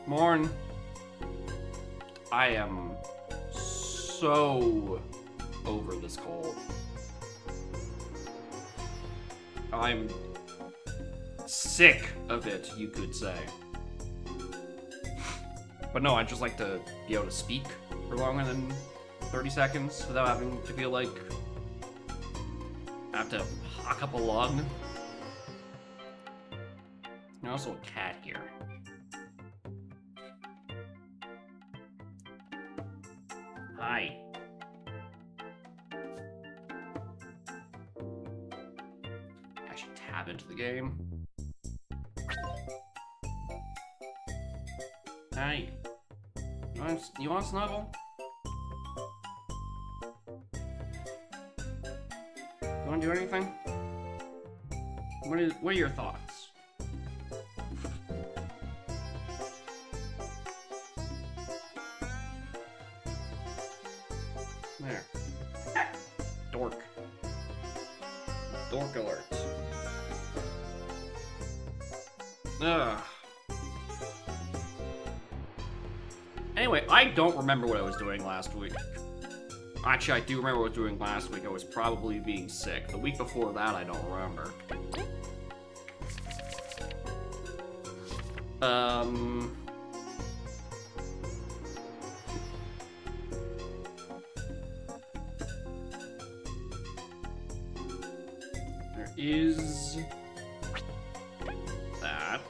Morn. I am so over this cold. I'm sick of it, you could say. But no, I'd just like to be able to speak for longer than 30 seconds without having to feel like I have to hawk up a lung. There's also a cat here. Hi. I should tab into the game. Hi. You want to snuggle? You want to do anything? What are your thoughts? There. Dork. Dork alert. Ugh. Anyway, I don't remember what I was doing last week. Actually, I do remember what I was doing last week. I was probably being sick. The week before that, I don't remember. There is that.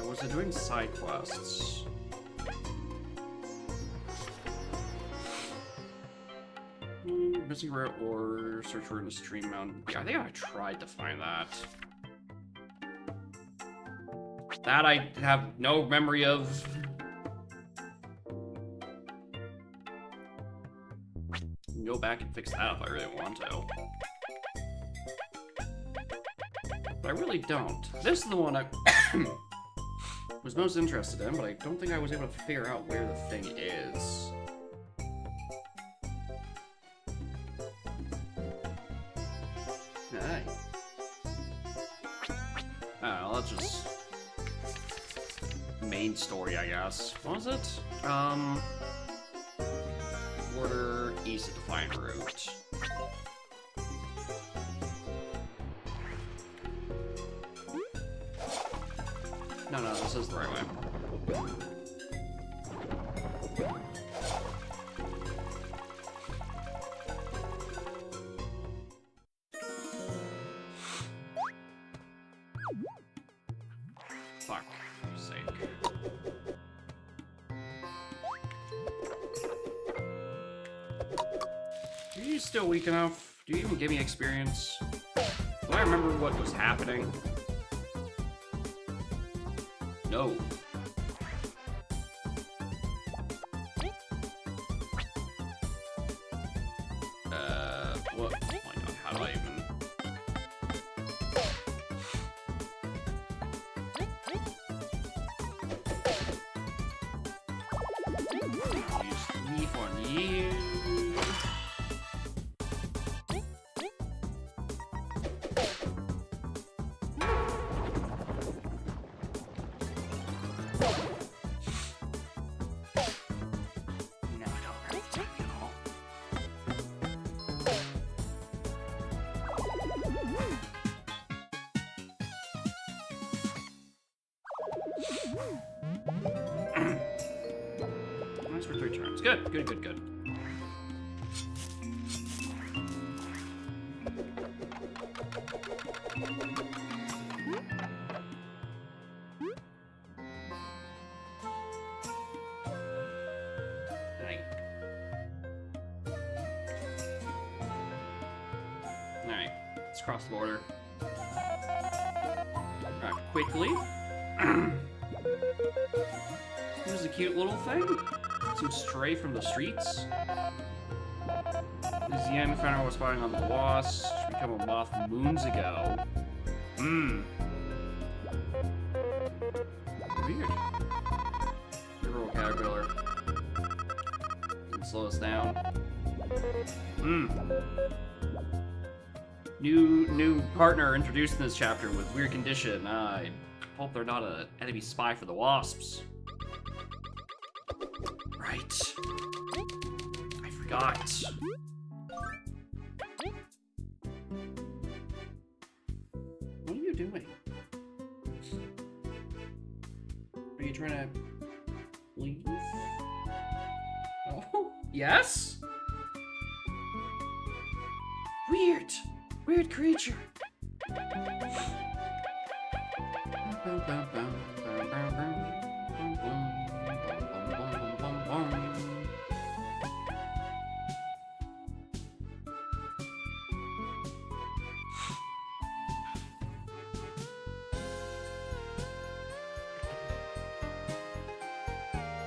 Was I doing side quests? Missing route or search for a stream mountain. Yeah, I think I tried to find that. That I have no memory of. Go back and fix that if I really want to. But I really don't. This is the one I was most interested in, but I don't think I was able to figure out where the thing is. Alright. Oh, that's just main story, I guess. What was it? Border east of Defiant Route. No, this is the right way. Fuck, for your sake. Are you still weak enough? Do you even give me experience? Do I remember what was happening? No. What? Oh my god, how do I even... Use leaf on you. Nice for 3 turns. Good. Alright, let's cross the border. Alright, quickly. Here's a cute little thing. Some stray from the streets. This Yen found out was spying on the wasp. She became a moth moons ago. Weird. River caterpillar. Can slow us down. New partner introduced in this chapter with weird condition. I hope they're not an enemy spy for the wasps. Right. I forgot. What are you doing? Are you trying to leave? Oh, yes? Weird. Weird creature.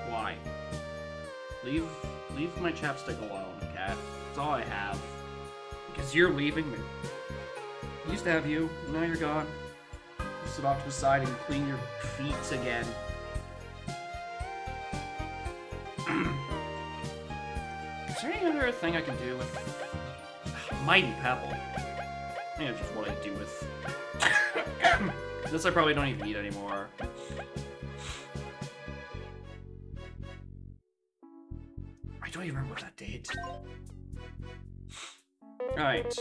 Why? Leave my chapstick alone, cat. That's all I have. Because you're leaving me. I used to have you, now you're gone. Sit off to the side and clean your feet again. Is there any other thing I can do with Mighty Pebble? I think that's just what I do with this. I probably don't even need anymore. I don't even remember what that did. Alright.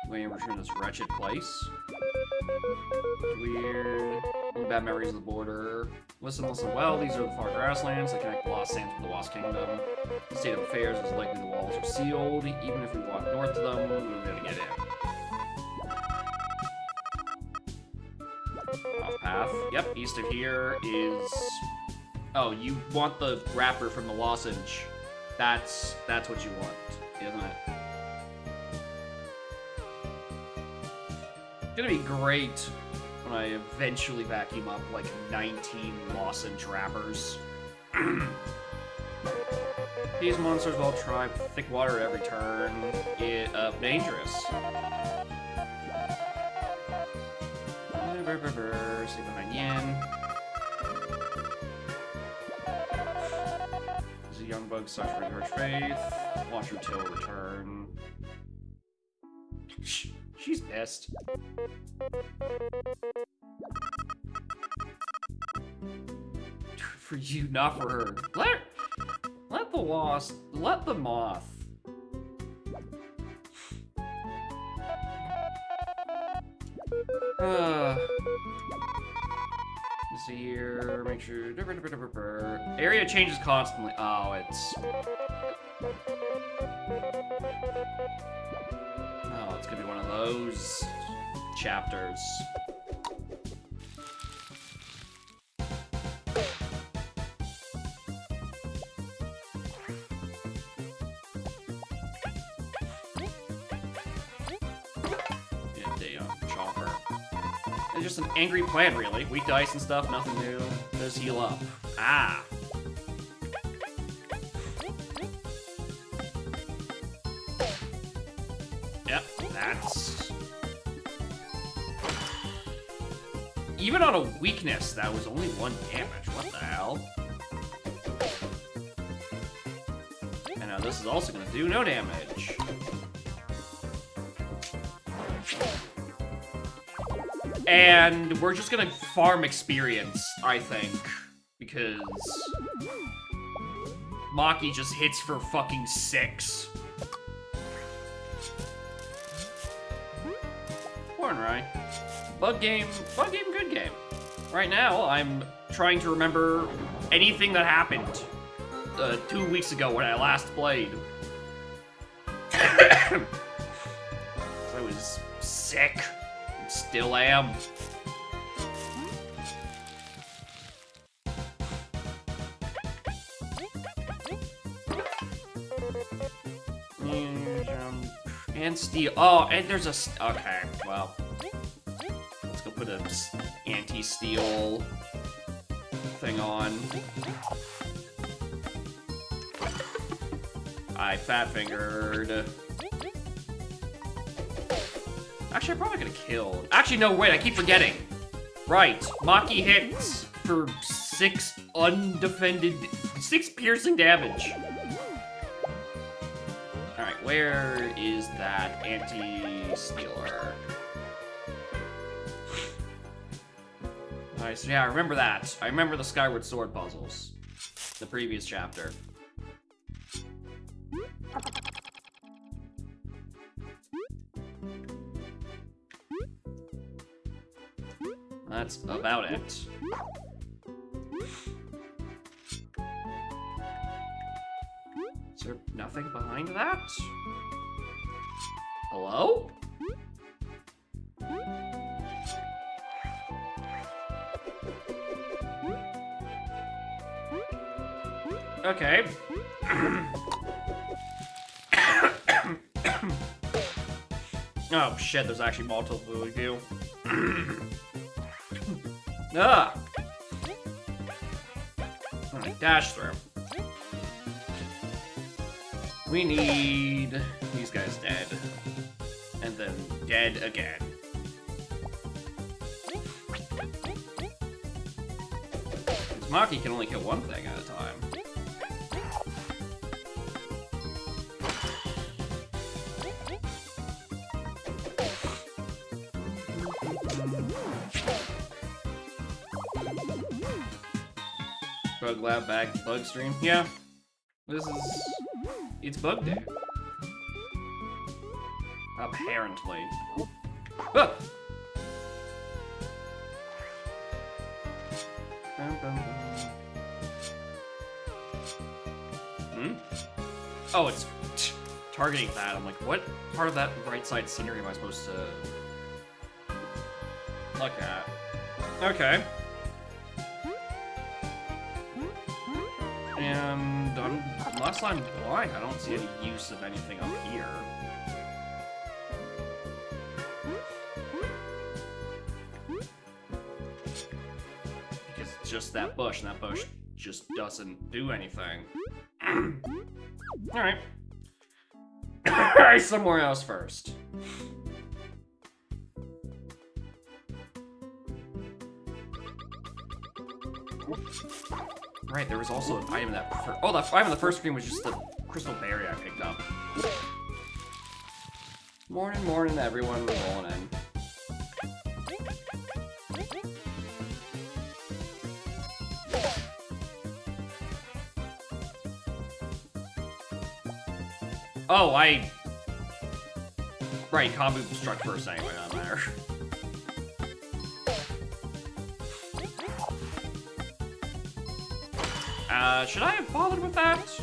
Going to return to this wretched place. Weird. Only bad memories of the border. Listen well, these are the far grasslands that connect the Lost Sands with the Wasp Kingdom. The state of affairs is likely the walls are sealed. Even if we walk north to them, we won't be able to get in. Off path. Yep, east of here is... Oh, you want the wrapper from the lozenge. That's what you want, isn't it? It's gonna be great when I eventually vacuum up like 19 lozenge wrappers. These monsters all try thick water at every turn. Dangerous. Stay behind Yin. There's a young bug such for her faith. Watch her till return. She's pissed. For you, not for her. Let the wasp, let the moth. See here, make sure. Area changes constantly. Oh, it's. Oh, it's gonna be one of those chapters. It's just an angry plan, really. Weak dice and stuff, nothing new. Just heal up. Ah. Yep, that's... Even on a weakness, that was only 1 damage. What the hell? And now this is also gonna do no damage. And we're just gonna farm experience, I think, because Maki just hits for fucking 6. Right? Bug game, good game. Right now, I'm trying to remember anything that happened 2 weeks ago when I last played. I was sick. Still am. And steel. Oh, and there's a... Okay, well. Let's go put a anti-steel thing on. I fat-fingered. Actually, I probably could have killed. Actually, no, wait, I keep forgetting. Right, Maki hits for 6 undefended, 6 piercing damage. Alright, Where is that anti-stealer? Alright, so yeah, I remember that. I remember the Skyward Sword puzzles. The previous chapter. That's about it. Is there nothing behind that? Hello? Okay. Oh shit, there's actually multiple of you. Ah! Alright, dash through. We need these guys dead. And then dead again. Because Maki can only kill one thing at a time. Bug lab back, bug stream. Yeah. It's bug day. Apparently. Ah! Hmm? Oh, it's targeting that. I'm like, what part of that right side scenery am I supposed to look at? Okay. And unless I'm blind, I don't see any use of anything up here. Because it's just that bush, and that bush just doesn't do anything. Alright. Try somewhere else first. Right, there was also an item that... Oh, that item in the first screen was just the crystal berry I picked up. Morning, everyone. We're rolling in. Oh, Right, Kabu struck first anyway, doesn't matter. Should I have bothered with that?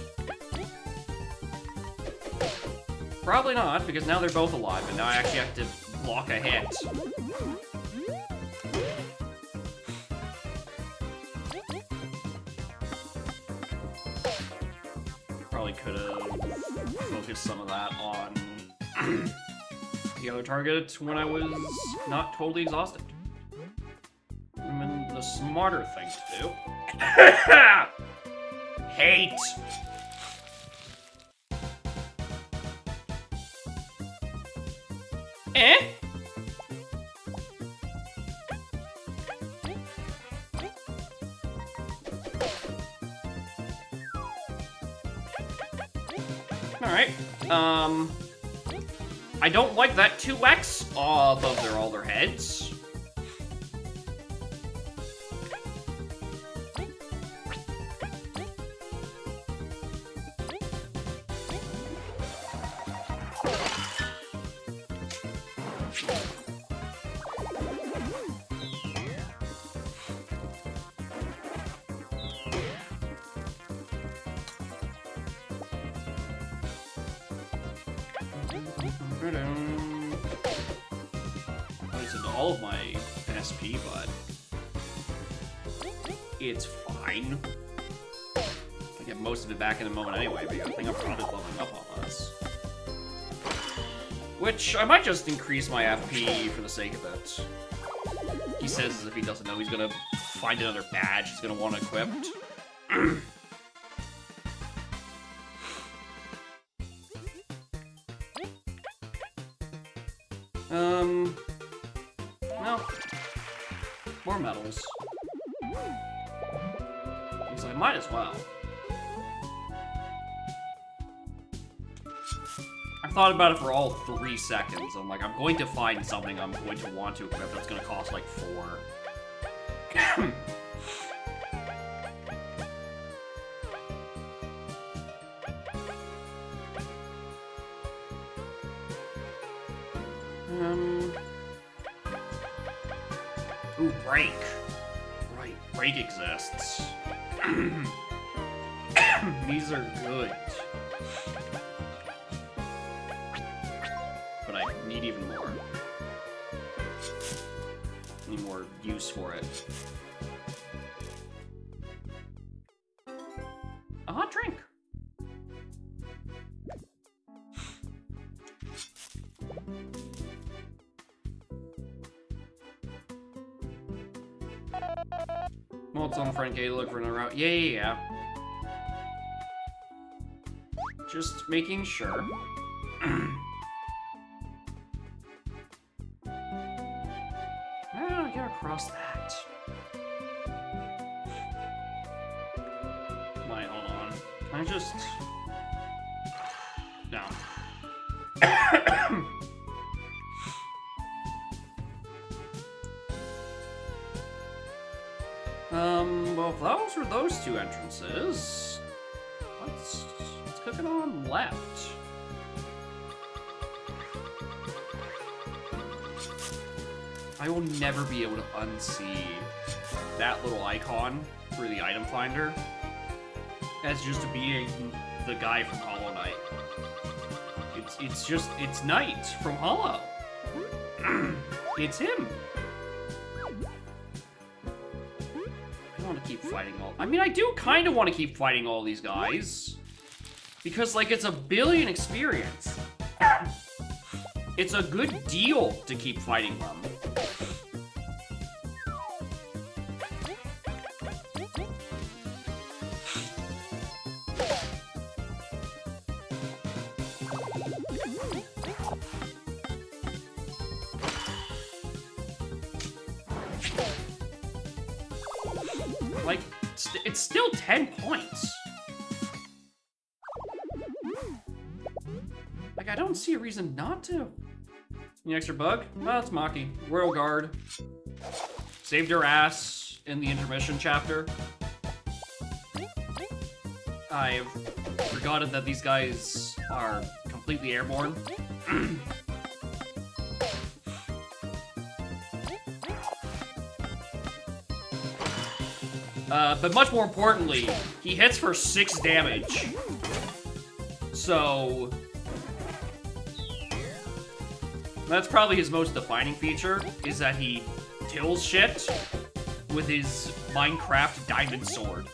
Probably not, because now they're both alive, and now I actually have to block a hit. Probably could have focused some of that on the other target when I was not totally exhausted. Would have been the smarter thing to do. Hate! Eh? Alright, I don't like that 2x above all their heads. All of my SP, but it's fine. I get most of it back in a moment anyway, but I think I'm probably leveling up on this. Which, I might just increase my FP for the sake of it. He says as if he doesn't know he's gonna find another badge he's gonna want equipped. Well, more medals. Because I might as well. thought about it for all 3 seconds. I'm like, I'm going to find something I'm going to want to equip that's going to cost like 4. Ooh, break. Right, break exists. These are good. But I need even more. Need more use for it. A hot drink. Well, it's on the front gate. Look for another route. Yeah. Just making sure. I gotta cross that. Wait, hold on. Can I just... No. Well, those were those 2 entrances. Let's cook it on left. I will never be able to unsee that little icon for the item finder as just being the guy from Hollow Knight. It's Knight from Hollow. It's him. I don't want to keep fighting all... I mean, I do kind of want to keep fighting all these guys. Because, like, it's a billion experience. It's a good deal to keep fighting them. Like, it's still 10 points. Like, I don't see a reason not to. Any extra bug? Well, it's Maki. Royal Guard. Saved her ass in the intermission chapter. I've forgotten that these guys are completely airborne. But much more importantly, he hits for 6 damage. So... that's probably his most defining feature, is that he kills shit with his Minecraft diamond sword.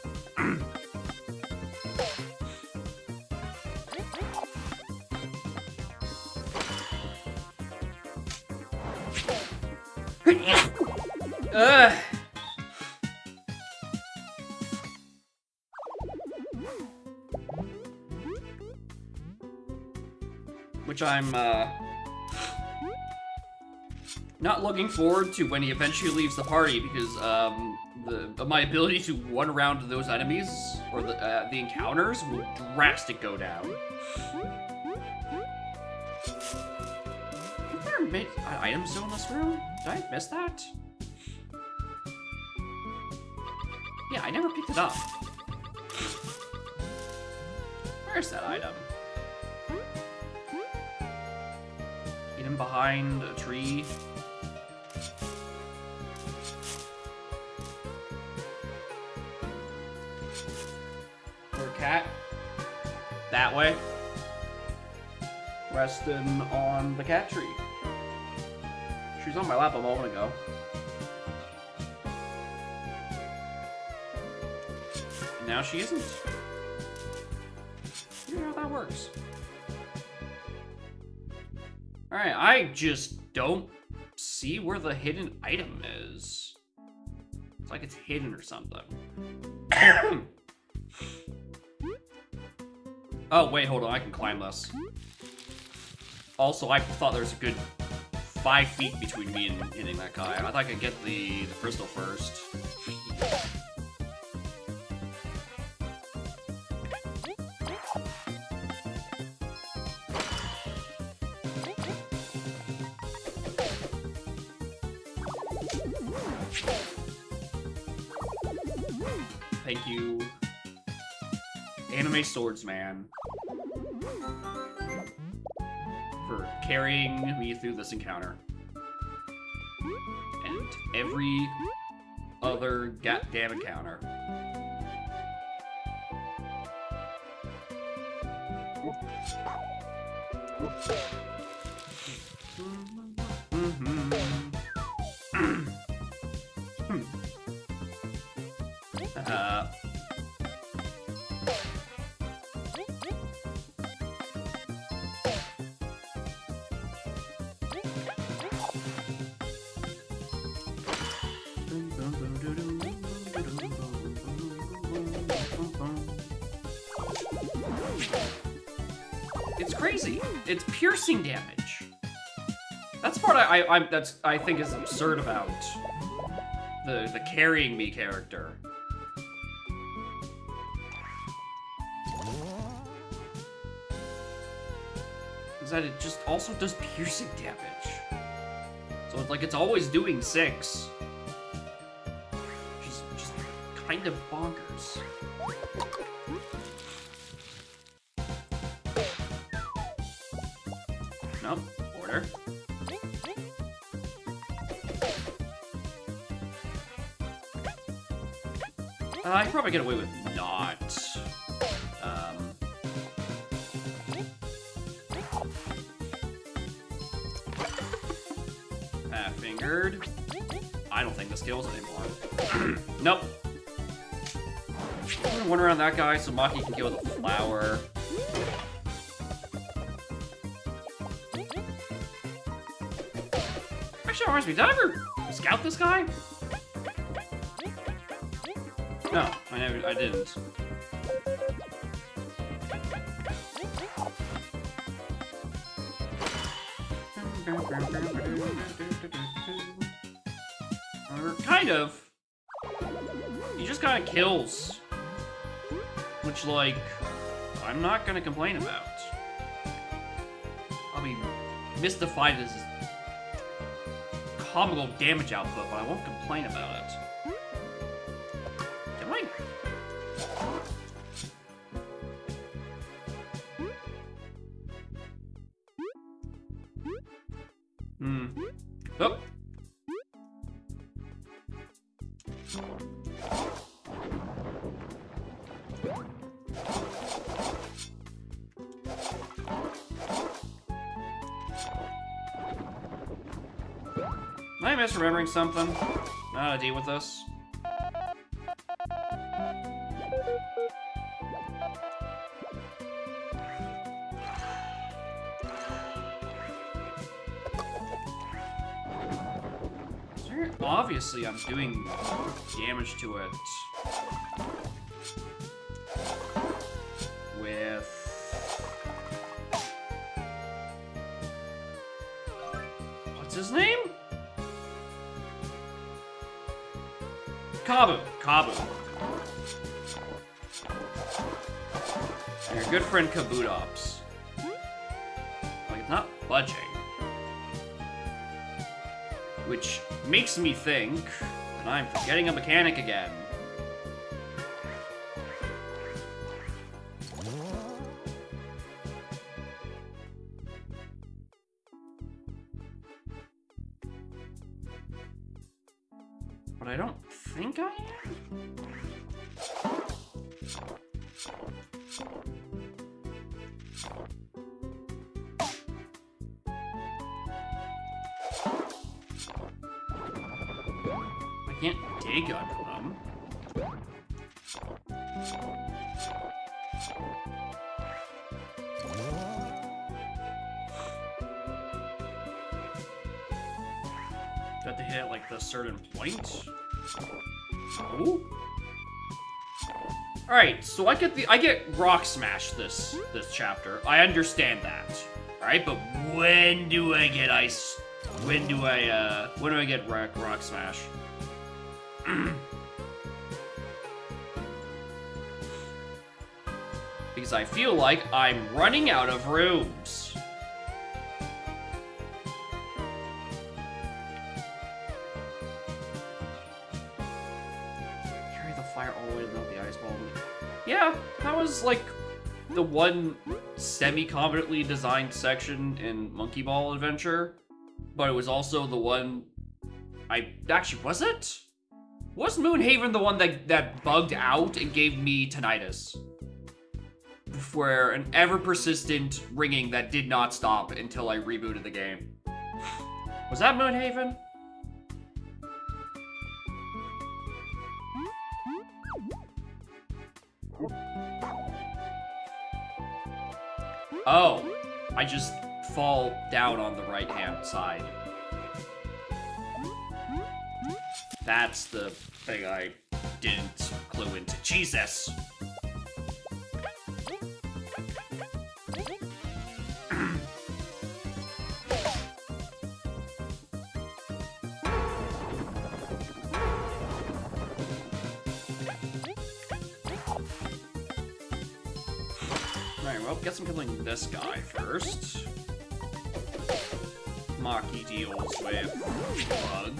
Which I'm, not looking forward to when he eventually leaves the party, because, my ability to one-round those enemies, or the encounters, will drastic go down. Is there an item still in this room? Did I miss that? Yeah, I never picked it up. Where's that item? Hidden behind a tree. Or a cat. That way. Resting on the cat tree. She was on my lap a moment ago. And now she isn't. You know how that works. Alright, I just don't see where the hidden item is. It's like it's hidden or something. Oh, wait, hold on, I can climb this. Also, I thought there was a good 5 feet between me and hitting that guy. I thought I could get the crystal first. Thank you, Anime Swordsman, for carrying me through this encounter. And every other goddamn encounter. It's crazy. It's piercing damage. That's part I think is absurd about the carrying me character. Is that it just also does piercing damage. So it's like it's always doing 6. Just kind of bonkers. Nope, order. I can probably get away with not. Fat-fingered. I don't think this kills anymore. Nope. I'm gonna run around that guy so Maki can kill the flower. Actually, reminds me, did I ever scout this guy? No, I didn't. Or kind of. He just kind of kills. Which, like, I'm not gonna complain about. I'll be mystified as comical damage output, but I won't complain about it. Can I? Oh. Am I misremembering something? Not how to deal with this. Obviously, I'm doing damage to it with... What's his name? Kabu. Kabu. And your good friend Kabutops. Like, it's not budging. Which makes me think that I'm forgetting a mechanic again. But I don't think I am. I can't dig under them. Got to hit at like the certain point. Oh. All right, so I get rock smash this chapter. I understand that. All right, but when do I get ice? When do I get rock smash? Because I feel like I'm running out of rooms. fire all the way to melt the ice ball. Yeah, that was like the one semi-competently designed section in Monkey Ball Adventure, but it was also the one actually, was it? Was Moonhaven the one that bugged out and gave me tinnitus? For an ever-persistent ringing that did not stop until I rebooted the game. Was that Moonhaven? Oh, I just fall down on the right-hand side. That's the thing I didn't clue into. Jesus! Alright, well, guess I'm killing this guy first. Maki deals with Bug.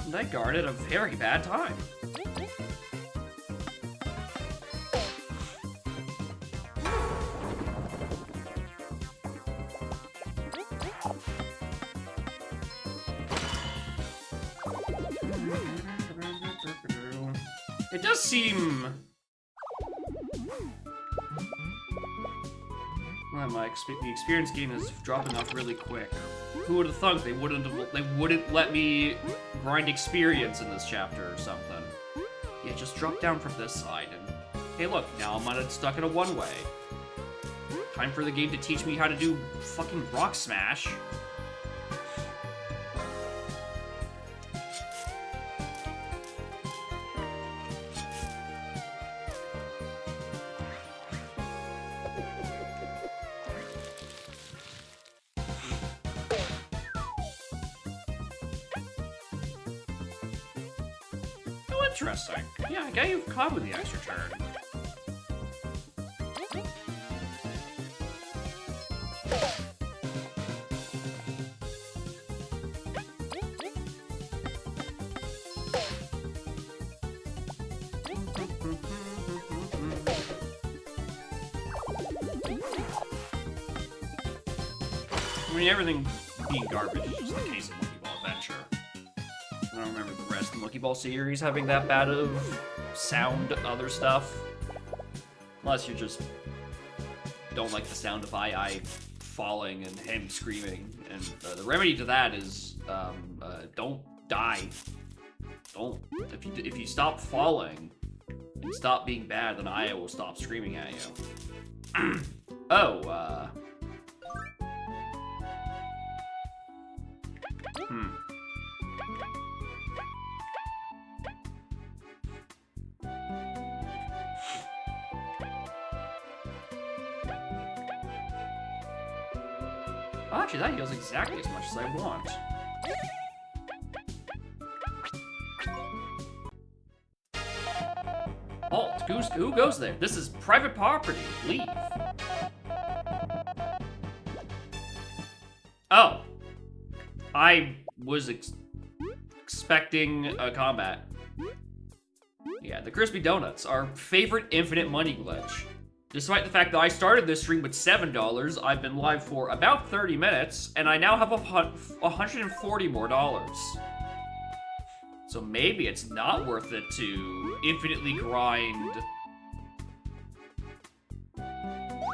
And I guarded a very bad time. It does seem... well, the experience gain is dropping off really quick. Who would have thought they wouldn't let me grind experience in this chapter or something? Yeah, just drop down from this side and... hey look, now I'm stuck in a one-way. Time for the game to teach me how to do fucking rock smash. Interesting. Yeah, I got you caught with the extra turn. I mean, everything being garbage is just the case of Monkey Ball Adventure. I don't remember the rest of the Monkey Ball series having that bad of sound other stuff. Unless you just don't like the sound of I falling and him screaming. And the remedy to that is don't die. Don't. If you stop falling and stop being bad, then Aya will stop screaming at you. Oh, actually, that heals exactly as much as I want. Halt! Who goes there? This is private property. Leave. Oh. I was expecting a combat. Yeah, the crispy donuts, our favorite infinite money glitch. Despite the fact that I started this stream with $7, I've been live for about 30 minutes, and I now have $140 more. So maybe it's not worth it to infinitely grind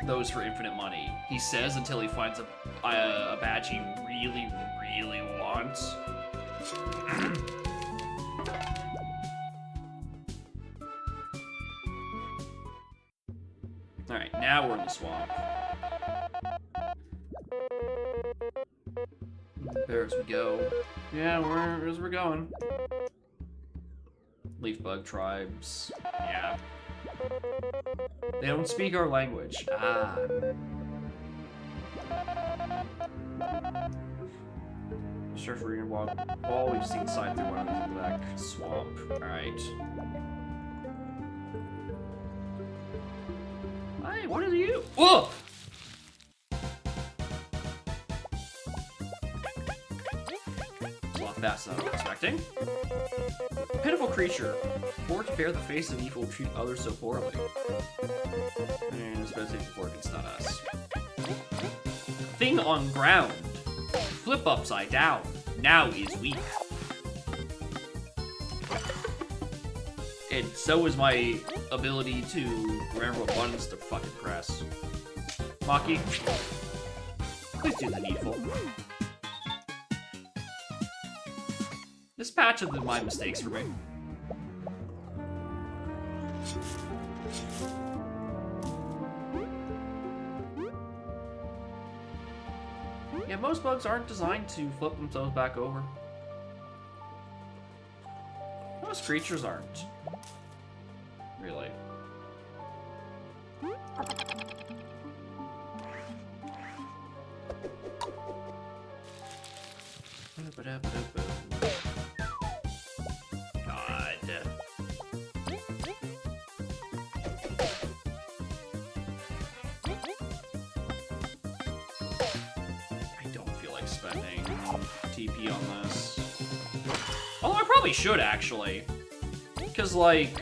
those for infinite money. He says until he finds a badge he really, really wants. Alright, now we're in the swamp. There as we go. Yeah, we're going. Leaf bug tribes. Yeah. They don't speak our language. Ah. Search for your wall. We've seen side through one of the back swamp. Alright. Hey, what are you? Whoa! fast as I was expecting. Pitiful creature. Born to bear the face of evil, treat others so poorly. And it's better before it can stun us. Thing on ground. Flip upside down. Now is weak. And so is my ability to remember what buttons to fucking press. Maki, please do the needful. This patch of my mistakes for me. Yeah, most bugs aren't designed to flip themselves back over. Most creatures aren't. Really. God. I don't feel like spending TP on this. Although I probably should, actually. Because, like...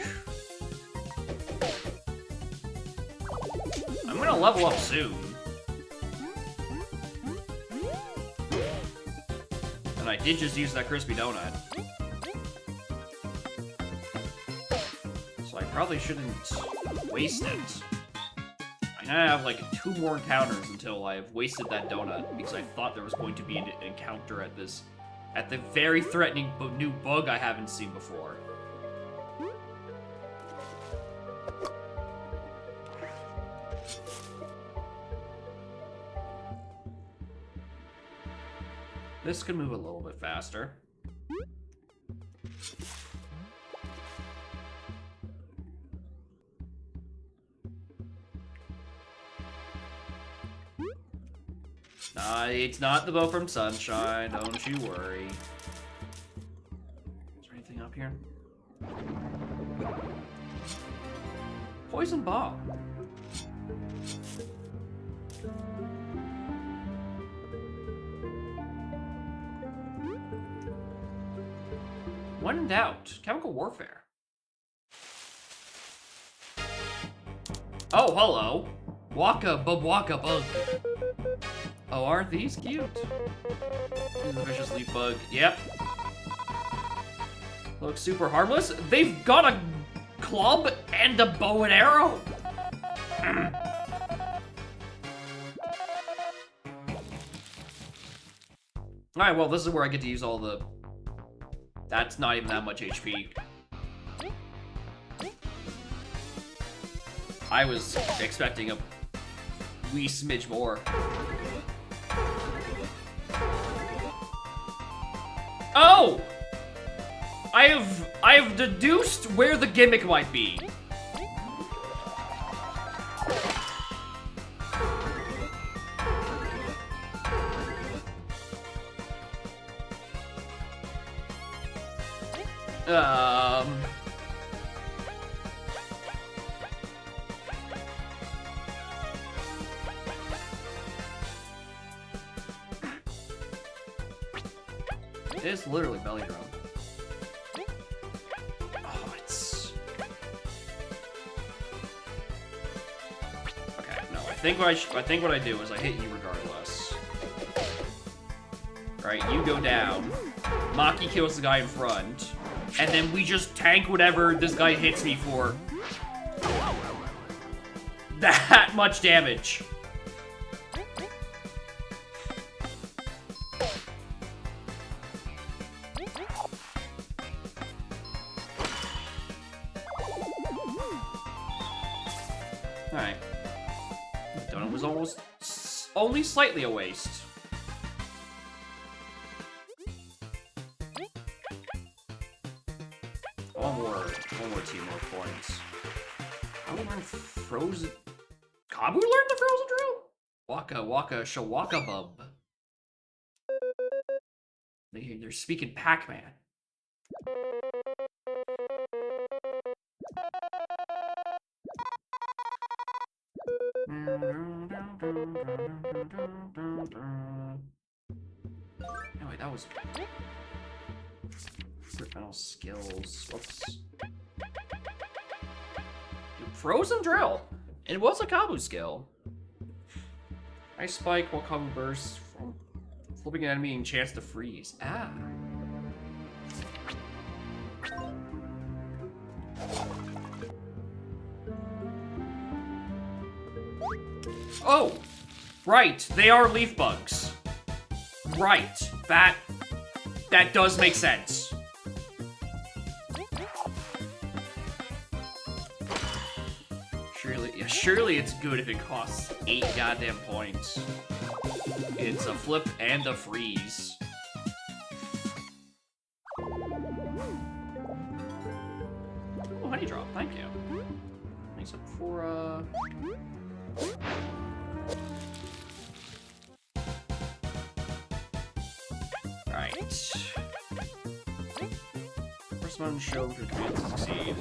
I'm gonna level up soon. And I did just use that crispy donut. So I probably shouldn't waste it. I now have like 2 more encounters until I've wasted that donut, because I thought there was going to be an encounter at the very threatening new bug I haven't seen before. This could move a little bit faster. It's not the bow from Sunshine, don't you worry. Is there anything up here? Poison Bomb. When in doubt, chemical warfare. Oh, hello. Waka bug. Oh, aren't these cute? This is a vicious leaf bug. Yep. Looks super harmless. They've got a club and a bow and arrow. Alright, well, this is where I get to use all the... That's not even that much HP. I was expecting a wee smidge more. Oh! I have deduced where the gimmick might be. It's literally belly drum. Oh, it's... Okay, no, I think what I do is I hit you regardless. Alright, you go down. Maki kills the guy in front. And then we just tank whatever this guy hits me for. That much damage. Alright. The donut was almost... only slightly a waste. One more teamwork points. I will learn frozen... Kabu learned the frozen drill? Waka shawaka bub. They're speaking Pac-Man. No, wait, that was... Metal skills. Whoops. Frozen drill. It was a Kabu skill. Ice spike while Kabu bursts from flipping an enemy and chance to freeze. Ah. Oh, right. They are leaf bugs. Right. That does make sense. Surely it's good if it costs 8 goddamn points. It's a flip and a freeze. Oh, honey drop, thank you. Thanks for Right. First one show for command to succeed.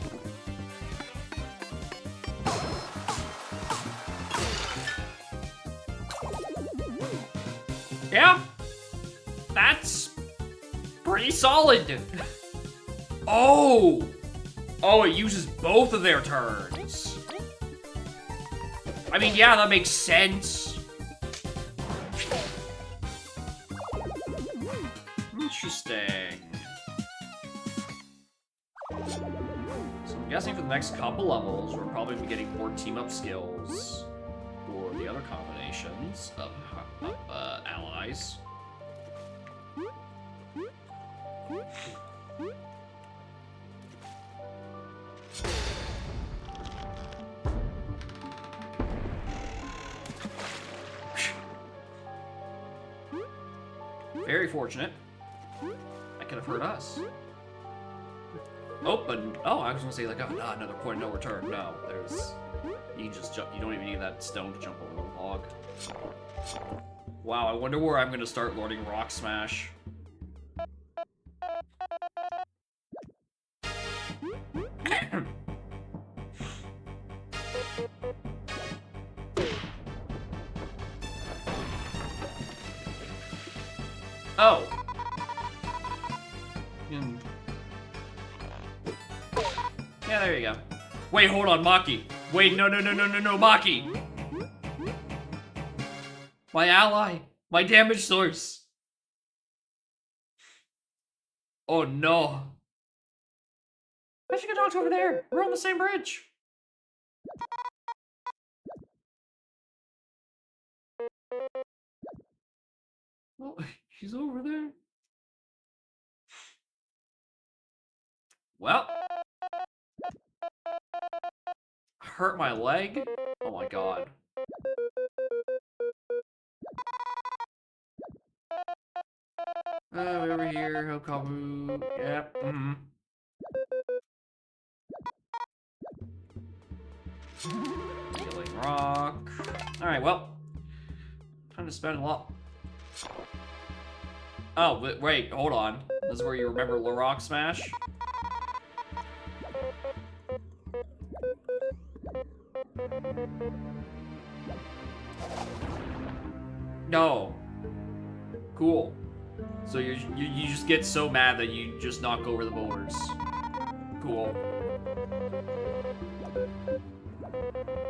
Yeah, that's pretty solid. Oh, it uses both of their turns. I mean, yeah, that makes sense. Interesting. So I'm guessing for the next couple levels, we're probably be getting more team-up skills for the other combinations of allies. Very fortunate. That could have hurt us. Oh, but I was gonna say like another point of no return. No, you can just jump. You don't even need that stone to jump over the log. Wow, I wonder where I'm gonna start learning Rock Smash. Oh. Yeah, there you go. Wait, hold on, Maki. Wait, no, Maki. My ally. My damage source. Oh, no. I should get dogs over there. We're on the same bridge. Oh, he's over there. Well. Hurt my leg? Oh my god. Way over here, Hokabu. Yep, Healing rock. Alright, well. Time to spend a lot. Oh, but wait, hold on. This is where you remember the Rock Smash? No. Cool. So you just get so mad that you just knock over the boulders. Cool.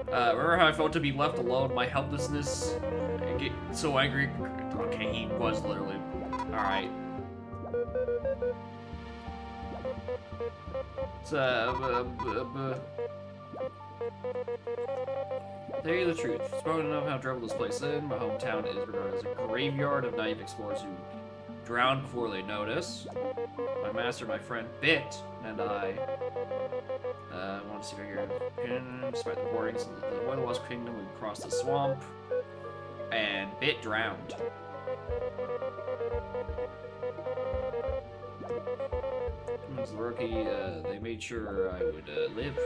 Remember how I felt to be left alone? My helplessness. I get so angry. Okay, he was literally. Alright. Tell you the truth, spoken of how troubled this place is, my hometown is regarded as a graveyard of naive explorers who drown before they notice. My master, my friend Bit, and I want to see if I can, despite the warnings of the wasp kingdom, we crossed the swamp, and Bit drowned. As the rookie, they made sure I would live.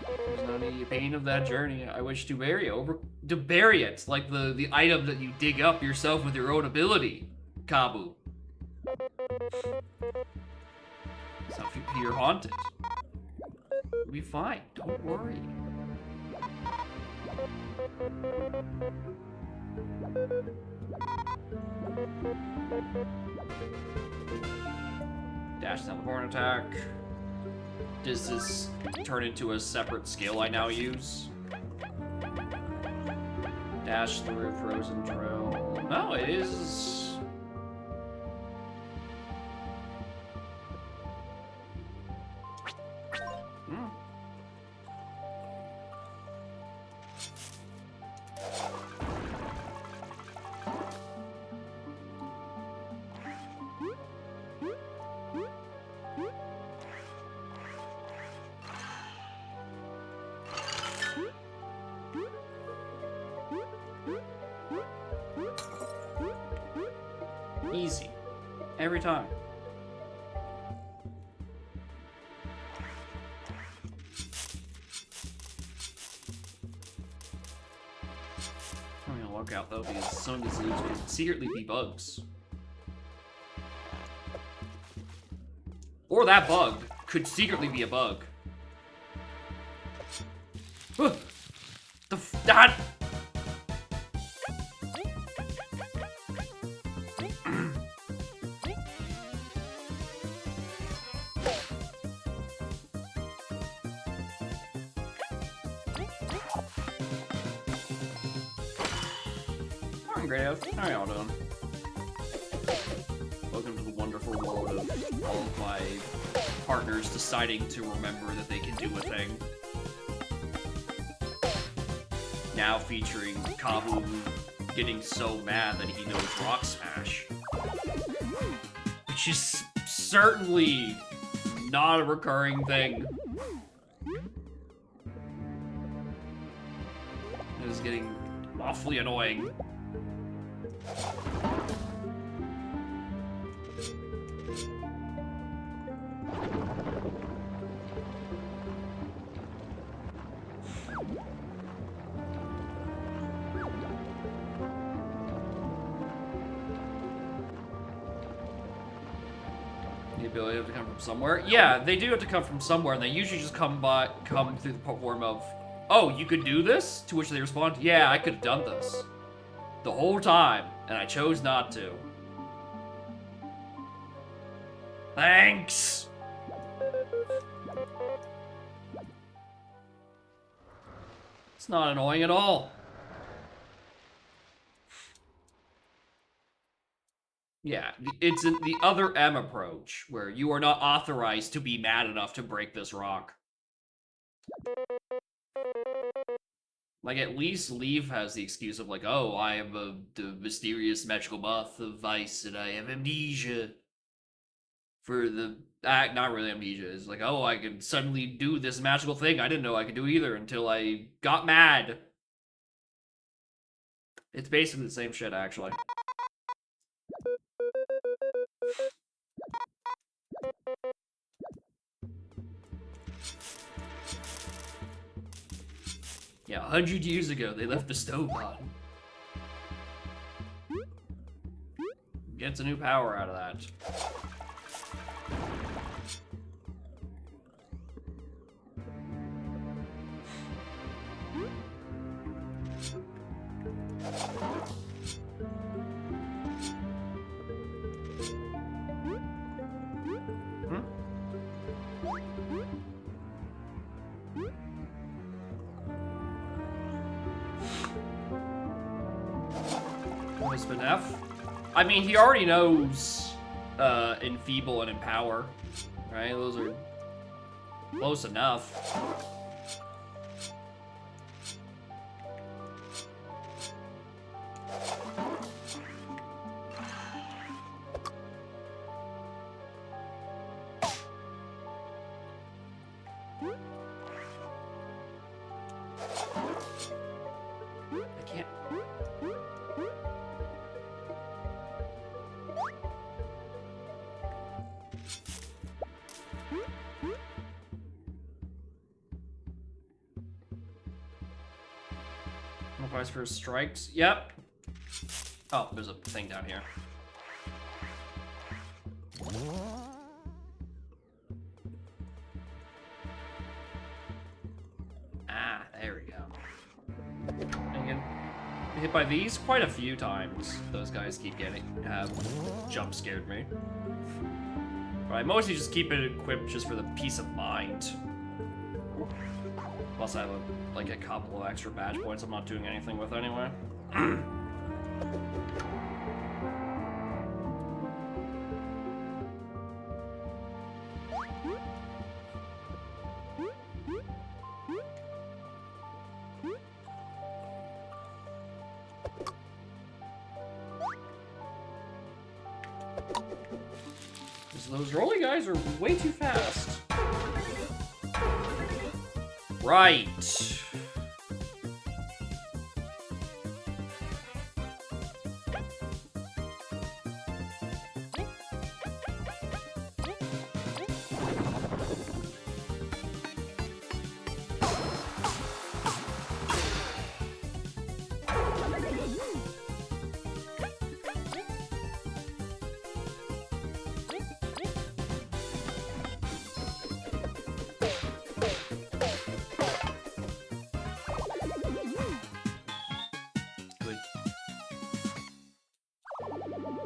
There's no need pain of that journey. I wish to bury it, like the item that you dig up yourself with your own ability, Kabu. So if you're haunted, you'll be fine. Don't worry. Dash down the horn attack. Does this turn into a separate skill I now use? Dash through frozen drill. No, it is. Hmm. Easy. Every time. I'm gonna look out though, because some of these leaves could secretly be bugs. Or that bug could secretly be a bug. That. Grave. How y'all doing? Welcome to the wonderful world of all of my partners deciding to remember that they can do a thing. Now featuring Kabu getting so mad that he knows Rock Smash. Which is certainly not a recurring thing. It is getting awfully annoying. The ability to come from somewhere? Yeah, they do have to come from somewhere, and they usually just come through the form of, oh, you could do this? To which they respond, yeah, I could have done this. The whole time, and I chose not to. Thanks! It's not annoying at all. Yeah, it's the other M approach, where you are not authorized to be mad enough to break this rock. Like, at least Leaf has the excuse of, like, oh, I am the mysterious magical moth of Vice, and I have amnesia. For the... not really amnesia. It's like, oh, I can suddenly do this magical thing I didn't know I could do either until I got mad. It's basically the same shit, actually. Yeah, 100 years ago, they left the stove on. Gets a new power out of that. Been F. I mean, he already knows Enfeeble and Empower, right? Those are close enough. I can't. Applies for strikes. Yep. Oh, there's a thing down here. Ah, there we go. Again. hit by these quite a few times. Those guys keep have jump scared me. But I mostly just keep it equipped just for the peace of mind. Plus I have like a couple of extra badge points I'm not doing anything with anyway. Those rolly guys are way too fast. Right.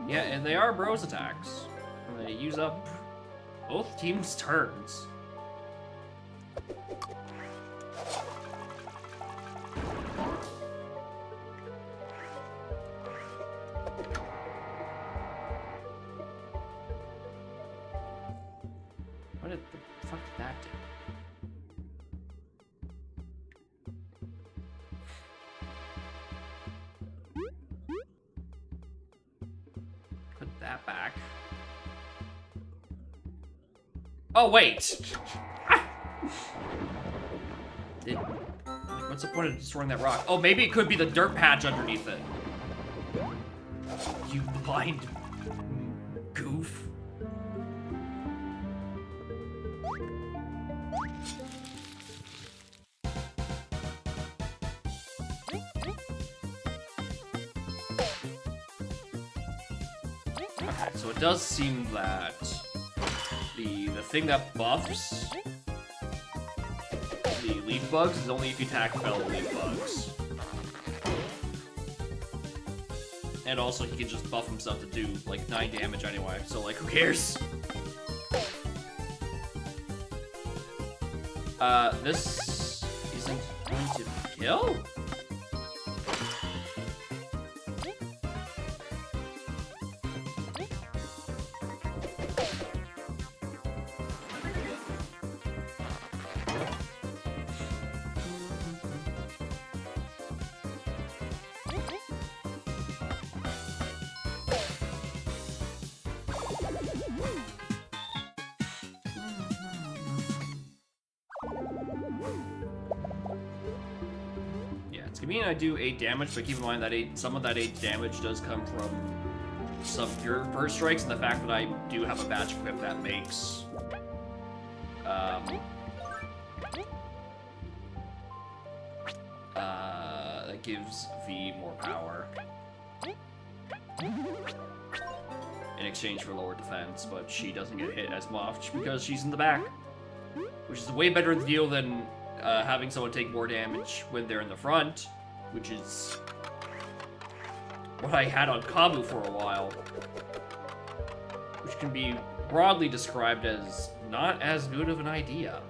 Yeah, and they are bros attacks. They use up both teams' turns. What the fuck did that do? That back. Oh, wait! What's the point of destroying that rock? Oh, maybe it could be the dirt patch underneath it. You blind goof. So it does seem that the thing that buffs the leaf bugs is only if you attack fellow leaf bugs. And also he can just buff himself to do like 9 damage anyway, so like who cares? This isn't going to kill? I do 8 damage, but keep in mind that some of that 8 damage does come from some pure burst strikes, and the fact that I do have a badge equip that makes that gives V more power in exchange for lower defense, but she doesn't get hit as much because she's in the back, which is a way better deal than having someone take more damage when they're in the front, which is what I had on Kabu for a while, which can be broadly described as not as good of an idea.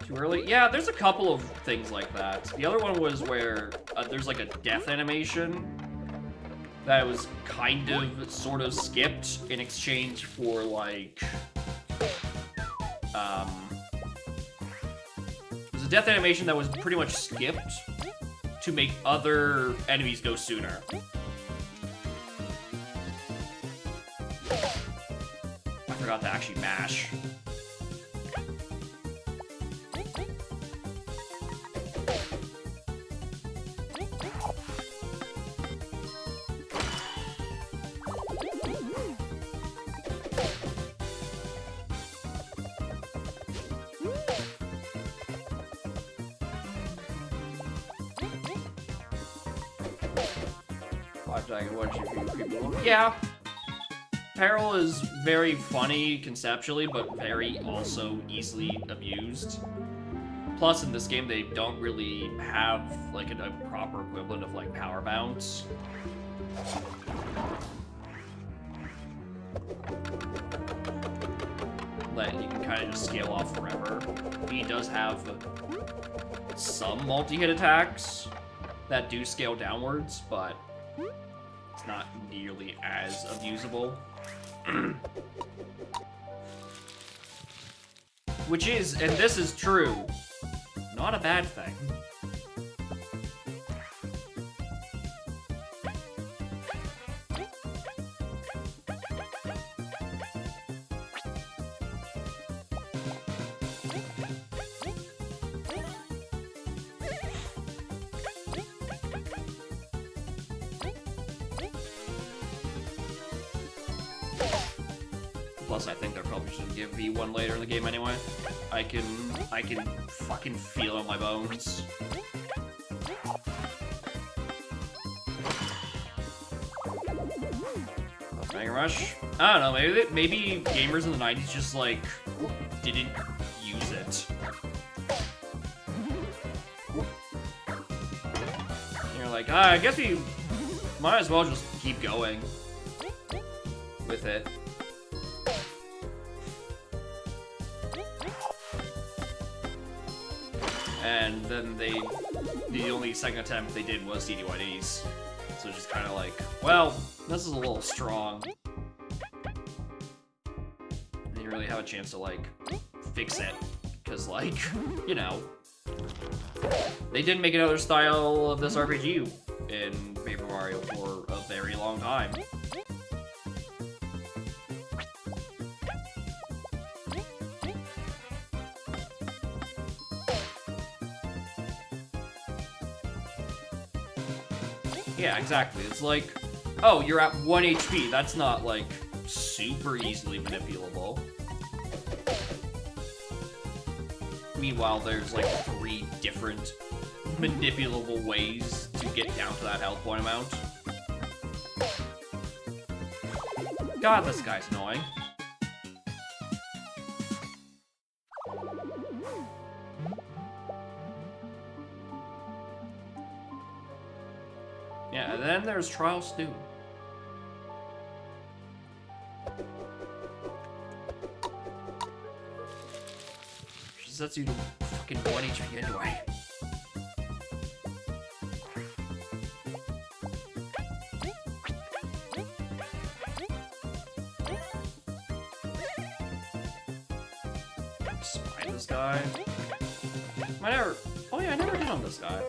Too early? Yeah, there's a couple of things like that. The other one was where there's like a death animation that was kind of sort of skipped in exchange for like it was a death animation that was pretty much skipped to make other enemies go sooner. I forgot to actually mash. I can watch people. Yeah. Peril is very funny conceptually, but very also easily abused. Plus, in this game, they don't really have like a proper equivalent of like power bounce. That you can kind of just scale off forever. He does have some multi-hit attacks that do scale downwards, but it's not nearly as abusable. Which is, and this is true, not a bad thing. Plus, I think they're probably just gonna give V1 later in the game anyway. I can fucking feel it in my bones. Mega Rush? I don't know, maybe gamers in the 90s just, like, didn't use it. And you're like, I guess we might as well just keep going with it. And then the only second attempt they did was DDYDs. So it's just kind of like, well, this is a little strong. And you really have a chance to, like, fix it. Because, like, you know, they didn't make another style of this RPG in Paper Mario for a very long time. Yeah, exactly. It's like, oh, you're at 1 HP. That's not, like, super easily manipulable. Meanwhile, there's, like, 3 different manipulable ways to get down to that health point amount. God, this guy's annoying. Yeah, and then there's Trial Stew. She sets you to fucking 1 HP anyway. Spine this guy. Oh yeah, I never hit on this guy.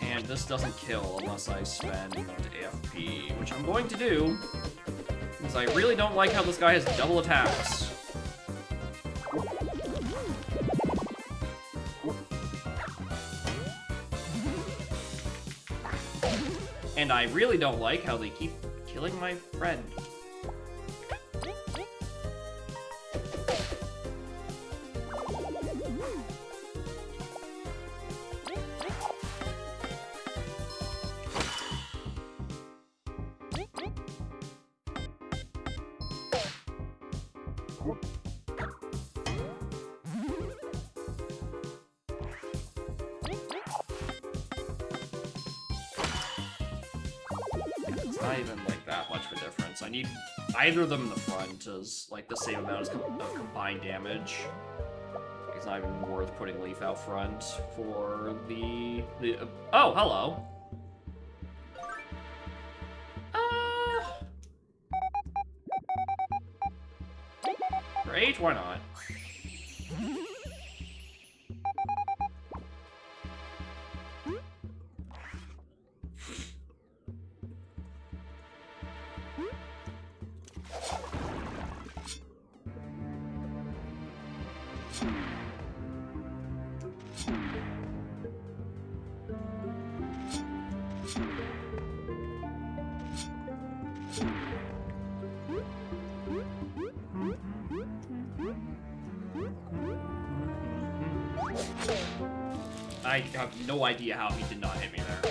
And this doesn't kill unless I spend AFP, which I'm going to do, because I really don't like how this guy has double attacks. And I really don't like how they keep killing my friend. Not even like that much of a difference. I need either of them in the front as like the same amount of combined damage. It's not even worth putting Leaf out front for the oh, hello. Great, why not? I have no idea how he did not hit me there.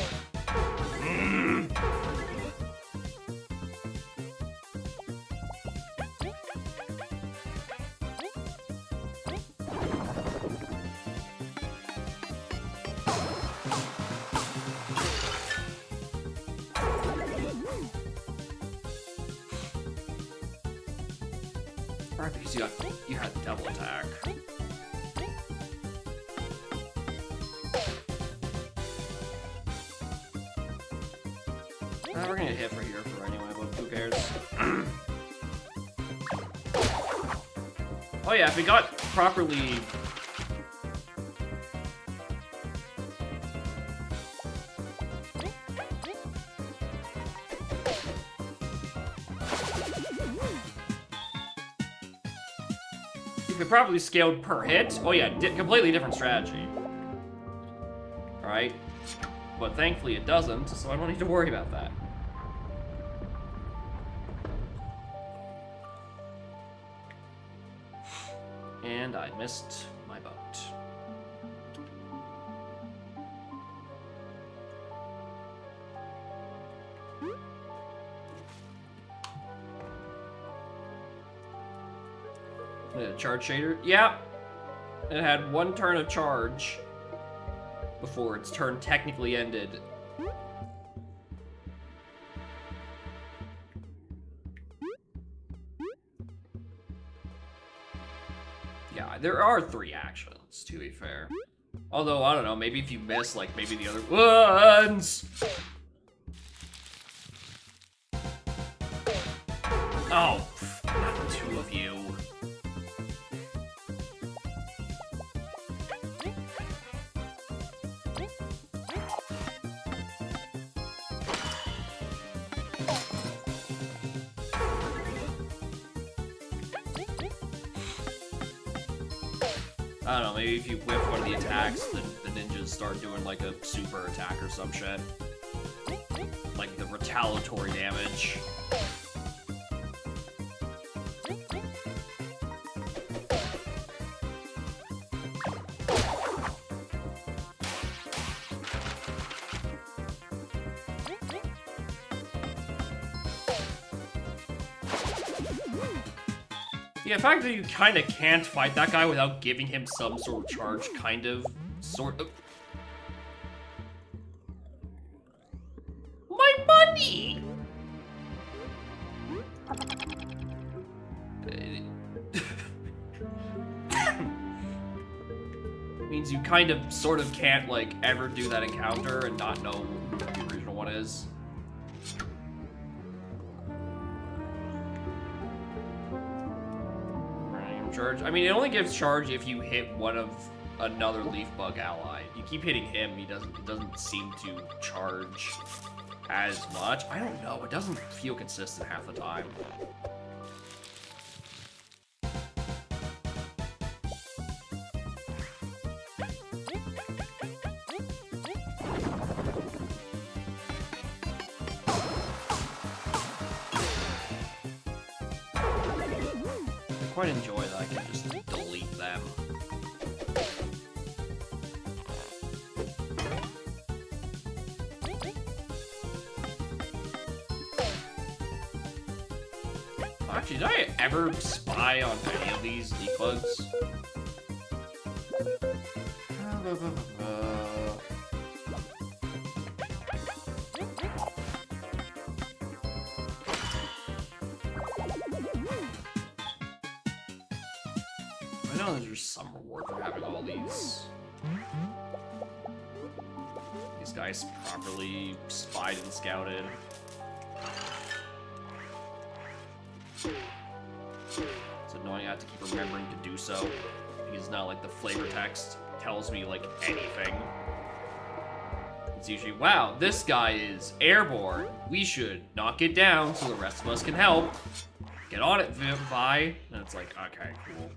Right, because you had the double attack. We're gonna hit for here for anyway, but who cares? Oh yeah, if it got properly... If it properly scaled per hit, oh yeah, completely different strategy. Alright? But thankfully it doesn't, so I don't need to worry about that. And I missed my boat. Charge shader? Yeah. It had one turn of charge before its turn technically ended. Yeah, there are 3 actions, to be fair. Although, I don't know, maybe if you miss, like, maybe the other ones. Oh, not the 2 of you. I don't know, maybe if you whip one of the attacks, then the ninjas start doing like a super attack or some shit. Like the retaliatory damage. Yeah, the fact that you kind of can't fight that guy without giving him some sort of charge, sort of... My money! Means you kind of, sort of can't, like, ever do that encounter and not know who the original one is. Charge. I mean, it only gives charge if you hit one of another leaf bug ally. You keep hitting him, it doesn't seem to charge as much. I don't know, it doesn't feel consistent half the time. I quite enjoy that I can just delete them. Actually, did I ever spy on any of these leaf bugs? I know there's some reward for having all these guys properly spied and scouted. It's annoying I have to keep remembering to do so, because it's not like the flavor text tells me like anything. It's usually, wow, this guy is airborne. We should knock it down so the rest of us can help. Get on it, Vi. And it's like, okay, cool.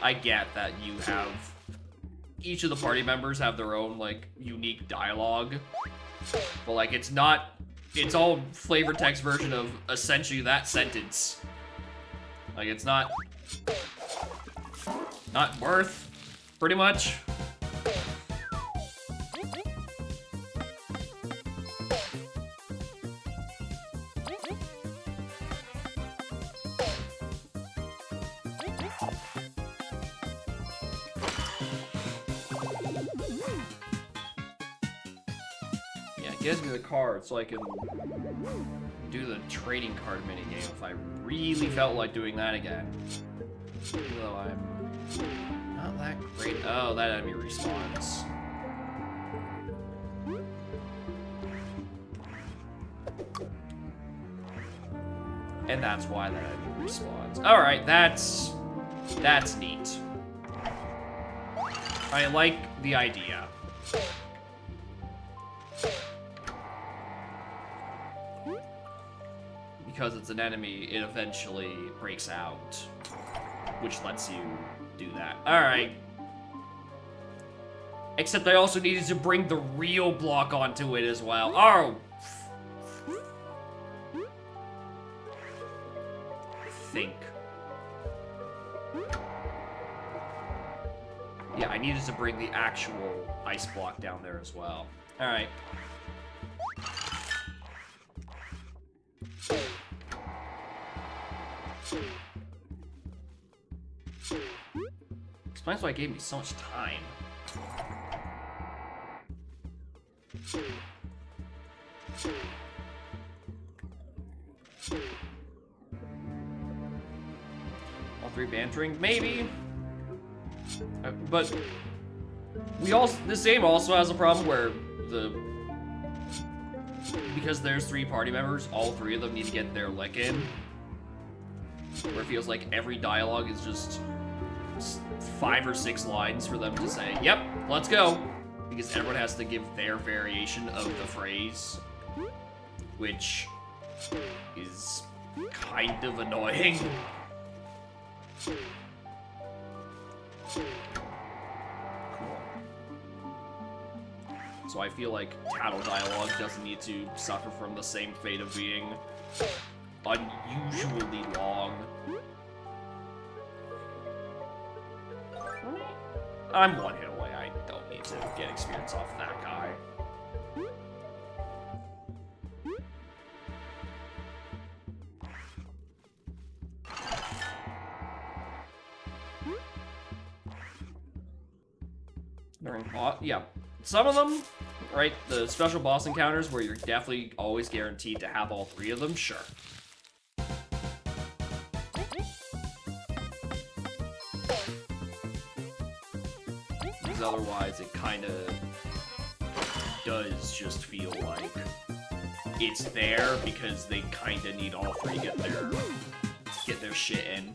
I get that you have... Each of the party members have their own, like, unique dialogue. But, like, it's not... It's all flavor text version of essentially that sentence. Like, it's not... Not worth pretty much. Yeah, it gives me the card so I can do the trading card minigame if I really felt like doing that again. Even though I'm not that great. Oh, that enemy respawns. And that's why that enemy respawns. Alright, that's neat. I like the idea. Because it's an enemy, it eventually breaks out, which lets you do that. Alright. Except I also needed to bring the real block onto it as well. Oh! Think. Yeah, I needed to bring the actual ice block down there as well. Alright. Explains why it gave me so much time. All three bantering? Maybe. But we also, this game also has a problem where because there's 3 party members, all 3 of them need to get their lick in. Where it feels like every dialogue is just 5 or 6 lines for them to say, yep, let's go. Because everyone has to give their variation of the phrase, which is kind of annoying. Cool. So I feel like tattle dialogue doesn't need to suffer from the same fate of being unusually long. I'm 1 hit away. I don't need to get experience off that guy. Yeah, some of them, right? The special boss encounters where you're definitely always guaranteed to have all 3 of them, sure. Because otherwise it kind of does just feel like it's there because they kind of need all 3 get their shit in.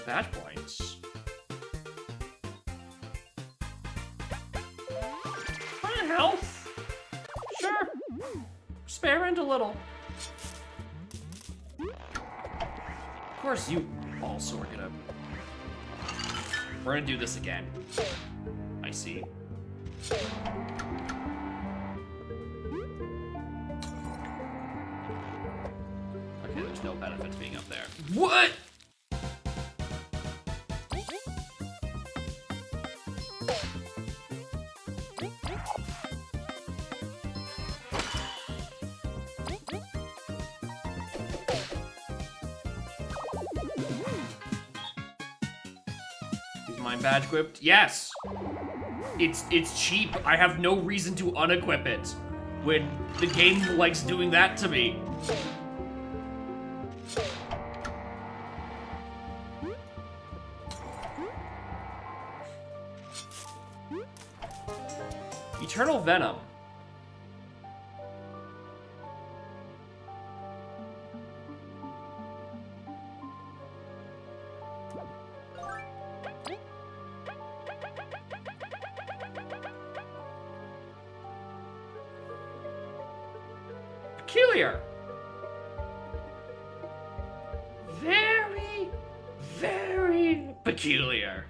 Badge points. Fine health. Sure. Spare rent a little. Of course, you also are gonna. We're gonna do this again. I see. Okay, there's no benefit to being up there. What? Badge equipped? Yes! It's cheap. I have no reason to unequip it when the game likes doing that to me. Eternal Venom. Peculiar. Very, very peculiar.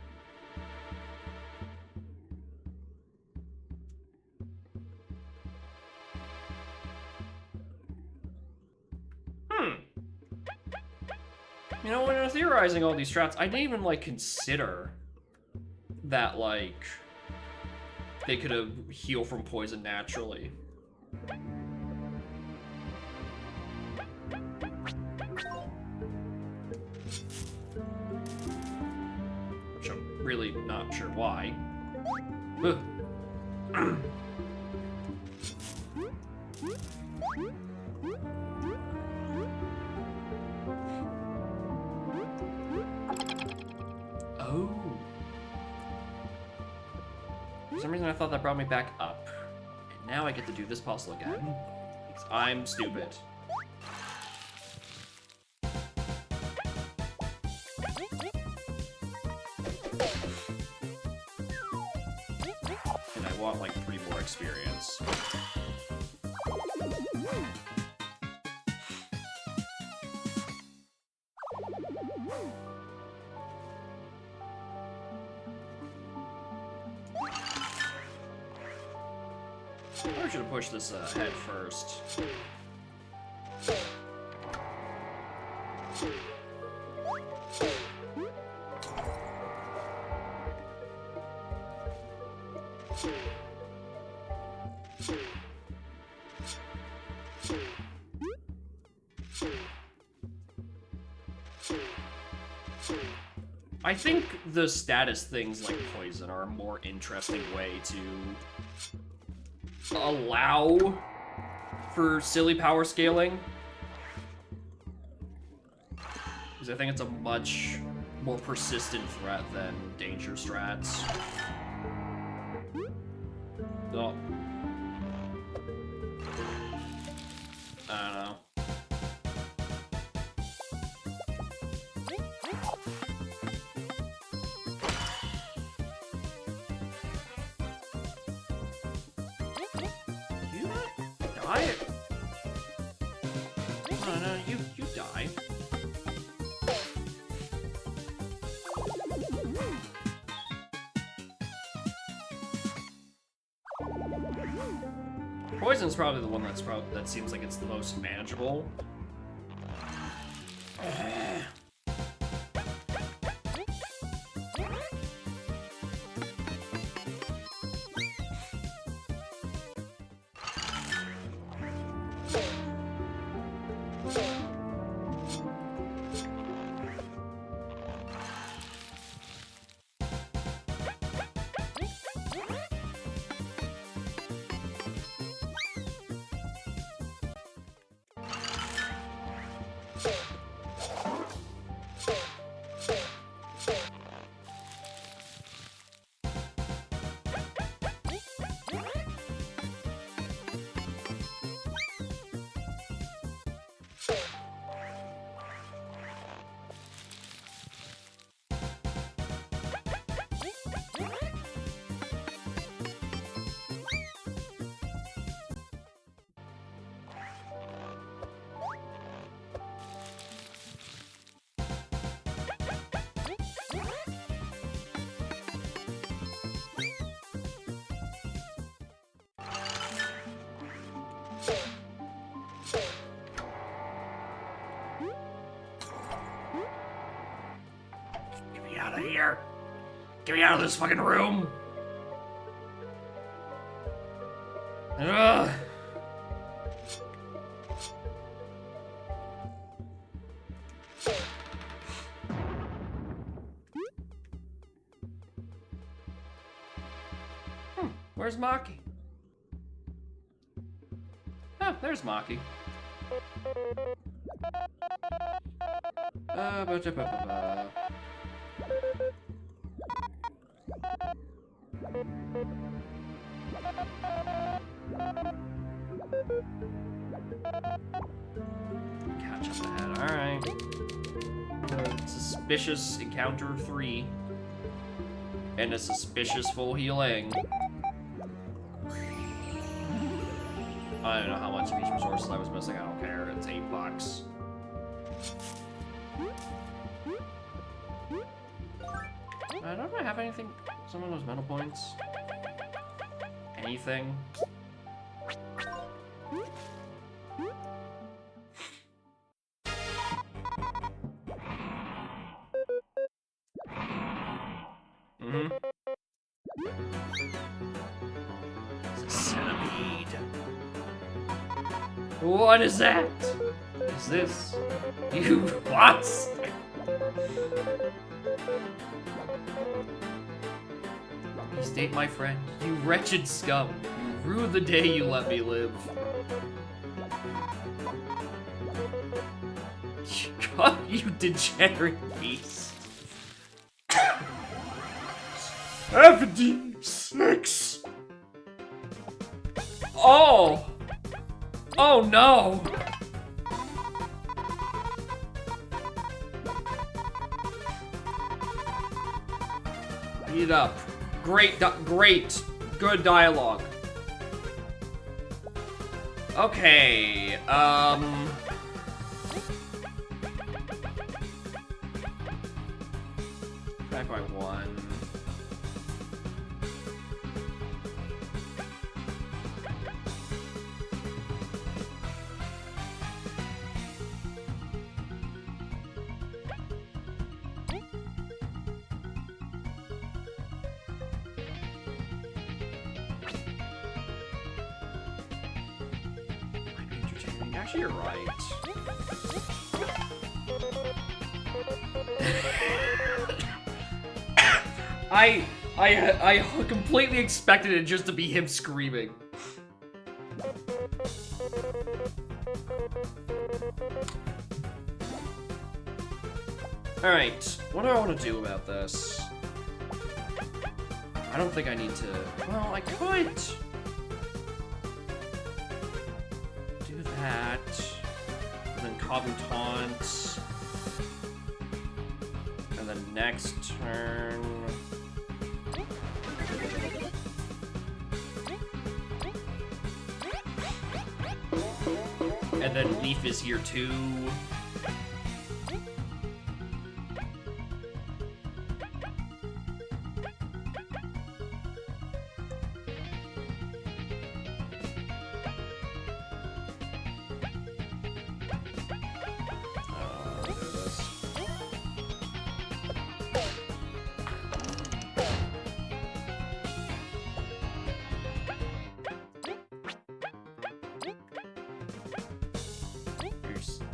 You know, when I was theorizing all these strats, I didn't even, like, consider that, like, they could have heal from poison naturally. Which I'm really not sure why. Ugh. Oh. For some reason I thought that brought me back up. And now I get to do this puzzle again. Because I'm stupid. And I want like 3 more experience. I should have pushed this head first. I think the status things like poison are a more interesting way to allow for silly power scaling. Because I think it's a much more persistent threat than danger strats. Oh. I don't know. Die? No, you die. Poison's probably the one that seems like it's the most manageable. Get me out of here! Get me out of this fucking room! Ugh. Where's Maki? Oh, there's Maki. Catch up ahead, alright. Suspicious encounter 3. And a suspicious full healing. I don't know how much of each resources I was missing, I don't care. It's $8. Don't I have anything? Some of those metal points? Anything? Centipede. What is that? Is this? You what? Please date my friend. You wretched scum. You rue the day you let me live. God, you degenerate beast. 76. Oh. Oh no. Beat it up. Great, good dialogue. Okay, back by 1. Actually, you're right. I completely expected it just to be him screaming. Alright, what do I want to do about this? I don't think I need to... Well, I could... do that. And then Kabu taunts. And then next turn... And then Leaf is here too.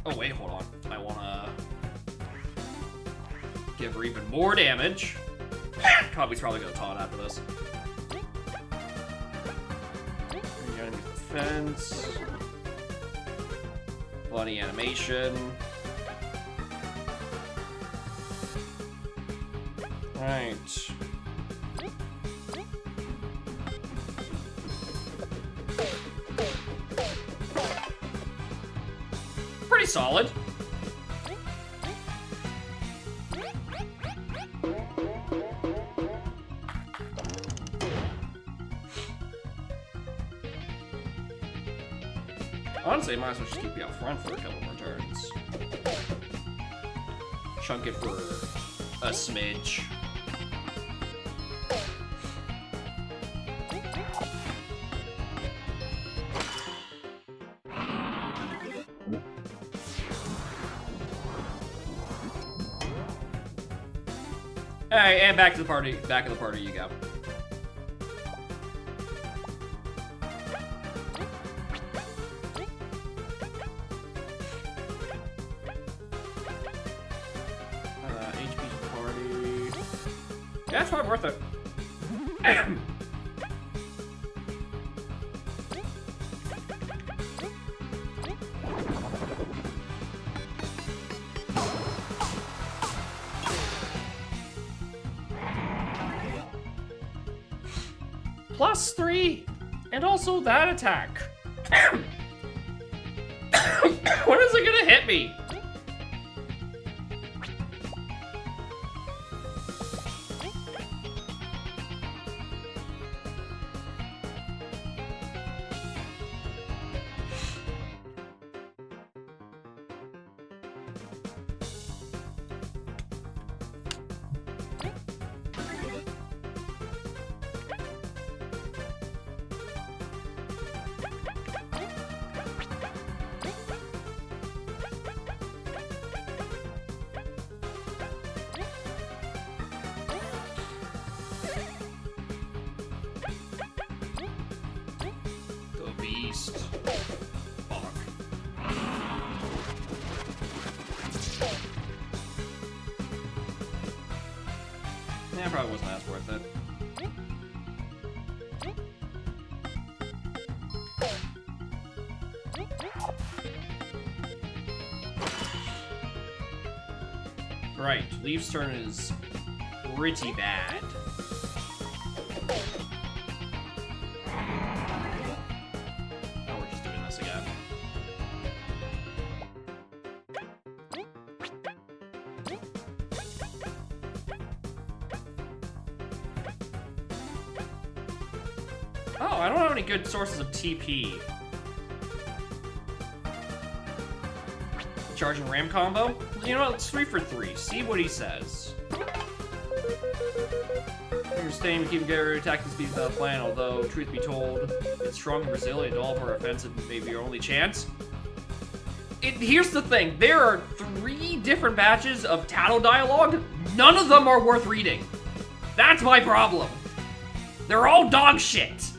Oh wait, hold on. I wanna give her even more damage. Kabu's probably gonna taunt after this. Enemy defense. Bloody animation. Alright. Pretty solid. Honestly, I might as well just keep you out front for a couple more turns. Chunk it for a smidge. Alright, and back to the party. Back of the party you go. HP party. Yeah, it's probably worth it. +3, and also that attack. When is it gonna hit me? least. Fuck. Yeah, probably wasn't as worth it. Right, Leaf's turn is pretty bad. Oh, we're just doing this again. Oh, I don't have any good sources of TP. Charging ram combo? You know, it's 3 for 3. See what he says. You're staying to keep getting attacking speed without a plan, although, truth be told, it's strong and resilient. All of our offensive may be your only chance. Here's the thing. There are 3 different batches of Tattle dialogue. None of them are worth reading. That's my problem. They're all dog shit.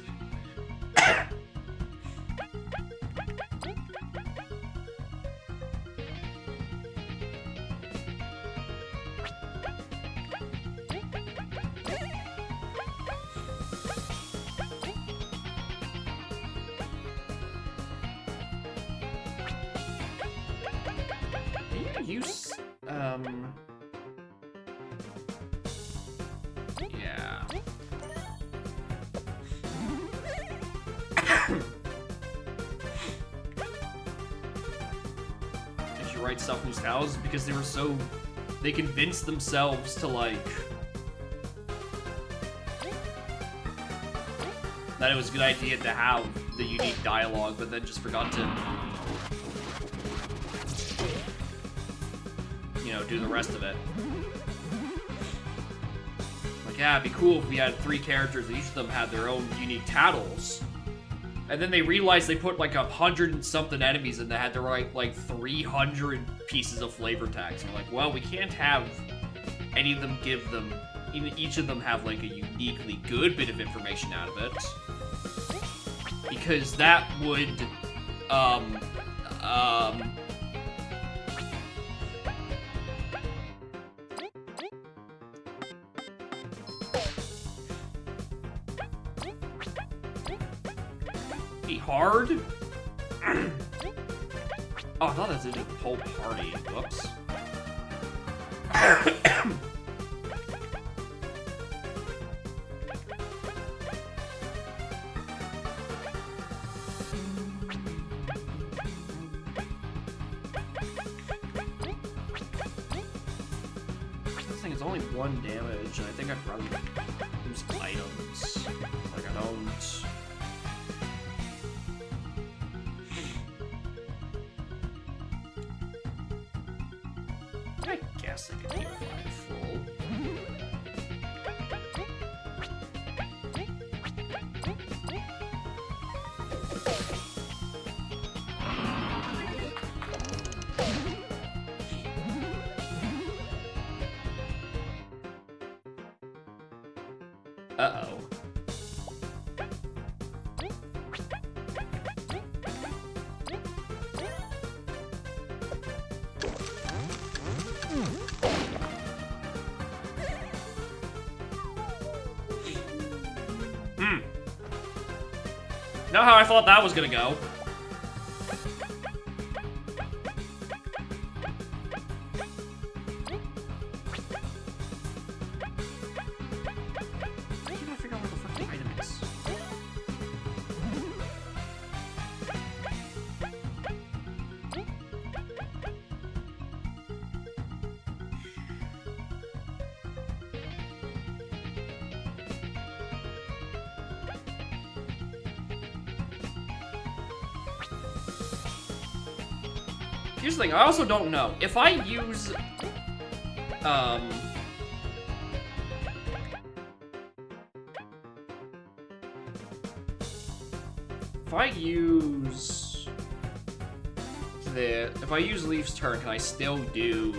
Use, yeah. Did you write stuff in these towels? Because they convinced themselves to, like, that it was a good idea to have the unique dialogue, but then just forgot to, you know, do the rest of it. Like, yeah, it'd be cool if we had 3 characters, and each of them had their own unique tattles. And then they realized they put like 100 and something enemies and they had to write like 300 pieces of flavor text. And we're like, well, we can't have any of them give them, even each of them have like a uniquely good bit of information out of it. Because that would, be hard? Oh, I thought that did the whole party. Whoops. This thing is only 1 damage, and I think I'd rather use items. Like, I don't... I guess I could heal 5 full. Uh-oh. Know how I thought that was gonna go. I can't figure out where the fucking item is. Here's the thing, I also don't know. If I use, if I use Leaf's turn, can I still do...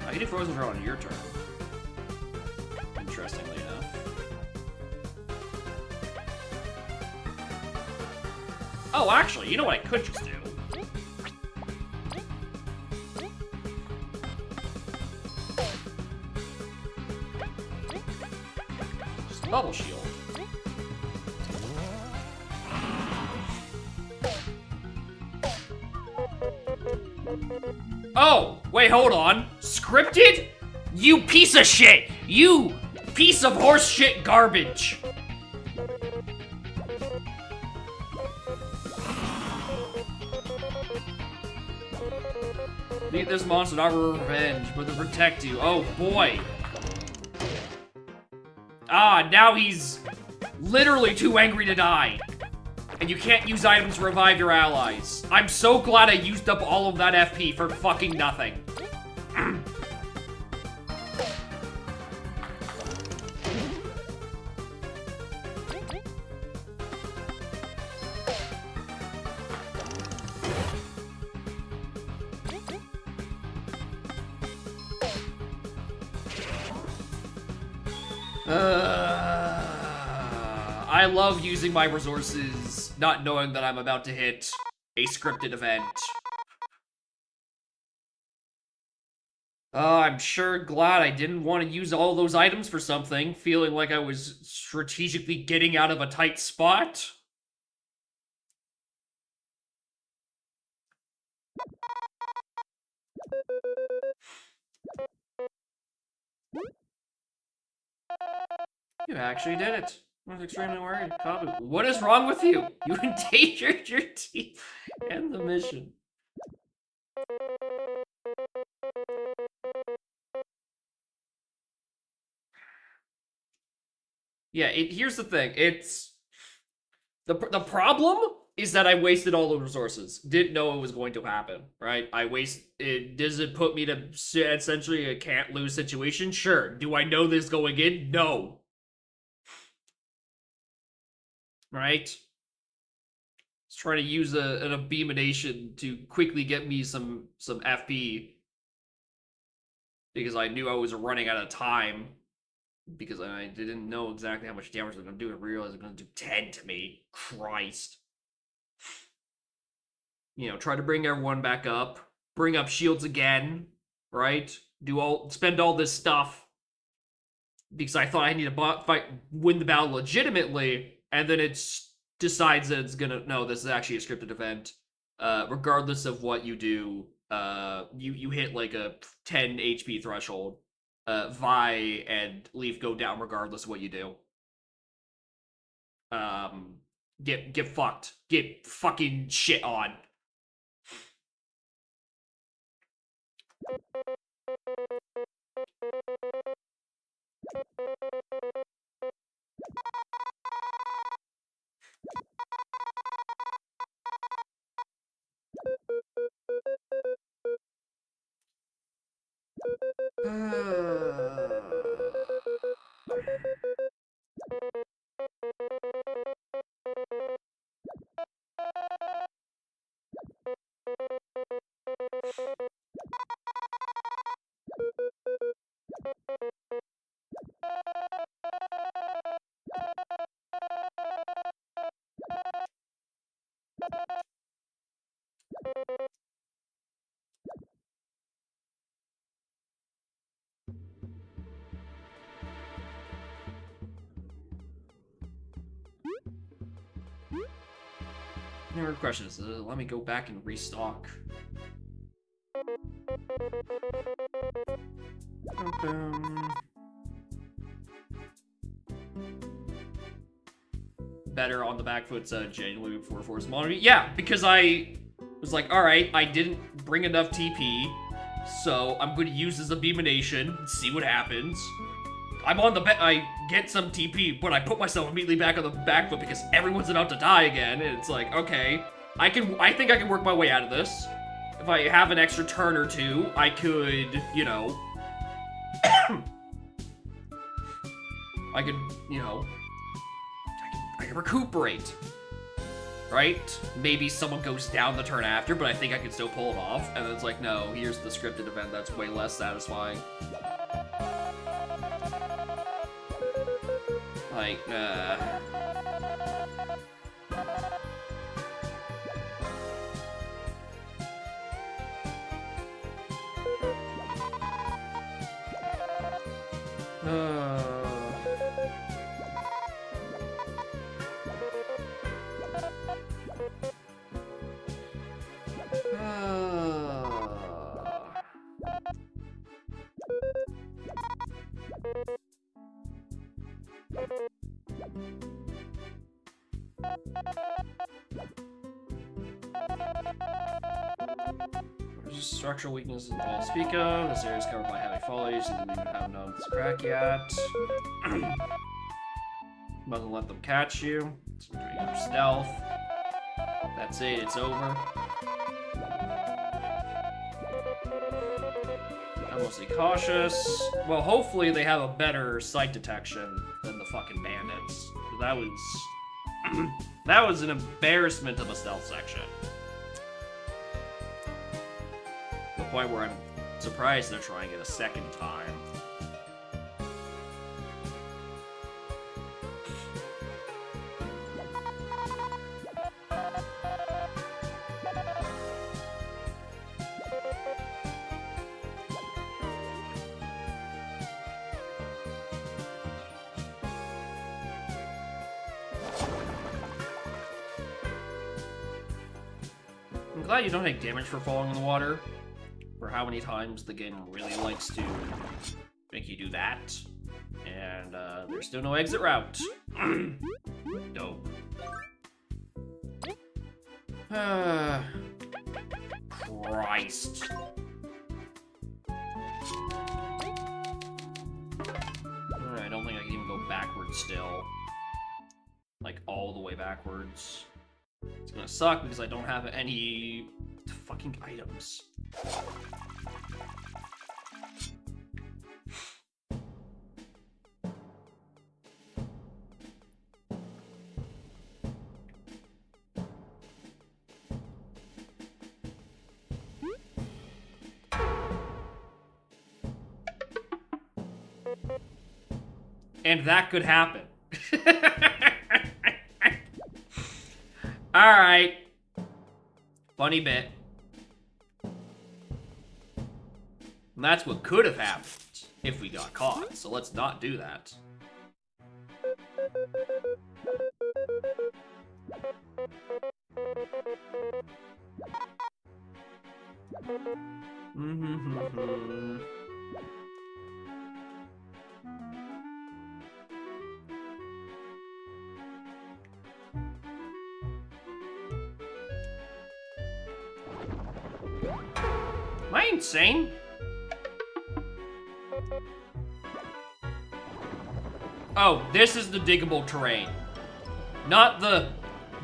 I can do Frozen Draw on your turn. Interestingly enough. Oh, actually, you know what I could just do? Just bubble shield. Oh, wait, hold on. Scripted? You piece of shit! You piece of horse shit garbage! Meet this monster not for revenge, but to protect you. Oh boy. Ah, now he's literally too angry to die. And you can't use items to revive your allies. I'm so glad I used up all of that FP for fucking nothing. I love using my resources, not knowing that I'm about to hit a scripted event. I'm sure glad I didn't want to use all those items for something, feeling like I was strategically getting out of a tight spot. You actually did it. I was extremely worried. Kabu, what is wrong with you? You endangered your team and the mission. Yeah, here's the thing. It's the problem is that I wasted all the resources. Didn't know it was going to happen, right? Does it put me to essentially a can't lose situation? Sure. Do I know this going in? No. Right? Let's try to use an abomination to quickly get me some FP. Because I knew I was running out of time. Because I didn't know exactly how much damage they're going to do. I realized they're going to do 10 to me. Christ. You know, try to bring everyone back up. Bring up shields again. Right? Spend all this stuff. Because I thought I need to win the battle legitimately. And then it decides that it's gonna... No, this is actually a scripted event. Regardless of what you do, you hit like a 10 HP threshold. Vi and Leaf go down regardless of what you do. Get fucked. Get fucking shit on. Never questions. Let me go back and restock. Better on the back foot, genuinely before force monitoring. Yeah, because I was like, alright, I didn't bring enough TP, so I'm going to use this abomination, see what happens. I'm on the I get some TP, but I put myself immediately back on the back foot because everyone's about to die again, and it's like, okay, I think I can work my way out of this. If I have an extra turn or two, I could, you know, I could recuperate, right? Maybe someone goes down the turn after, but I think I can still pull it off. And then it's like, no, here's the scripted event that's way less satisfying. Like, There's structural weaknesses all speak of. This area is covered by heavy foliage, so we haven't known this crack yet. Mustn't let them catch you. So doing your stealth. That's it, it's over. I'm mostly cautious. Well, hopefully they have a better sight detection than the fucking bandits. That was... that was an embarrassment of a stealth section. To the point where I'm surprised they're trying it a second time. I'm glad you don't take damage for falling in the water. For how many times the game really likes to make you do that. And there's still no exit route. Dope. Christ. I don't think I can even go backwards still. Like, all the way backwards. It's gonna suck because I don't have any fucking items. And that could happen. Alright. Funny bit. And that's what could have happened if we got caught, so let's not do that. Am I insane? Oh, this is the diggable terrain. Not the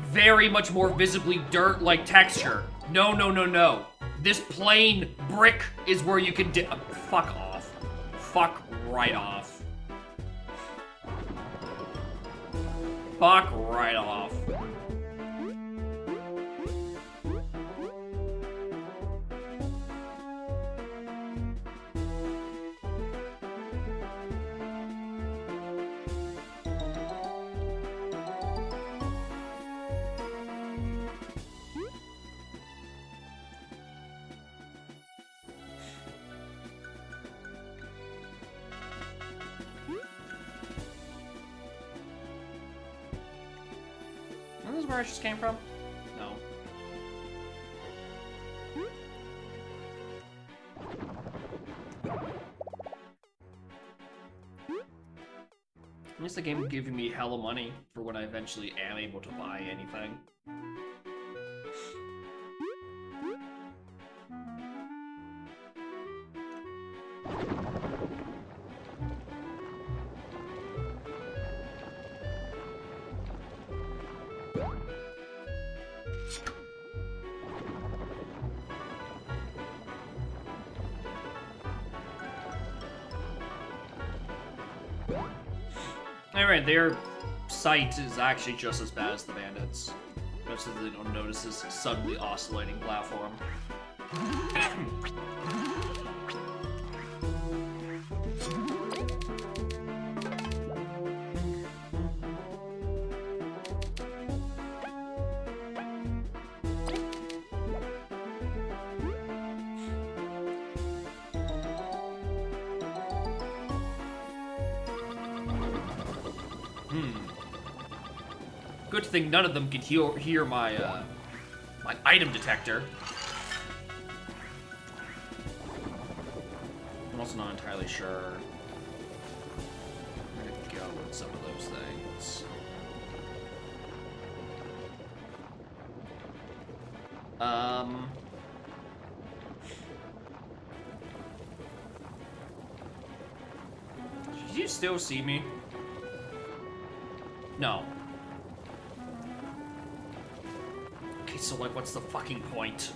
very much more visibly dirt-like texture. No, no, no, no. This plain brick is where you can dig. Fuck off. Fuck right off. Fuck right off. This is where I just came from? No. At least the game giving me hella money for when I eventually am able to buy anything. Alright, their sight is actually just as bad as the bandits. Most of them don't notice this suddenly oscillating platform. Good thing none of them could hear my, my item detector. I'm also not entirely sure where to go with some of those things. Did you still see me? No. Okay, so like, what's the fucking point?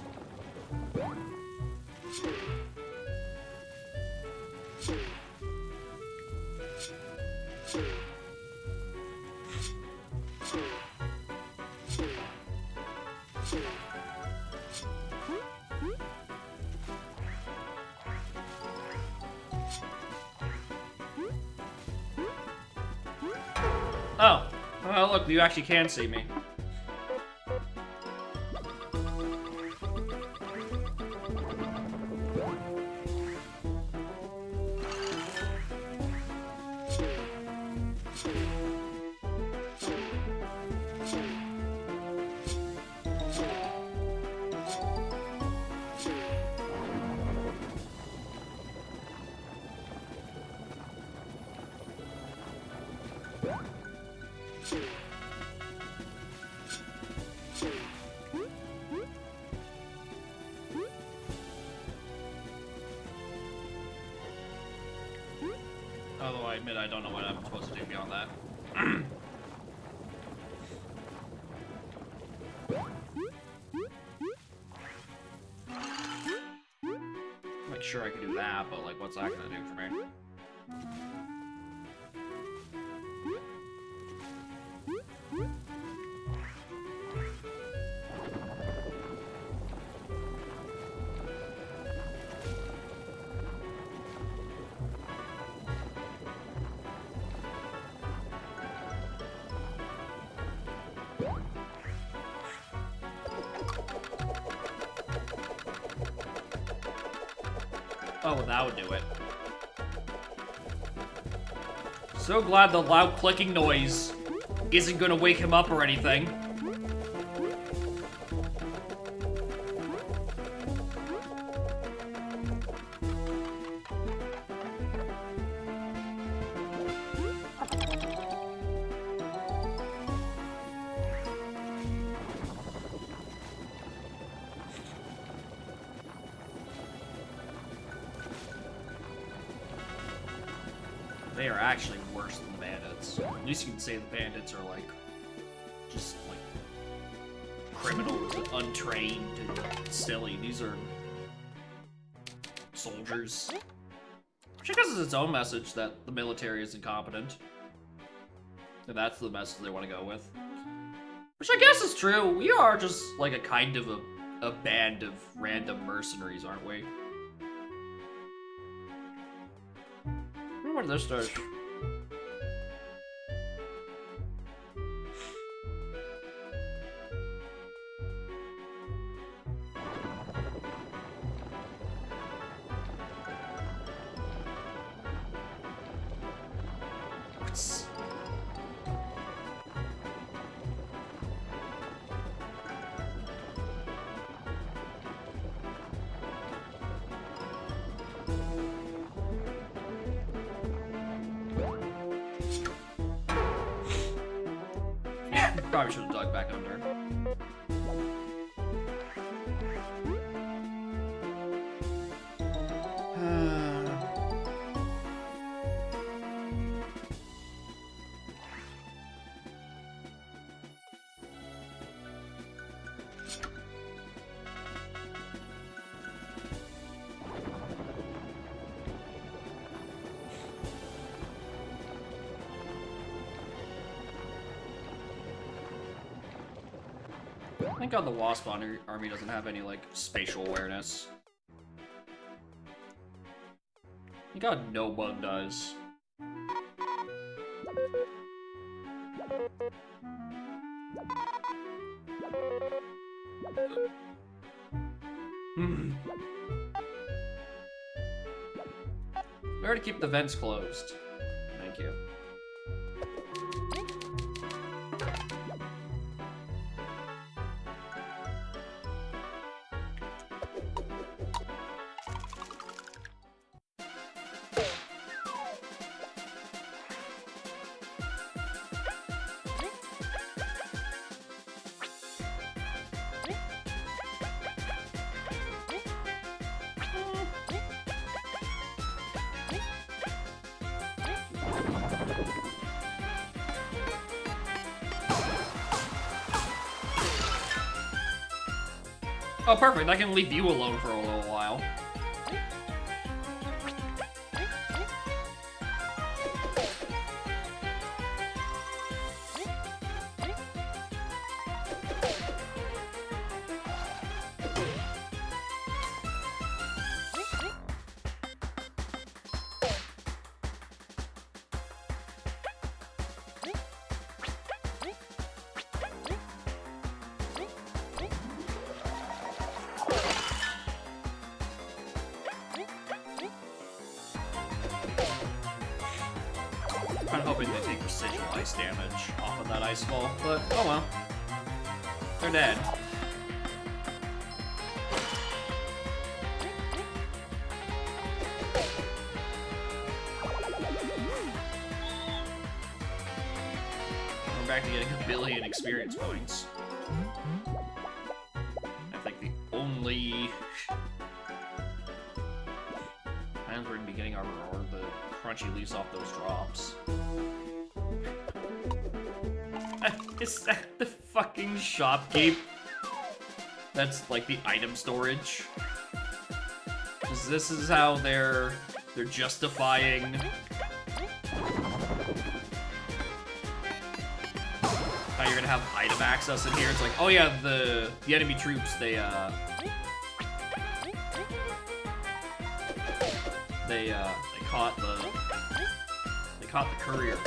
Oh, well, look, you actually can see me. Although I admit I don't know what I'm supposed to do beyond that. Like, sure I could do that, but like, what's that gonna do for me? Oh, well, that would do it. So glad the loud clicking noise isn't gonna wake him up or anything. They are actually worse than the bandits. At least you can say the bandits are like, just like, criminals and untrained and silly. These are soldiers. Which I guess is its own message that the military is incompetent. And that's the message they want to go with. Which I guess is true. We are just like a kind of a band of random mercenaries, aren't we? I wonder where this does. What's... Probably should have dug back under. Thank God the wasp army doesn't have any, like, spatial awareness. Thank God no bug does. Better to keep the vents closed. Thank you. Oh, perfect. I can leave you alone for a little while. I'm hoping they take residual ice damage off of that ice fall, but oh well. They're dead. We're back to getting a billion experience points. I think the only times we're gonna be getting our reward, the crunchy leaves off those drops. Is that the fucking shopkeep? That's like the item storage. This is how they're justifying how you're gonna have item access in here. It's like, oh yeah, the enemy troops, they caught the courier.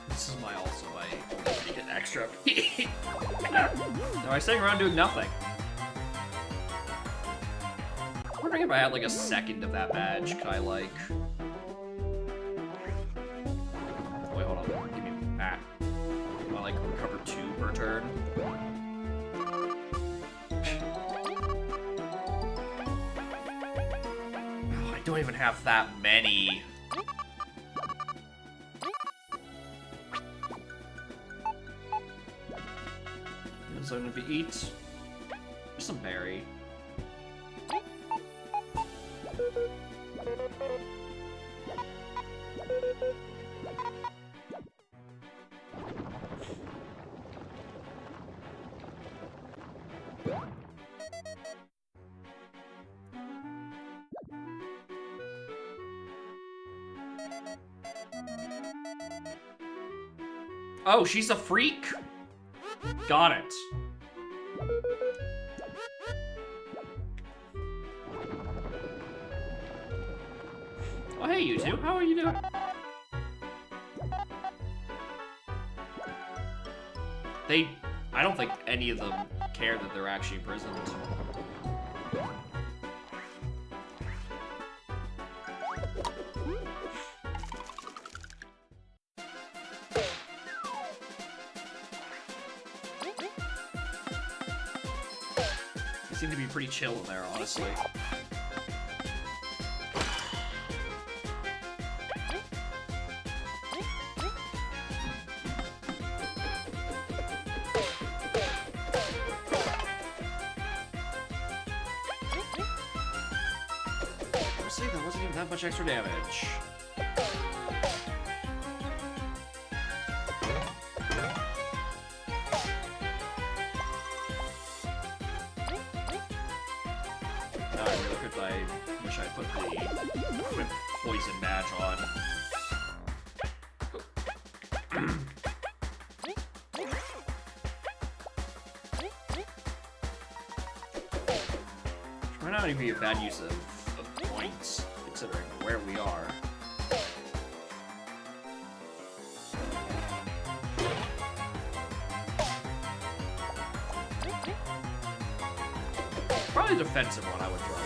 This is my also way to get extra. Am I sitting around doing nothing? I'm wondering if I had like a second of that badge, could I like... Wait, hold on, give me that. Do I like recover 2 per turn? Oh, I don't even have that many. So I'm gonna eat some berry. Oh, she's a freak? Got it. Oh, hey, you two. How are you doing? I don't think any of them care that they're actually imprisoned. They seem to be pretty chill in there, honestly. See, that wasn't even that much extra damage. Now I really could, I wish I put the whip poison badge on. Might not even be a bad use of points, considering where we are. Probably a defensive one I would throw on.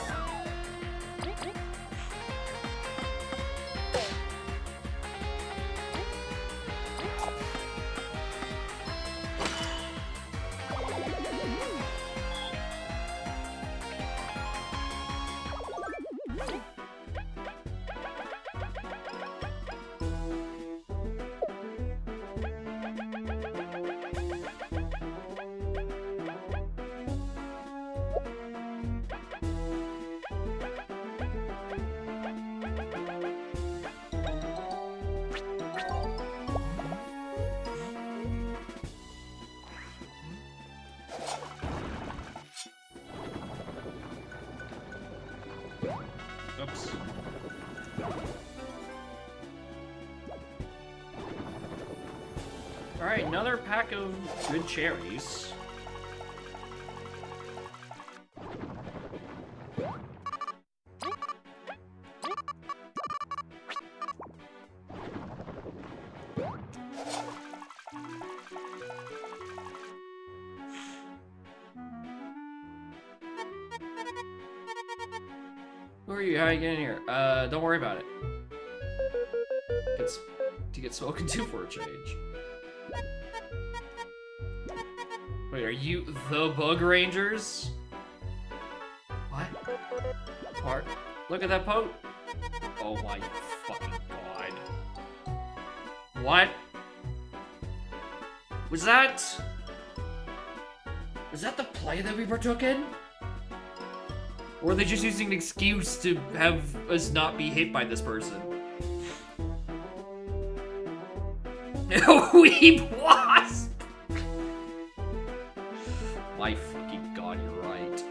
Alright, another pack of good cherries. Who are you? How are you getting here? Don't worry about it. It's to get spoken to for a change. Wait, are you the Bug Rangers? What? Part? Look at that pote. Oh my fucking god. What? Was that the play that we partook in? Or are they just using an excuse to have us not be hit by this person? Weep wasp! My fucking god, you're right.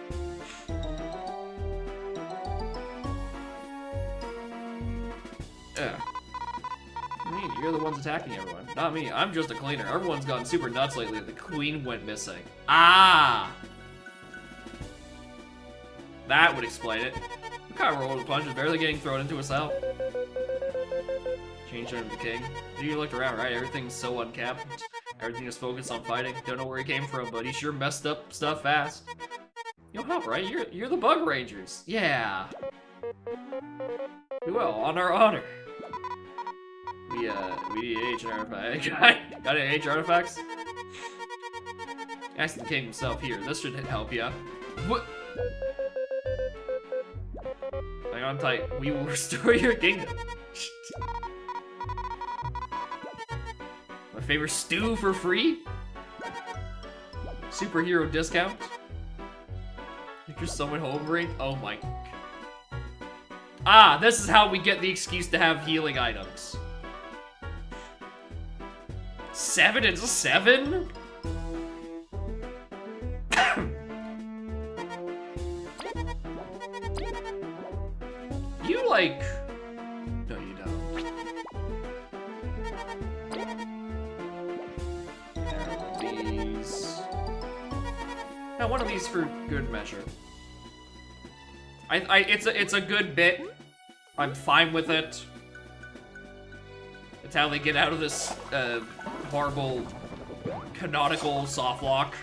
Yeah. You're the ones attacking everyone. Not me, I'm just a cleaner. Everyone's gotten super nuts lately. The queen went missing. Ah! That would explain it. The kind rolled a punch is barely getting thrown into a cell. Changed into the king. You looked around, right? Everything's so uncapped. Everything is focused on fighting. Don't know where he came from, but he sure messed up stuff fast. You'll help, right? You're the Bug Rangers. Yeah. Well, on our honor. We need H artifact. Got any H artifacts? Ask the king himself here. This should help you. What? Hang on tight. We will restore your kingdom. My favorite stew for free? Superhero discount? You're just someone home ring? Oh my. Ah, this is how we get the excuse to have healing items. 7 and 7? You like... No, you don't. These... Now, one of these for good measure. It's a good bit. I'm fine with it. It's how they get out of this horrible canonical soft lock.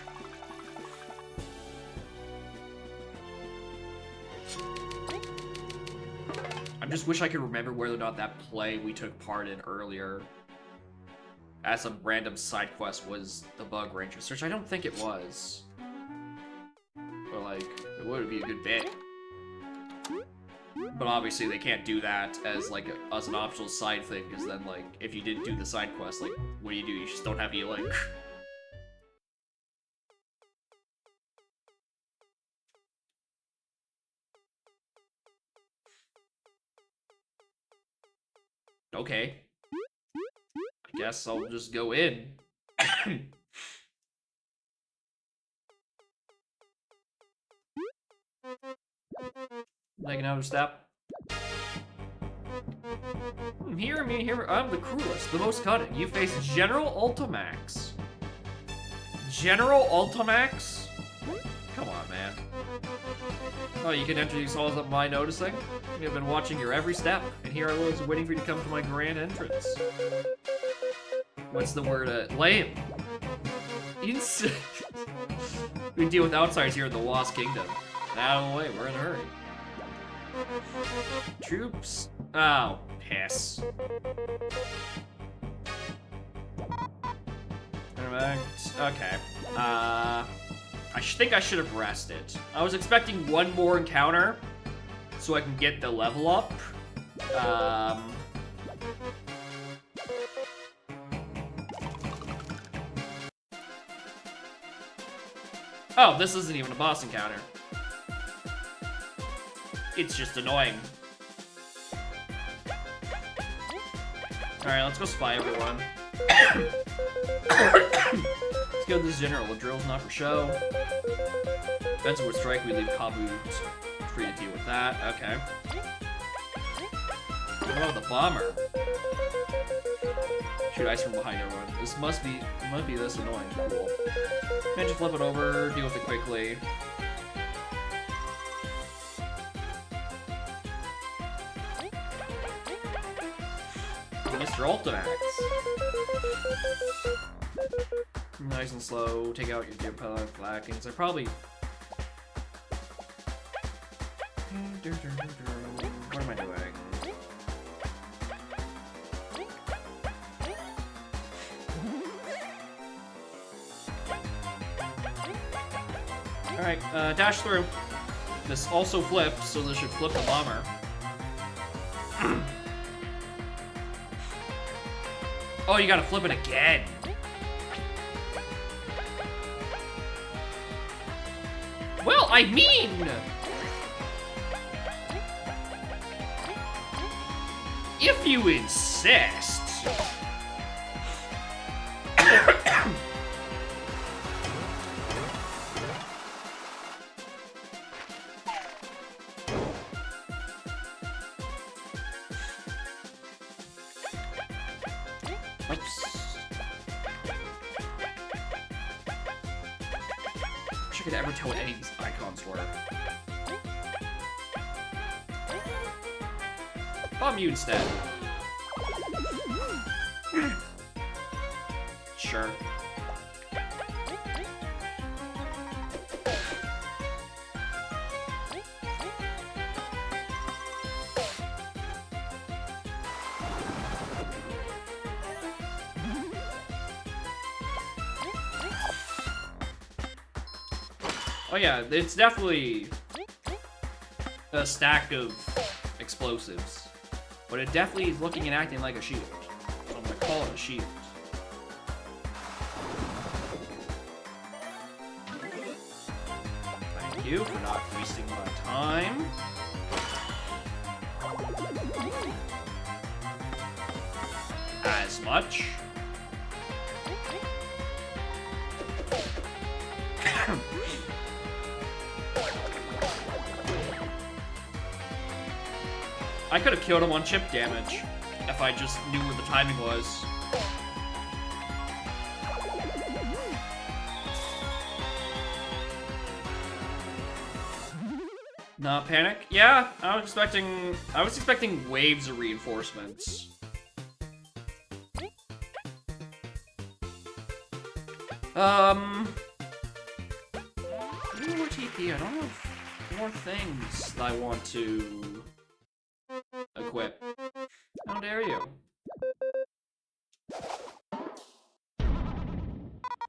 I just wish I could remember whether or not that play we took part in earlier as some random side quest was the Bug Rangers, which I don't think it was. But like, it would be a good bit. But obviously they can't do that as like as an optional side thing, because then like if you didn't do the side quest, like what do? You just don't have healing. Okay. I guess I'll just go in. Like another step. Hear me, here. I'm the cruelest, the most cunning. You face General Ultimax. General Ultimax? Come on, man. Oh, you can enter these halls up my noticing? I've been watching your every step, and here I was waiting for you to come to my grand entrance. What's the word? Lame. We deal with outsiders here in the Lost Kingdom. Out of the way, we're in a hurry. Troops. Oh, piss. Okay. I think I should have rested. I was expecting one more encounter so I can get the level up. Oh, this isn't even a boss encounter. It's just annoying. Alright, let's go spy everyone. Let's go to this general. The drill's not for show. Benson would strike, we leave Kabu free to deal with that. Okay. What about the bomber? Shoot ice from behind everyone. This might be this annoying. Cool. And just flip it over, deal with it quickly. Mr. Ultimax. Nice and slow. Take out your Geopellic Blackings. I probably. What am I doing? Alright, dash through. This also flips, so this should flip the bomber. Oh, you gotta flip it again. Well, I mean... if you insist. Could ever tell what any of these icons were. Bomb you instead. Sure. Oh yeah, it's definitely a stack of explosives, but it definitely is looking and acting like a shield, so I'm gonna call it a shield. Thank you for not wasting my time. As much. I could have killed him on chip damage if I just knew where the timing was. Not panic? Yeah, I was expecting waves of reinforcements. More TP. I don't have more things that I want to equip. How dare you?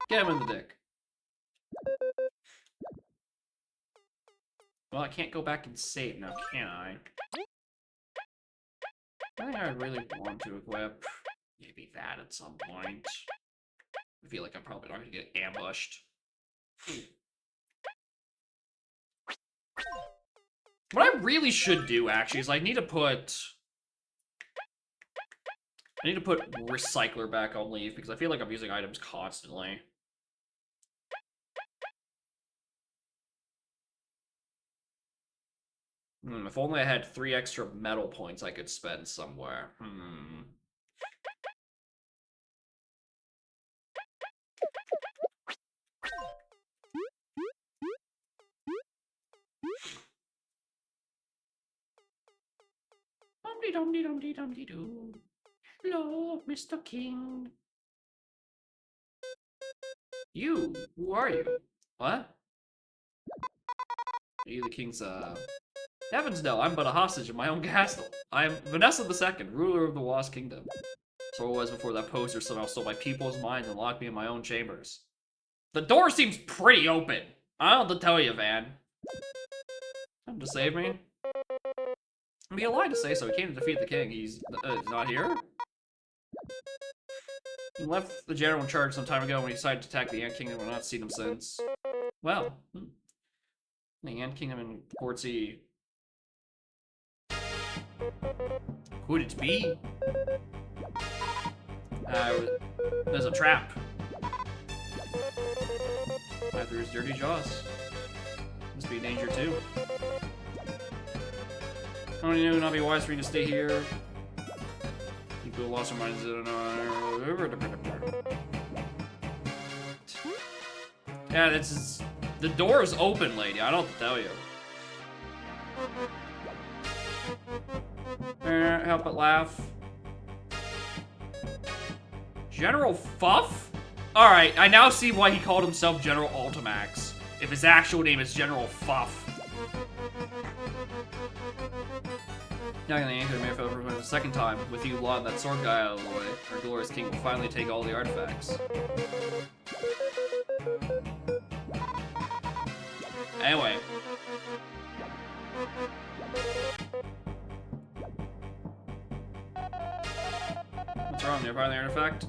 Get him in the dick. Well, I can't go back and save now, can I? I think I really want to equip maybe that at some point. I feel like I'm probably not gonna get ambushed. What I really should do, actually, is I need to put Recycler back on Leaf, because I feel like I'm using items constantly. If only I had 3 extra metal points I could spend somewhere. Dum-dee-dum-dee-dum-dee-dum-dee-doo. Hello, Mr. King. You? Who are you? What? Are you the king's, Heavens no, I'm but a hostage in my own castle. I am Vanessa II, ruler of the Wasp Kingdom. So it was before that poser somehow stole my people's minds and locked me in my own chambers. The door seems pretty open. I don't have to tell you, Van. Come to save me? It'd be a lie to say so. He came to defeat the king. He's not here? He left the general in charge some time ago when he decided to attack the Ant Kingdom and I've not seen him since. Well, the Ant Kingdom and Portsea. Could it be? There's a trap. After his dirty jaws. Must be danger too. I only knew it would not be wise for me to stay here. Who lost her mind? Yeah, this is... The door is open, lady. I don't know what to tell you. Help it laugh. General Fuff? Alright, I now see why he called himself General Ultimax. If his actual name is General Fuff. Now the Anchor may fail for the second time. With you, Lot, and that sword guy out of the way, our glorious king will finally take all the artifacts. Anyway. What's wrong? They're finding the artifact?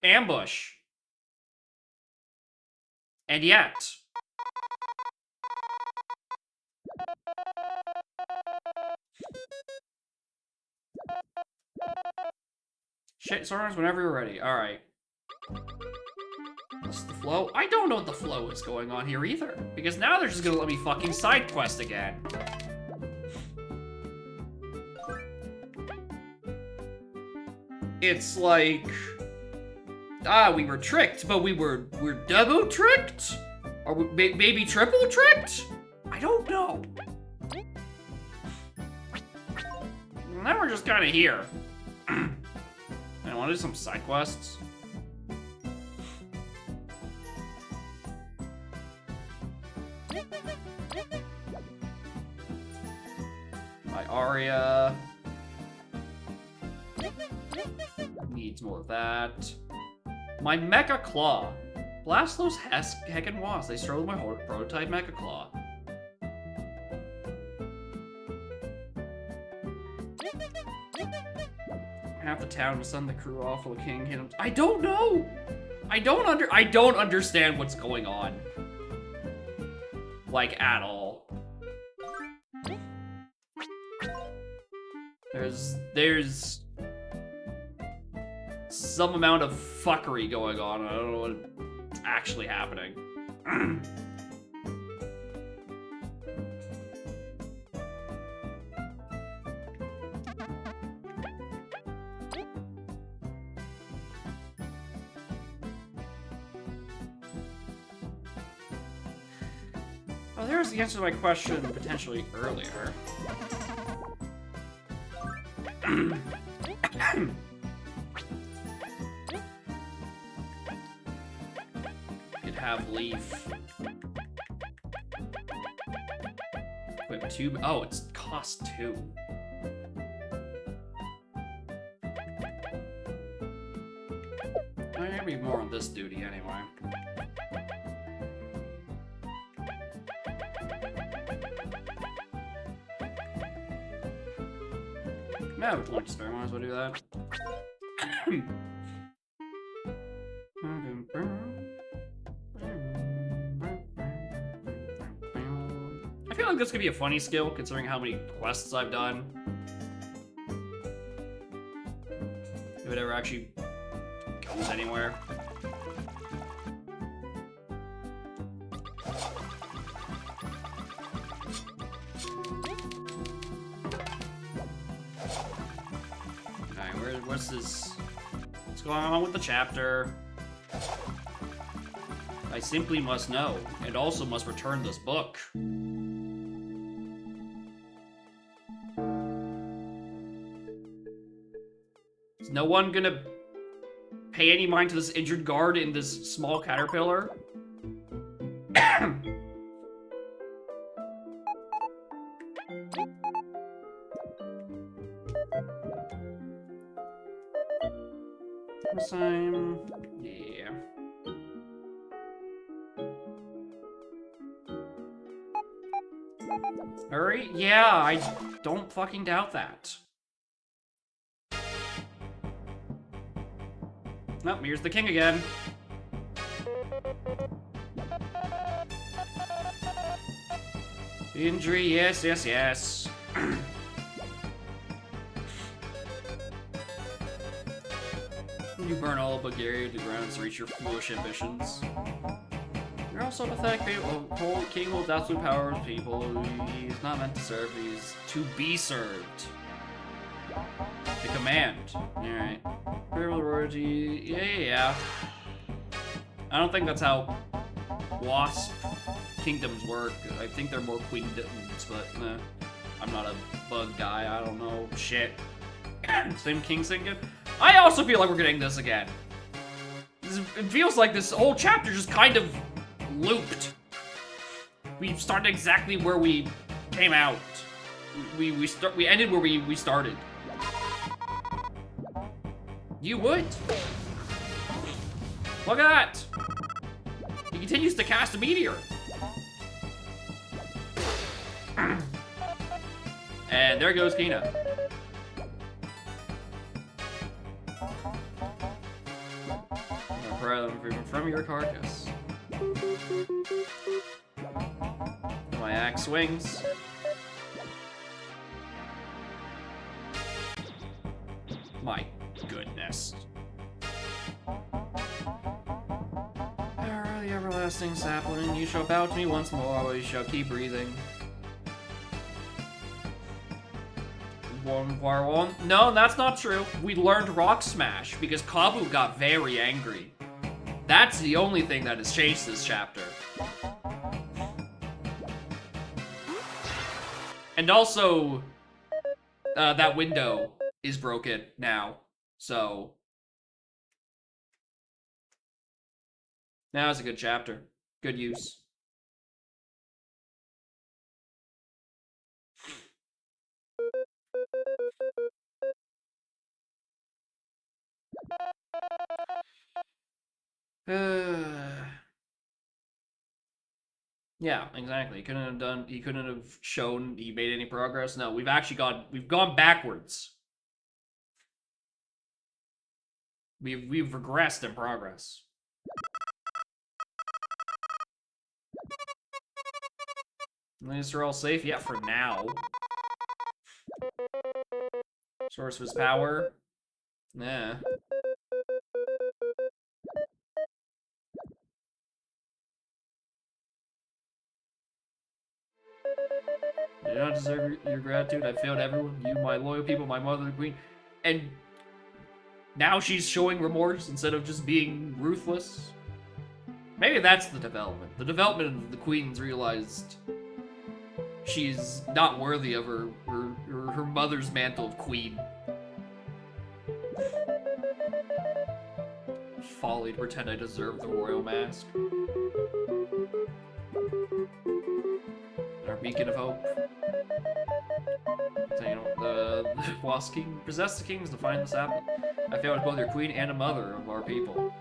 Ambush. And yet. Shit, Sorens, whenever you're ready. Alright. What's the flow? I don't know what the flow is going on here either. Because now they're just gonna let me fucking side quest again. It's like... Ah, we were tricked, but we're double tricked? Or maybe triple tricked? I don't know. Now we're just kind of here. I want to do some side quests. My Aria needs more of that. My Mecha Claw. Blast those heckin' wasps. They stole my prototype Mecha Claw. Half the town to send the crew off while the king hit him. I don't know. I don't understand what's going on. Like at all. There's some amount of fuckery going on. I don't know what's actually happening. Oh, there's the answer to my question potentially earlier. Could have Leaf. Equip 2. Oh, it's cost 2. I'm gonna be more on this duty anyway. No, it's not spare, might as well do that. I feel like this could be a funny skill, considering how many quests I've done. If it ever actually goes anywhere. What's this? What's going on with the chapter? I simply must know, and also must return this book. Is no one gonna pay any mind to this injured guard in this small caterpillar? Same. Yeah. Hurry? Yeah, I don't fucking doubt that. Nope, here's the king again. Injury, yes, yes, yes. You burn all of Bulgaria to the ground to reach your foolish ambitions. You're also pathetic. The king will absolute power of people. He's not meant to serve, he's to be served. The command. Alright. Yeah. I don't think that's how wasp kingdoms work. I think they're more queendoms, but I'm not a bug guy. I don't know. Shit. Same king singing. I also feel like we're getting this again. It feels like this whole chapter just kind of looped. We started exactly where we came out. We ended where we started. You would. Look at that. He continues to cast a meteor. And there goes Kina. From your carcass. My axe swings. My goodness. The everlasting sapling, you shall bow to me once more, you shall keep breathing. One. No, that's not true. We learned Rock Smash because Kabu got very angry. That's the only thing that has changed this chapter. And also, that window is broken now, so... Now it's a good chapter. Good use. Yeah, exactly. He couldn't have shown he made any progress. No, we've gone backwards. We've regressed in progress. At least we're all safe, yeah, for now. Source of his power. Yeah. I do not deserve your gratitude. I failed everyone. You, my loyal people, my mother, the queen. And now she's showing remorse instead of just being ruthless. Maybe that's the development. The development of the queen's realized she's not worthy of her mother's mantle of queen. Folly to pretend I deserve the royal mask. Our beacon of hope. So, you know, the Wasp King possessed the kings to find this apple. I failed as both your queen and a mother of our people.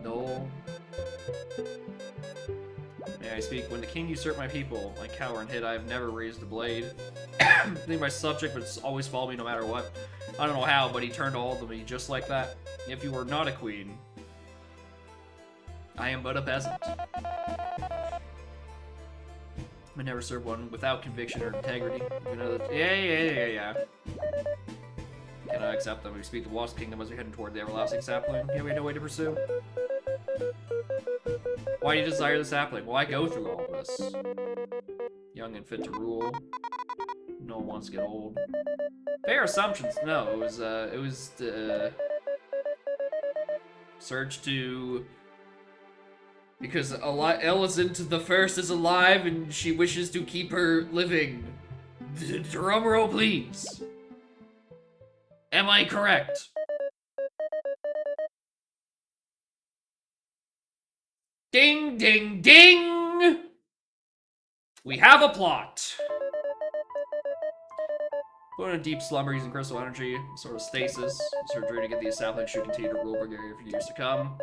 No. May I speak? When the king usurped my people, I cower and hid. I have never raised a blade. I think my subject would always follow me no matter what. I don't know how, but he turned all of me just like that. If you were not a queen, I am but a peasant. I never served one without conviction or integrity. You know that? Yeah. Can I accept them? We speak the Wasp Kingdom as we're heading toward the everlasting sapling. Yeah, we have no way to pursue. Why do you desire the sapling? Well, I go through all this. Young and fit to rule. No one wants to get old. Fair assumptions. No, it was search to... Because Alicent the First is alive and she wishes to keep her living. Drum roll, please. Am I correct? Ding, ding, ding! We have a plot. Going in a deep slumber using crystal energy, sort of stasis. Surgery to get the sapling should continue to rule Bulgaria for years to come.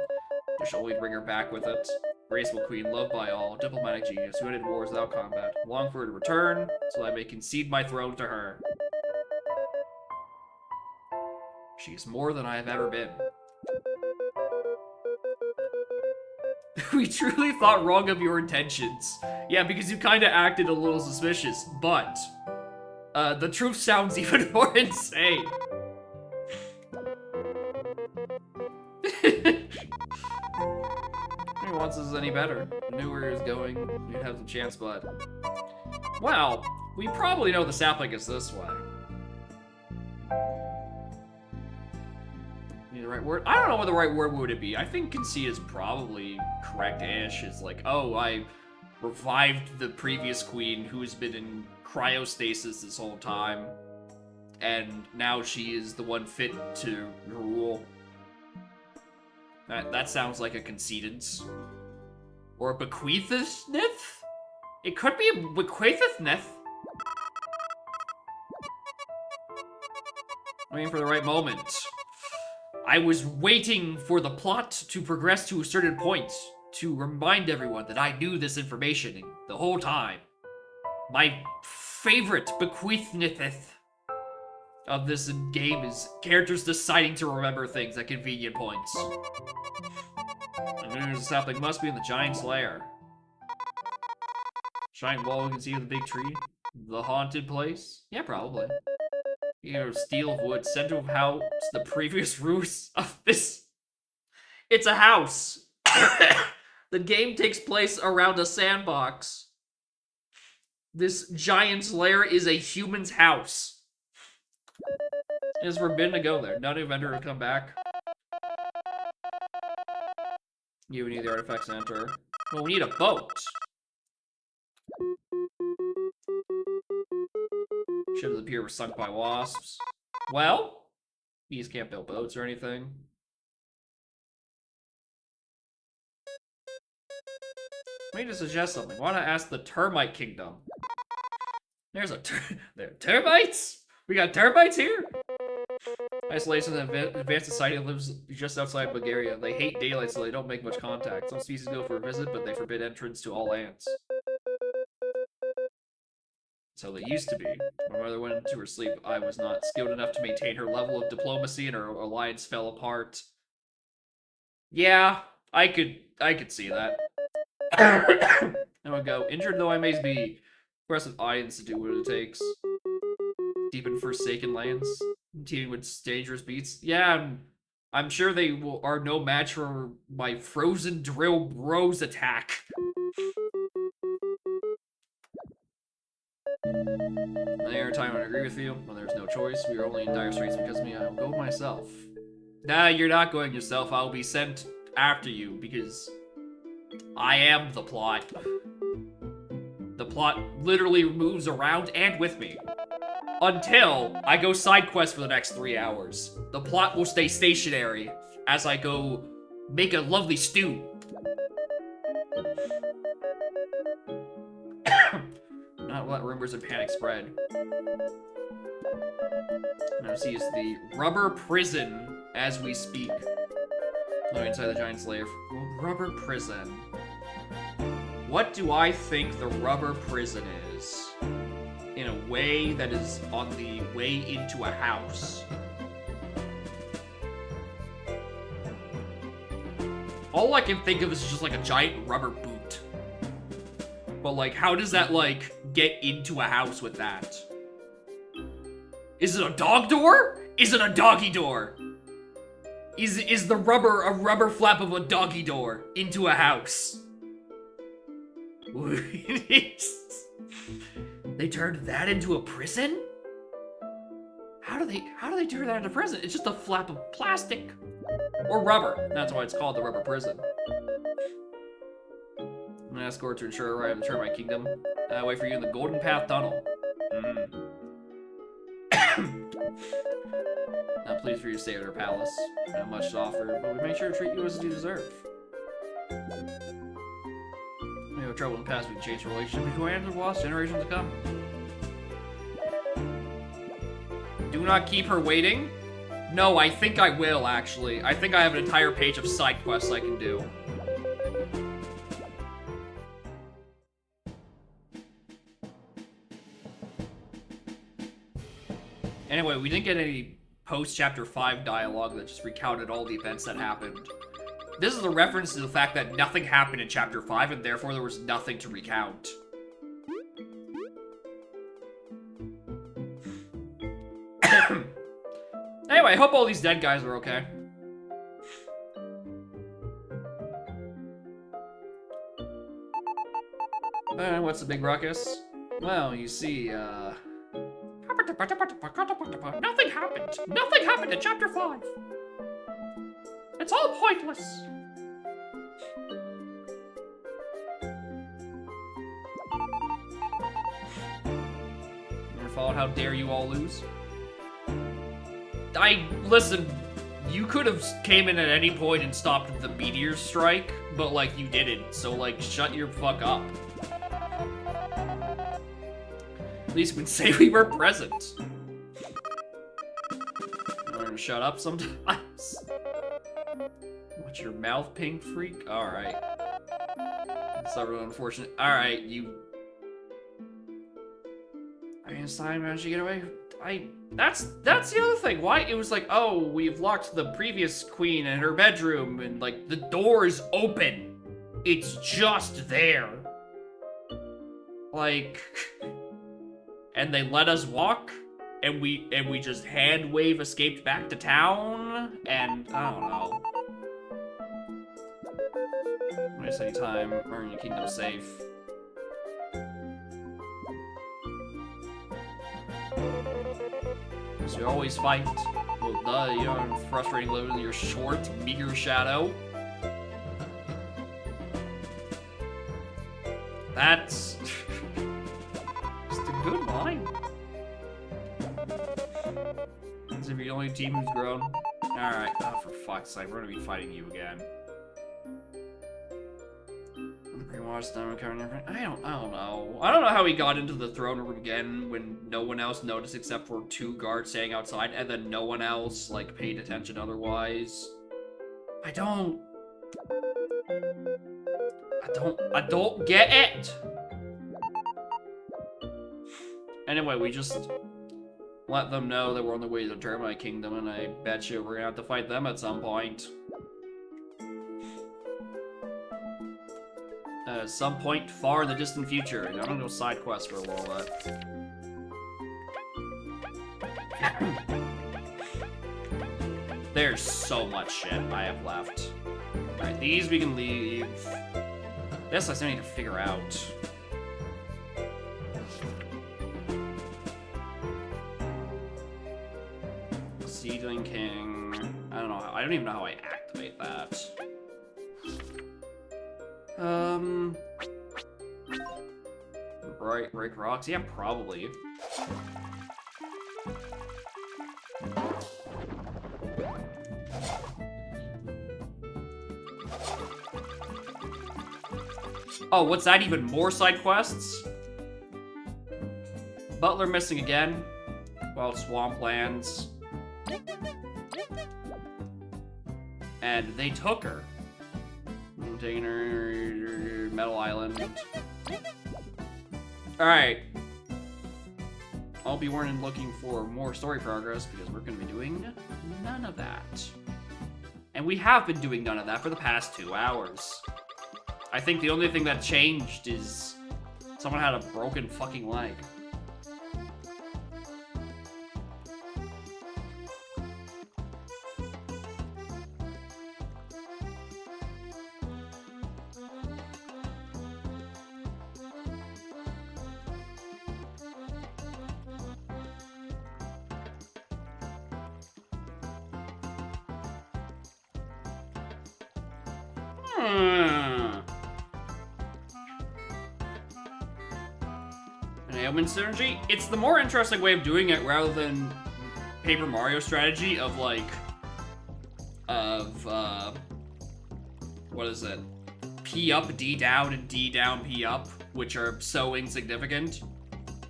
There shall only bring her back with it. Graceful queen, loved by all, diplomatic genius, who ended wars without combat. Long for her to return, so I may concede my throne to her. She is more than I have ever been. We truly thought wrong of your intentions. Yeah, because you kinda acted a little suspicious, but... the truth sounds even more insane. Who wants us any better? Knew where he was going, we'd have the chance, but... Well, we probably know the sapling is this way. the right word? I don't know what the right word would it be. I think conceit is probably correct-ish. It's like, oh, I revived the previous queen who's been in cryostasis this whole time, and now she is the one fit to rule. That sounds like a conceitance. Or a bequeathisness? It could be a bequeathisness. Waiting for the right moment. I was waiting for the plot to progress to a certain point to remind everyone that I knew this information the whole time. My favorite bequeathisness of this game is characters deciding to remember things at convenient points. And there's a sapling must be in the giant's lair. Giant wall we can see the big tree. The haunted place? Yeah, probably. You know, steel of wood, center of house, the previous roofs of this. It's a house. The game takes place around a sandbox. This giant's lair is a human's house. It is forbidden to go there. None of vendor will come back. You need the artifacts to enter. Well, we need a boat. Ships appear were sunk by wasps. Well, bees can't build boats or anything. I need to suggest something. Why not ask the termite kingdom? There's a there are termites? We got termites here? Isolation of the advanced society lives just outside Bulgaria. They hate daylight, so they don't make much contact. Some species go for a visit, but they forbid entrance to all ants. So they used to be. My mother went into her sleep. I was not skilled enough to maintain her level of diplomacy, and her alliance fell apart. Yeah, I could see that. Then we go. Injured though I may be, press an audience to do what it takes. Deep in forsaken lands, teeming with dangerous beasts. Yeah, I'm sure they are no match for my frozen drill bros attack. There, time I agree with you. When there's no choice, we are only in dire straits because of me. I will go myself. Nah, you're not going yourself. I'll be sent after you because I am the plot. The plot literally moves around and with me. Until I go side quest for the next 3 hours. The plot will stay stationary as I go make a lovely stew. Not let rumors and panic spread. Now see is the rubber prison as we speak. Oh, inside the giant slave. Rubber prison. What do I think the rubber prison is? In a way that is on the way into a house. All I can think of is just like a giant rubber boot. But like, how does that like get into a house with that? Is it a dog door? Is it a doggy door? Is the rubber a rubber flap of a doggy door into a house? They turned that into a prison? How do they turn that into prison? It's just a flap of plastic or rubber. That's why it's called the rubber prison. I'm gonna escort to ensure I arrive in the Termite Kingdom. Wait for you in the Golden Path Tunnel. Not pleased for you to stay at our palace. Not much to offer, but we make sure to treat you as you deserve. We have trouble in the past, we can change the relationship between hands and lost generations to come. Do not keep her waiting? No, I think I will, actually. I think I have an entire page of side quests I can do. Anyway, we didn't get any post-Chapter 5 dialogue that just recounted all the events that happened. This is a reference to the fact that nothing happened in Chapter 5, and therefore there was nothing to recount. Anyway, I hope all these dead guys are okay. What's the big ruckus? Well, you see, Nothing happened! Nothing happened in Chapter 5! It's all pointless. Never followed How Dare You All Lose? Listen, you could have came in at any point and stopped the meteor strike, but, like, you didn't, so, like, shut your fuck up. At least we'd say we were present. Learn to shut up sometimes. What's your mouth, pink freak? Alright. It's not really unfortunate. Alright, you... I mean, Simon managed to get away. That's the other thing. Why it was like, oh, we've locked the previous queen in her bedroom, and like the door is open. It's just there. Like, and they let us walk, and we just hand wave escaped back to town, and I don't know. Waste any time, earn your kingdom safe. So you always fight. Well, you're frustrating load in your short, meager shadow. That's just a good line. As if you're the only team who's grown. Alright, oh, for fuck's sake, we're gonna be fighting you again. I don't know. I don't know how he got into the throne room again when no one else noticed except for 2 guards staying outside, and then no one else, like, paid attention otherwise. I don't get it! Anyway, we just let them know that we're on the way to the Termite Kingdom, and I bet you we're gonna have to fight them at some point. Some point far in the distant future. I'm gonna go side quest for a little bit. There's so much shit I have left. Alright, these we can leave. This I still need to figure out. Seedling King. I don't know how. I don't even know how I activate that. Break rocks? Yeah, probably. Oh, what's that? Even more side quests? Butler missing again. Wild Swamplands. And they took her. Taking her Metal Island. Alright. I'll be warned looking for more story progress because we're going to be doing none of that. And we have been doing none of that for the past 2 hours. I think the only thing that changed is someone had a broken fucking leg. An ailment synergy? It's the more interesting way of doing it rather than Paper Mario strategy of like, what is it? P up, D down, and D down, P up, which are so insignificant.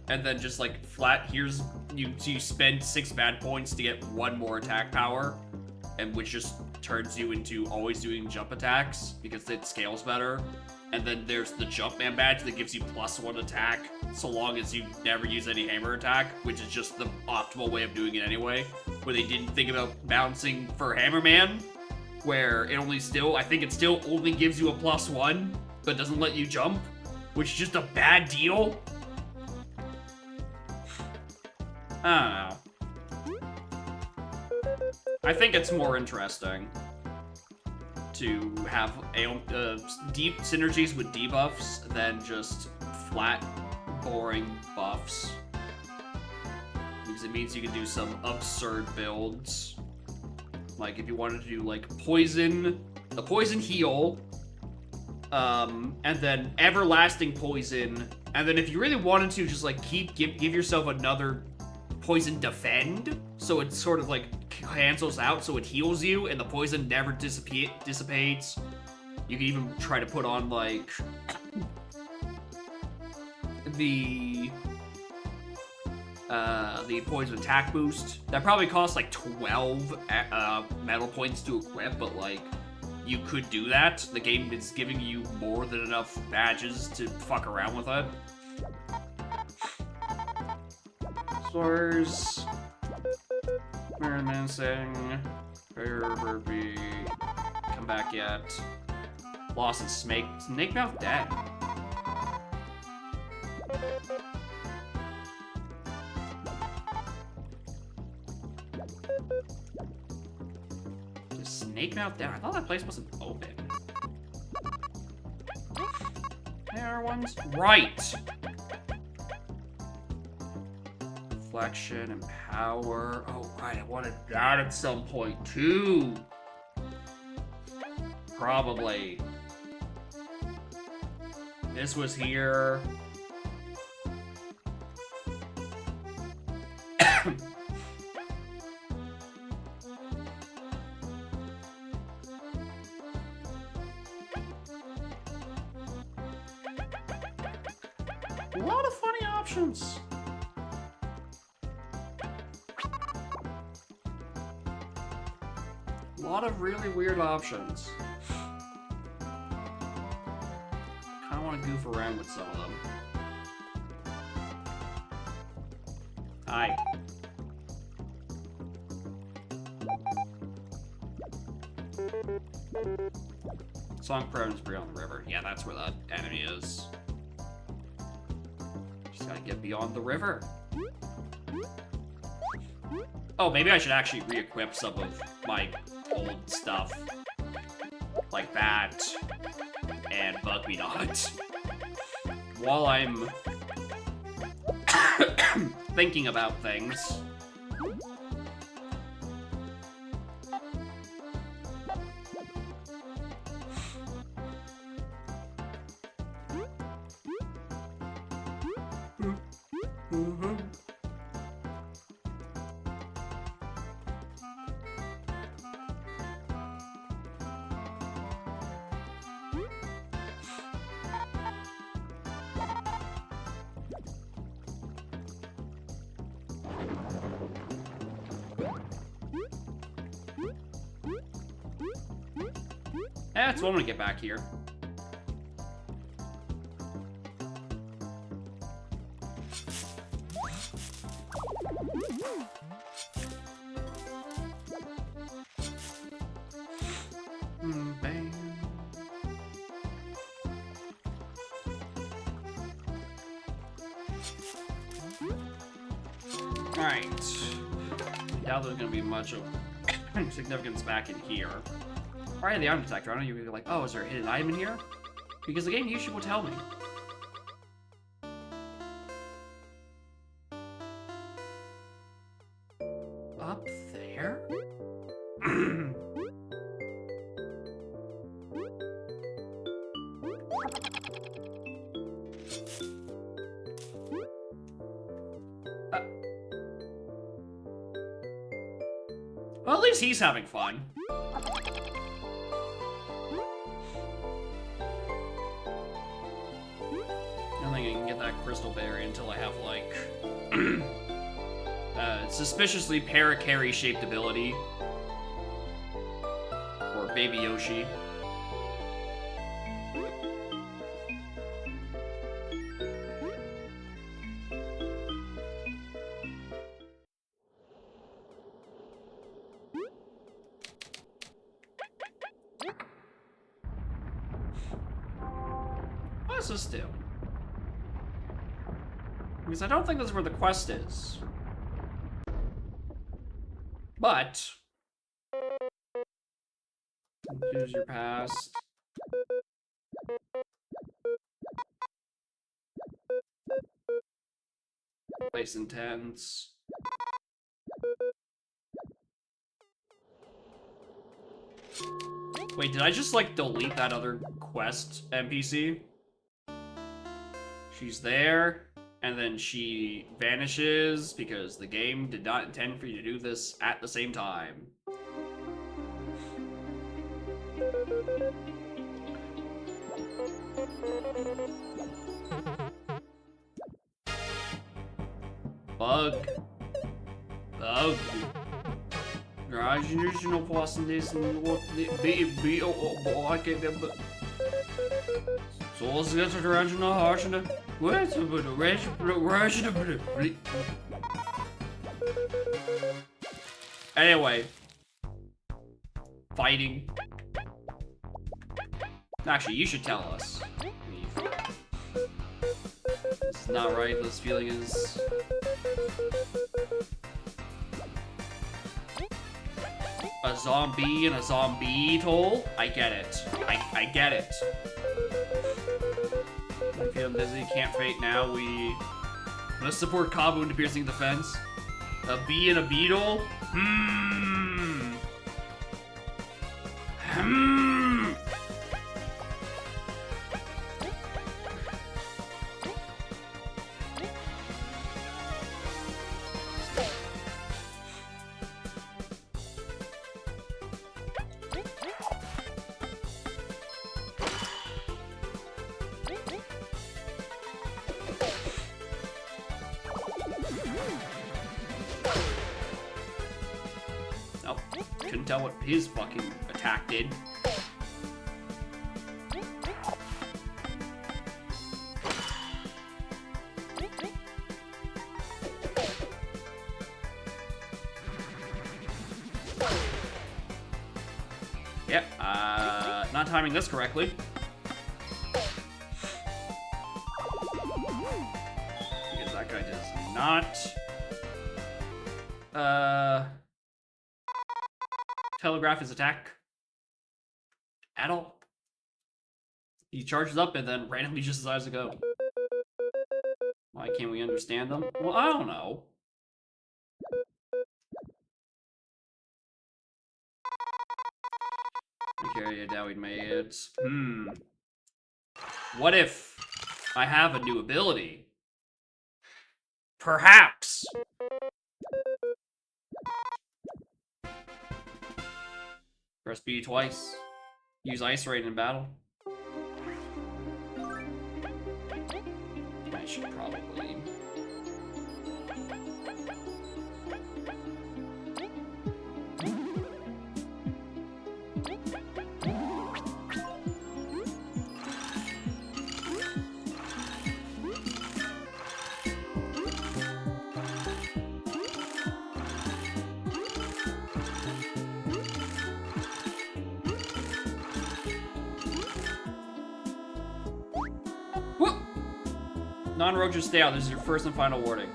And then just like flat, here's, you spend 6 bad points to get 1 more attack power, and which just turns you into always doing jump attacks because it scales better. And then there's the Jumpman badge that gives you +1 attack so long as you never use any hammer attack, which is just the optimal way of doing it anyway, where they didn't think about bouncing for Hammerman, where it only still, I think it still only gives you a +1, but doesn't let you jump, which is just a bad deal. I don't know. I think it's more interesting to have deep synergies with debuffs than just flat, boring buffs. Because it means you can do some absurd builds. Like, if you wanted to do, like, poison, a poison heal, and then everlasting poison, and then if you really wanted to, just, like, give yourself another poison defend, so it sort of, like, cancels out, so it heals you, and the poison never dissipates. You can even try to put on, like, the poison attack boost. That probably costs like 12 metal points to equip, but like, you could do that. The game is giving you more than enough badges to fuck around with it. Stores. Mirror Menacing. Burpee. Come back yet. Lost and Snake Mouth dead. Snake Mouth down. I thought that place wasn't open. There ones. Right. Reflection and power. Oh, right. I wanted that at some point too. Probably. This was here. A lot of funny options. A lot of really weird options. Kinda wanna goof around with some of them. Hi. Song Crones beyond the river. Yeah, that's where that enemy is. Just gotta get beyond the river. Oh, maybe I should actually re-equip some of my old stuff. Like that. And Bug Me Not. While I'm thinking about things. That's what I'm gonna get back here. Bang. Alright. Doubt there's gonna be much of significance back in here. Probably the item detector. I don't know, you're like, oh, is there a hidden item in here? Because the game usually will tell me. Up there? Well, at least he's having fun. I don't think I can get that crystal berry until I have, like, suspiciously Parakarry shaped ability. Or Baby Yoshi. What does this do? Because I don't think that's where the quest is. But use your past. Place intense. Wait, did I just, like, delete that other quest NPC? She's there, and then she vanishes because the game did not intend for you to do this at the same time. Bug. Bug. Não posso nesse so let's get to the original Harshina. Anyway. Fighting. Actually, you should tell us. This is not right, this feeling is... A zombie and a zombie toll? I get it. I get it. I feel dizzy, can't fight now, let's support Kabu into piercing the fence. A bee and a beetle? Nope. Couldn't tell what his fucking attack did. Yep, not timing this correctly. Because that guy does not, telegraph his attack at all. He charges up and then randomly just decides to go. Why can't we understand them? Well, I don't know. Okay, yeah, now we made it. What if I have a new ability? Perhaps. Press B twice. Use Ice Raid in battle. I should probably... Non-roaches, stay out. This is your first and final warning.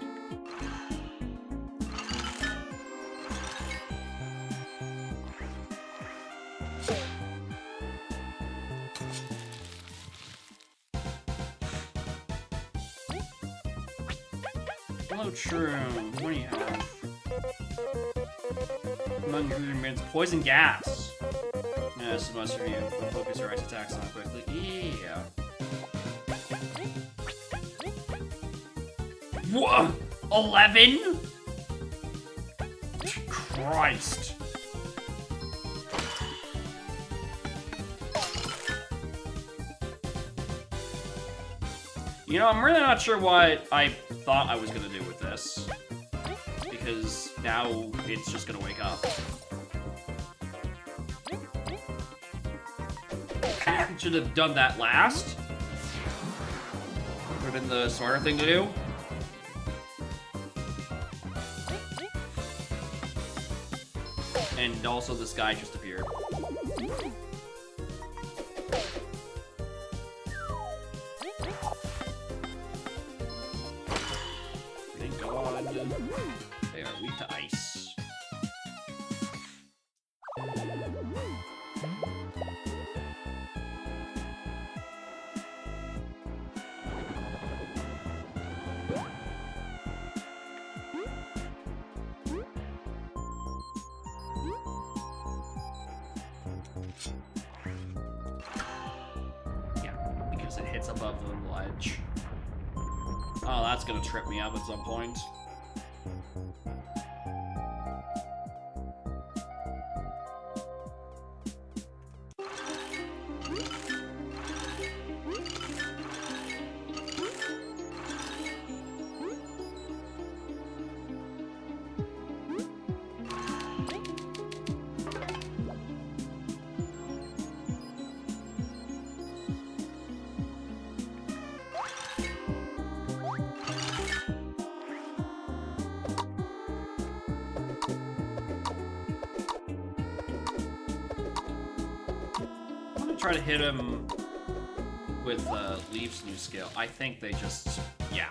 Hello, Troom. What do you have? Among your remains, poison gas. Yeah, this is must for you. Focus your ice attacks on quickly. Yeah. What? 11? Christ. You know, I'm really not sure what I thought I was gonna do with this. Because now it's just gonna wake up. Should have done that last. Would have been the smarter thing to do. And also this guy just appeared. Thank God. They are weak to ice. as it hits above the ledge. Oh, that's gonna trip me up at some point. Try to hit him with Leaf's new skill. I think they just, yeah.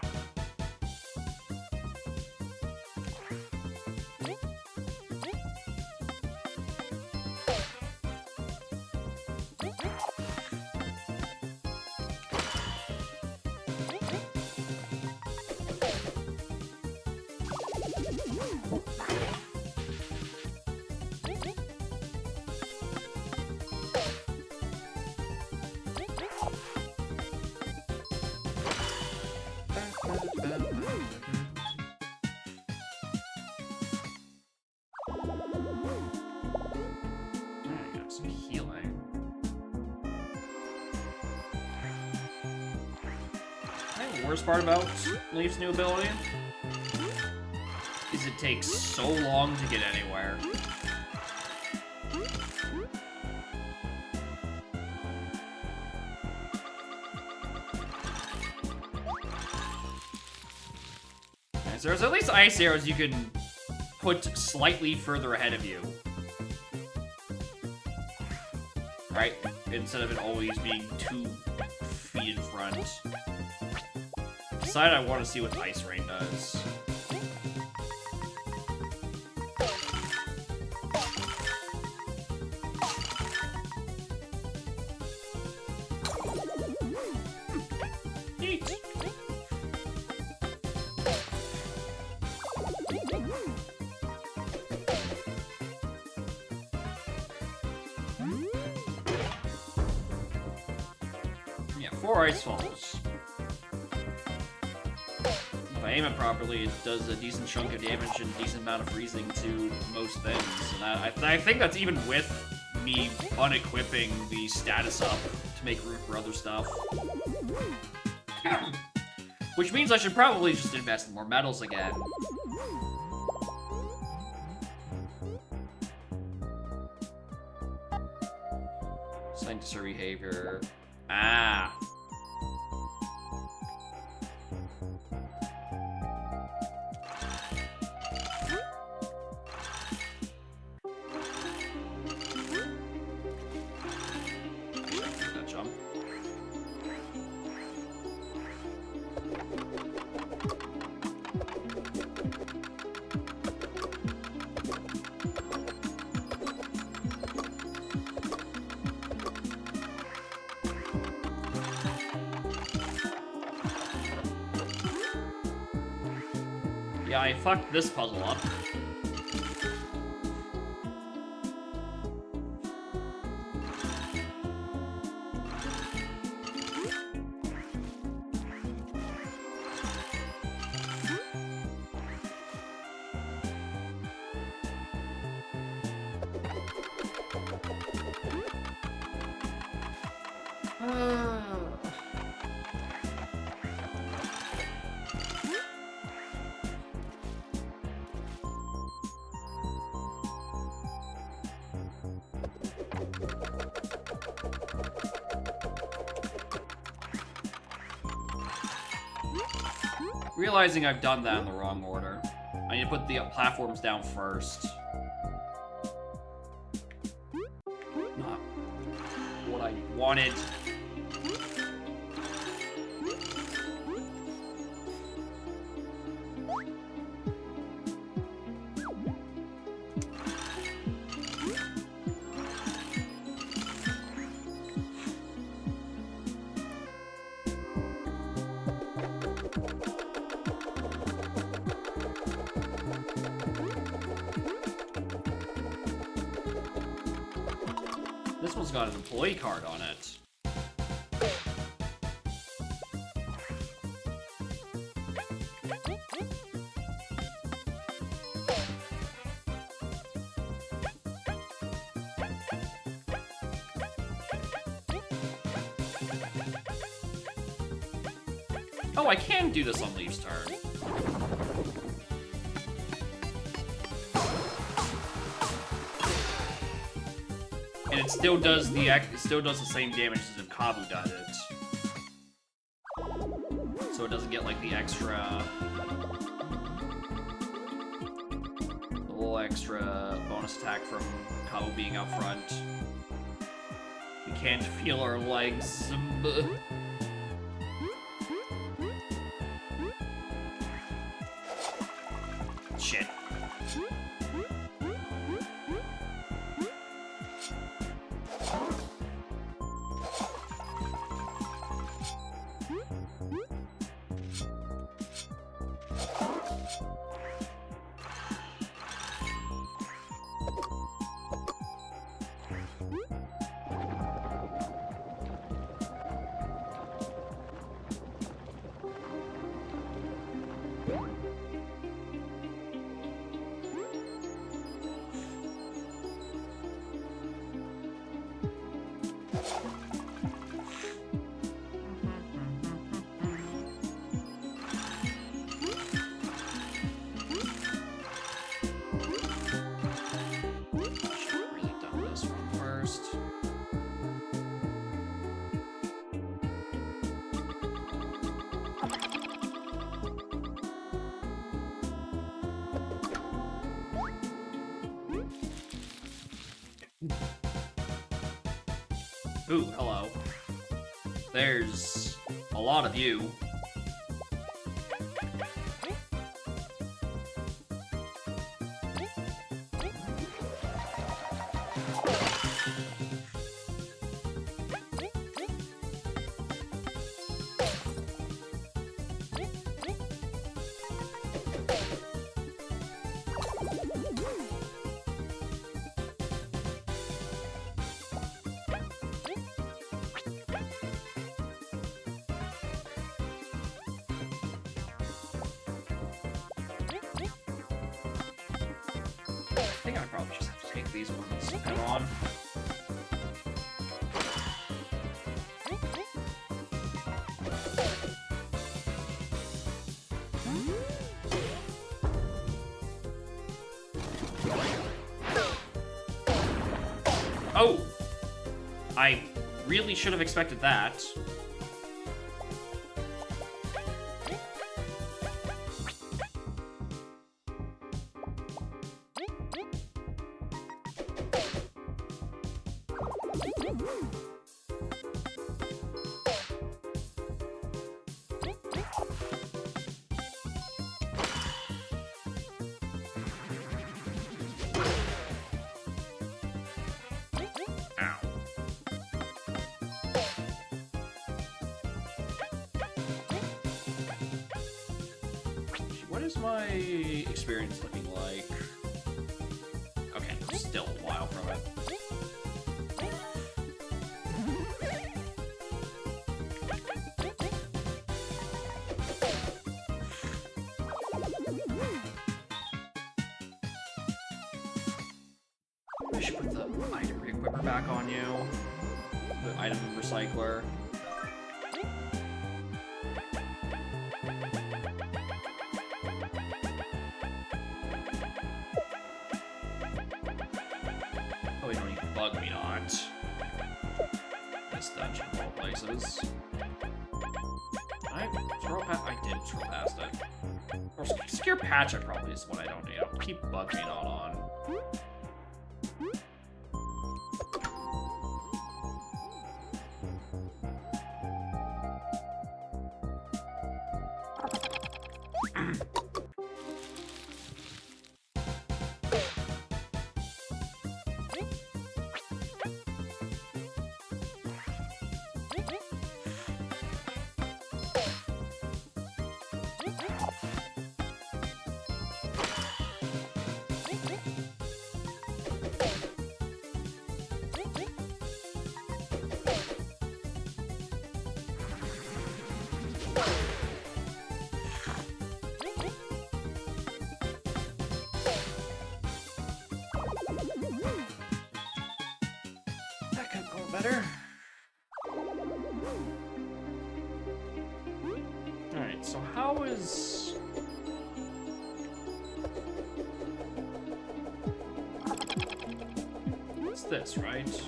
Worst part about Leaf's new ability is it takes so long to get anywhere. And so there's at least ice arrows you can put slightly further ahead of you. Right? Instead of it always being 2 feet in front. Side, I want to see what Ice Rain does. Neat. Yeah, 4 ice falls. If I aim it properly, it does a decent chunk of damage and a decent amount of freezing to most things. And I think that's even with me unequipping the status up to make room for other stuff. Which means I should probably just invest in more medals again. Scientist behavior. Ah. Yeah, I fucked this puzzle up. Realizing I've done that in the wrong order. I need to put the platforms down first. Not what I wanted. This one's got an employee card on it. Oh, I can do this on Leaf's turn. And it still does the same damage as if Kabu does it. So it doesn't get like the little extra bonus attack from Kabu being out front. We can't feel our legs. Shit. Ooh, hello. There's a lot of you. I think I probably just have to take these ones head on. Oh! I really should have expected that. What is my experience looking like? Okay, still a while from it. I should put the item re-equipper back on you. The item recycler. Oh, you don't need bug me not. This dungeon of all places. I did scroll past it. Or secure patch, I probably is what I don't need. I'll keep bug me not on. That could go better. Alright. Alright, so how is... What's this, right?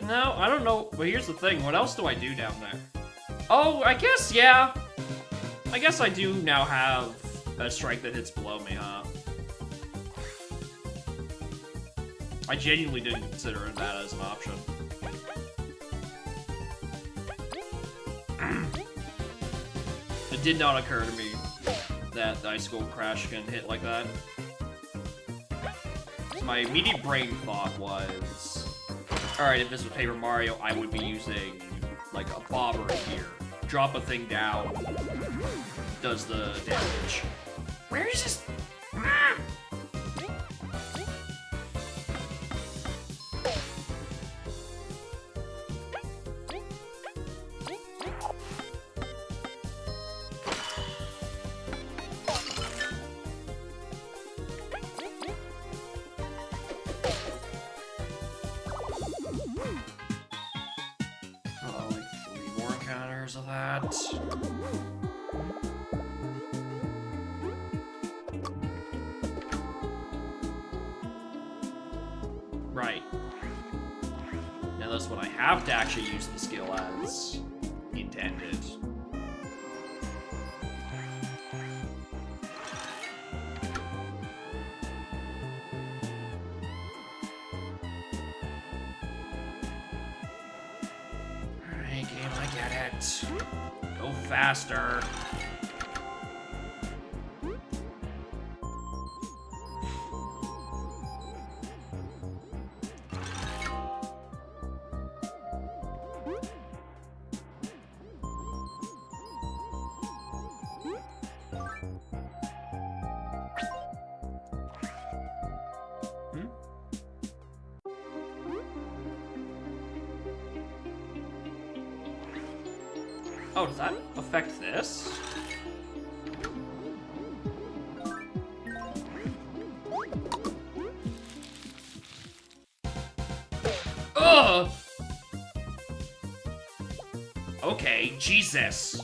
No, I don't know. But here's the thing. What else do I do down there? Oh, I guess, yeah. I guess I do now have a strike that hits below me, huh? I genuinely didn't consider that as an option. It did not occur to me that the Icicle Crash can hit like that. So my immediate brain thought was... Alright, if this was Paper Mario, I would be using, like, a bobber here. Drop a thing down, does the damage. Where is this? Ah! Of that. Right. Now that's what I have to actually use the skill as intended. Go faster. Oh, does that affect this? Ugh! Okay, Jesus.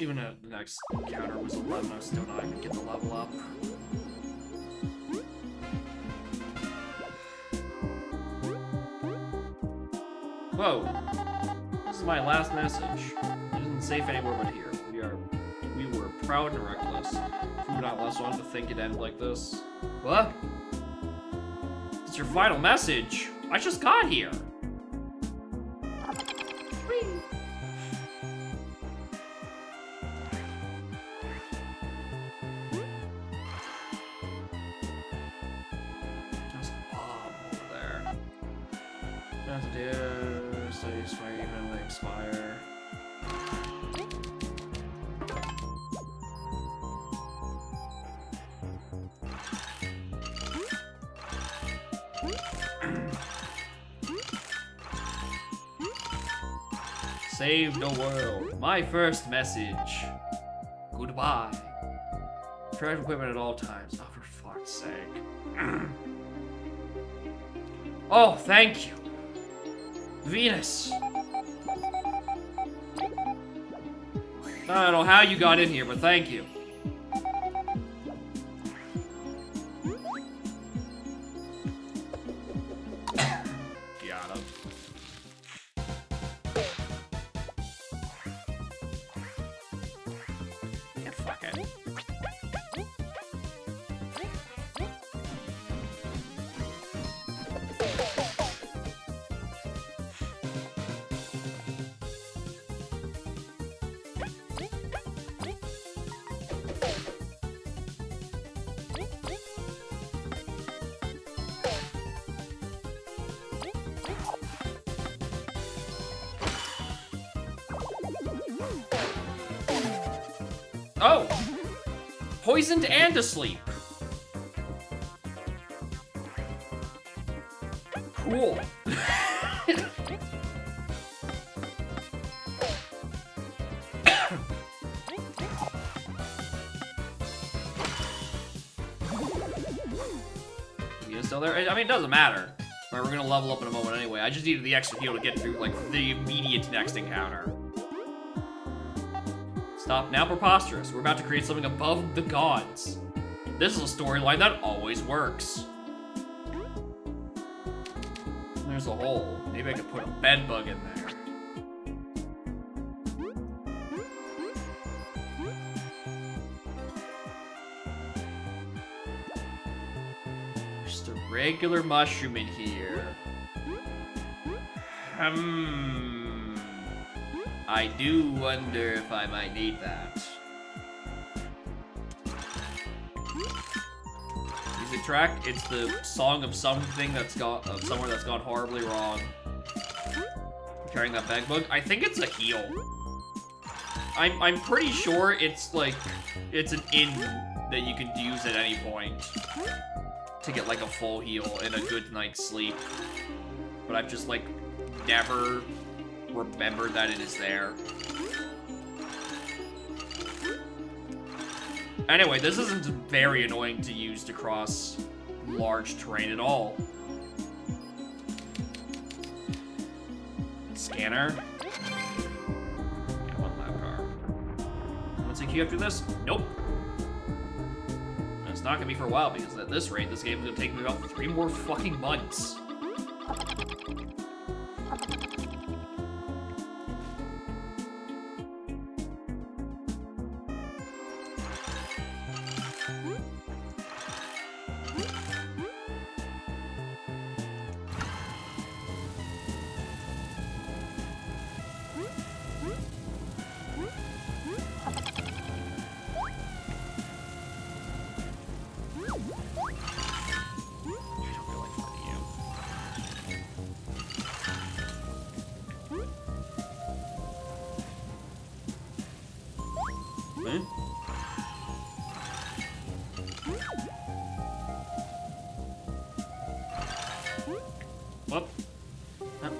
Even if the next counter was 11, I was still not even get the level up. Whoa. This is my last message. It isn't safe anywhere but here. We were proud and reckless. If we were not less one to think it ended like this. What? It's your final message. I just got here. Expire. Save the world. My first message. Goodbye. Charge equipment at all times. Oh, for fuck's sake. Oh, thank you. Venus. I don't know how you got in here, but thank you. Got him. Yeah, fuck it. Oh! Poisoned and asleep. Cool. You still there? I mean, it doesn't matter. Right, we're gonna level up in a moment anyway. I just needed the extra heal to get through, like, the immediate next encounter. Stop now, preposterous. We're about to create something above the gods. This is a storyline that always works. There's a hole. Maybe I could put a bed bug in there. Just a regular mushroom in here. I do wonder if I might need that. Music track, it's the song of something that's got somewhere that's gone horribly wrong. Carrying that bag bug. I think it's a heal. I'm pretty sure it's like it's an inn that you can use at any point to get like a full heal and a good night's sleep. But I've just like never remember that it is there. Anyway, this isn't very annoying to use to cross large terrain at all. Scanner. Yeah, one lap car. Let's see, queue after this? Nope. And it's not gonna be for a while because at this rate, this game is gonna take me about 3 more fucking months. Whoop. Oh.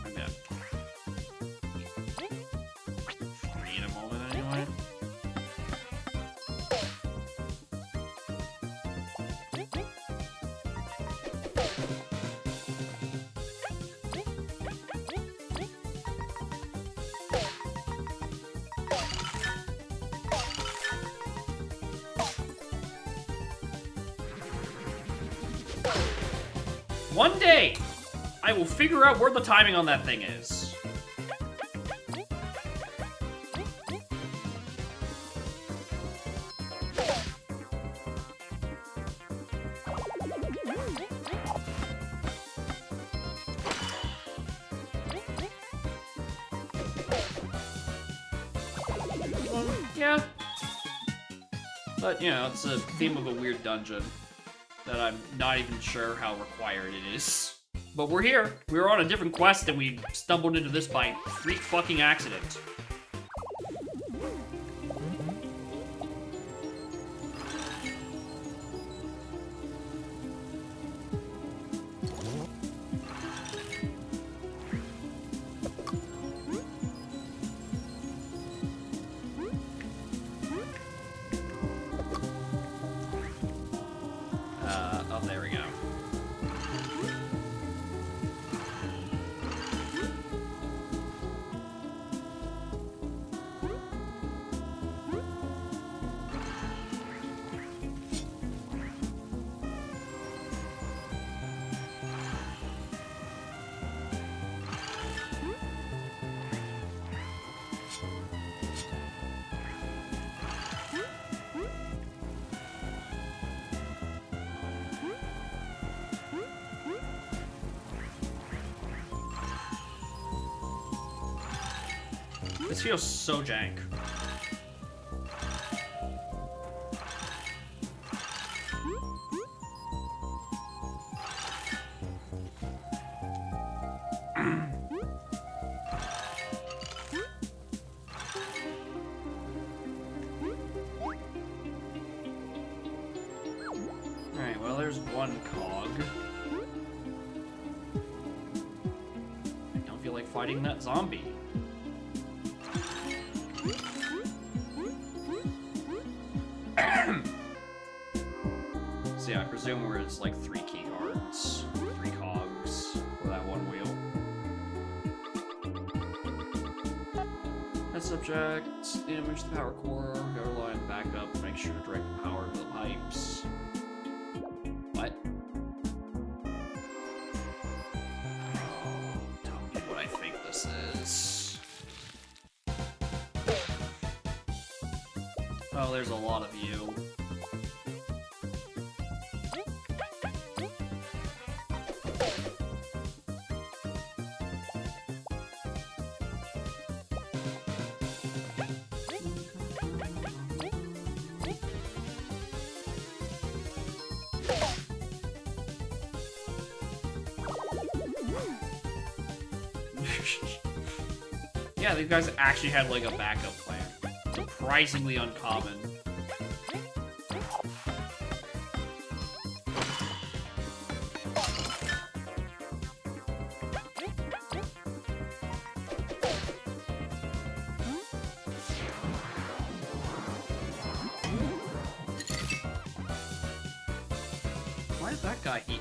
I'm dead. Free in a moment anyway. One day, I will figure out where the timing on that thing is. Yeah. But, you know, it's a theme of a weird dungeon that I'm not even sure how required it is. But we're here. We were on a different quest and we stumbled into this by freak fucking accident. This feels so jank. Alright, well, there's one cog. I don't feel like fighting that zombie. So yeah, I presume where it's like 3 key cards, 3 cogs for that one wheel. That subject, damage the power core, power line back up, make sure to direct the power to the pipes. What? Oh, tell me what I think this is. Oh, there's a lot of you. Yeah, these guys actually had like a backup plan. Surprisingly uncommon. Why did that guy heal?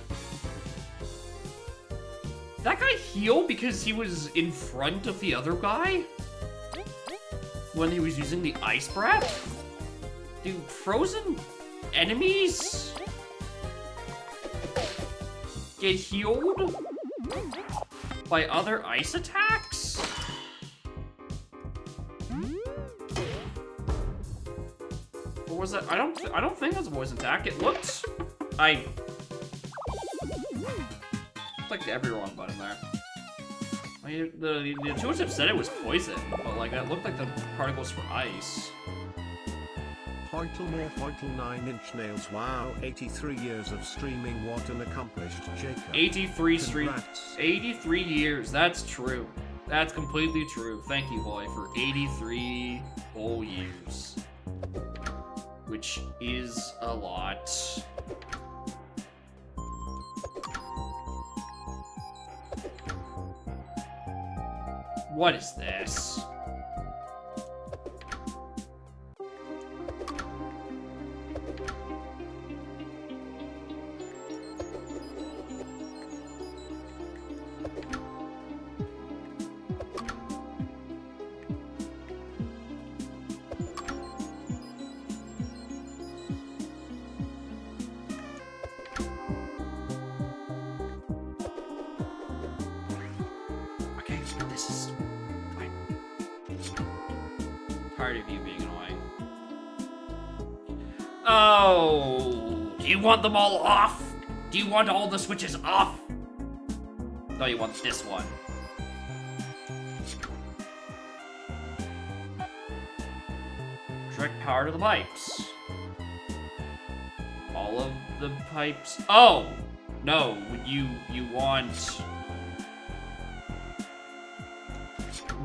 That guy heal because he was in front of the other guy? When he was using the ice breath? Do frozen enemies get healed by other ice attacks? Or was that? I don't think that's a poison attack. It looked like every wrong button there. I mean, the intuitive said it was poison, but like that looked like the particles were ice. Pointle more Pointle 9-inch nails. Wow, 83 years of streaming. What an accomplished Jacob. 83 years. That's true. That's completely true. Thank you, boy, for 83 whole years. Which is a lot. What is this? Okay, so this is... Tired of you being annoying. Oh, do you want them all off? Do you want all the switches off? No, you want this one. Direct power to the pipes. All of the pipes. Oh, no, you want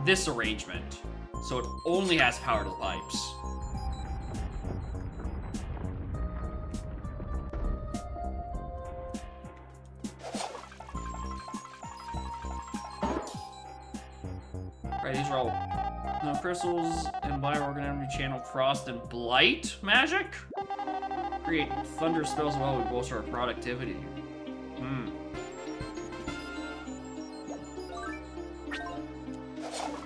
this arrangement. So it only has power to the pipes. Alright, these are all crystals and bioorganism channel frost and blight magic. Create thunder spells as well, we bolster our productivity.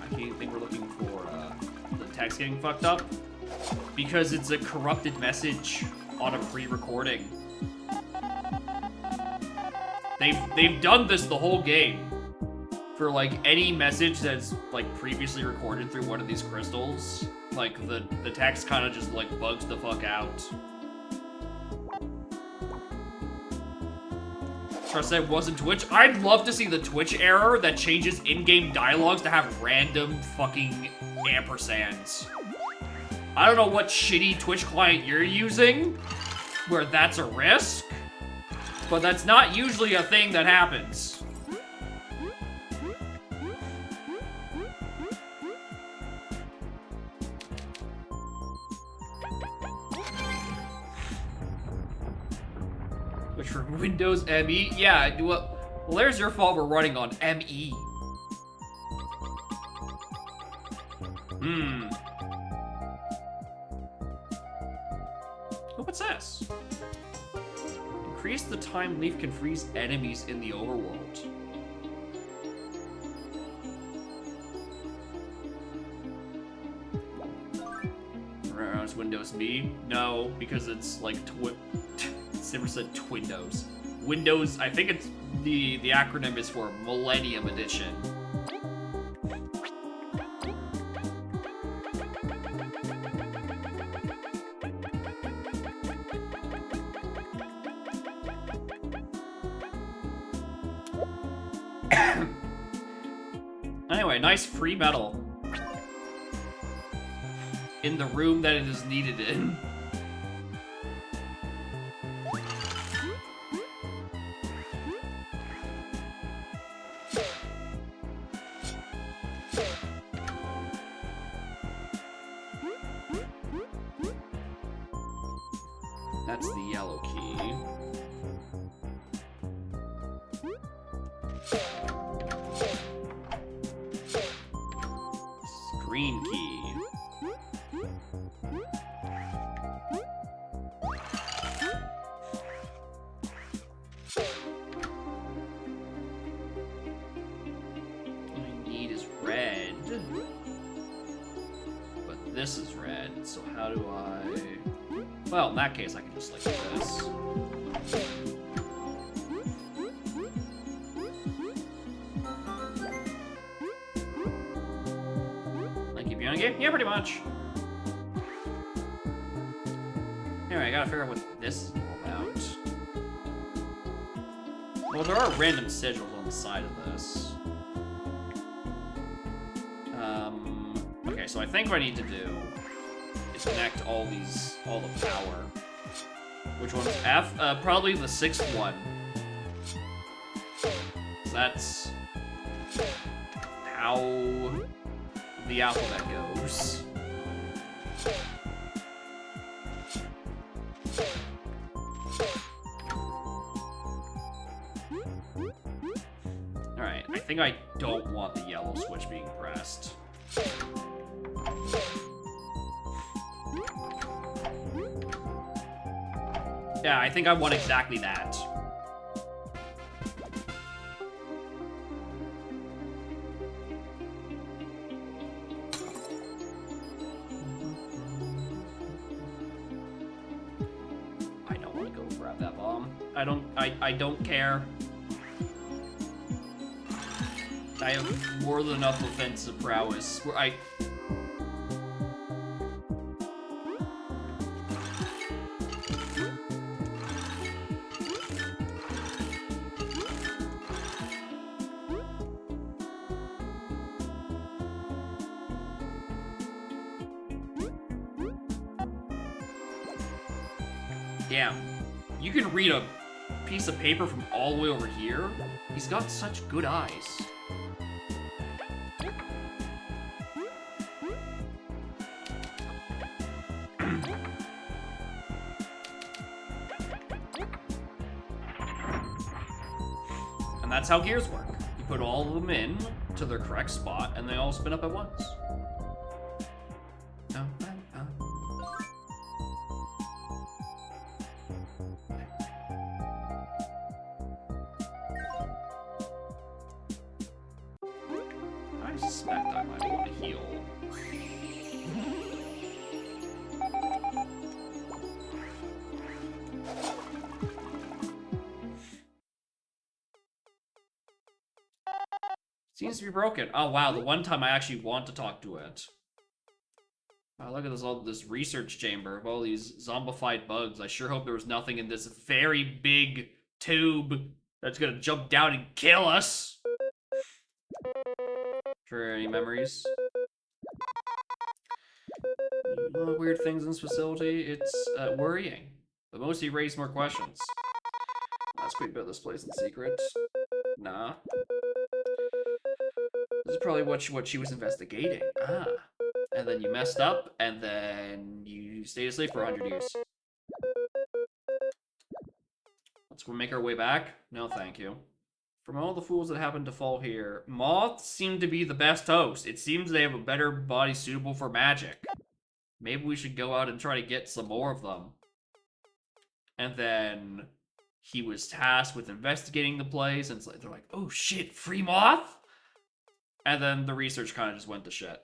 I think we're looking for the text getting fucked up because it's a corrupted message on a pre-recording. They've done this the whole game for like any message that's like previously recorded through one of these crystals. Like the text kind of just like bugs the fuck out. Trust that wasn't Twitch. I'd love to see the Twitch error that changes in-game dialogues to have random fucking ampersands. I don't know what shitty Twitch client you're using, where that's a risk, but that's not usually a thing that happens. Which for Windows ME? Yeah, well, there's your fault we're running on ME. Oh, what's this? Increase the time Leaf can freeze enemies in the overworld. It's Windows Me? No, because it's like it's never said Twindows. Windows, I think it's the acronym is for Millennium Edition. Anyway, nice free metal. In the room that it is needed in. That's the yellow key. Green key. This is red, so how do I... Well, in that case, I can just like this. Like keep you on game? Yeah, pretty much. Anyway, I gotta figure out what this is all about. Well, there are random sigils on the side of this. Okay, so I think what I need to do is connect all the power. Which one's F? Probably the 6th one. So that's how the alphabet goes. Alright, I think I don't want the yellow switch being pressed. Yeah, I think I want exactly that. I don't want to go grab that bomb. I don't care. I have more than enough offensive prowess. Damn, you can read a piece of paper from all the way over here? He's got such good eyes. And that's how gears work. You put all of them in to their correct spot, and they all spin up at once. I suspect I might want to heal. Seems to be broken. Oh wow, the one time I actually want to talk to it. Wow, look at this, all this research chamber of all these zombified bugs. I sure hope there was nothing in this very big tube that's gonna jump down and kill us. Sure, any memories? Weird things in this facility. It's worrying, but mostly raise more questions. Let's quick build this place in secret. Nah. This is probably what she was investigating. Ah. And then you messed up, and then you stayed asleep for 100 years. Let's go make our way back. No, thank you. From all the fools that happened to fall here, moths seem to be the best host. It seems they have a better body suitable for magic. Maybe we should go out and try to get some more of them. And then he was tasked with investigating the place, and they're like, oh shit, free moth? And then the research kind of just went to shit.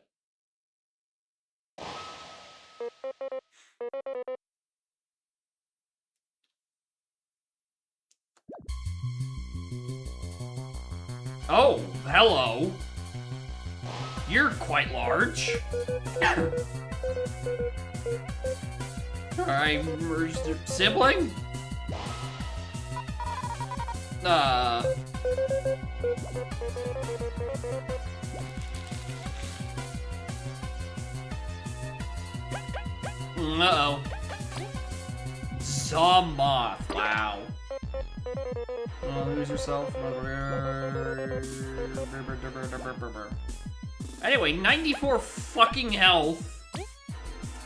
Oh, hello. You're quite large. Alright, merged their Sibling? Uh-oh. Zomoth. Wow. lose yourself. Anyway, 94 fucking health.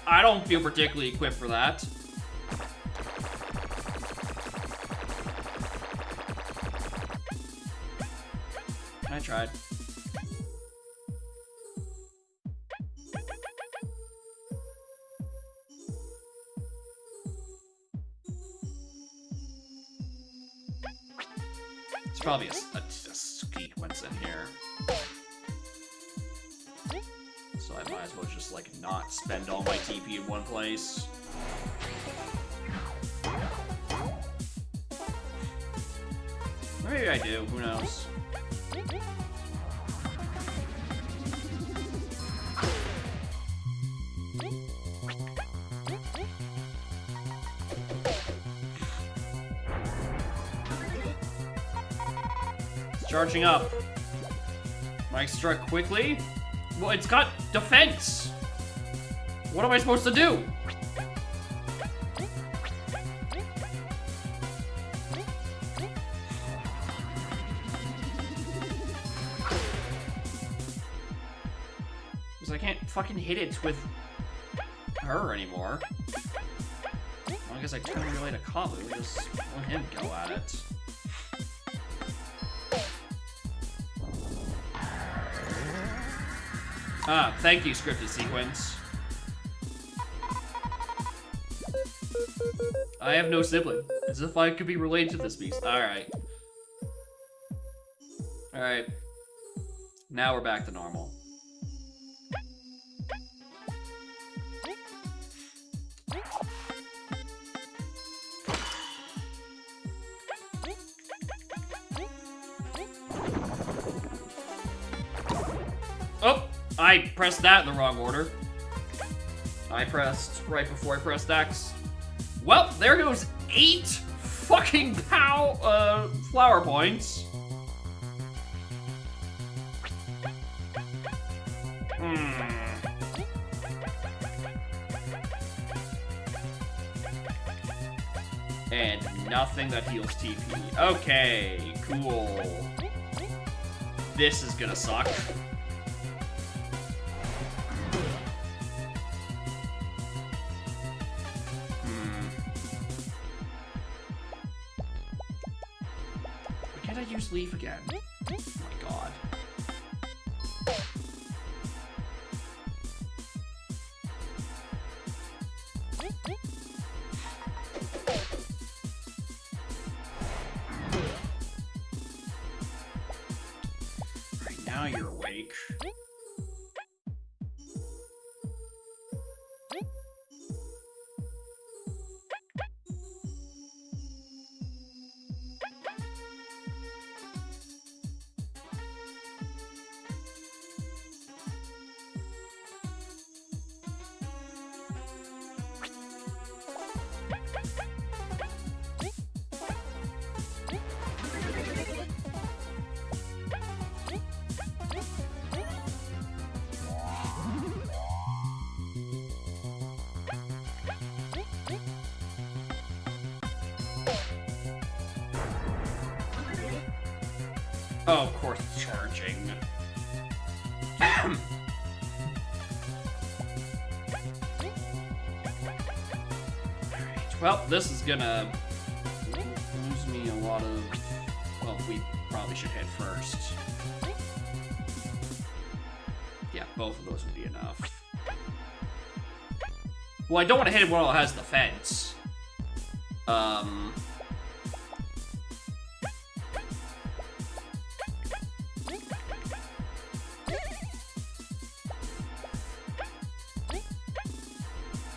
I don't feel particularly equipped for that. I tried. It's probably a sequence in here. So I might as well just, like, not spend all my TP in one place. Maybe I do, who knows? It's charging up. Mike struck quickly? Well, it's got defense. What am I supposed to do? Because I can't fucking hit it with her anymore. Well, I guess I turn relay to Kalu, just let him go at it. Ah, thank you, scripted sequence. I have no sibling. As if I could be related to this beast. Alright. Alright. Now we're back to normal. Oh! I pressed that in the wrong order. I pressed right before I pressed X. Well, there goes 8 fucking flower points. And nothing that heals TP. Okay, cool. This is gonna suck. Why can't I use Leaf again? Oh my god. Alright, now you're awake. Oh, of course it's charging. Alright, well, this is gonna lose me a lot of... Well, we probably should hit first. Yeah, both of those would be enough. Well, I don't want to hit it while it has the fence.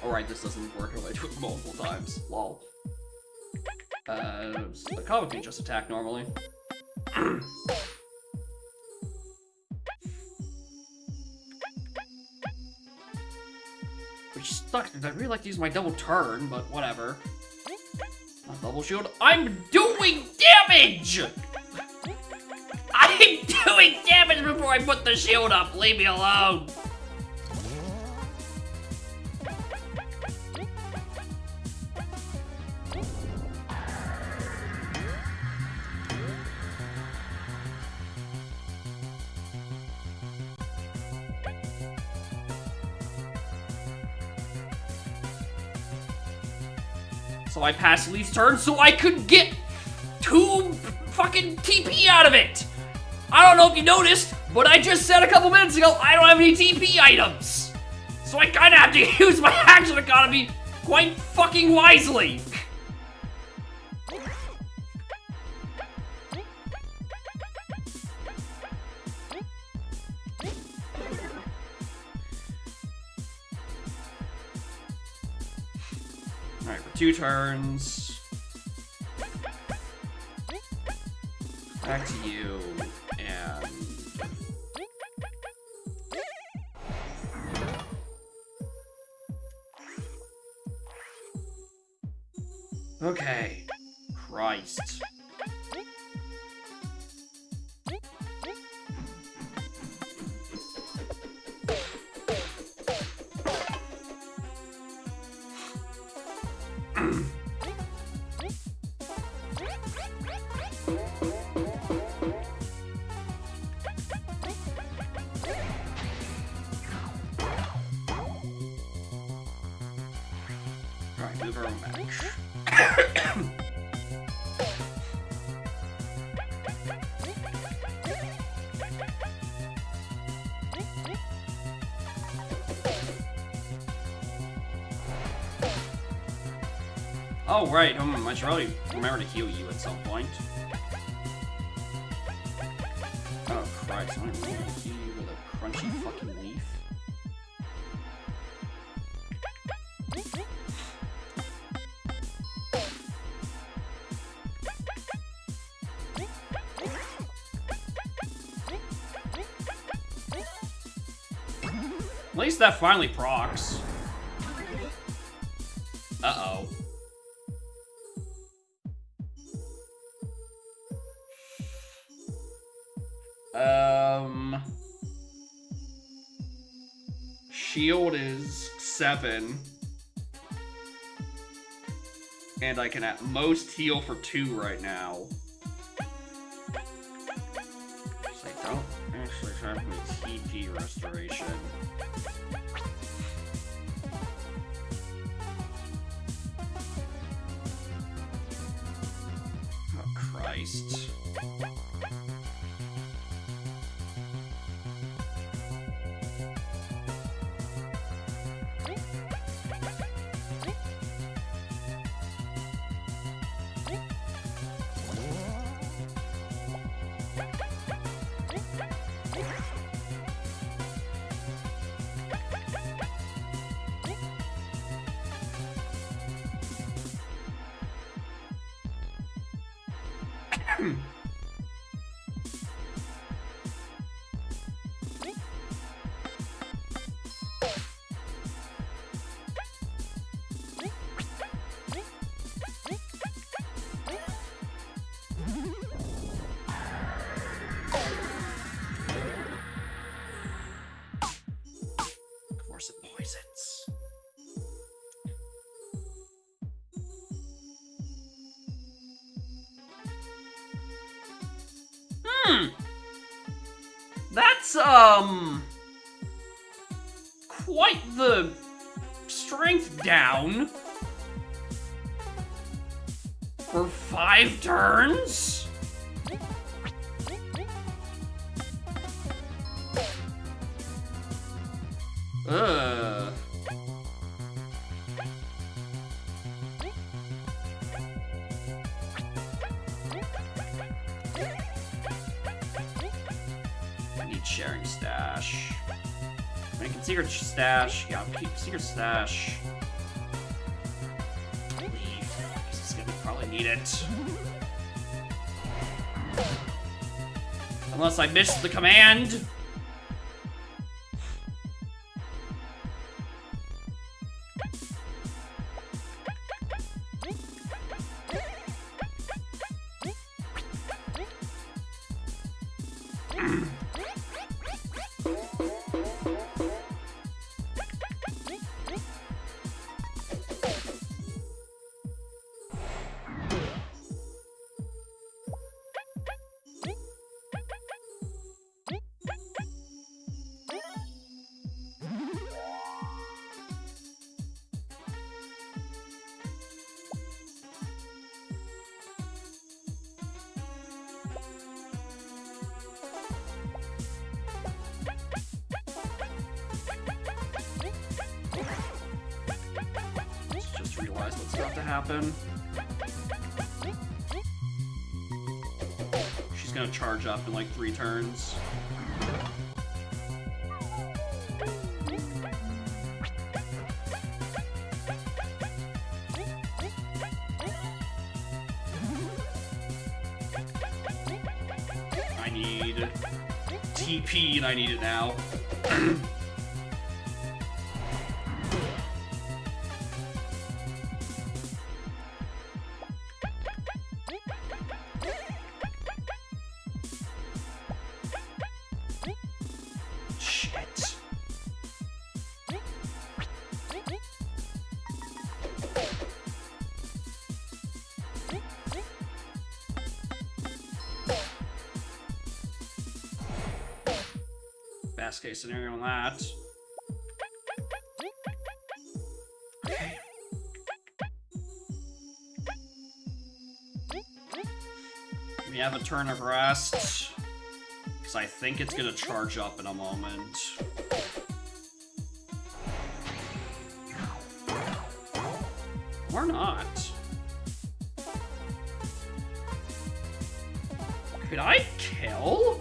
Alright, this doesn't work if I do it multiple times. Lol. The comic can just attack normally. Which sucks, because I'd really like to use my double turn, but whatever. Not double shield. I'm doing damage! I'm doing damage before I put the shield up! Leave me alone! So I passed Leaf's turn so I could get 2 fucking TP out of it! I don't know if you noticed, but I just said a couple minutes ago I don't have any TP items! So I kinda have to use my action economy quite fucking wisely! Alright, for 2 turns. Back to you, and... Okay. Christ. Alright, move our own match. Oh, right. I should probably remember to heal you at some point. Oh, Christ. I'm gonna heal you with a crunchy fucking leaf. At least that finally procs. Uh-oh. Shield is 7. And I can at most heal for 2 right now. So I don't actually have any TP restoration. Oh, Christ. Course it poisons. That's, quite the strength down. For 5 turns? Ugh. I need sharing stash. I can secret stash. Yeah, I'll keep secret stash. Leave. Guess it's gonna probably need it. Unless I missed the command. Just realized what's about to happen. She's gonna charge up in like 3 turns. I need TP and I need it now. Shit. Best case scenario on that. Okay. We have a turn of rest. Because I think it's gonna charge up in a moment. Or not. Could I kill?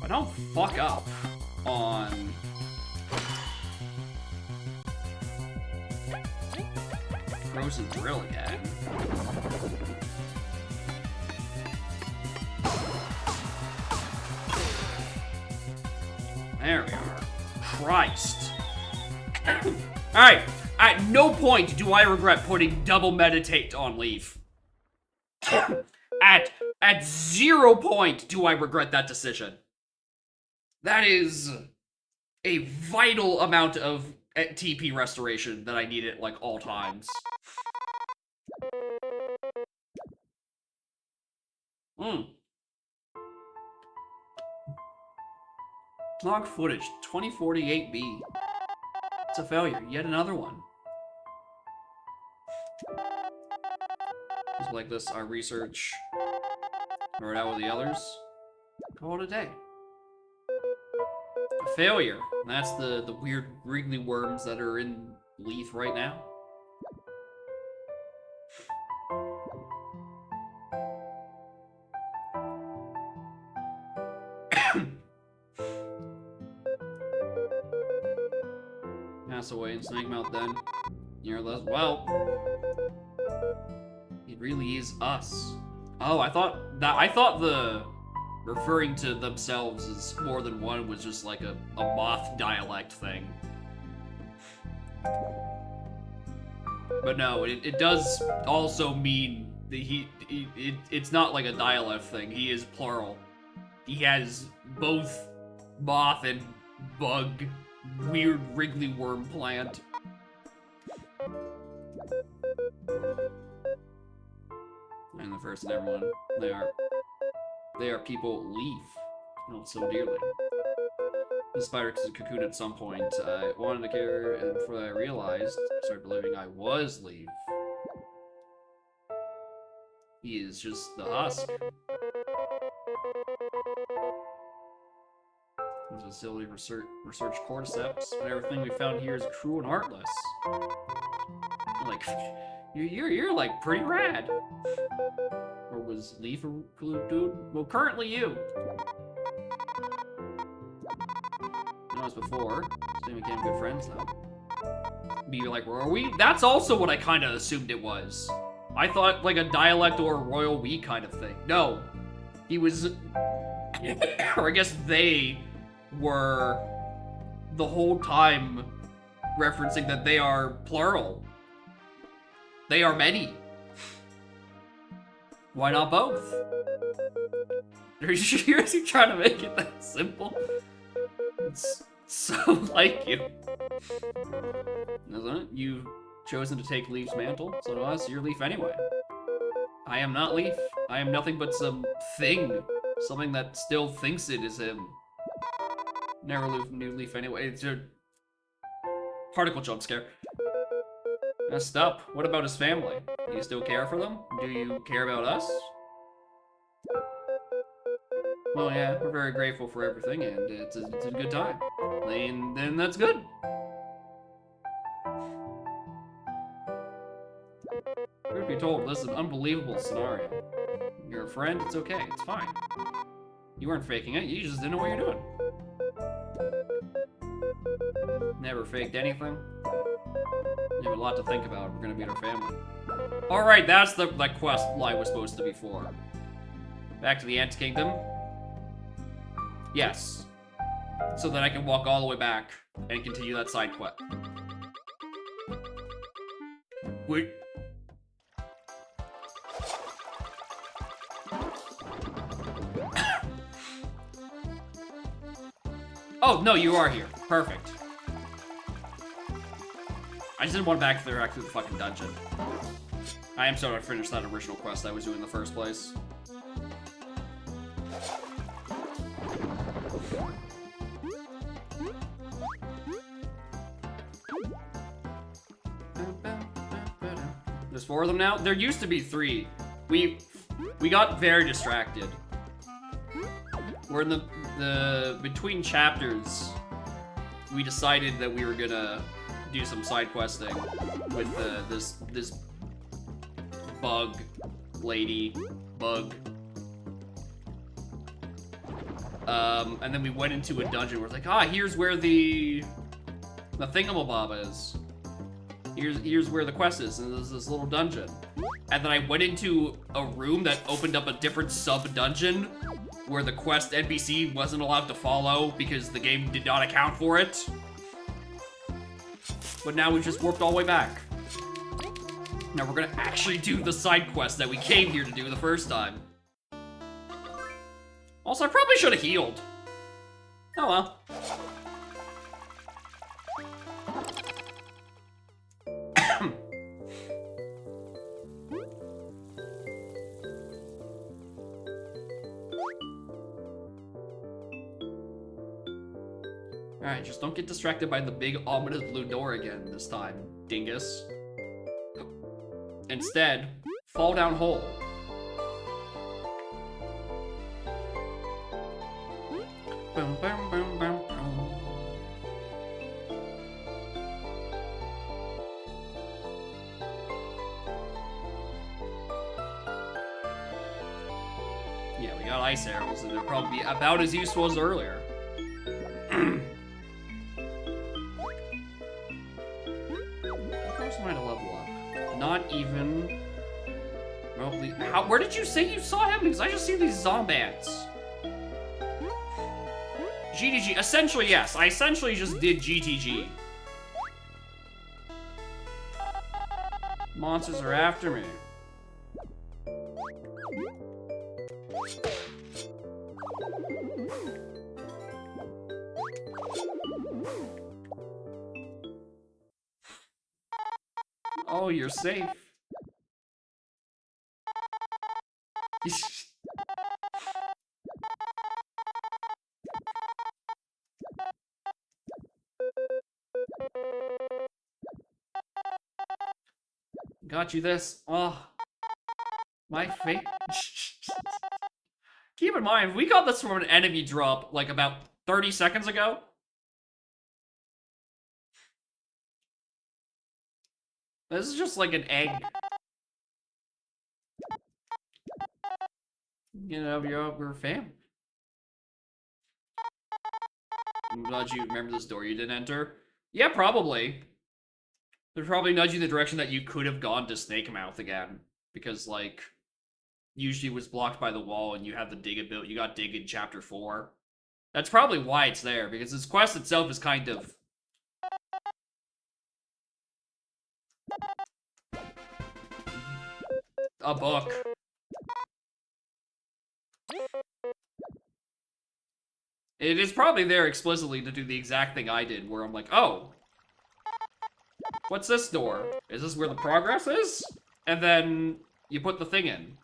I don't fuck up on... Frozen Drill again. There we are. Christ. Alright, at no point do I regret putting double meditate on Leaf. At 0 point do I regret that decision. That is a vital amount of TP restoration that I need at like all times. Log footage 2048B. It's a failure. Yet another one. Just like this, our research. Wrote out with the others. Call it a day. A failure. That's the weird wriggly worms that are in Leaf right now. Pass away and snake mouth then. You're less well. It really is us. Oh, I thought the referring to themselves as more than one was just like a moth dialect thing. But no, it does also mean that it's not like a dialect thing. He is plural. He has both moth and bug, weird wriggly worm plant. And the first and everyone, they are. they are people leave. So dearly. The spider is a cocoon at some point. I wanted to care, and before I realized, I started believing I was leaf. He is just the husk. This facility research cordyceps, but everything we found here is cruel and heartless. Like, you're like pretty rad. Or was Leaf a dude? Well, currently you. As before, so we became good friends though. Be like, were we? That's also what I kind of assumed it was. I thought like a dialect or a royal we kind of thing. No, he was, or I guess they were the whole time referencing that they are plural. They are many. Why not both? Are you seriously trying to make it that simple? It's so like you. Isn't it? You've chosen to take Leaf's mantle, so to us, you're Leaf anyway. I am not Leaf. I am nothing but some thing. Something that still thinks it is him. Never knew Leaf anyway. It's a particle jump scare. Messed up. What about his family? Do you still care for them? Do you care about us? Well, yeah, we're very grateful for everything, and it's a good time. And then that's good. Truth be told, this is an unbelievable scenario. You're a friend, it's okay, it's fine. You weren't faking it, you just didn't know what you're doing. Never faked anything. You have a lot to think about. We're gonna meet our family. Alright, that's the quest line was supposed to be for. Back to the Ant Kingdom. Yes. So that I can walk all the way back and continue that side quest. Wait. Oh, no, you are here. Perfect. I just didn't want to back through the fucking dungeon. I am sorry to finish that original quest I was doing in the first place. There's 4 of them now? There used to be 3. We got very distracted. We're in the between chapters, we decided that we were gonna do some side questing with this bug lady. And then we went into a dungeon. We're like, here's where the thingamabob is. Here's where the quest is, and there's this little dungeon. And then I went into a room that opened up a different sub-dungeon where the quest NPC wasn't allowed to follow because the game did not account for it. But now we've just warped all the way back. Now we're gonna actually do the side quest that we came here to do the first time. Also, I probably should have healed. Oh well. Alright, just don't get distracted by the big ominous blue door again this time, dingus. Instead, fall down hole. Boom, boom, boom, boom, boom. Yeah, we got ice arrows, and they'll probably be about as useful as earlier. Am I to level up? Not even. Remotely. Where did you say you saw him? Because I just see these zombats. GTG. Essentially, yes. I essentially just did GTG. Monsters are after me. Oh, you're safe. Got you this. Oh, my face. Keep in mind, we got this from an enemy drop like about 30 seconds ago. This is just like an egg. You know, we're family. I'm glad you remember this door you didn't enter. Yeah, probably. They're probably nudging the direction that you could have gone to Snake Mouth again. Because, like, usually it was blocked by the wall and you have the dig ability. You got dig in chapter 4. That's probably why it's there, because this quest itself is kind of... a book. It is probably there explicitly to do the exact thing I did, where I'm like, oh, what's this door? Is this where the progress is? And then you put the thing in.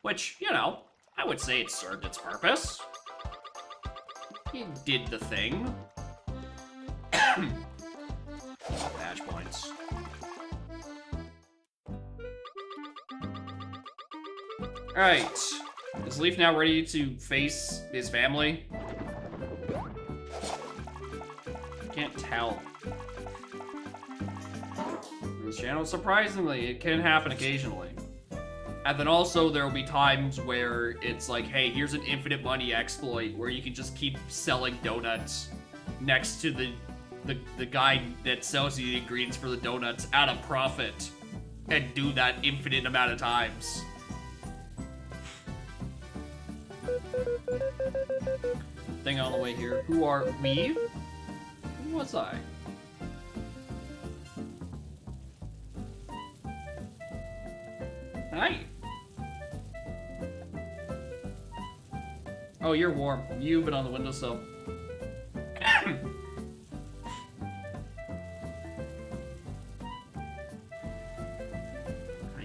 Which, you know, I would say it served its purpose. You did the thing. Badge points. Alright. Is Leaf now ready to face his family? Can't tell. On this channel, surprisingly, it can happen occasionally. And then also there will be times where it's like, hey, here's an infinite money exploit where you can just keep selling donuts next to the guy that sells you the ingredients for the donuts at a profit and do that infinite amount of times. Thing on the way here. Who are we? Who was I? Hi. Oh, you're warm. You've been on the windowsill. Hi,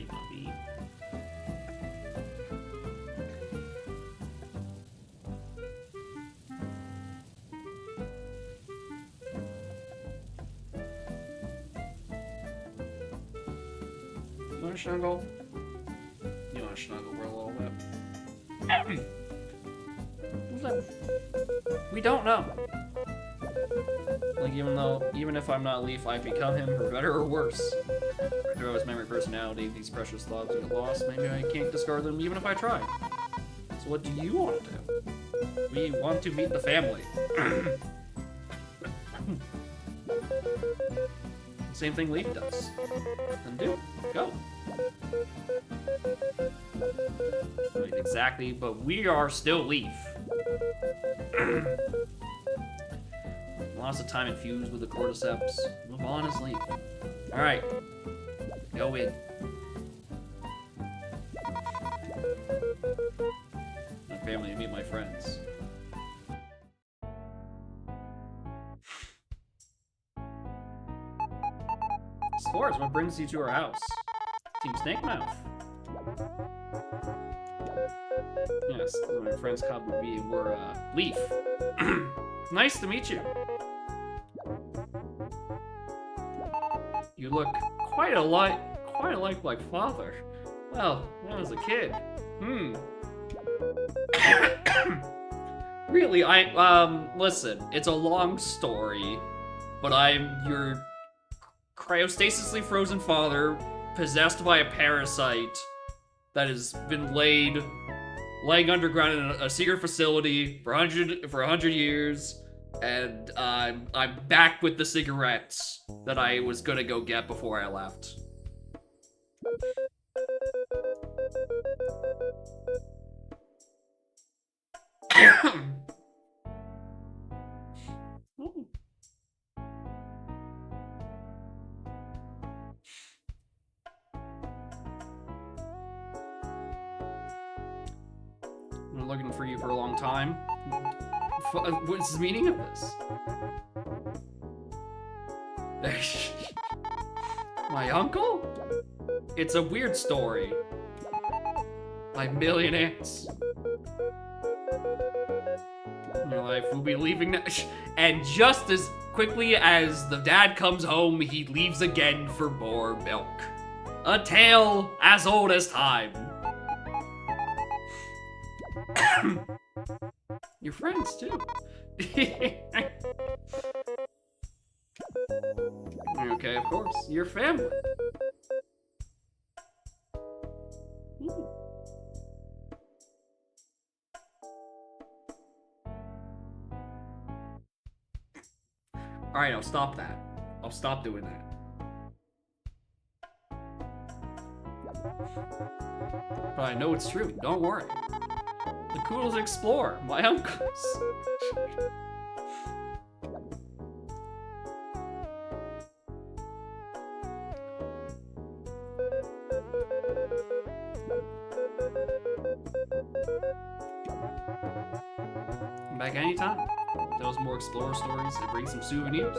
Bobby. You want to snuggle? You want to snuggle for a little bit? We don't know. Like, even if I'm not Leaf, I've become him, for better or worse. Through his memory, personality, these precious thoughts get lost. Maybe I can't discard them even if I try. So what do you want to do? We want to meet the family. Same thing Leaf does. Then do. Go. Like, exactly, but we are still Leaf. Lots of time infused with the cordyceps. Move on as Leaf. Alright. Go in. My family to meet my friends. Explorers, what brings you to our house? Team Snake Mouth. Yes, my friends called me and we're Leaf. Nice to meet you. You look quite alike my father. Well, when I was a kid. Really, listen, it's a long story, but I'm your cryostasisly frozen father, possessed by a parasite that has been laying underground in a secret facility for 100 years, and I'm back with the cigarettes that I was gonna go get before I left. I've been looking for you for a long time. What's the meaning of this? My uncle? It's a weird story. My million aunts. Your life will be leaving now. And just as quickly as the dad comes home, he leaves again for more milk. A tale as old as time. Your friends, too. Okay, of course. Your family. Alright, I'll stop that. I'll stop doing that. But I know it's true, don't worry. The Koodles explore, my uncles. Come back anytime. Tell us more explorer stories and bring some souvenirs.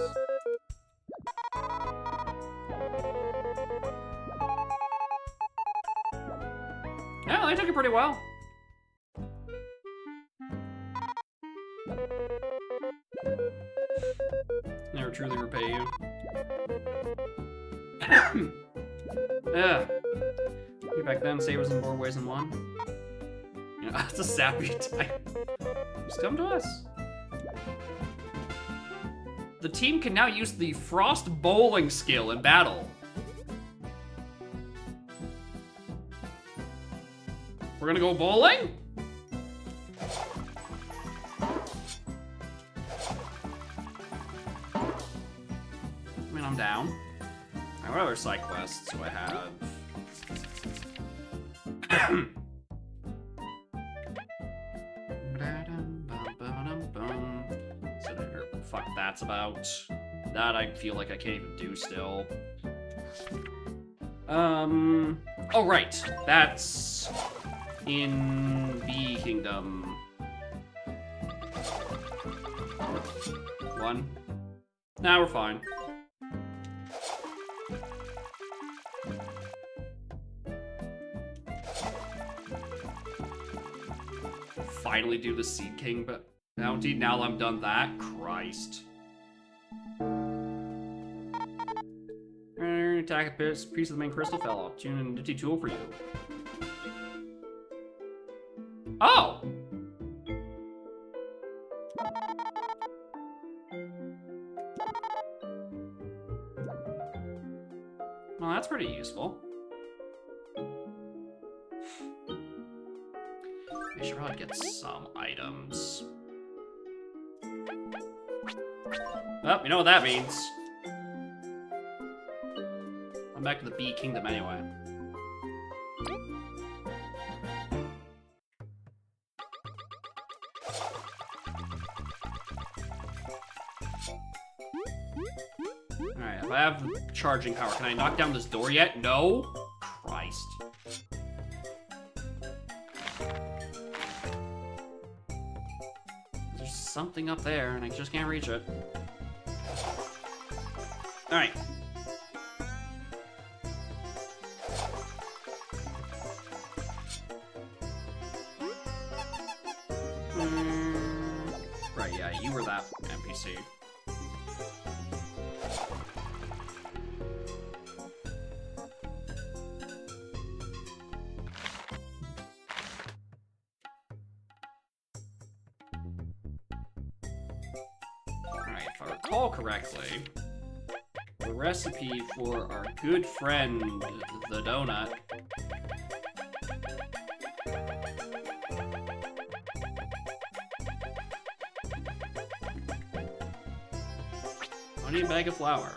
Yeah, they took it pretty well. Never truly repay you. Yeah. Back then, savers in more ways than one. You know, that's a sappy type. Just come to us. The team can now use the Frost Bowling skill in battle. We're gonna go bowling? I mean, I'm down. Alright, what other side quests do I have? So there, fuck that's about. That I feel like I can't even do still. Oh right, that's in Bee Kingdom. One. Nah, we're fine. Finally do the Seed King bounty now that I'm done that. Christ. Attack a piece of the main crystal fell off. Tune an nifty tool for you. Oh! Well, that's pretty useful. I should probably get some items. Well, you know what that means. I'm back to the Bee Kingdom anyway. Alright, if I have charging power, can I knock down this door yet? No? Christ. There's something up there, and I just can't reach it. Alright. Right, yeah, you were that NPC. Alright, if I recall correctly, the recipe for our good friend, the donut, I need a bag of flour.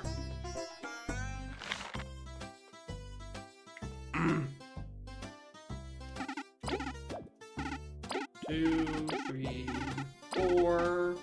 Two, three, four. 2, 3, 4.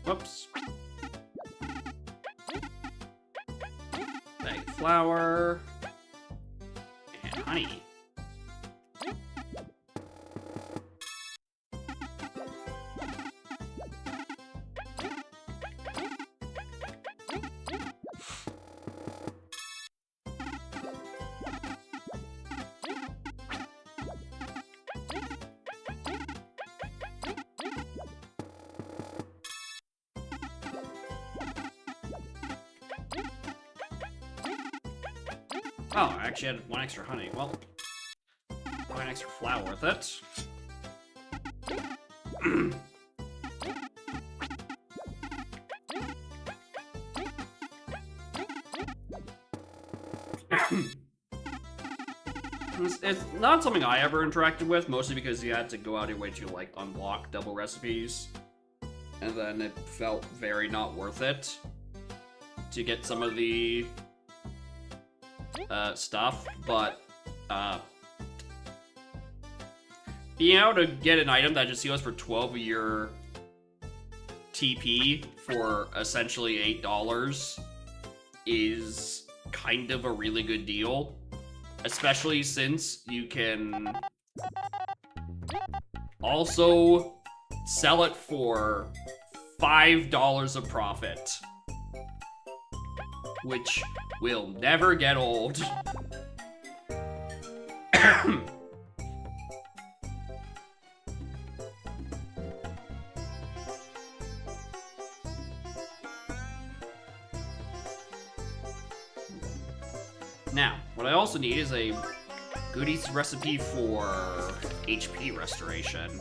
Whoops. Egg flour. And honey. Oh, I actually had 1 extra honey. Well, 1 extra flour with it. It's not something I ever interacted with, mostly because you had to go out of your way to, like, unblock double recipes. And then it felt very not worth it to get some of the stuff, but being able to get an item that just heals for 12 of your TP for essentially $8 is kind of a really good deal, especially since you can also sell it for $5 of profit, which will never get old. Now, what I also need is a goodies recipe for HP restoration.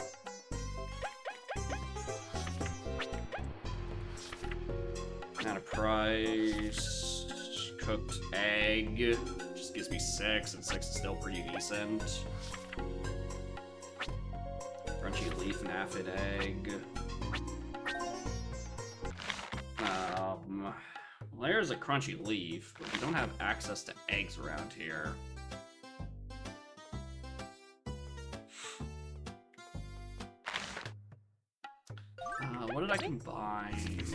At a price, cooked egg, just gives me 6, and 6 is still pretty decent. Crunchy leaf and aphid egg. Well, there's a crunchy leaf, but we don't have access to eggs around here. What did I combine?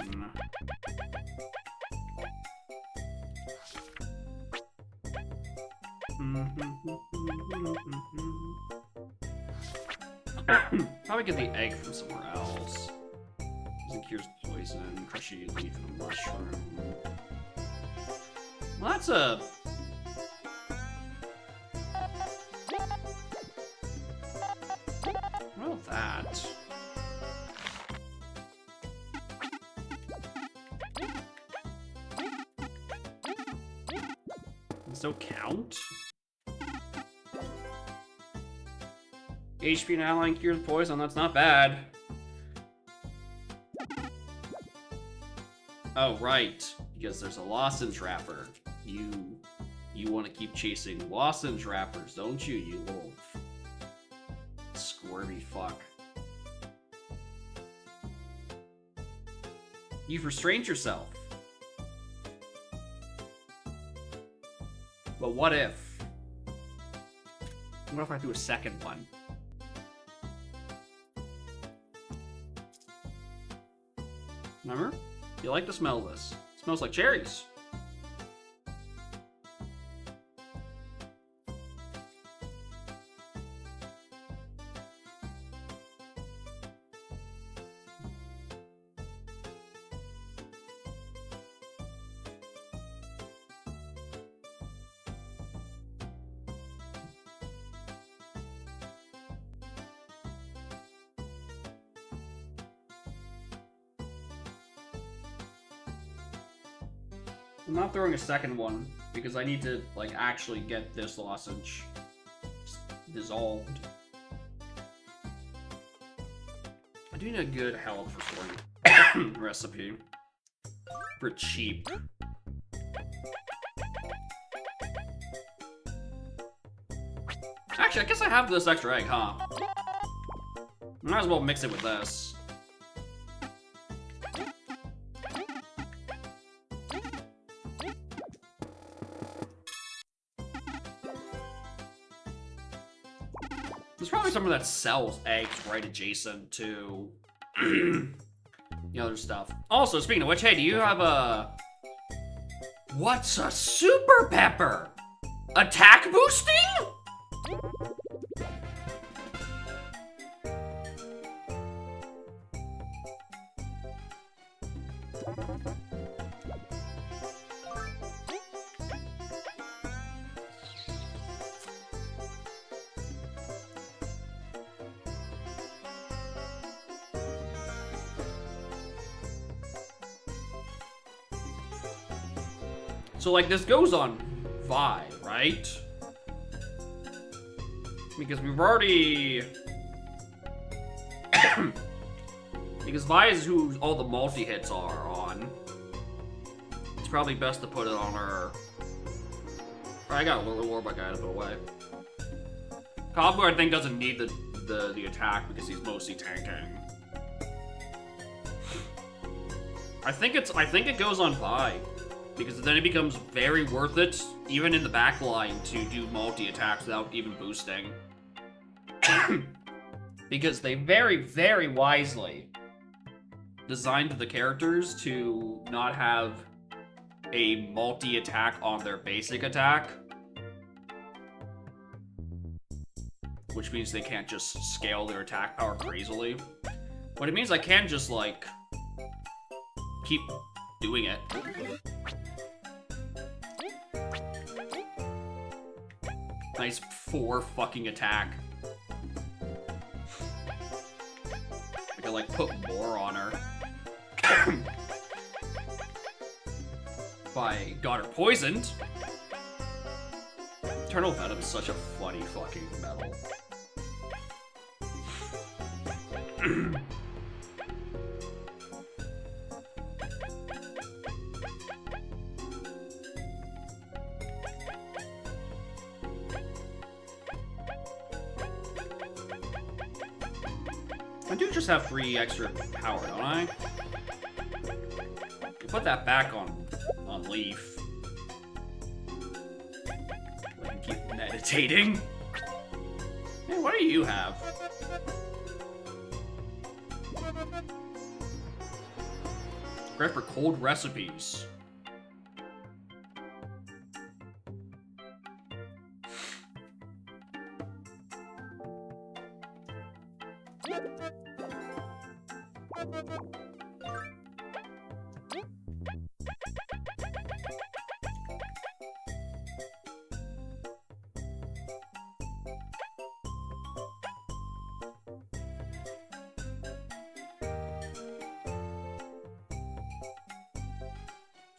Probably get the egg from somewhere else. It cures poison, crunchy leaf, and a mushroom. Well, that's a... Well, that... Does it count? HP and ally cures poison, that's not bad. Oh, right. Because there's a lozenge wrapper. You want to keep chasing lozenge wrappers, don't you, you little squirmy fuck. You've restrained yourself. But what if? What if I do a second one? Remember? You like the smell of this. It smells like cherries. I'm not throwing a second one because I need to, like, actually get this lozenge dissolved. I do need a good health restoring recipe for cheap. Actually, I guess I have this extra egg, huh? Might as well mix it with this. There's probably someone that sells eggs right adjacent to the other stuff. Also, speaking of which, hey, do you have a... What's a super pepper? Attack boosting? So, like, this goes on Vi, right? Because we've already... because Vi is who all the multi-hits are on. It's probably best to put it on her... I got a little Warbuck guy to put away. Kabu, I think, doesn't need the attack because he's mostly tanking. I think it goes on Vi. Because then it becomes very worth it, even in the backline, to do multi-attacks without even boosting. Because they very, very wisely designed the characters to not have a multi-attack on their basic attack. Which means they can't just scale their attack power crazily. But it means I can just, like, keep doing it. Nice 4 fucking attack. I could, like, put more on her. If I got her poisoned. Eternal Venom is such a funny fucking metal. I do just have 3 extra power, don't I? You put that back on Leaf. I can keep meditating. Hey, what do you have? Great for cold recipes.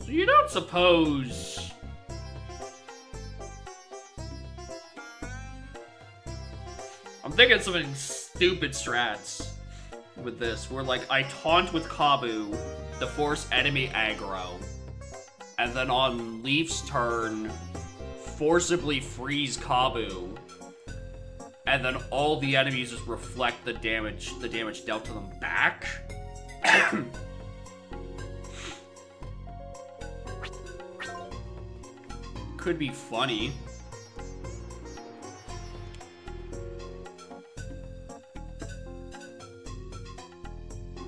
So you don't suppose... I'm thinking something stupid strats with this, where like I taunt with Kabu to force enemy aggro, and then on Leaf's turn, forcibly freeze Kabu, and then all the enemies just reflect the damage dealt to them back. Could be funny.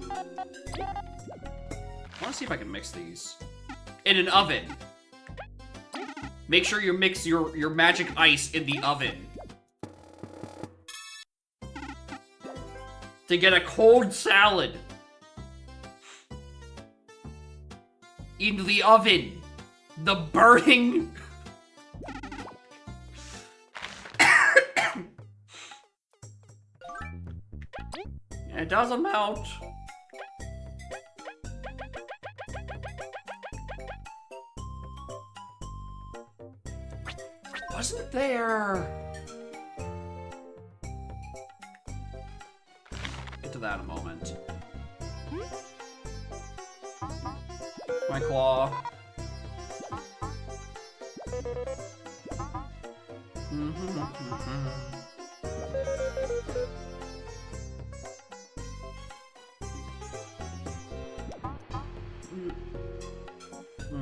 I want to see if I can mix these in an oven. Make sure you mix your magic ice in the oven to get a cold salad in the oven. The burning. It does amount. Wasn't there? Get to that in a moment. My claw.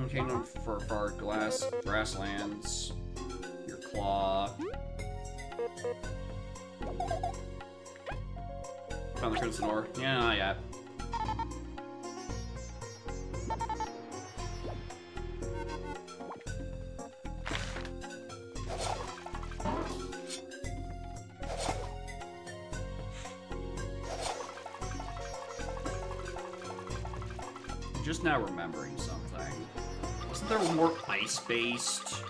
Kingdom for far grasslands. Your claw. Found the crimson ore. Yeah, not yet. just now remembering something. Wasn't there more ice-based?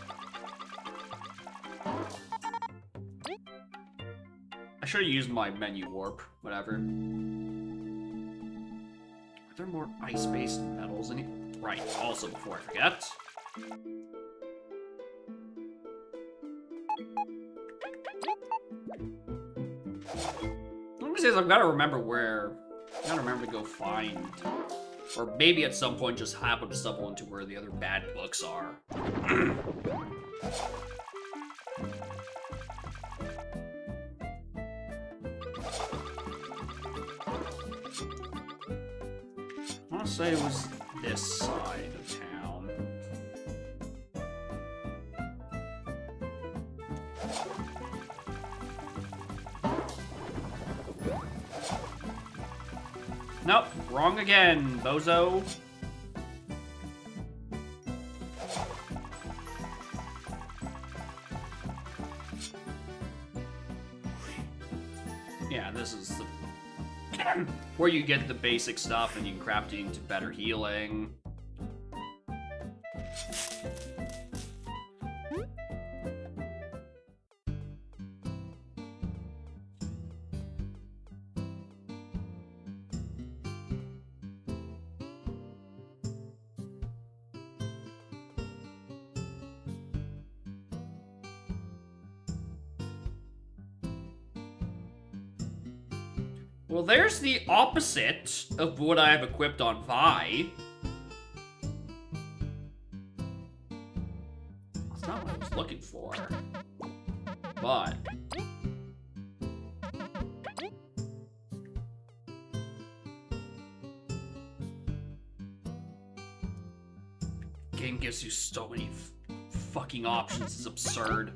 I should have used my menu warp, whatever. Are there more ice-based metals in it? Right, also before I forget. Let me say I've got to remember where... I've got to remember to go find... Or maybe at some point just happen to stumble into where the other bad books are. I want to say it was this side of town. Nope, wrong again, bozo. Yeah, this is the where you get the basic stuff and you can craft it into better healing. Well, there's the opposite of what I have equipped on Vi. That's not what I was looking for. But... game gives you so many fucking options, it's absurd.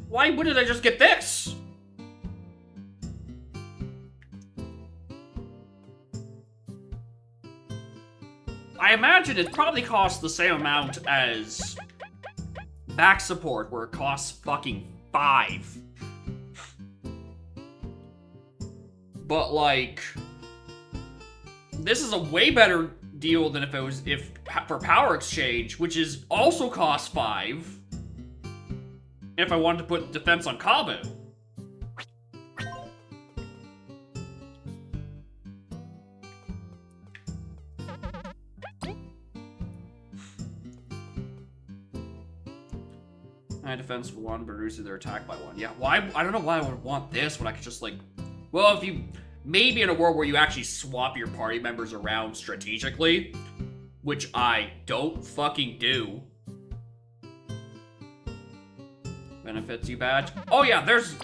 Why wouldn't I just get this? I imagine it probably costs the same amount as back support, where it costs fucking 5. But like, this is a way better deal than if it was for power exchange, which is also cost 5. If I wanted to put defense on Kabu. Defense 1, but reduces their attack by 1. Yeah, why? I don't know why I would want this when I could just like... Well, if you... Maybe in a world where you actually swap your party members around strategically, which I don't fucking do. Benefits you badge. Oh yeah, there's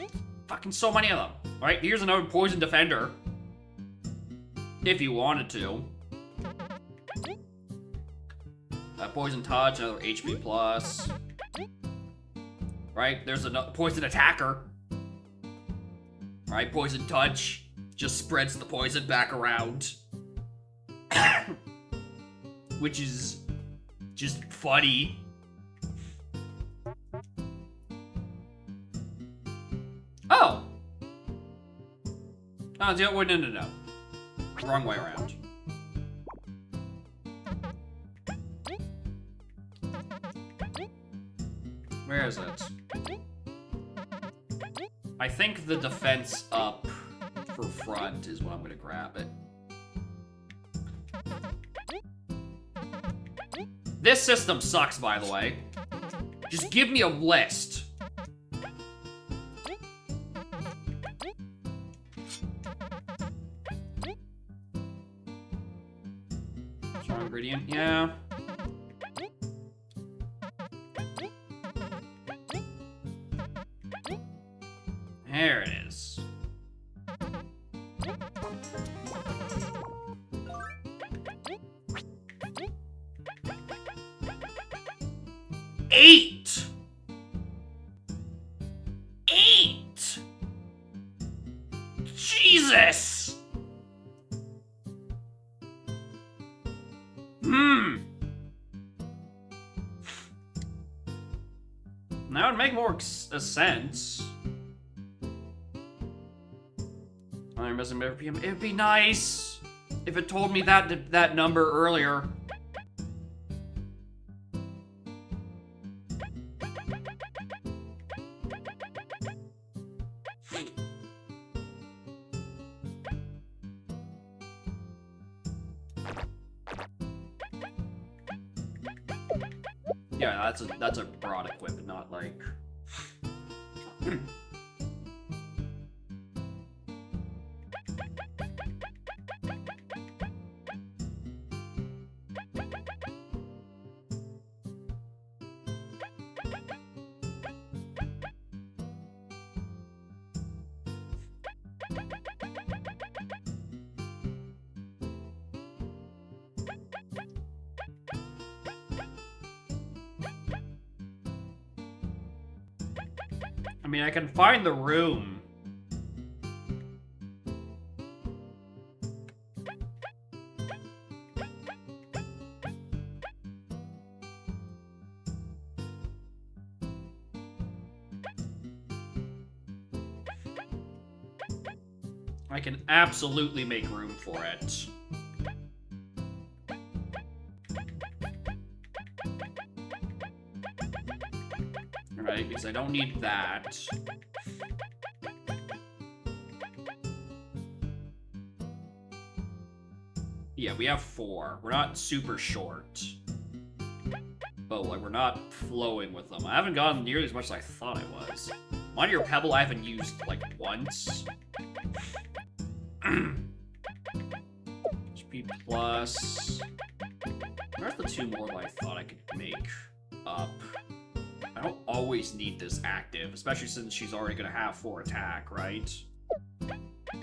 fucking so many of them. Right, here's another poison defender. If you wanted to. Poison touch, another HP plus. Right, there's a poison attacker. Right, poison touch. Just spreads the poison back around. Which is just funny. Oh! Oh, no. Wrong way around. Where is it? I think the defense up for front is what I'm gonna grab it. This system sucks, by the way. Just give me a list. Strong ingredient, yeah. There it is. Eight! Jesus! That would make more sense. I'm missing every PM. It'd be nice if it told me that number earlier. Yeah, that's a broad equip, not like. I mean, I can find the room. I can absolutely make room for it. Right, because I don't need that. Yeah, we have 4. We're not super short. But, like, we're not flowing with them. I haven't gotten nearly as much as I thought I was. Meteor Pebble I haven't used, like, once. HP plus... Where's the 2 more that I thought I could make up? I don't always need this active, especially since she's already gonna have 4 attack, right?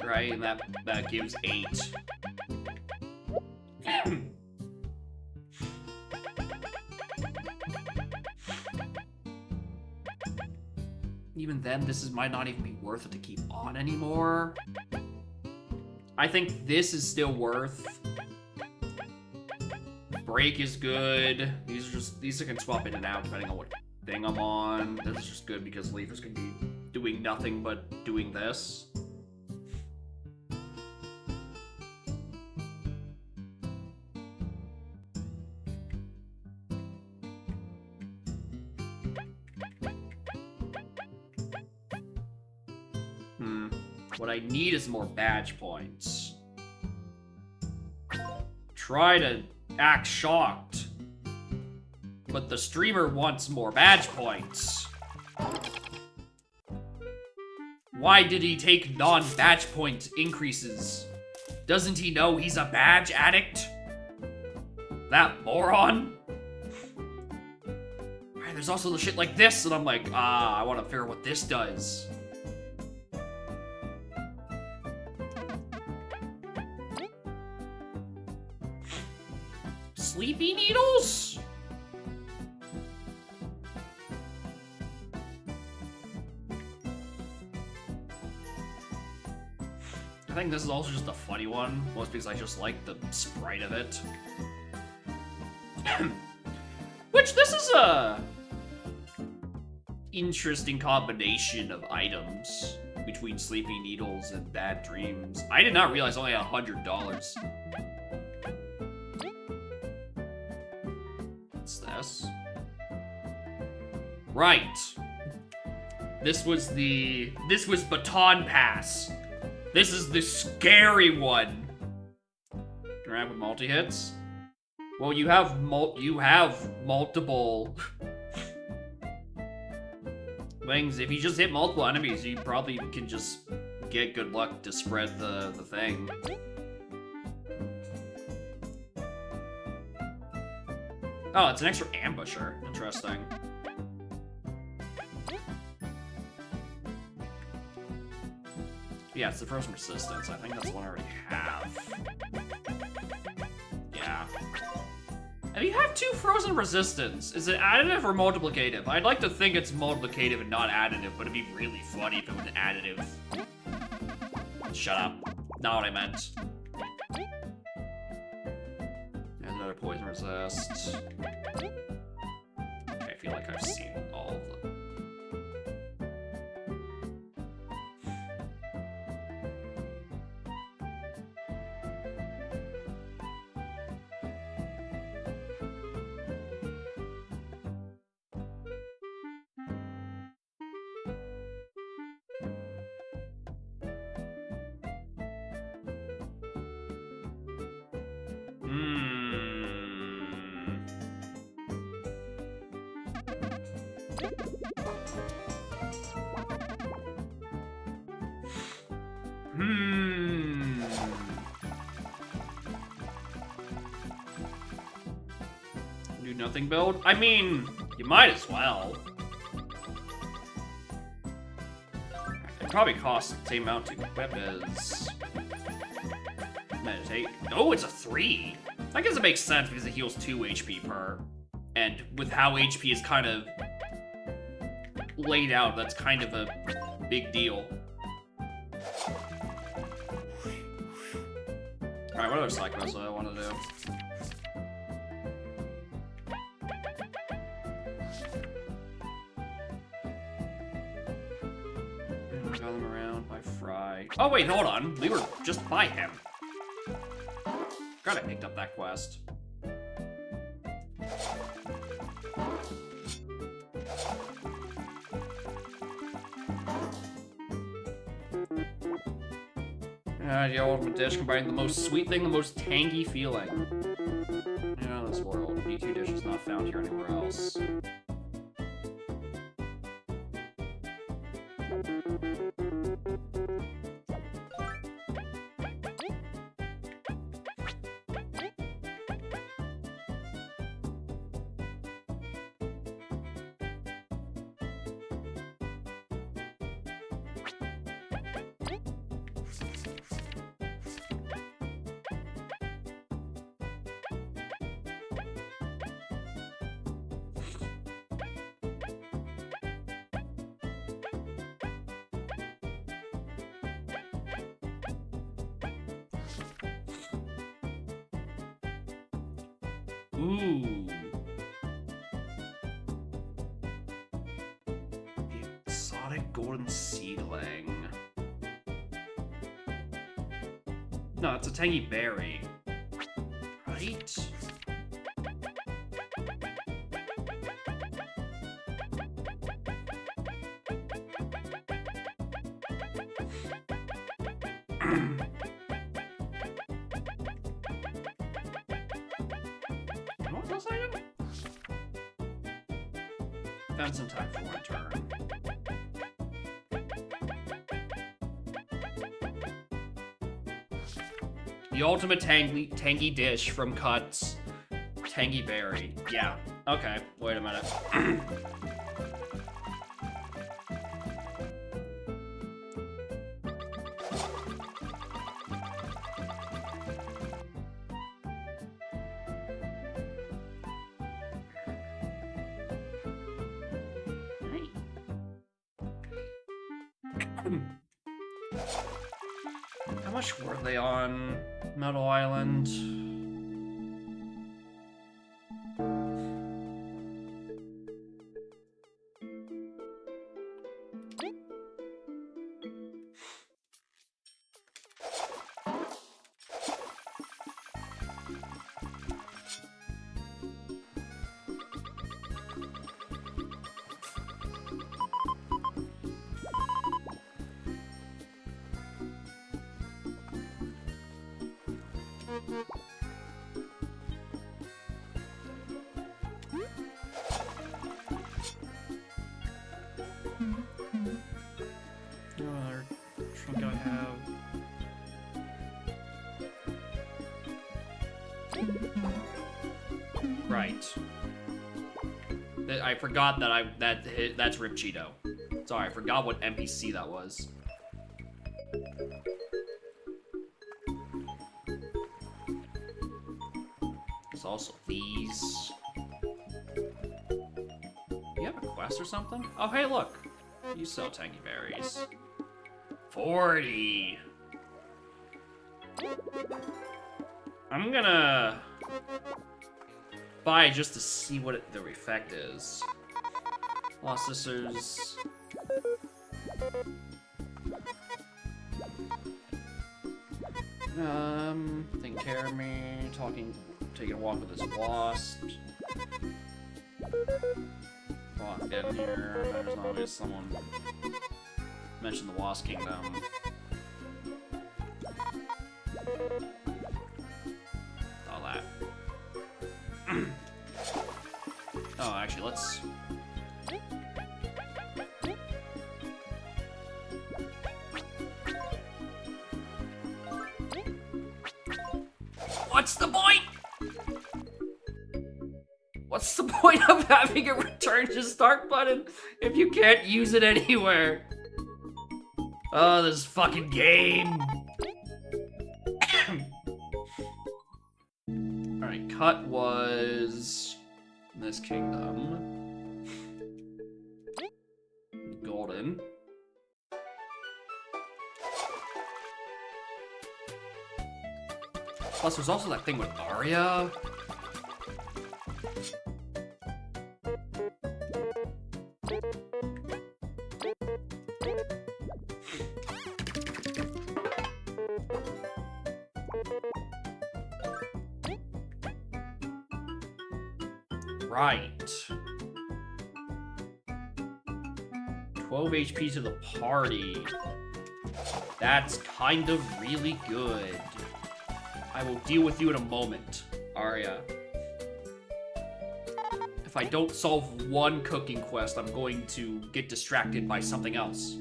Right, and that gives 8. Even then, might not even be worth it to keep on anymore. I think this is still worth. Break is good. These can swap in and out depending on what thing I'm on. This is just good because Leafers can be doing nothing but doing this. What I need is more badge points. Try to act shocked. But the streamer wants more badge points. Why did he take non-badge point increases? Doesn't he know he's a badge addict? That moron? Right, there's also the shit like this, and I'm like, I want to figure out what this does. Sleepy needles? I think this is also just a funny one, mostly because I just like the sprite of it. Which, this is a interesting combination of items between Sleepy Needles and Bad Dreams. I did not realize I only had $100. What's this? Right. This was Baton Pass. This is the scary one. Right, with multi-hits? Well, you have multiple things. If you just hit multiple enemies, you probably can just get good luck to spread the thing. Oh, it's an extra ambusher. Interesting. Yeah, it's the frozen resistance. I think that's the one I already have. Yeah. And you have 2 frozen resistance. Is it additive or multiplicative? I'd like to think it's multiplicative and not additive, but it'd be really funny if it was additive. Shut up. Not what I meant. And another poison resist. Okay, I feel like I've seen all of them. Do nothing build? I mean, you might as well. It probably costs the same amount to equip as meditate. Oh, it's a 3. I guess it makes sense because it heals 2 HP per. And with how HP is kind of laid out, that's kind of a big deal. Alright, what other side quests do I want to do? Got them around by Fry. Oh wait, hold on. We were just by him. Forgot I picked up that quest. The ultimate dish combining the most sweet thing, the most tangy feeling. You know, this world. B2 dish is not found here anywhere else. Ooh. The exotic golden seedling. No, it's a tangy berry. Right? What was this item? Fence in time for one turn. The ultimate tangy dish from Cuts. Tangy berry. Yeah. Okay. Wait a minute. How much were they on Metal Island? Trunk I have. Right. I forgot that that's Rip Cheeto. Sorry, I forgot what NPC that was. There's also these. You have a quest or something? Oh, hey, look. You sell tangy berries. 40. I'm gonna buy just to see what the effect is. Lost Sisters. Taking care of me, taking a walk with this wasp. While I'm getting here, there's always someone mentioned the Wasp Kingdom. All that. Oh, actually, let's What's the point? What's the point of having a return to start button if you can't use it anywhere? Oh, this fucking game. Alright, cut was this kingdom. Golden. Plus, there's also that thing with Arya. Right. 12 HP to the party. That's kind of really good. I will deal with you in a moment, Arya. If I don't solve one cooking quest, I'm going to get distracted by something else.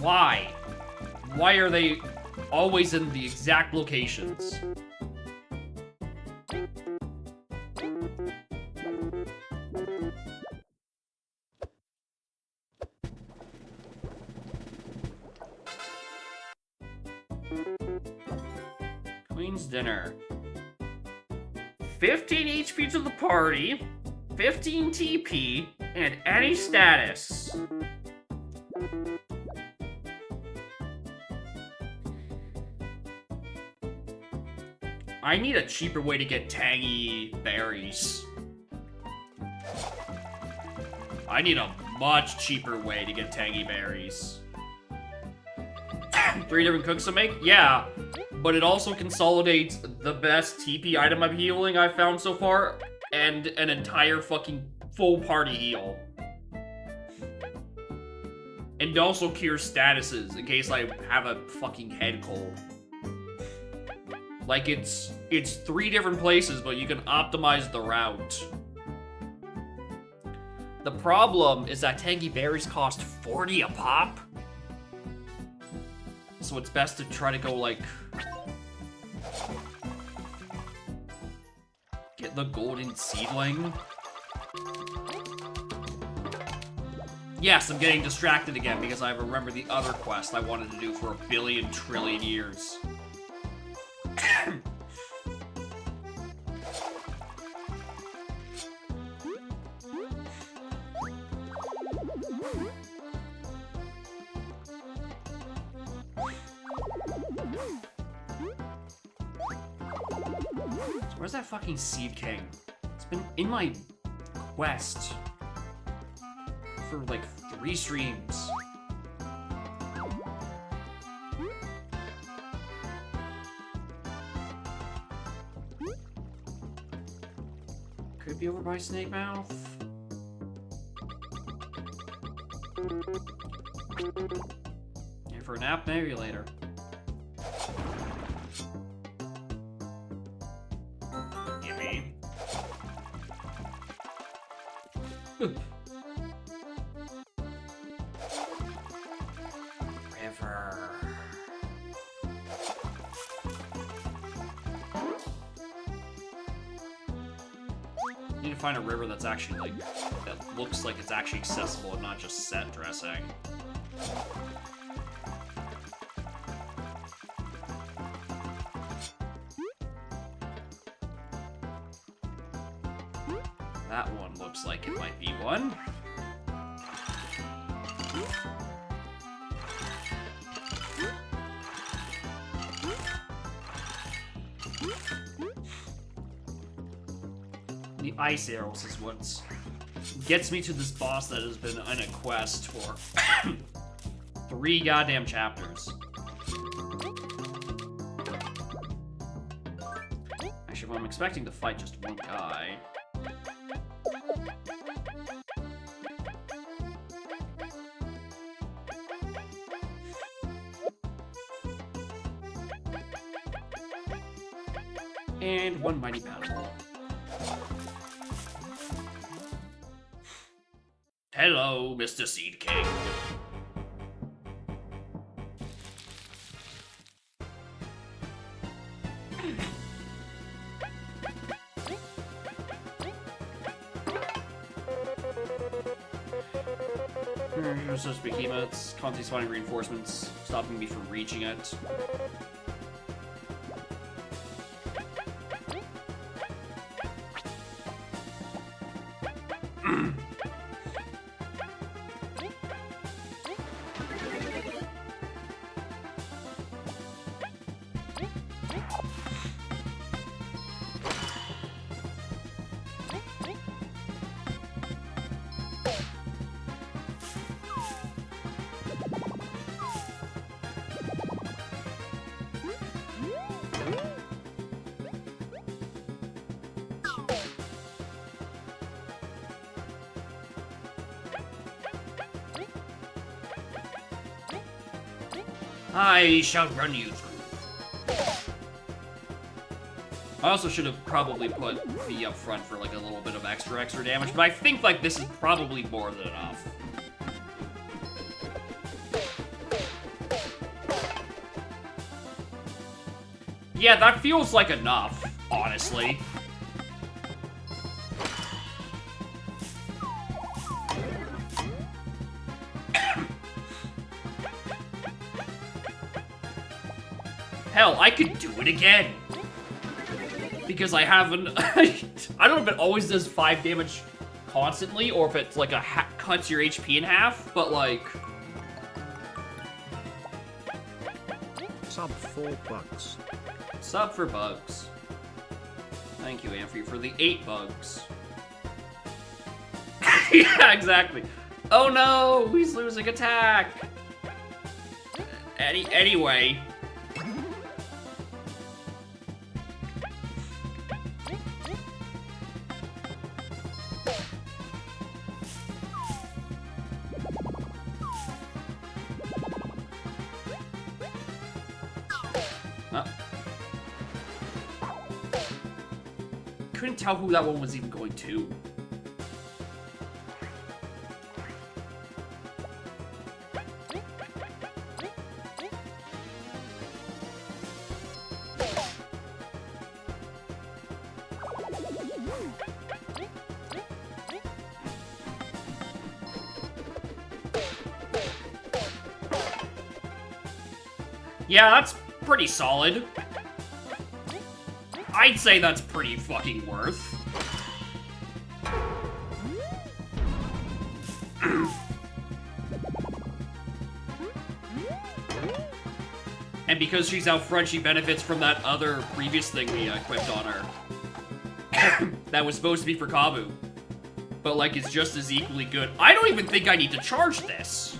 Why? Why are they always in the exact locations? Queen's dinner. 15 HP to the party, 15 TP, and any status. I need a cheaper way to get tangy berries. I need a much cheaper way to get tangy berries. 3 different cooks to make? Yeah, but it also consolidates the best TP item I'm healing I've found so far, and an entire fucking full party heal. And also cures statuses in case I have a fucking head cold. Like, it's 3 different places, but you can optimize the route. The problem is that tangy berries cost 40 a pop. So it's best to try to go, like... get the golden seedling. Yes, I'm getting distracted again because I remember the other quest I wanted to do for a billion trillion years. Where's that fucking Seed King? It's been in my quest for like 3 streams. Could be over by Snake Mouth. Yeah, for a nap, maybe later. Gimme. River. Need to find a river that's actually like, that looks like it's actually accessible and not just set dressing. That one looks like it might be one. The ice arrows is what gets me to this boss that has been on a quest for 3 goddamn chapters. Actually, well, I'm expecting to fight just one guy. And one mighty battle. Hello, Mr. Seed King. Such behemoths, constantly spawning reinforcements, stopping me from reaching it. I shall run you through. I also should have probably put V up front for like a little bit of extra damage, but I think like this is probably more than enough. Yeah, that feels like enough, honestly. Hell, I could do it again. Because I haven't... I don't know if it always does 5 damage constantly, or if it's like cuts your HP in half, but like... Sub $4. Sub for bugs. Thank you, Amphy, for the 8 bugs. Yeah, exactly. Oh no, he's losing attack. Anyway... Couldn't tell who that one was even going to. Yeah, that's pretty solid. I'd say that's pretty fucking worth. And because she's out front, she benefits from that other previous thing we equipped on her. That was supposed to be for Kabu. But, like, it's just as equally good. I don't even think I need to charge this.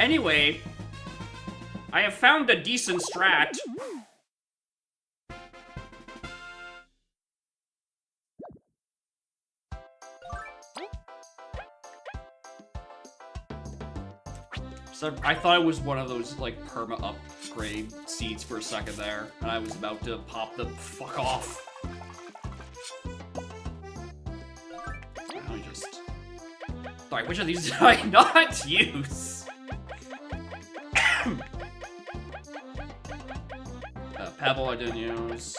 Anyway, I have found a decent strat. So I thought it was one of those, like, perma upgrade seeds for a second there, and I was about to pop the fuck off. Let me just... Sorry, which of these did I not use? Pebble I didn't use.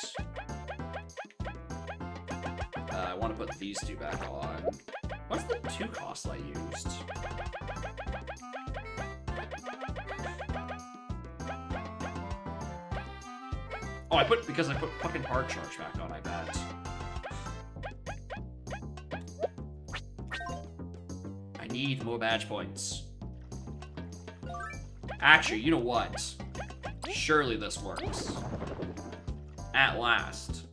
I want to put these two back on. What's the 2 cost I used? Oh, because I put fucking hard charge back on, I bet. I need more badge points. Actually, you know what? Surely this works. At last.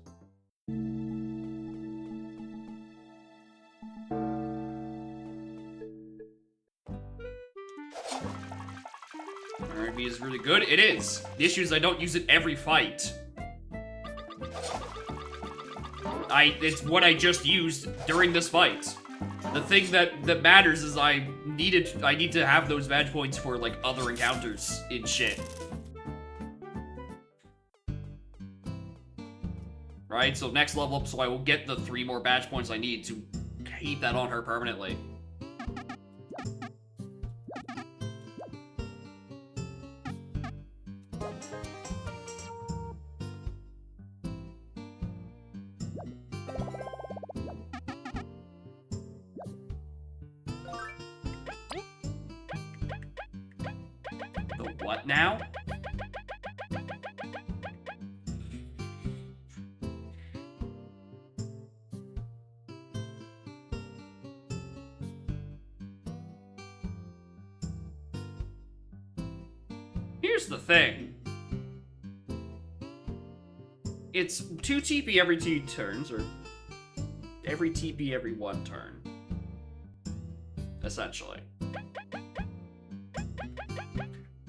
R&B is really good. It is. The issue is I don't use it every fight. It's what I just used during this fight. The thing that matters is I need to have those badge points for like other encounters in shit. Right, so next level up, so I will get the 3 more badge points I need to keep that on her permanently. The what now? Here's the thing. It's 2 TP every 2 turns, or every TP every 1 turn. Essentially.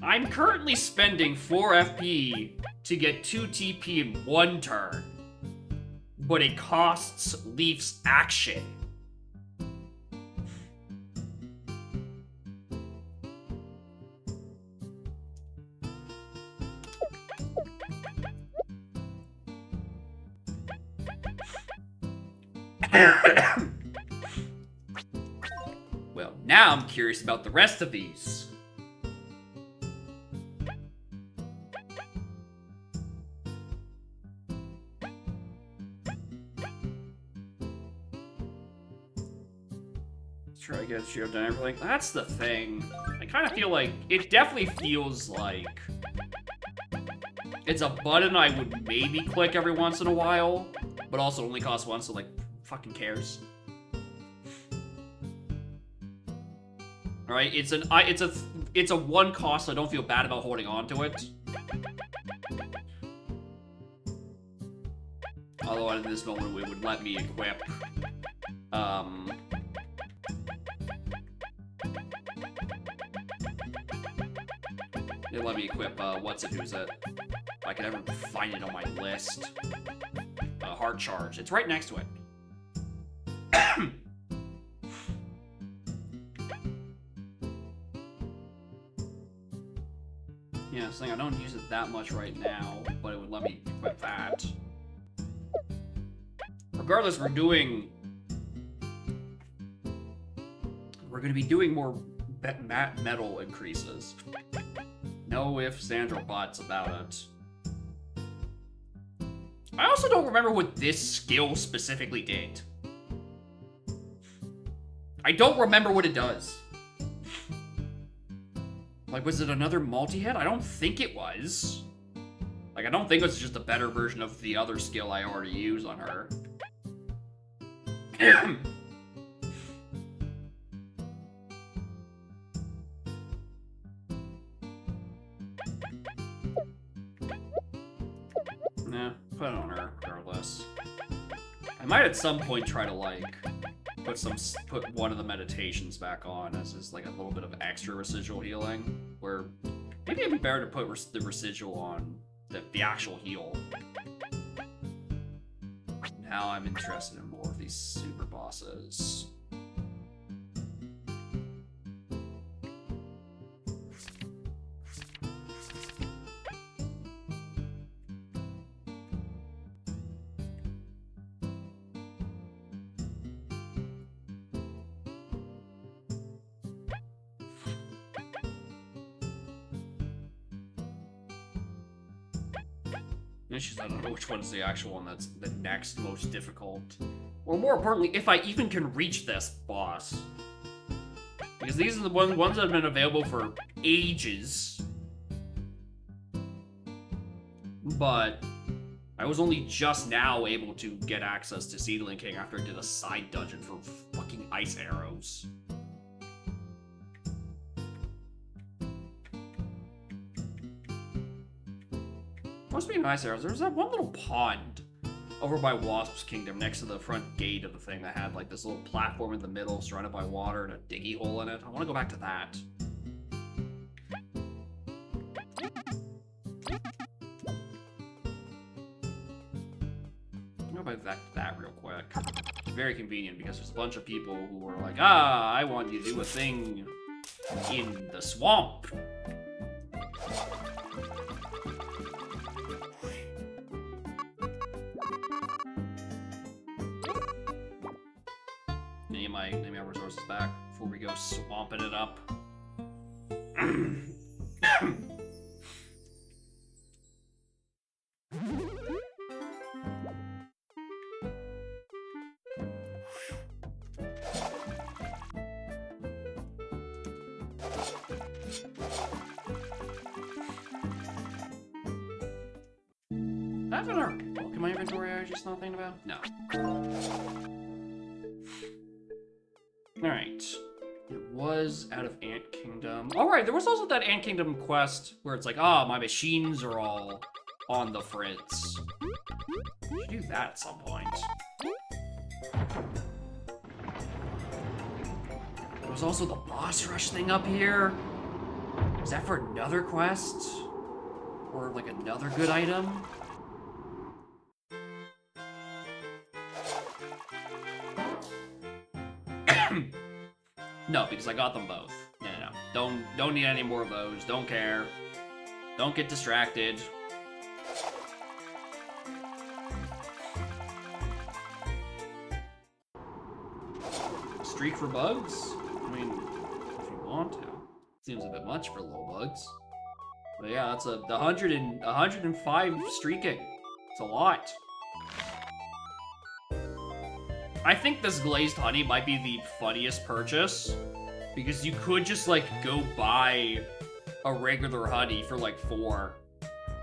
I'm currently spending 4 FP to get 2 TP in 1 turn, but it costs Leaf's action. Well, now I'm curious about the rest of these. Let's try to get shield done everything. That's the thing. I kind of feel like it definitely feels like it's a button I would maybe click every once in a while, but also only costs once, so like, fucking cares. Alright, it's a 1 cost, so I don't feel bad about holding on to it. Although at this moment it would let me equip it let me equip what's it, who's it? If I could ever find it on my list. Hard charge. It's right next to it. Yeah, saying I don't use it that much right now, but it would let me equip that. Regardless, we're gonna be doing more metal increases. No ifs, ands, or buts about it. I also don't remember what this skill specifically did. I don't remember what it does. Like, was it another multi-hit? I don't think it was. Like, I don't think it was just a better version of the other skill I already use on her. Nah, put it on her, regardless. I might at some point try to, like, put one of the meditations back on as just, like, a little bit of extra residual healing, where maybe it'd be better to put the residual on the actual heal. Now I'm interested in more of these super bosses. I don't know which one's the actual one that's the next most difficult. Or more importantly, if I even can reach this boss. Because these are the ones that have been available for ages. But I was only just now able to get access to Seedling King after I did a side dungeon for fucking ice arrows. Must be nice arrows. There was that one little pond over by Wasp's Kingdom next to the front gate of the thing that had like this little platform in the middle surrounded by water and a diggy hole in it. I want to go back to that. very convenient because there's a bunch of people who are like, ah, I want you to do a thing in the swamp. Need my resources back before we go swamping it up. I have another book in my inventory I was just not thinking about? No. Alright. It was out of Ant Kingdom. Alright, there was also that Ant Kingdom quest where it's like, ah, my machines are all on the fritz. We should do that at some point. There was also the boss rush thing up here. Is that for another quest? Or like another good item? No, because I got them both. No. Don't need any more of those. Don't care. Don't get distracted. Streak for bugs? I mean, if you want to. Seems a bit much for little bugs. But yeah, that's the 105 streaking. It's a lot. I think this glazed honey might be the funniest purchase, because you could just, like, go buy a regular honey for, like, 4,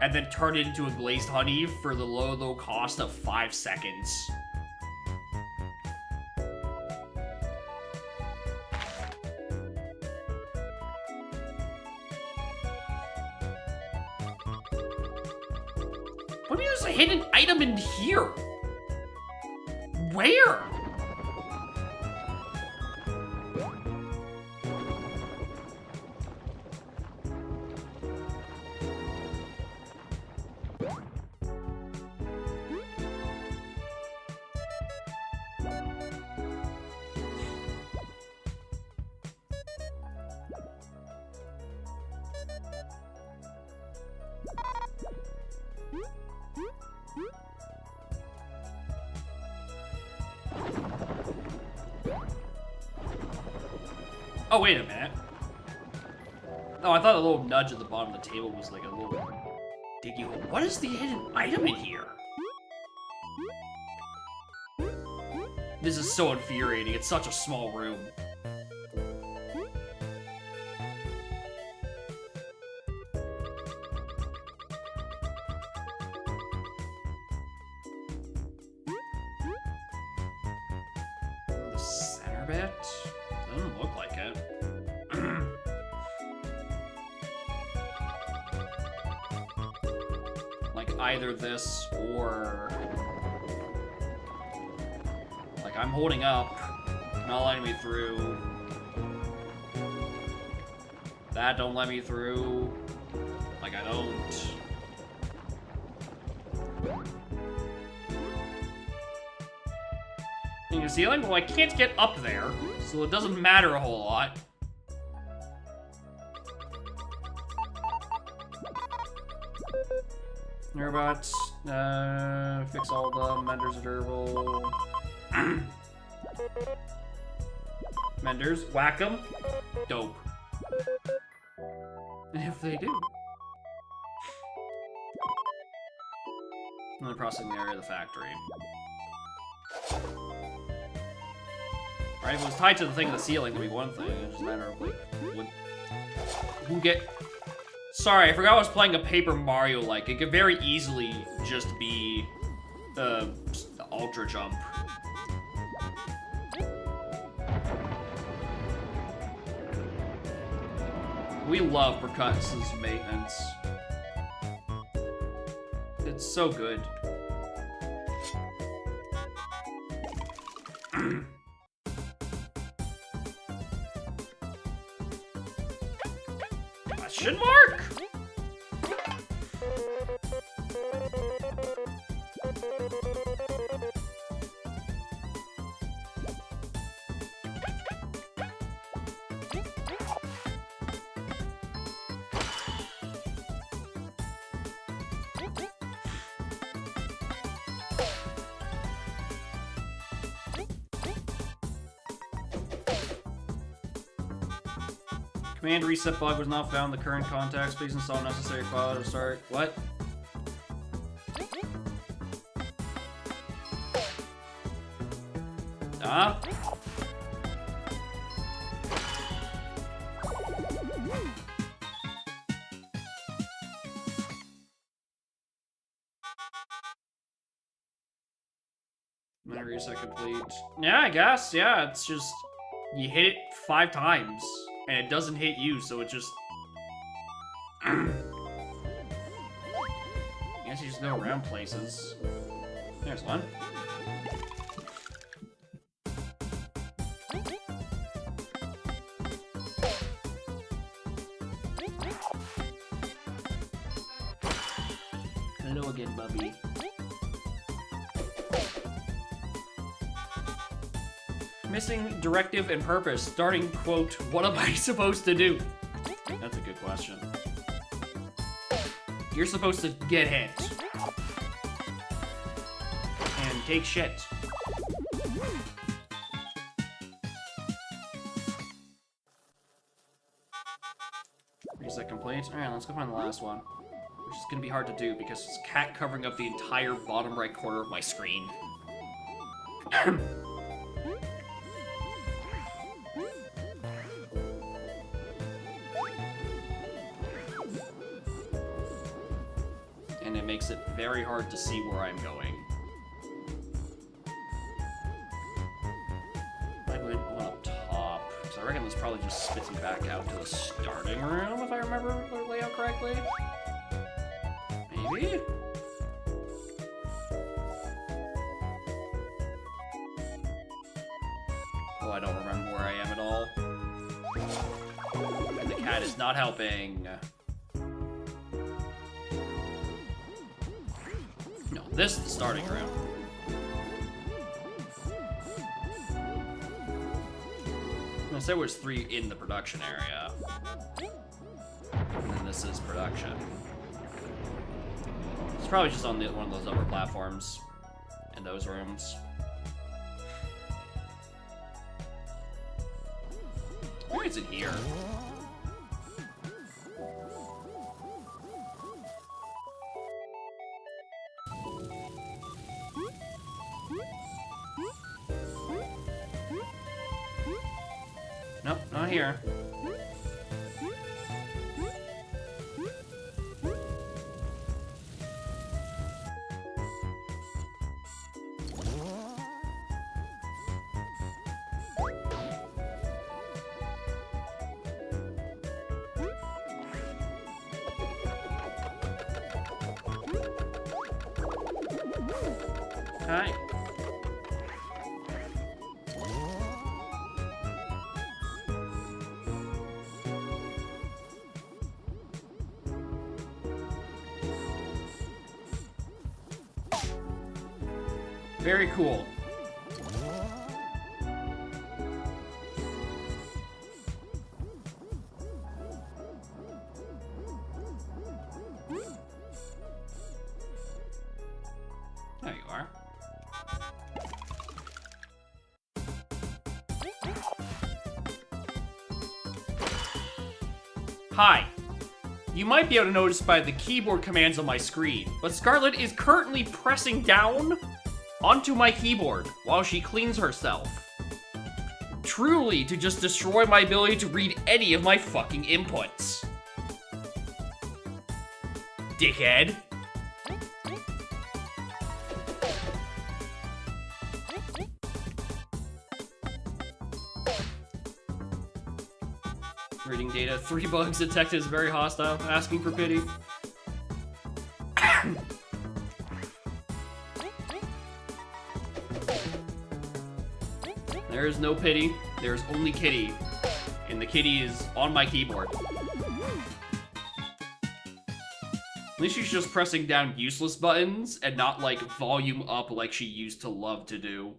and then turn it into a glazed honey for the low cost of 5 seconds. What do you mean there's a hidden item in here? Where? Oh, wait a minute. Oh, I thought a little nudge at the bottom of the table was like a little diggy hole. What is the hidden item in here? This is so infuriating. It's such a small room. The center bit? Doesn't look like it. Like either this or... Like I'm holding up, not letting me through. That don't let me through. Like I don't. In your ceiling? Well, I can't get up there, so it doesn't matter a whole lot. Robots, fix all the menders durable. Menders, whack them. Dope. And if they do. And the processing area of the factory. Right, if it was tied to the thing in the ceiling, it'd be one thing. It's just a matter of, like, who get... Sorry, I forgot I was playing a Paper Mario-like. It could very easily just be the Ultra Jump. We love Percussion's maintenance. It's so good. Question mark? Command reset bug was not found in the current context. Please install necessary file to start. What? Ah? Memory reset complete. Yeah, I guess. Yeah, it's just you hit it 5 times and it doesn't hit you, so it just. I guess you just go around places. There's one. Hello again, Bubby. Missing directive and purpose. Starting quote, what am I supposed to do? That's a good question. You're supposed to get hit. And take shit. Reset complete. Alright, let's go find the last one. Which is gonna be hard to do because it's a cat covering up the entire bottom right corner of my screen. And it makes it very hard to see where I'm going. I went one up top, so I reckon this probably just spits me back out to the starting room, if I remember the layout correctly. Maybe? Oh, I don't remember where I am at all. And the cat is not helping. No, this is the starting room. I said there's 3 in the production area. And then this is production. It's probably just on one of those upper platforms in those rooms. Maybe it's in here. Nope, not here. Hi. Very cool. There you are. Hi. You might be able to notice by the keyboard commands on my screen, but Scarlet is currently pressing down onto my keyboard while she cleans herself. Truly to just destroy my ability to read any of my fucking inputs. Dickhead. Reading data, 3 bugs detected is very hostile, asking for pity. There is no pity, there is only kitty. And the kitty is on my keyboard. At least she's just pressing down useless buttons and not like volume up like she used to love to do.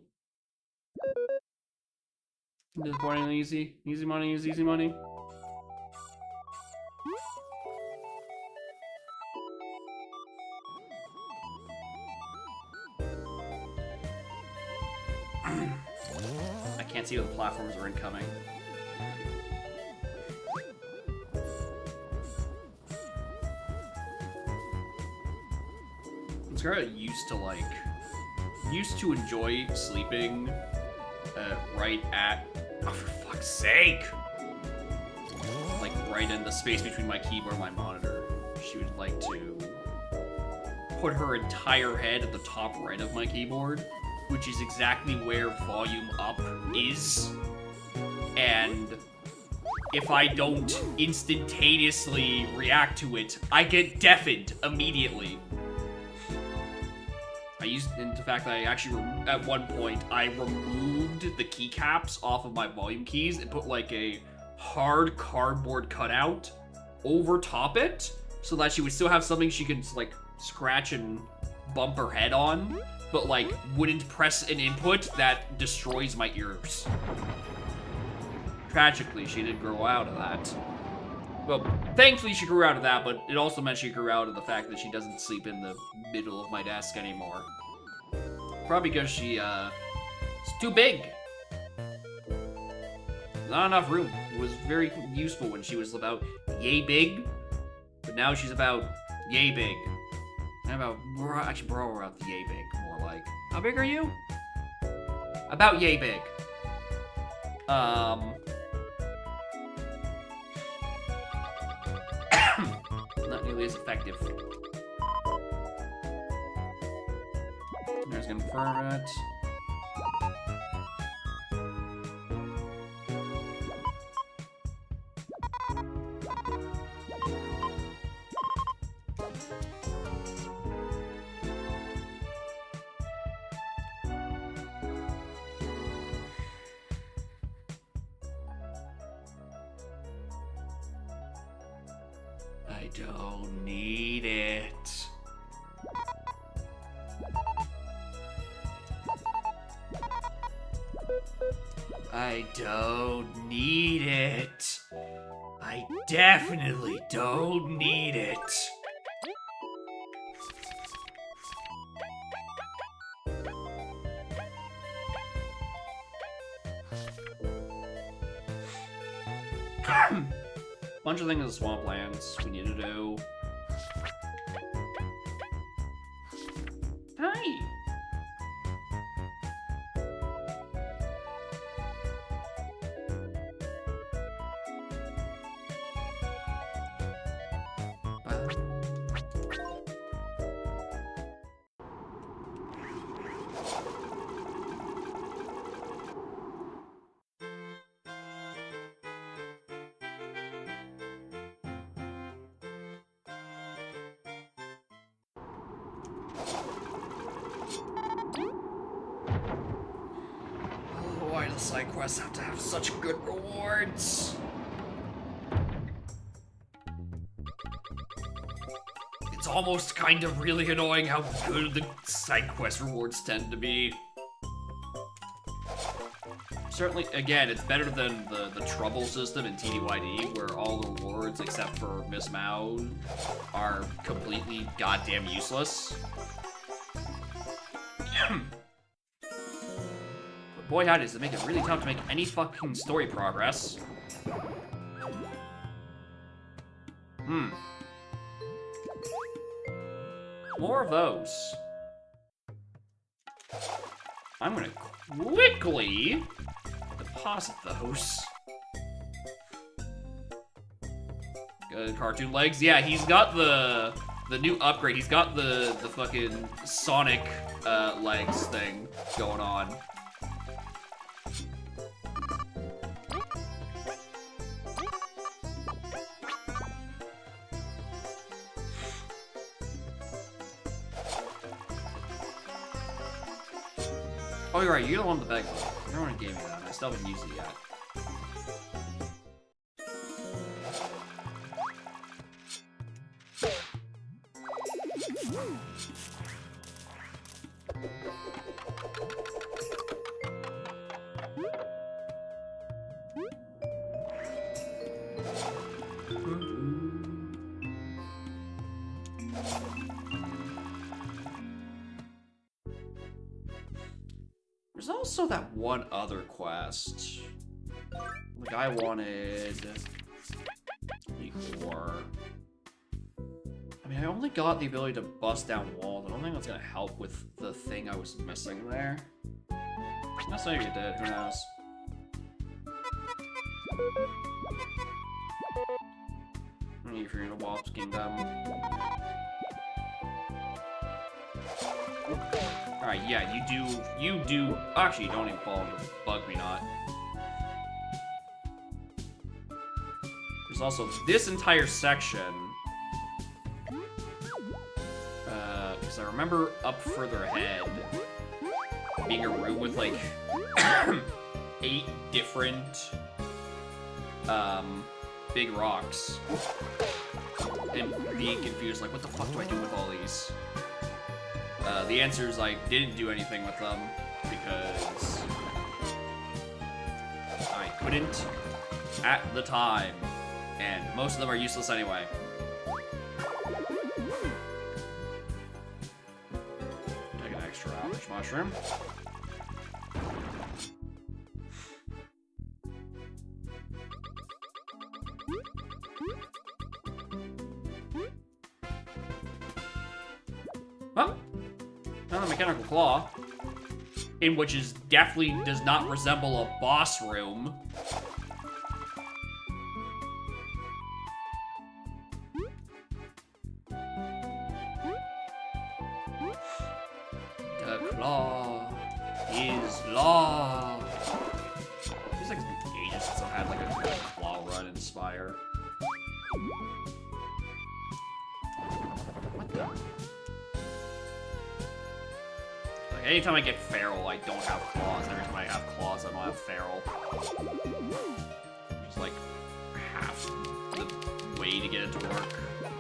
Disappointingly easy. Easy money is easy money. I can't see what the platforms are incoming. Mascara used to enjoy sleeping right at, oh, for fuck's sake, like right in the space between my keyboard and my monitor. She would like to put her entire head at the top right of my keyboard, which is exactly where volume up is. And if I don't instantaneously react to it, I get deafened immediately. In fact, I actually, at one point, I removed the keycaps off of my volume keys and put like a hard cardboard cutout over top it so that she would still have something she could like scratch and bump her head on, but like wouldn't press an input that destroys my ears. Tragically, she did grow out of that. Well, thankfully she grew out of that, but it also meant she grew out of the fact that she doesn't sleep in the middle of my desk anymore. Probably because she, it's too big. Not enough room. It was very useful when she was about yay big, but now she's about yay big. And actually, we're about yay big, more like. How big are you? About yay big. Not nearly as effective. There's gonna confirm it. I don't need it. I don't need it. I definitely don't need it. Bunch of things in the swamplands we need to do. Hi. Why do side quests have to have such good rewards? It's almost kind of really annoying how good the side quest rewards tend to be. Certainly, again, it's better than the trouble system in TDYD, where all the rewards except for Miss Mao are completely goddamn useless. But boy, how does it make it really tough to make any fucking story progress. More of those. I'm gonna quickly deposit those. Good cartoon legs. Yeah, he's got the new upgrade. He's got the fucking Sonic legs thing going on. Oh, you're right. You're the one with the bag. You're the one who gave me that. I still haven't used it yet. There's also that one other quest. Like, I wanted before. I mean, I only got the ability to bust down walls. I don't think that's gonna help with the thing I was missing there. Unless maybe it did, who knows? If you're in a Wasp Kingdom. Alright, yeah, you do, actually, don't even fall into Bug Me Not. There's also this entire section, because I remember up further ahead, being a room with, like, 8 different, big rocks, and being confused, like, what the fuck do I do with all these? The answer is I didn't do anything with them, because I couldn't at the time, and most of them are useless anyway. Take an extra average mushroom. Well, another mechanical claw, in which is definitely does not resemble a boss room. The claw is law. Feels like it's been ages since I've had like a good claw run in Spire. What the? Like, anytime I get feral, I don't have claws. Every time I have claws, I don't have feral. It's like half the way to get it to work.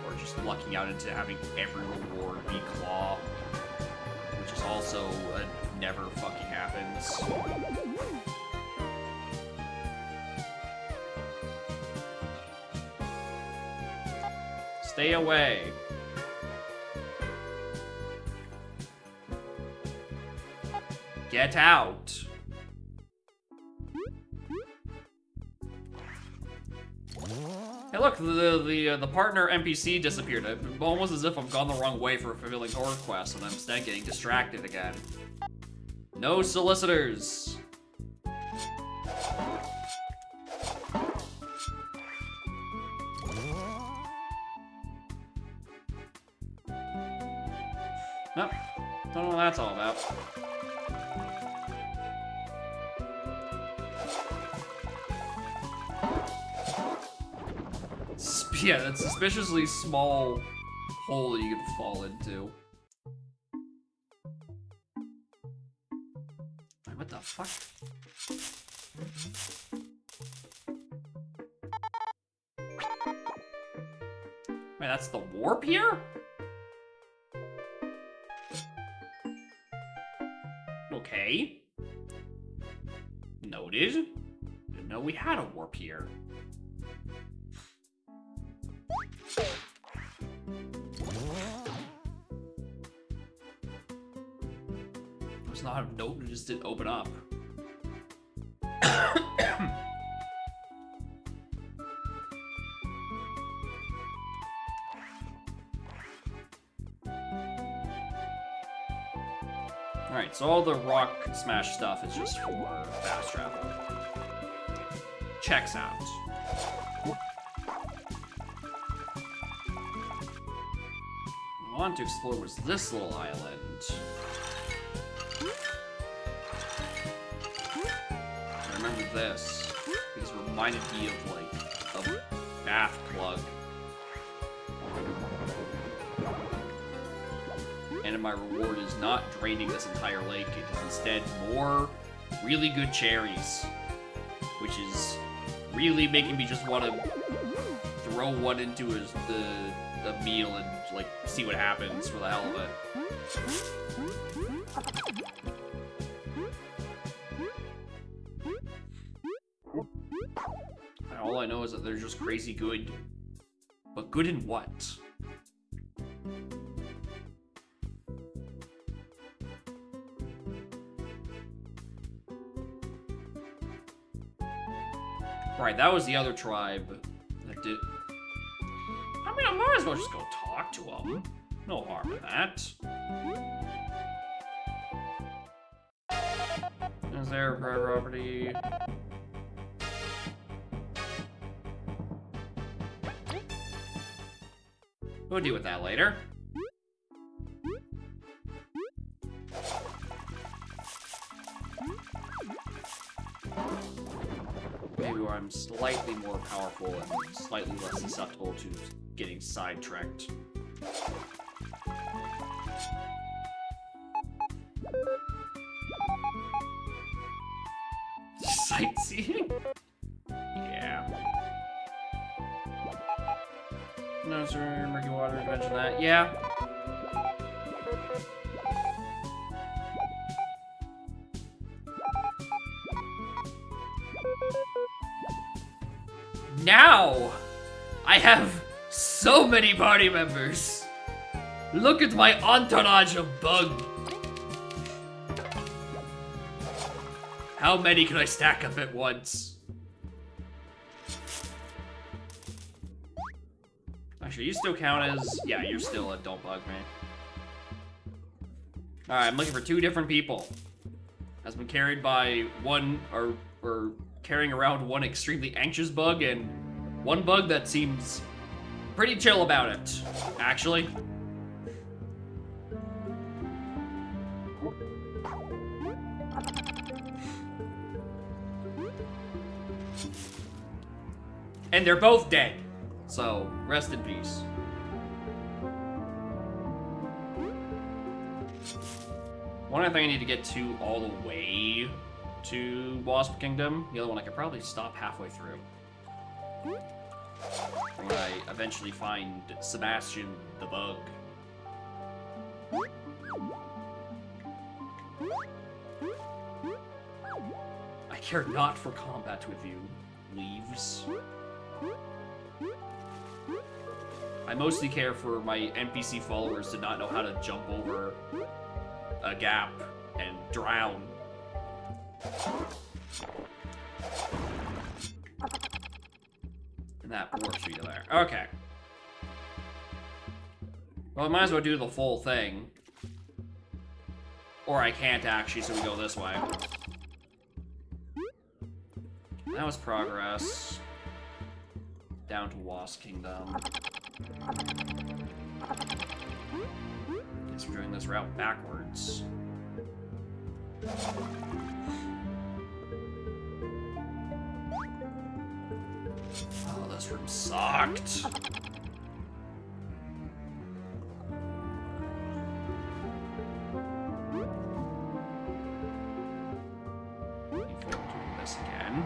Or just lucking out into having every reward be claw. Which is also never fucking happens. Stay away. Get out. Hey, look, the partner NPC disappeared. It's almost as if I've gone the wrong way for a fulfilling horror quest, and I'm instead getting distracted again. No solicitors. Nope. Don't know what that's all about. Yeah, that's a suspiciously small hole that you could fall into. Wait, what the fuck? Wait, that's the warp here? Okay. Noted. Didn't know we had a warp here. It's not a note, it just didn't open up. Alright, so all the rock smash stuff is just for fast travel. Checks out. What I wanted to explore was this little island. I remember this, because it reminded me of, like, a bath plug. And my reward is not draining this entire lake, it is instead more really good cherries. Which is really making me just want to throw one into the meal and, like, see what happens for the hell of it. And all I know is that they're just crazy good. But good in what? Right, that was the other tribe that did. I mean, I might as well just go talk to him. No harm in that. Is there a private property? We'll deal with that later. Maybe where I'm slightly more powerful and slightly less susceptible to getting sidetracked. Sightseeing? Yeah. No, sir, murky water, you mentioned that. Yeah. Now, I have so many party members. Look at my entourage of bug. How many can I stack up at once? Actually, you still count as... Yeah, you're still a don't bug me. Alright, I'm looking for 2 different people. Has been carried by one, or carrying around one extremely anxious bug and one bug that seems pretty chill about it, actually. And they're both dead, so rest in peace. One I think I need to get to all the way to Wasp Kingdom. The other one I could probably stop halfway through. When I eventually find Sebastian the bug. I care not for combat with you, leaves. I mostly care for my NPC followers to not know how to jump over a gap and drown. And that warp speed there. Okay. Well, I might as well do the full thing. Or I can't actually, so we go this way. That was progress. Down to Wasp Kingdom. Guess we're doing this route backwards. Oh, this room sucked. Looking forward to doing this again.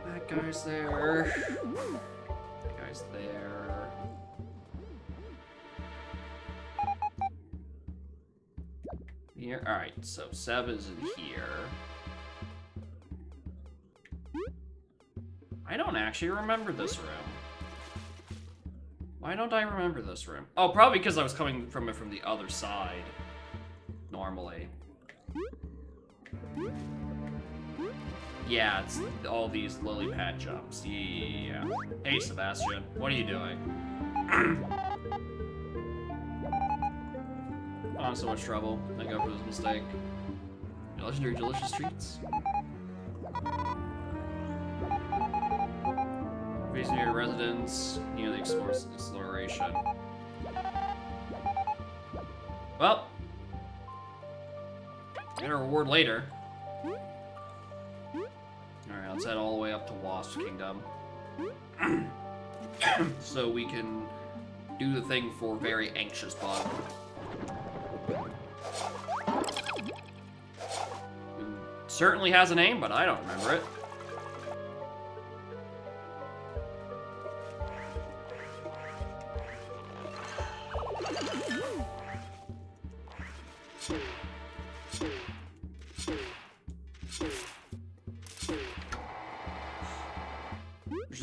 That guy's there. That guy's there. Here. Alright, so Seb is in here. I don't actually remember this room. Why don't I remember this room? Oh, probably because I was coming from it from the other side. Normally. Yeah, it's all these lily pad jumps. Yeah. Hey, Sebastian. What are you doing? Oh, I'm in so much trouble. Thank God for this mistake. Your legendary delicious treats. Facing your residence near the exploration. Well, get a reward later. Alright, let's head all the way up to Wasp Kingdom. So we can do the thing for very anxious bug. Who certainly has a name, but I don't remember it.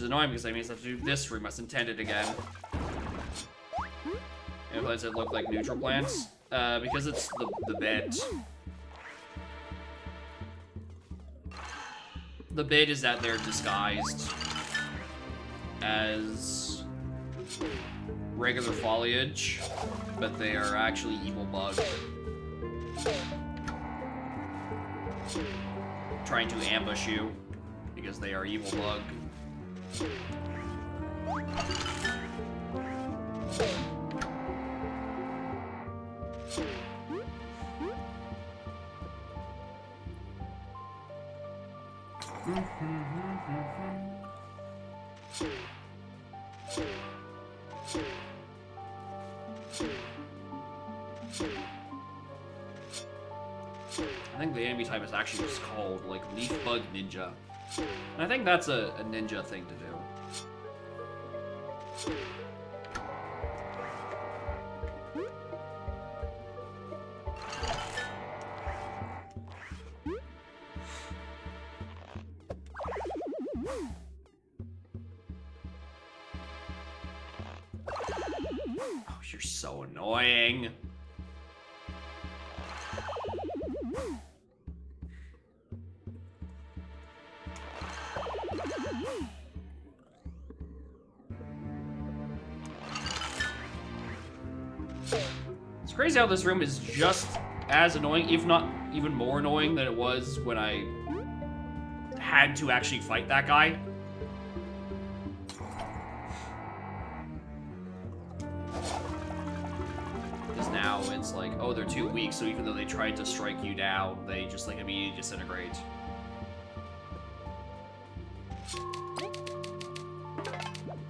annoying because that means I have to do this room as intended again. And why does it look like neutral plants? Because it's the bed. The bit is that they're disguised as regular foliage, but they are actually evil bug. Trying to ambush you because they are evil bug. I think the enemy type is actually just called, like, Leaf Bug Ninja. And I think that's a ninja thing to do. Oh, you're so annoying. It's crazy how this room is just as annoying, if not even more annoying than it was when I had to actually fight that guy. Because now it's like, oh, they're too weak, so even though they tried to strike you down, they just like immediately disintegrate.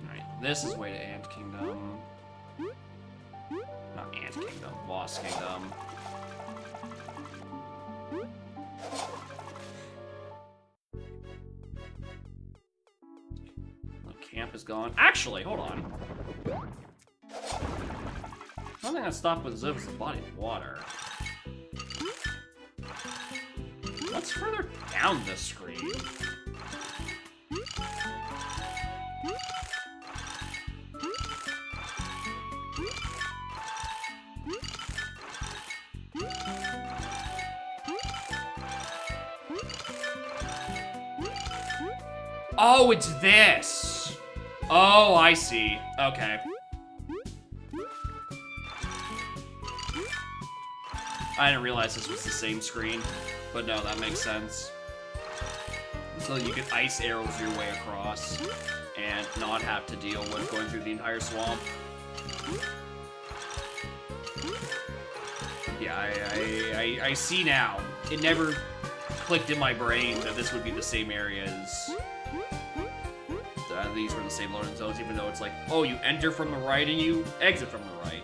Alright, this is way to Ant Kingdom. Not Ant Kingdom, Wasp Kingdom. The camp is gone. Actually, hold on. One thing that stopped with Ziv is the body of water. What's further down this screen? Oh, it's this! Oh, I see. Okay. I didn't realize this was the same screen, but no, that makes sense. So you can ice arrows your way across and not have to deal with going through the entire swamp. Yeah, I see now. It never clicked in my brain that this would be the same areas. These were the same loading zones, even though it's like, oh, you enter from the right and you exit from the right.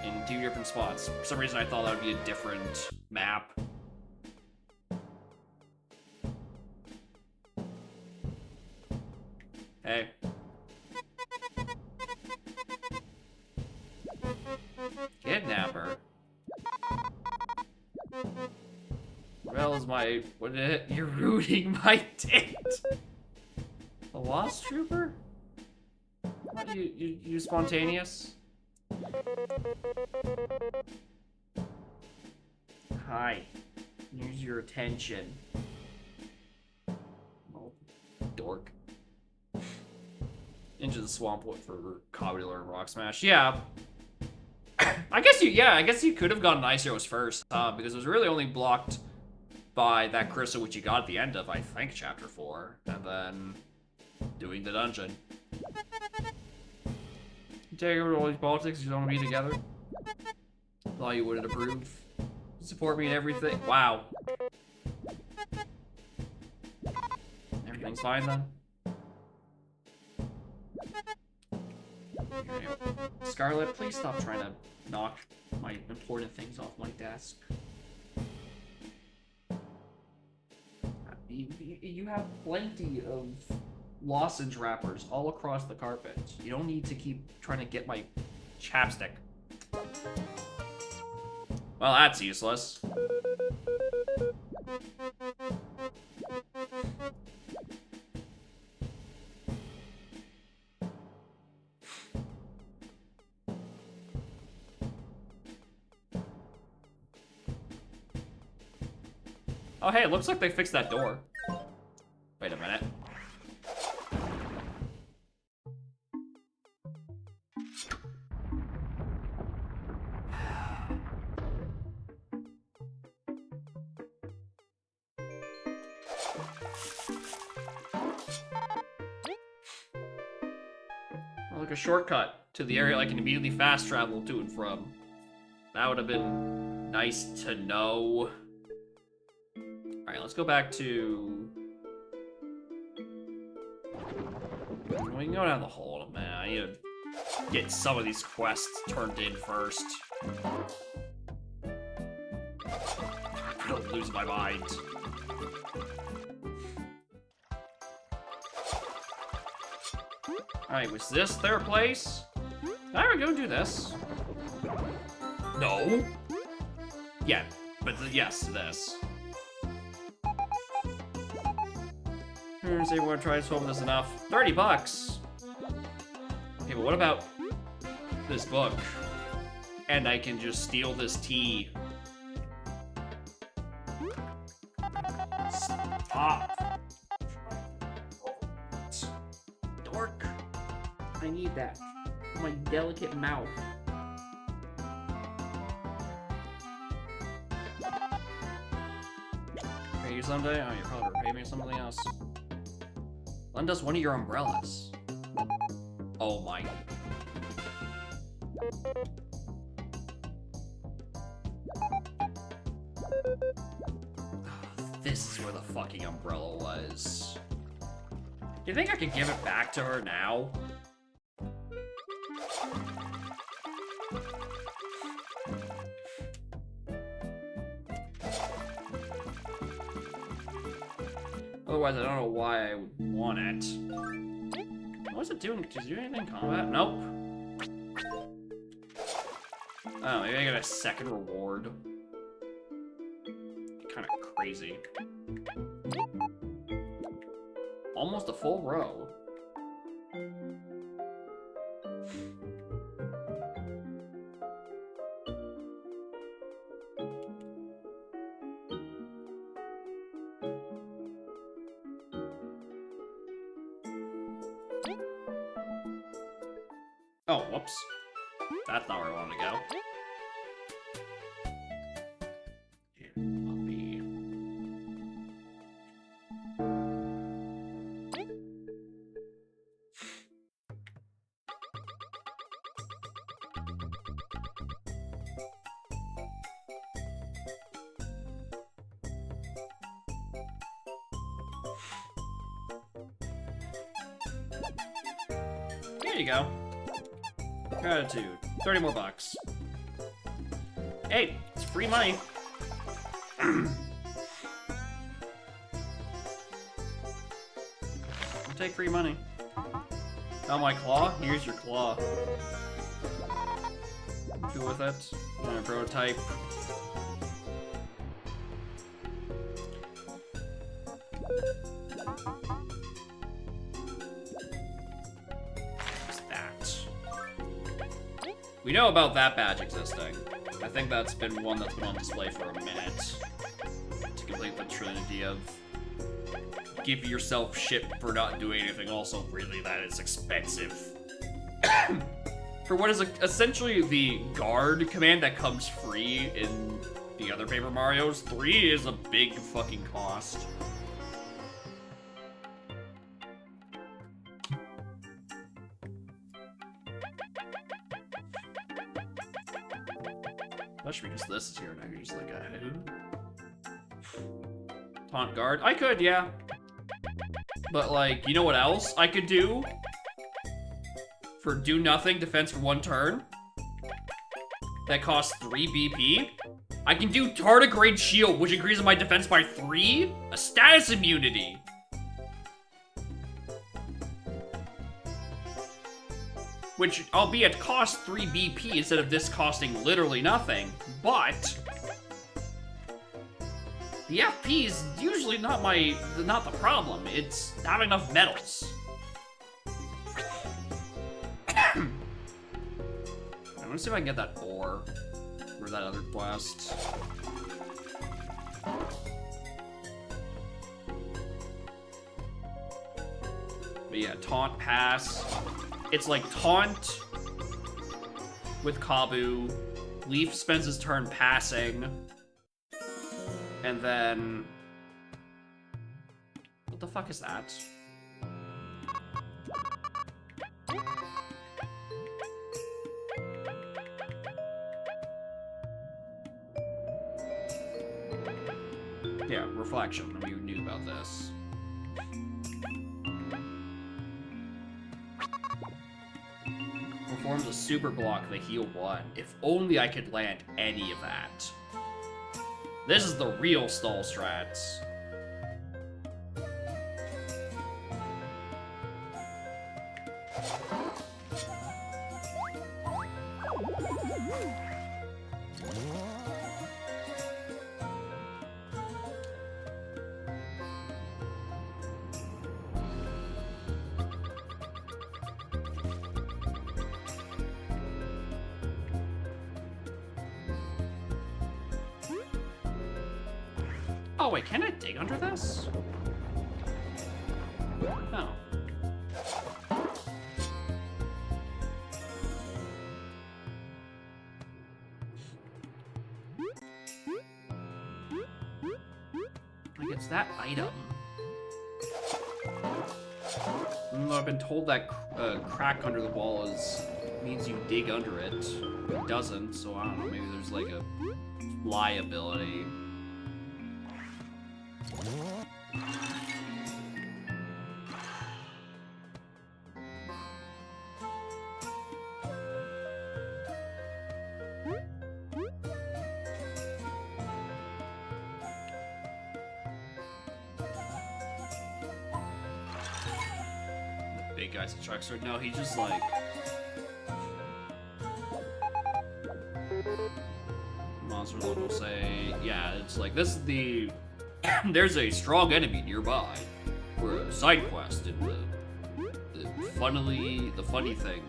In 2 different spots. For some reason, I thought that would be a different map. Hey. Kidnapper. Well, is my... What is it? You're rooting my tit. A Lost Trooper? What, you spontaneous? Hi. Use your attention. Oh, dork. Into the swamp for Cobular and Rock Smash. Yeah. I guess you could have gotten Ice Arrows first, because it was really only blocked by that crystal which you got at the end of, I think, Chapter 4, and then doing the dungeon. You take over all these politics, you don't want to be together? Thought you wouldn't approve. You support me in everything. Wow. Everything's fine then? Okay. Scarlet, please stop trying to knock my important things off my desk. You have plenty of lozenge wrappers all across the carpet. You don't need to keep trying to get my chapstick. Well, that's useless. Oh, hey, it looks like they fixed that door. Wait a minute. Like a shortcut to the area I can immediately fast travel to and from. That would have been nice to know. Alright, let's go back to... We can go down the hole, man. I need to get some of these quests turned in first. I don't lose my mind. Alright, was this their place? Alright, go do this. No. Yeah, but yes, this. Does everyone try to solve this enough? 30 bucks! Okay, but what about this book? And I can just steal this tea. Stop. Dork. I need that. My delicate mouth. Pay you someday? Oh, you're probably repay me something else. Lend us one of your umbrellas. Oh my. This is where the fucking umbrella was. Do you think I could give it back to her now? Otherwise, I don't know why I would want it. What's it doing? Does it do anything in combat? Nope. Oh, maybe I get a second reward. Kind of crazy. Almost a full row. Oh, whoops. That's not where I wanted to go. Yeah, puppy. There you go. Gratitude. 30 more bucks. Hey, it's free money. I'll take free money. Oh, my claw? Here's your claw. Do with it. Prototype. We know about that badge existing. I think that's been one that's been on display for a minute. To complete the trinity of give yourself shit for not doing anything, also really that is expensive. For what is essentially the guard command that comes free in the other Paper Marios, 3 is a big fucking cost. Especially because this is here and I can just like taunt guard. I could, yeah. But like, you know what else I could do? For do nothing, defense for 1 turn. That costs 3 BP. I can do tardigrade shield, which increases my defense by 3. A status immunity. Which, albeit, costs 3 BP instead of this costing literally nothing, but the FP is usually not the problem. It's not enough medals. I'm gonna see if I can get that ore or that other quest. But yeah, taunt, pass. It's like taunt with Kabu. Leaf spends his turn passing. And then... What the fuck is that? Yeah, reflection. We knew about this. Performs a super block, the heal 1. If only I could land any of that. This is the real stall strats. Oh wait, can I dig under this? No. Like, it's that item. I've been told that crack under the wall means you dig under it. It doesn't, so I don't know, maybe there's like a liability. Big guy's a truckster. No, he just like... Monster Lord will say, yeah, it's like, this is the... There's a strong enemy nearby. For a side quest and the funny thing.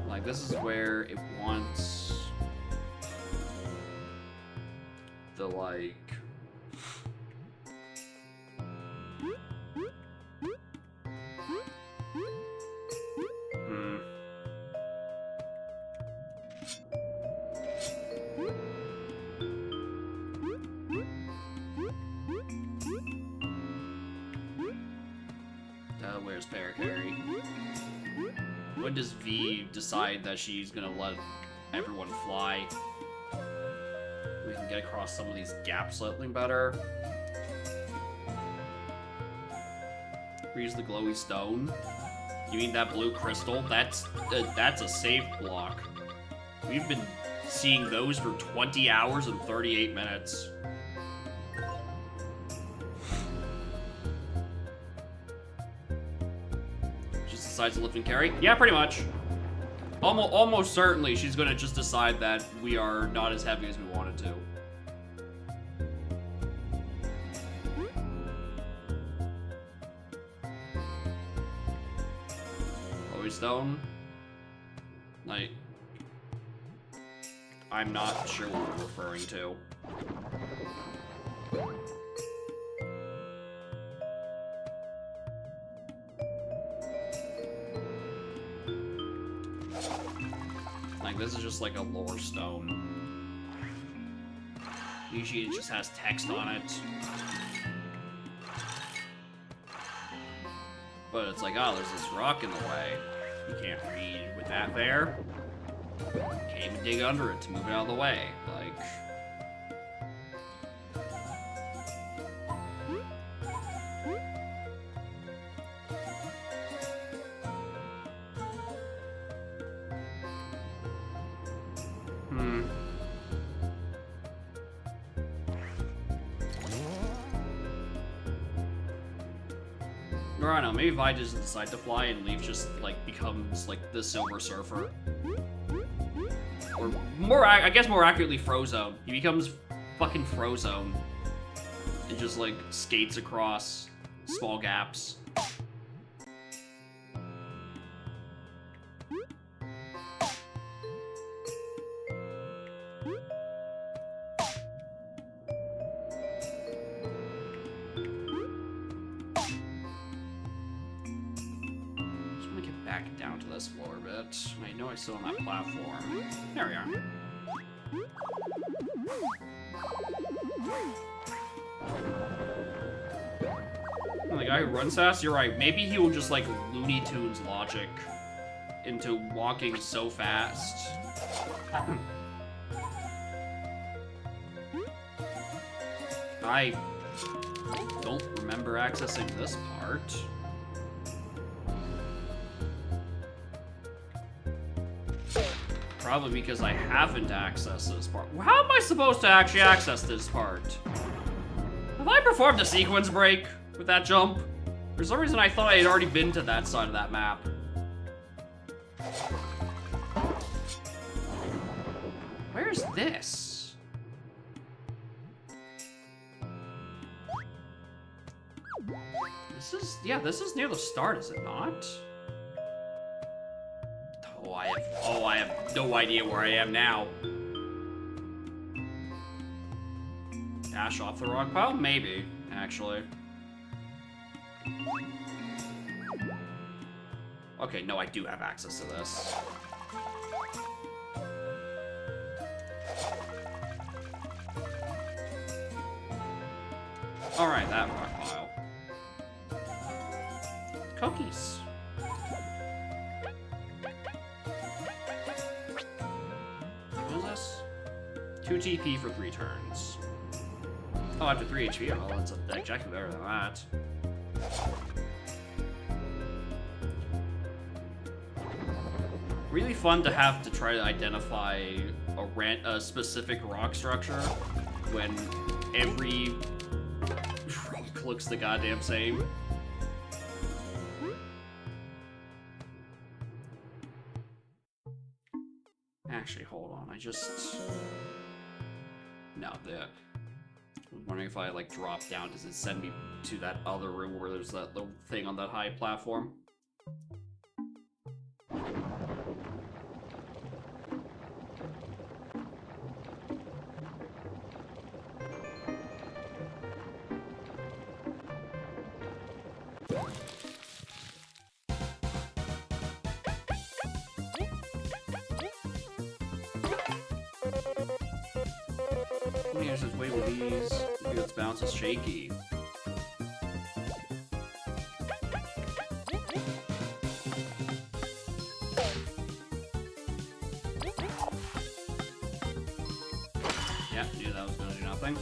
Like, this is where it wants the, like... Where's Paracarry? When does V decide that she's gonna let everyone fly? We can get across some of these gaps slightly better. Freeze the glowy stone. You mean that blue crystal? That's a safe block. We've been seeing those for 20 hours and 38 minutes. Decides to lift and carry? Yeah, pretty much. Almost certainly she's gonna just decide that we are not as heavy as we wanted to. Glowy stone? Like... I'm not sure what we're referring to. This is just like a lore stone. Usually it just has text on it. But it's like, oh, there's this rock in the way. You can't read with that there. Can't even dig under it to move it out of the way. Like... Or I don't know, maybe Vi doesn't decide to fly and Leaf just, like, becomes, like, the Silver Surfer. Or, I guess more accurately, Frozone. He becomes fucking Frozone. And just, like, skates across small gaps. back down to this floor a bit. I know I'm still on that platform. There we are. And the guy who runs fast, you're right. Maybe he will just like Looney Tunes logic into walking so fast. I don't remember accessing this part. Probably because I haven't accessed this part. How am I supposed to actually access this part? Have I performed a sequence break with that jump? For some reason I thought I had already been to that side of that map. Where's this? This is near the start, is it not? Oh, I have no idea where I am now. Dash off the rock pile? Maybe, actually. Okay, no, I do have access to this. Alright, that rock pile. Cookies. What is this? 2 TP for 3 turns. Oh, after 3 HP? Oh, that's exactly better than that. Really fun to have to try to identify a specific rock structure when every rock looks the goddamn same. Actually, hold on. No, I'm wondering if I, like, drop down, does it send me to that other room where there's that little thing on that high platform? Here's his way with these. Maybe its bounce is shaky. Yeah, knew that was gonna do nothing.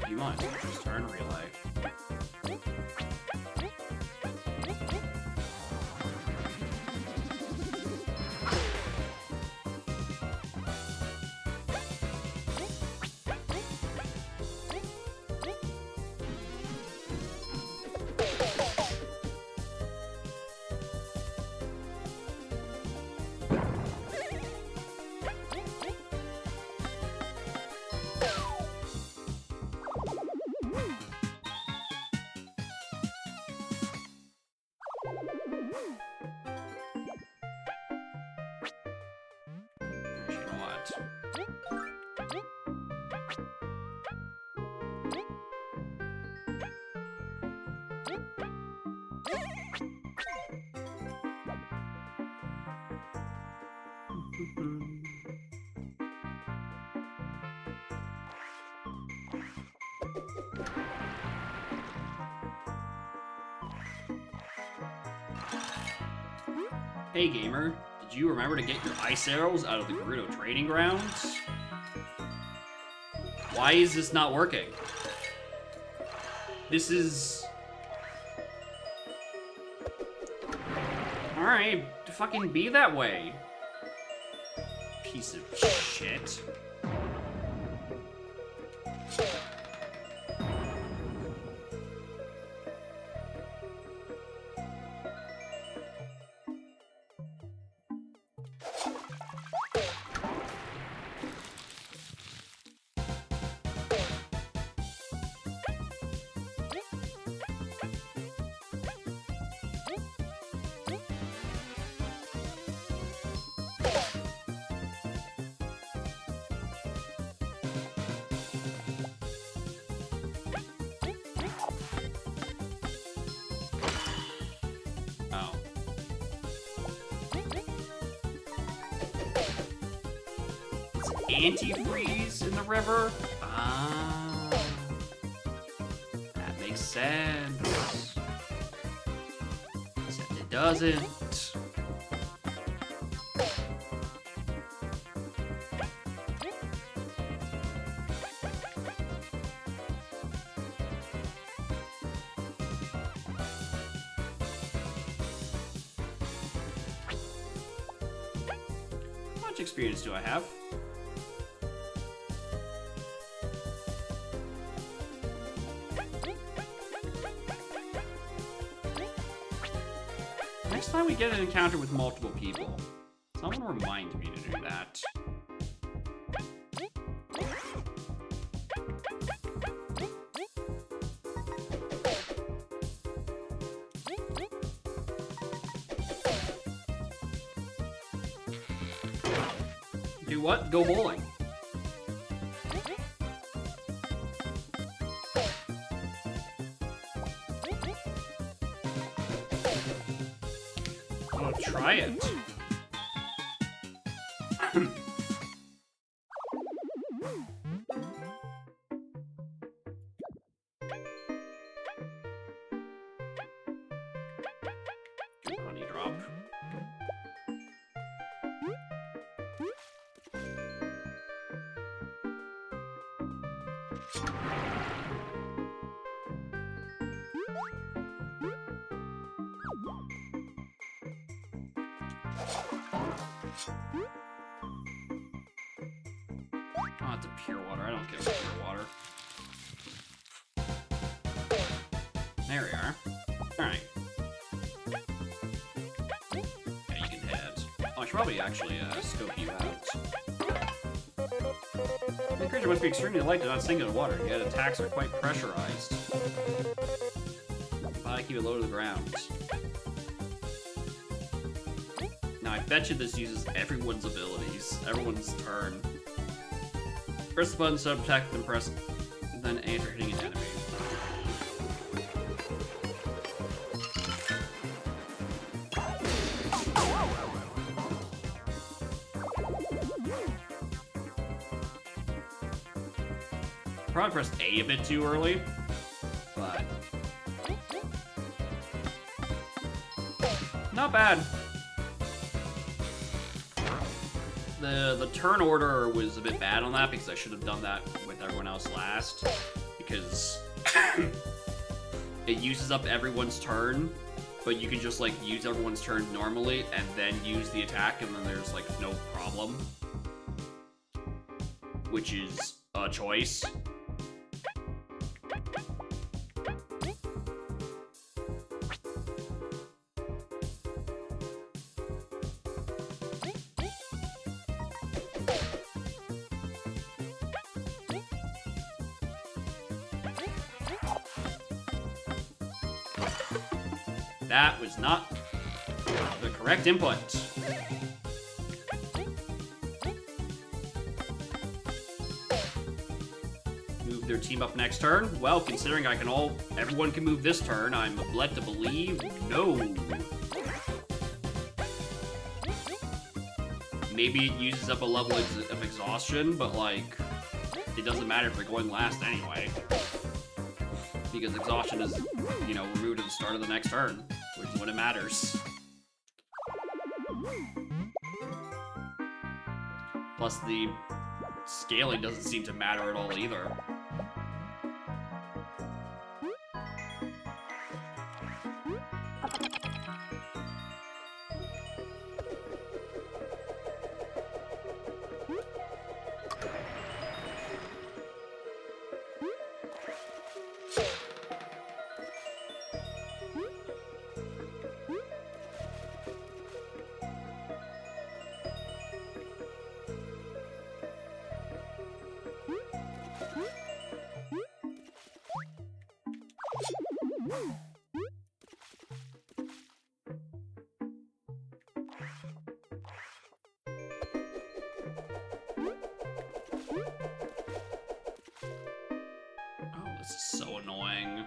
You might as well just turn relay. Hey gamer, did you remember to get your ice arrows out of the Gerudo training grounds? Why is this not working? This is... Alright, fucking be that way. Piece of shit. antifreeze in the river? Ah. That makes sense. Except it doesn't. How much experience do I have? Next time we get an encounter with multiple people, someone remind me to do that. Do what? Go bowling. Oh, try it. Good honey drop. Oh, it's a pure water. I don't care about pure water. There we are. Alright. Yeah, you can head. Oh, I should probably actually scope you out. The creature must be extremely light to not sink in water, yet attacks are quite pressurized. If I keep it low to the ground. Now, I bet you this uses everyone's abilities, everyone's turn. Press the button to attack, then press, then A for hitting an enemy. Probably pressed A a bit too early, but not bad. The turn order was a bit bad on that because I should have done that with everyone else last, because it uses up everyone's turn, but you can just like use everyone's turn normally and then use the attack and then there's like no problem, which is a choice. That was not the correct input. Move their team up next turn? Well, considering everyone can move this turn, I'm led to believe no. Maybe it uses up a level of exhaustion, but like, it doesn't matter if they're going last anyway. Because exhaustion is, you know, removed at the start of the next turn, which is when it matters. Plus, the scaling doesn't seem to matter at all either. Oh, this is so annoying.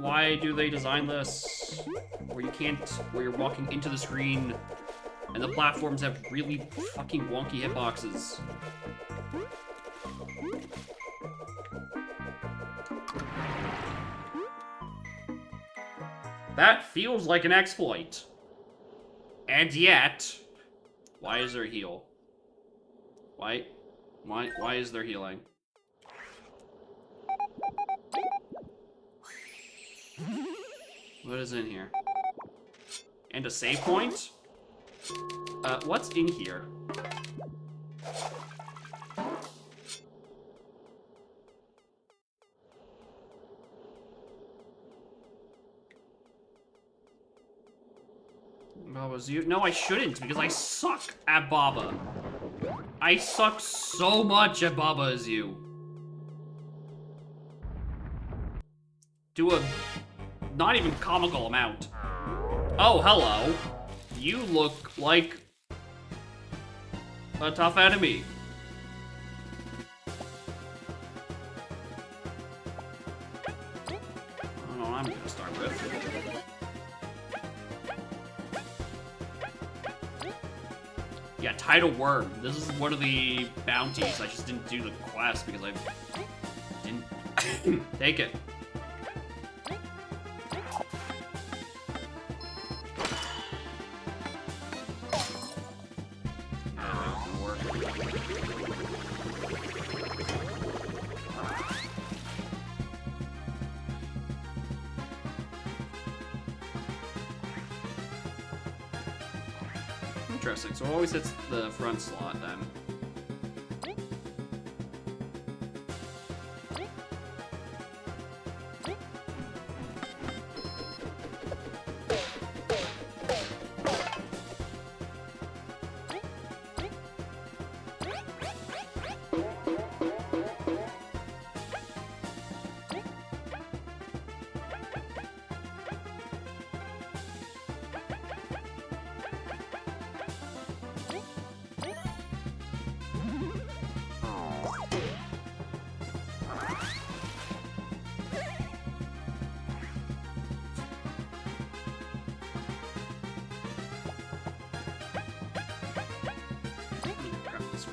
Why do they design this where you can't, where you're walking into the screen and the platforms have really fucking wonky hitboxes? That feels like an exploit. And yet, why is there a heal? Why is there healing? What is in here? And a save point? What's in here? Baba's you? No, I shouldn't, because I suck at Baba. I suck so much at Baba as you. To a not even comical amount. Oh, hello. You look like a tough enemy. I don't know what I'm gonna start with. Yeah, Tidal Worm. This is one of the bounties. I just didn't do the quest because I didn't take it. Interesting, so it always hits the front slot then.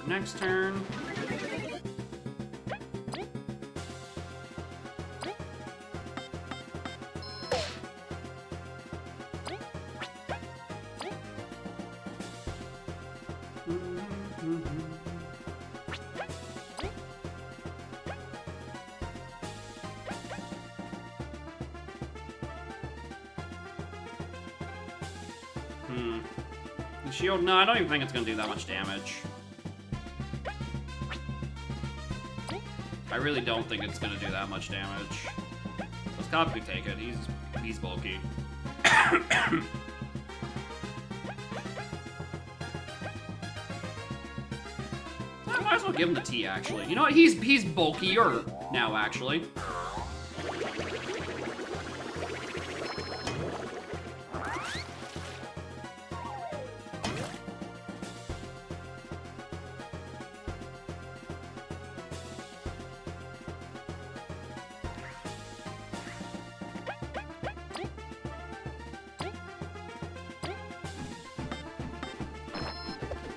Next turn. The shield? No, I don't even think it's gonna do that much damage. I really don't think it's gonna do that much damage. Let's copy take it. He's bulky. I might as well give him the T actually. You know what? He's bulkier now actually.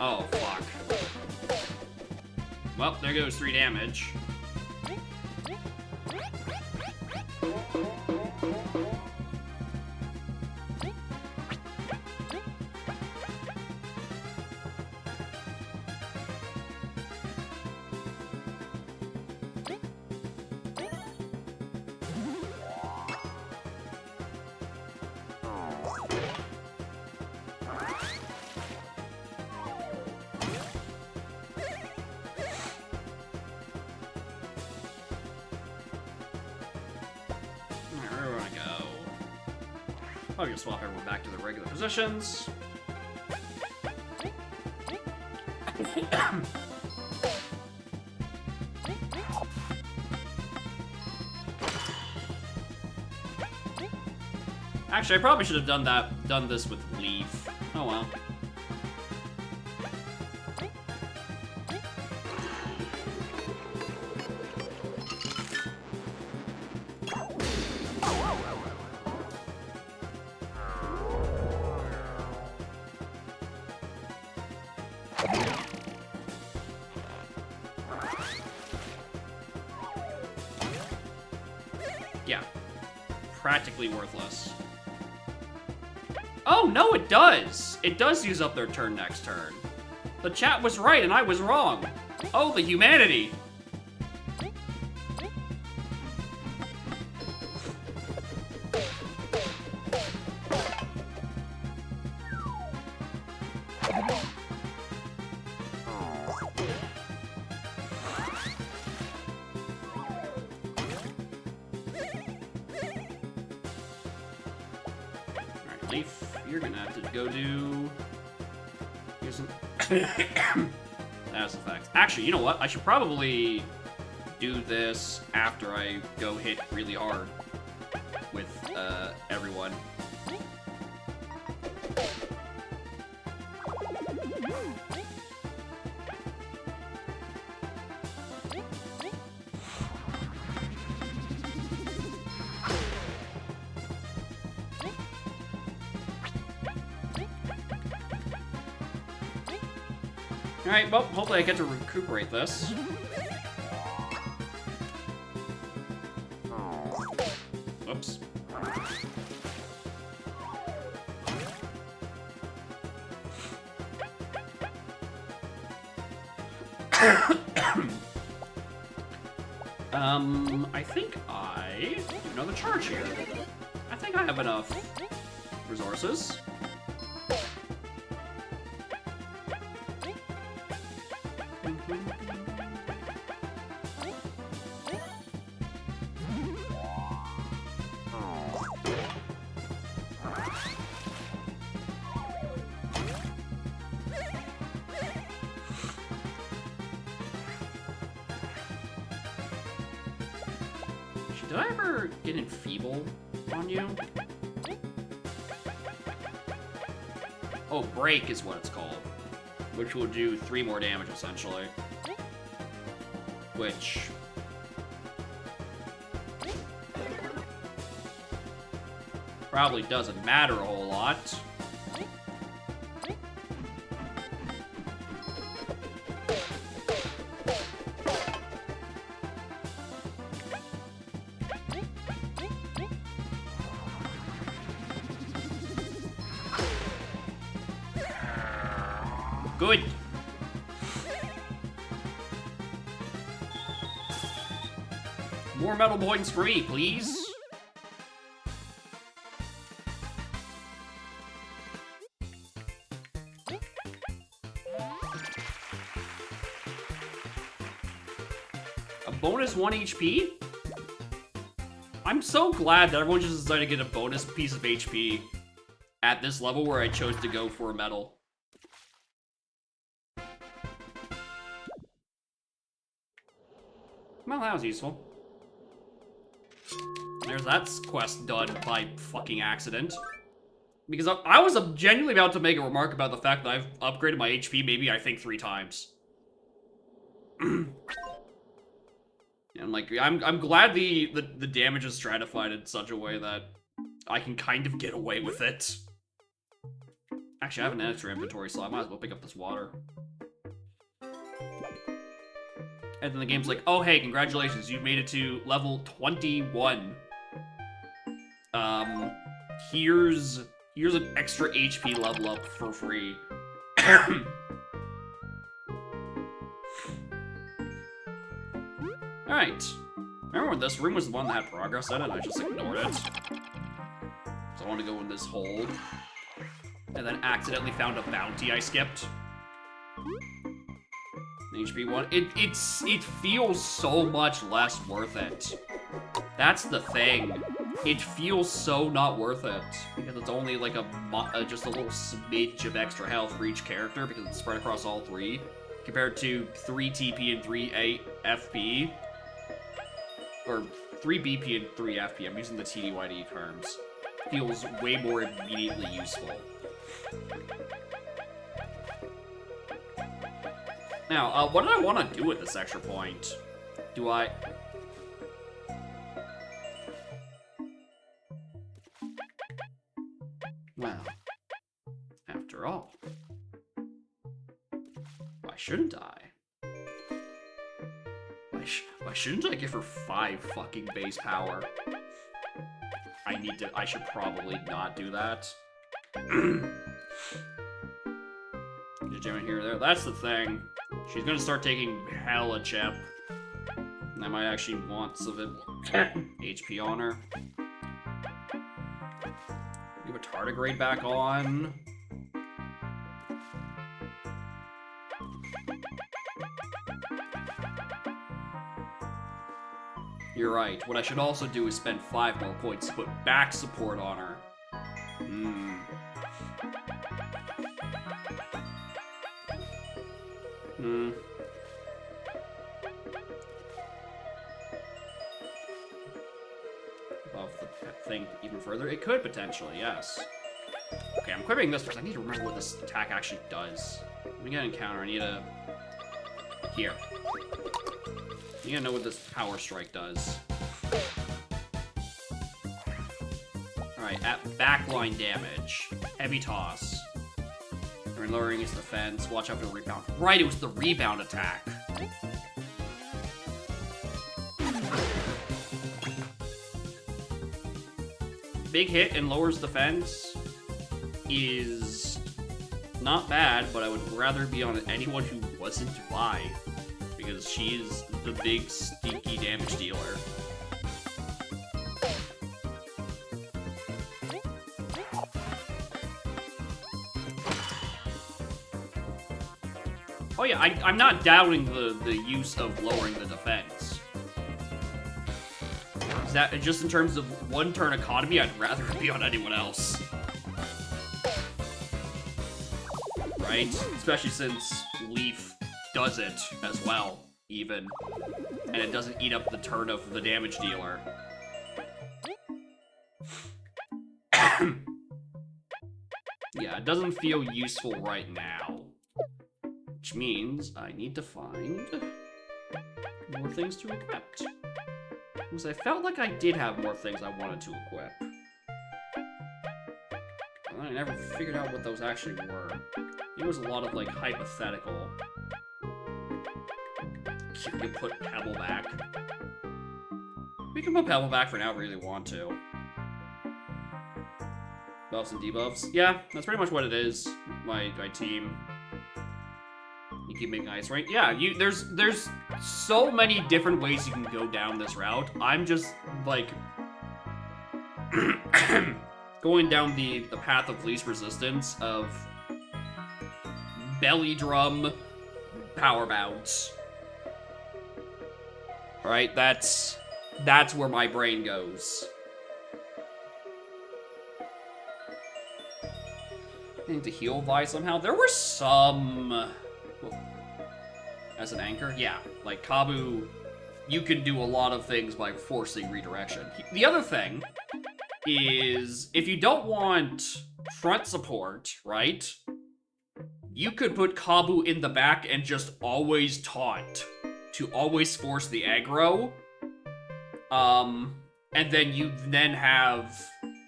Oh, fuck. Well, there goes 3 damage. Probably gonna swap everyone back to their regular positions. Actually, I probably should have done this with Leaf. Oh well. practically worthless. Oh, no, it does! It does use up their turn next turn. The chat was right and I was wrong. Oh, the humanity! Alright, Leaf, you're gonna have to go do... Here's some... That's the fact. Actually, you know what? I should probably do this after I go hit really hard with everyone. Alright, well, hopefully I get to recuperate this. Whoops. I think I do another charge here. I think I have enough resources. Did I ever get enfeeble on you? Oh, break is what it's called. Which will do 3 more damage, essentially. Which... probably doesn't matter a whole lot. Good. More metal points for me, please. A bonus 1 HP? I'm so glad that everyone just decided to get a bonus piece of HP at this level where I chose to go for a medal. Well, that was useful. There's that quest done by fucking accident. Because I was genuinely about to make a remark about the fact that I've upgraded my HP maybe, I think, 3 times. And like, I'm glad the damage is stratified in such a way that I can kind of get away with it. Actually, I have an extra inventory slot. I might as well pick up this water. And then the game's like, oh hey, congratulations, you've made it to level 21. Here's an extra HP level up for free. Alright. Remember when this room was the one that had progress in it and I just ignored it? So I want to go in this hole. And then accidentally found a bounty I skipped. HP 1. It feels so much less worth it. That's the thing. It feels so not worth it because it's only like just a little smidge of extra health for each character because it's spread across all 3, compared to 3 TP and 3 FP, or 3 BP and 3 FP. I'm using the TDYD terms. Feels way more immediately useful. Now, what do I want to do with this extra point? Do I... Well, after all, why shouldn't I? Why shouldn't I give her 5 fucking base power? I I should probably not do that. Just jamming here or there. That's the thing. She's gonna start taking hella chip. And I might actually want some of it HP on her. Leave a tardigrade back on. You're right. What I should also do is spend 5 more points to put back support on her. Above the thing even further? It could potentially, yes. Okay, I'm equipping this because I need to remember what this attack actually does. Let me get an encounter. I need a... Here. You gotta know what this power strike does. Alright, at backline damage. Heavy toss. And lowering its defense. Watch out for the rebound. Right, it was the rebound attack. Big hit and lowers defense is not bad, but I would rather be on anyone who wasn't Vi, because she's the big stinky damage dealer. Oh yeah, I'm not doubting the use of lowering the defense. Is that just in terms of one-turn economy? I'd rather be on anyone else. Right? Especially since Leaf does it as well, even. And it doesn't eat up the turn of the damage dealer. Yeah, it doesn't feel useful right now. Which means I need to find more things to equip. Because I felt like I did have more things I wanted to equip. And I never figured out what those actually were. It was a lot of, like, hypothetical. You can put Pebble back. We can put Pebble back for now if we really want to. Buffs and debuffs. Yeah, that's pretty much what it is. My team. You keep making ice rain. Yeah, there's so many different ways you can go down this route. I'm just, like, going down the path of least resistance of belly drum power bounce. Right? That's where my brain goes. I need to heal Vi somehow. There were some... As an anchor? Yeah. Like, Kabu, you can do a lot of things by forcing redirection. The other thing is, if you don't want front support, right? You could put Kabu in the back and just always taunt to always force the aggro. And then you have...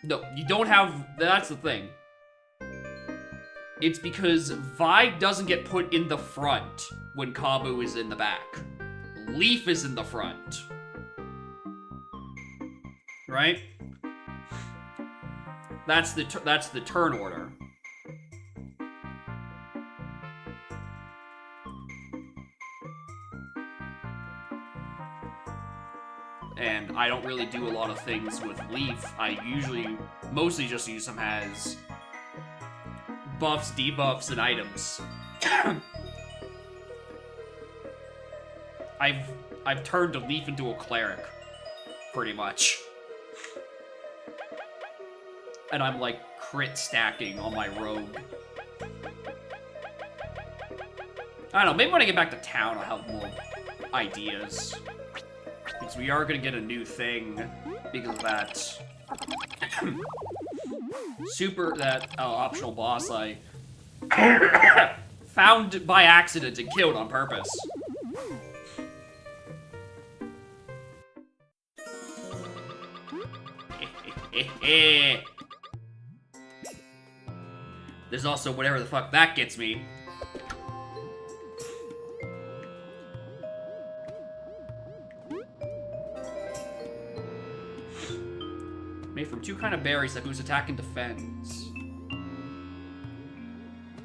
No, you don't have... That's the thing. It's because Vi doesn't get put in the front when Kabu is in the back. Leaf is in the front. Right? That's the turn order. And I don't really do a lot of things with Leaf. I mostly just use them as buffs, debuffs, and items. I've turned a Leaf into a cleric, pretty much. And I'm like crit stacking on my rogue. I don't know, maybe when I get back to town I'll have more ideas. Because we are gonna get a new thing because of that optional boss I found by accident and killed on purpose. There's also whatever the fuck that gets me. Made from 2 kind of berries that boost attack and defense.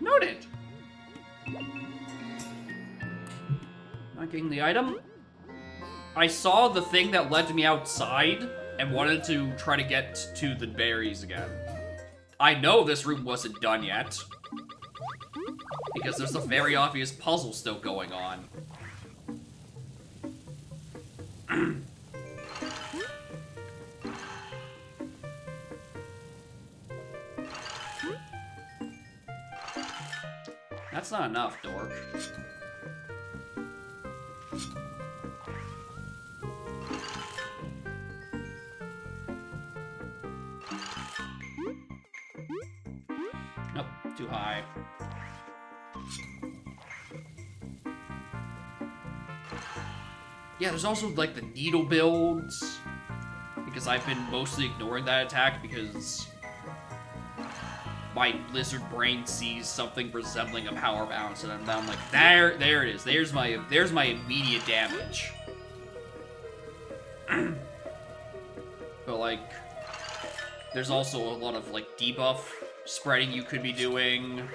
Noted. Not getting the item. I saw the thing that led me outside and wanted to try to get to the berries again. I know this room wasn't done yet, because there's a very obvious puzzle still going on. That's not enough, dork. Nope, too high. Yeah, there's also, like, the needle builds, because I've been mostly ignoring that attack because my lizard brain sees something resembling a power bounce, and I'm like, there it is. There's my immediate damage. But, like, there's also a lot of, like, debuff spreading you could be doing.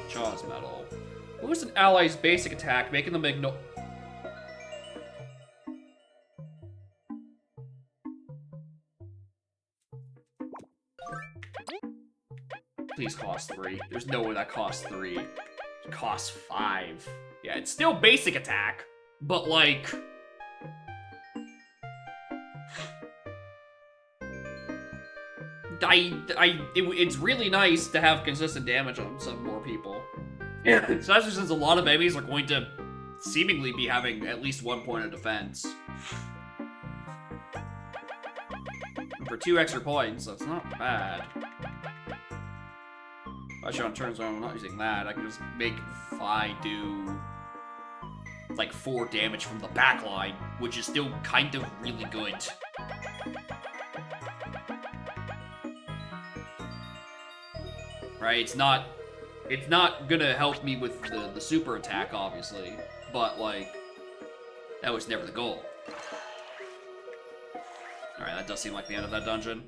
Jaws Metal. Boost an ally's basic attack, making them ignore... Please cost 3. There's no way that costs 3. It costs 5. Yeah, it's still basic attack, but like... It's really nice to have consistent damage on some more people. Yeah. Especially since a lot of enemies are going to seemingly be having at least 1 point of defense. And for 2 extra points, that's not bad. Actually, on turns when I'm not using that, I can just make Vi do like 4 damage from the back line, which is still kind of really good. Right? It's not gonna help me with the super attack, obviously, but like, that was never the goal. Alright, that does seem like the end of that dungeon.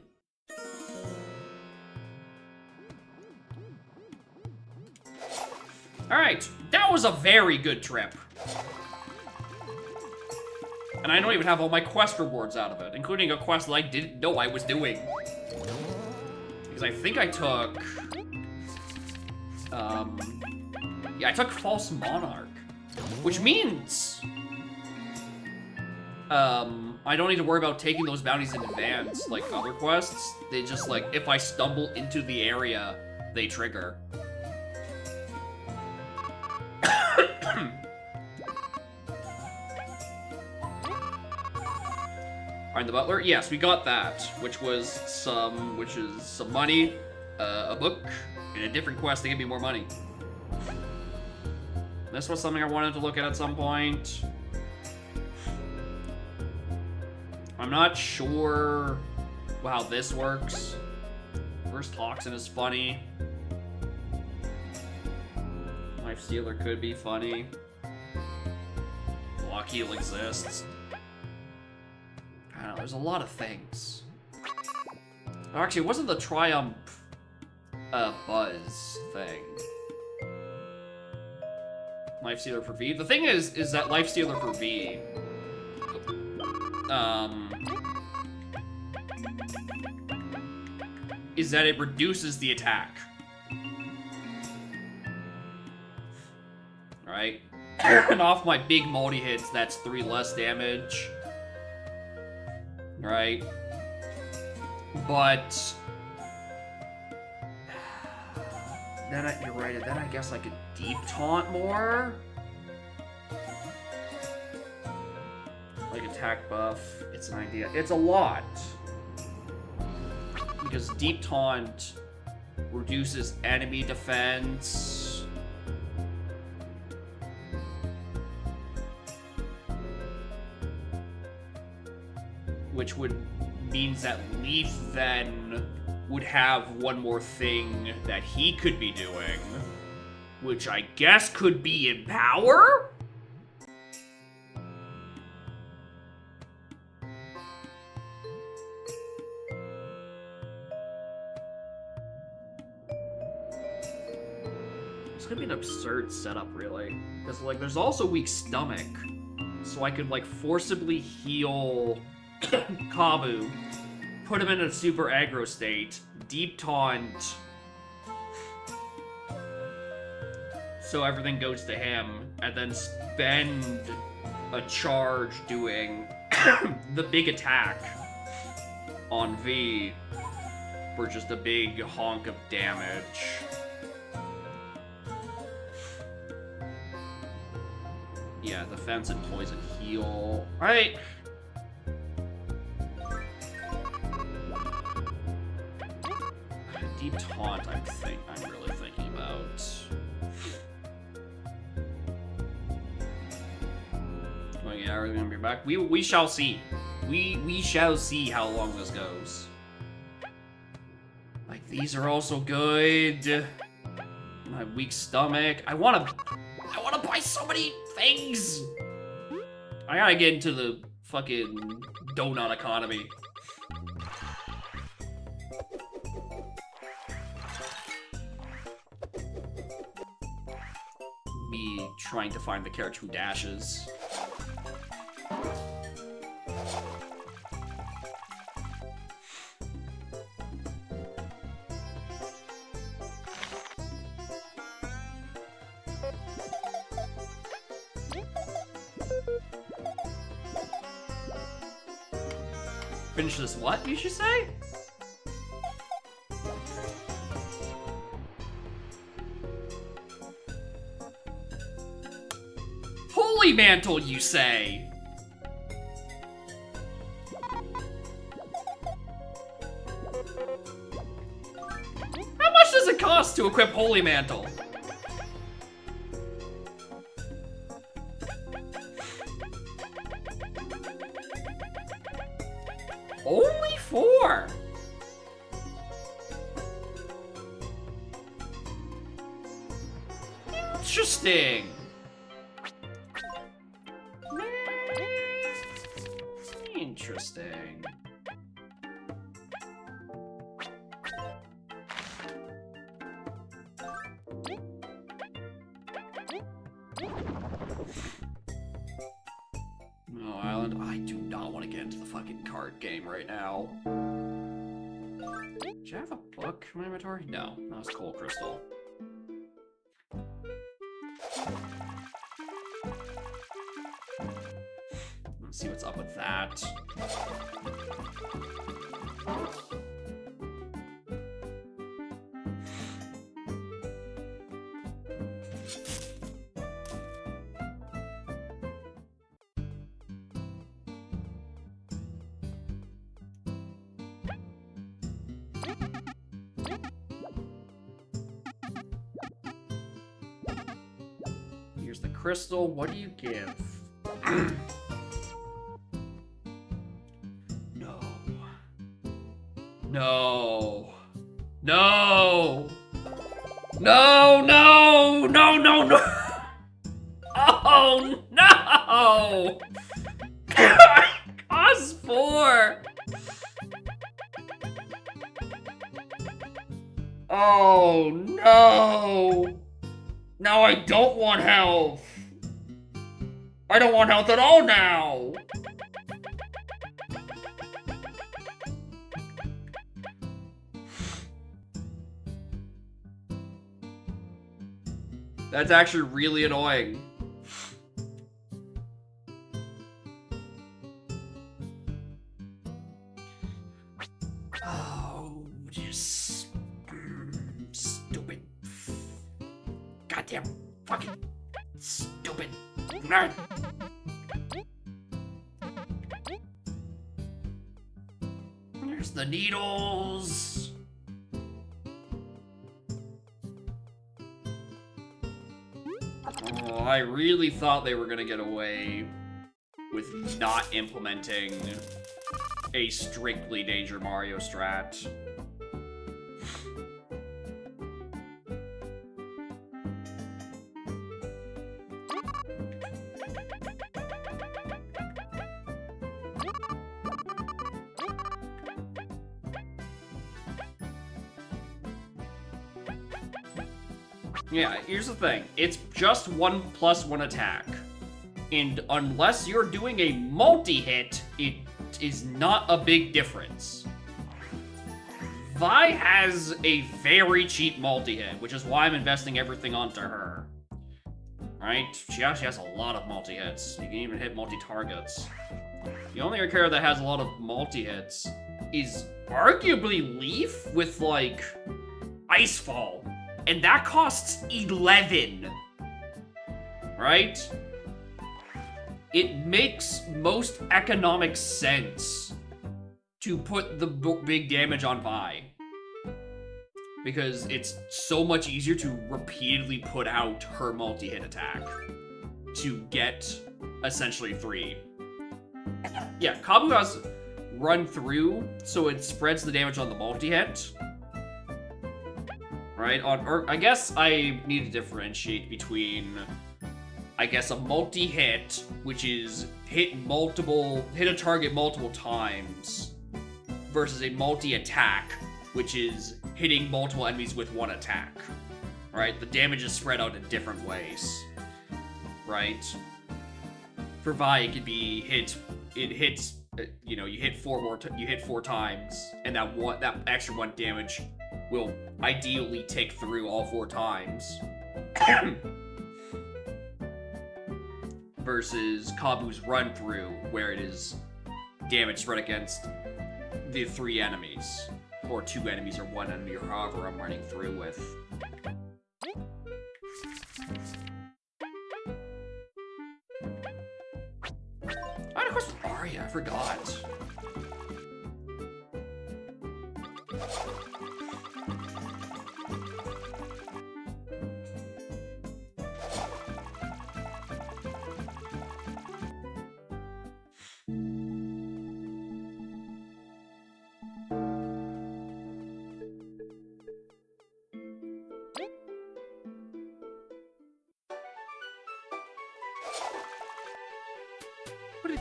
Alright, that was a very good trip. And I don't even have all my quest rewards out of it, including a quest that I didn't know I was doing. Because I think I took... yeah, I took False Monarch. Which means... I don't need to worry about taking those bounties in advance, like other quests. They just, like, if I stumble into the area, they trigger. Find the Butler? Yes, we got that, which is some money, a book, and a different quest to give me more money. This was something I wanted to look at some point. I'm not sure how this works. First Toxin is funny. Life Stealer could be funny. Block Heal exists. I don't know, there's a lot of things. Oh, actually, it wasn't the Triumph Buzz thing. Life Stealer for V. The thing is that Life Stealer for V, is that it reduces the attack. Right? And off my big multi-hits, that's 3 less damage. Right? But... then you're right, and then I guess I could deep taunt more? Like attack buff, it's an idea. It's a lot. Because deep taunt reduces enemy defense. Which means that Leaf then would have one more thing that he could be doing, which I guess could be Empower? gonna be an absurd setup, really. Because, like, there's also weak stomach. So I could, like, forcibly heal Kabu, put him in a super aggro state, deep taunt, so everything goes to him, and then spend a charge doing the big attack on V for just a big honk of damage. Yeah, defense and poison heal. Alright. Deep taunt, I'm really thinking about. Oh yeah, are we gonna be back? We shall see. We shall see how long this goes. Like, these are also good. My weak stomach. I wanna buy so many things. I gotta get into the fucking donut economy. Me trying to find the character who dashes. Finish this what, you should say? Holy Mantle, you say? How much does it cost to equip Holy Mantle? Only 4. Interesting. Interesting. Oh, Island, I do not want to get into the fucking card game right now. Did you have a book in my inventory? No, that was Coal Crystal. Let's see what's up with that. Here's the crystal. What do you give? No. No. No. No, no, no, no, no. Oh, no. Cost 4. Oh, no. Now I don't want health. I don't want health at all now. That's actually really annoying. Oh, just stupid. Goddamn fucking stupid nerd. There's the needles. Oh, I really thought they were gonna get away with not implementing a strictly Danger Mario strat. Yeah, here's the thing. It's just 1+1 attack. And unless you're doing a multi-hit, it is not a big difference. Vi has a very cheap multi-hit, which is why I'm investing everything onto her. Right? She actually has a lot of multi-hits. You can even hit multi-targets. The only character that has a lot of multi-hits is arguably Leaf with, like, Icefall. And that costs 11. Right? It makes most economic sense to put the big damage on Vi. Because it's so much easier to repeatedly put out her multi-hit attack to get essentially 3. Yeah, Kabu has run through, so it spreads the damage on the multi-hit. Right? I guess I need to differentiate between, I guess, a multi-hit, which is hit a target multiple times, versus a multi-attack, which is hitting multiple enemies with one attack. Right? The damage is spread out in different ways. Right? For Vi, it could be you hit 4 times, and that extra 1 damage will ideally tick through all 4 times. Versus Kabu's run through, where it is damage spread against the 3 enemies. Or 2 enemies, or 1 enemy, or however I'm running through with. I had a question with Arya, I forgot.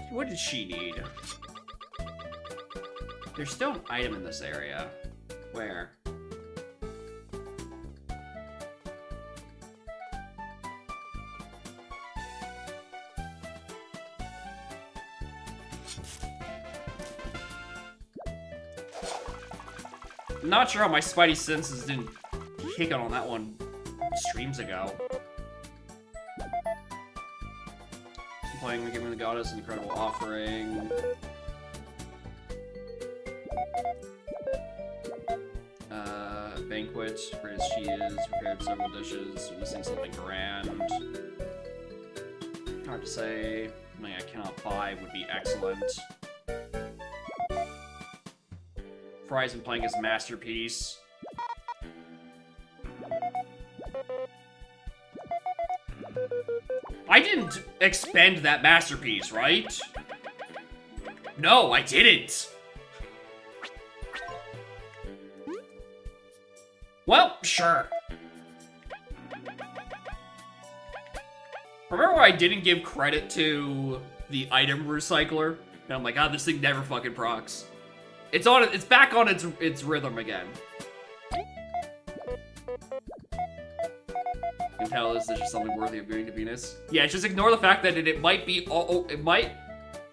What did she need? There's still an item in this area. Where? I'm not sure how my spidey senses didn't kick on that one streams ago. Playing, giving the goddess an incredible offering. Banquet, great as she is, prepared several dishes, missing something grand. Hard to say. Something I cannot buy would be excellent. Fry's been playing his masterpiece. I didn't expend that masterpiece, right? No, I didn't! Well, sure. Remember where I didn't give credit to the item recycler? And I'm like, this thing never fucking procs. It's back on its rhythm again. You can tell this is just something worthy of going to Venus. Yeah, just ignore the fact that it might be it might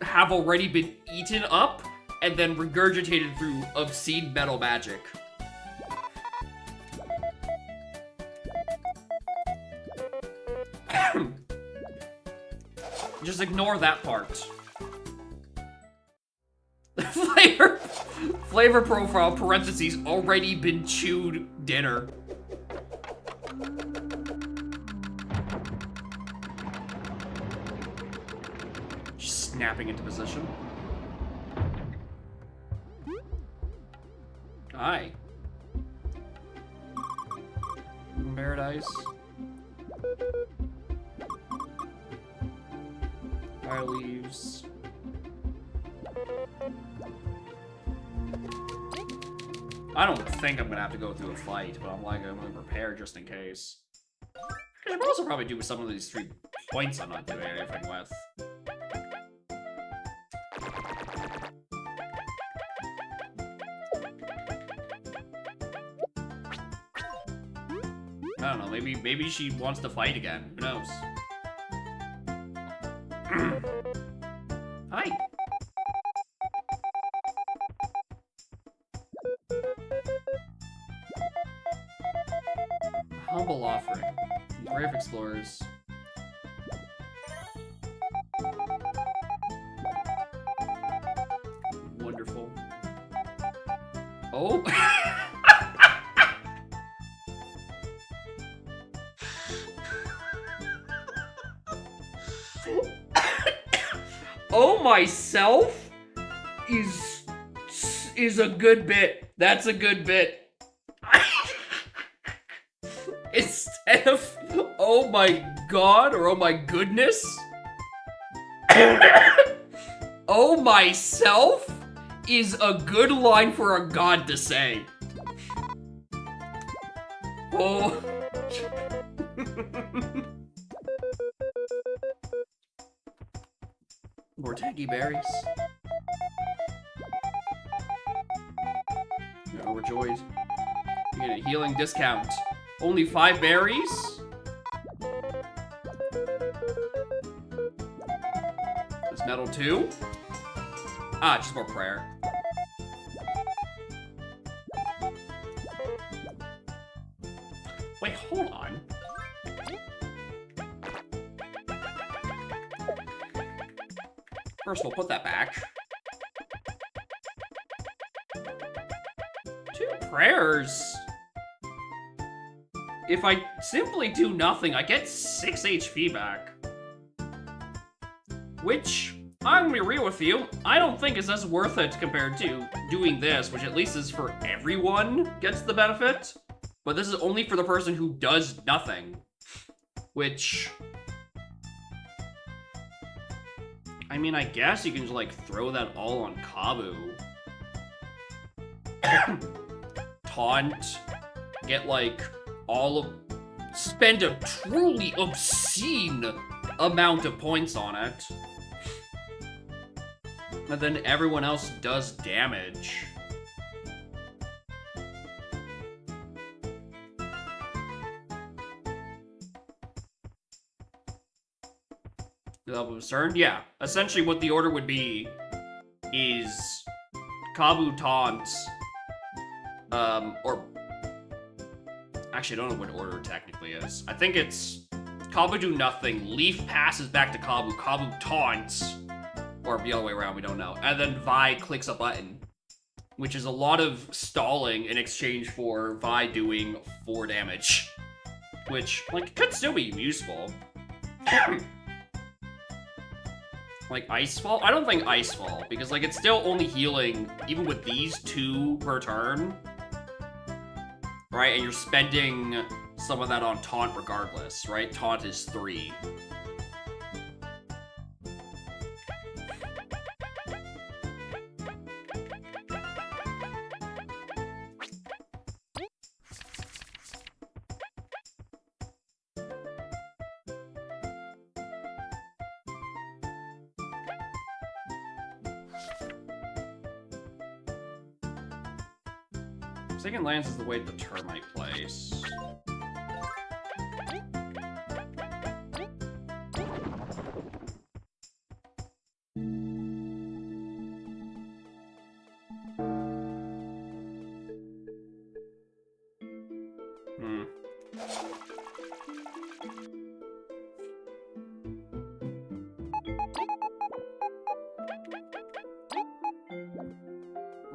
have already been eaten up and then regurgitated through obscene metal magic. Just ignore that part. Flavor profile, parentheses, already been chewed dinner. Just snapping into position. Hi. Paradise. Fire leaves. I don't think I'm gonna have to go through a fight, but I'm gonna prepare just in case. I should also probably do some of these 3 points I'm not doing anything with. I don't know, maybe she wants to fight again. Who knows? Hi. Humble offering. Brave explorers. Wonderful. Oh. Oh, myself is a good bit. That's a good bit. Instead of oh my god or oh my goodness. Oh, myself is a good line for a god to say. Oh. More tanky berries. You're overjoyed. You get a healing discount. Only 5 berries? Is metal 2? Ah, just more prayer. Wait, hold on. First, we'll put that back. 2 prayers. If I simply do nothing, I get 6 HP back. Which, I'm gonna be real with you, I don't think is as worth it compared to doing this, which at least is for everyone gets the benefit. But this is only for the person who does nothing. Which... I mean, I guess you can just, like, throw that all on Kabu. Taunt. Get, like, all of... Spend a truly obscene amount of points on it. And then everyone else does damage. Level of concern? Yeah. Essentially what the order would be is Kabu taunts, or actually I don't know what order it technically is. I think it's Kabu do nothing, Leaf passes back to Kabu, Kabu taunts, or the other way around, we don't know. And then Vi clicks a button, which is a lot of stalling in exchange for Vi doing 4 damage. Which, like, could still be useful. Like, Icefall? I don't think Icefall, because, like, it's still only healing, even with these 2 per turn. Right? And you're spending some of that on Taunt regardless, right? Taunt is 3. Second Lance is the way the termite plays.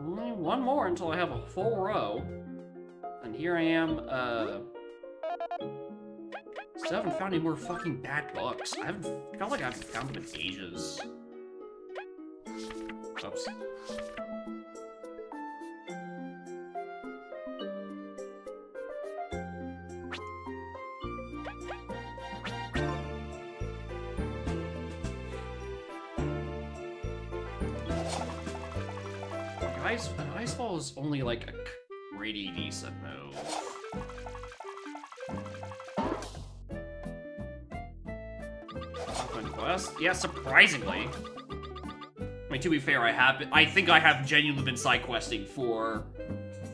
Only one more until I have a full row. And here I am, still haven't found any more fucking bad books. I felt like I haven't found them in ages. Oops. Icefall is only like a pretty decent move. Open quest? Yeah, surprisingly. I mean, to be fair, I think I have genuinely been side questing for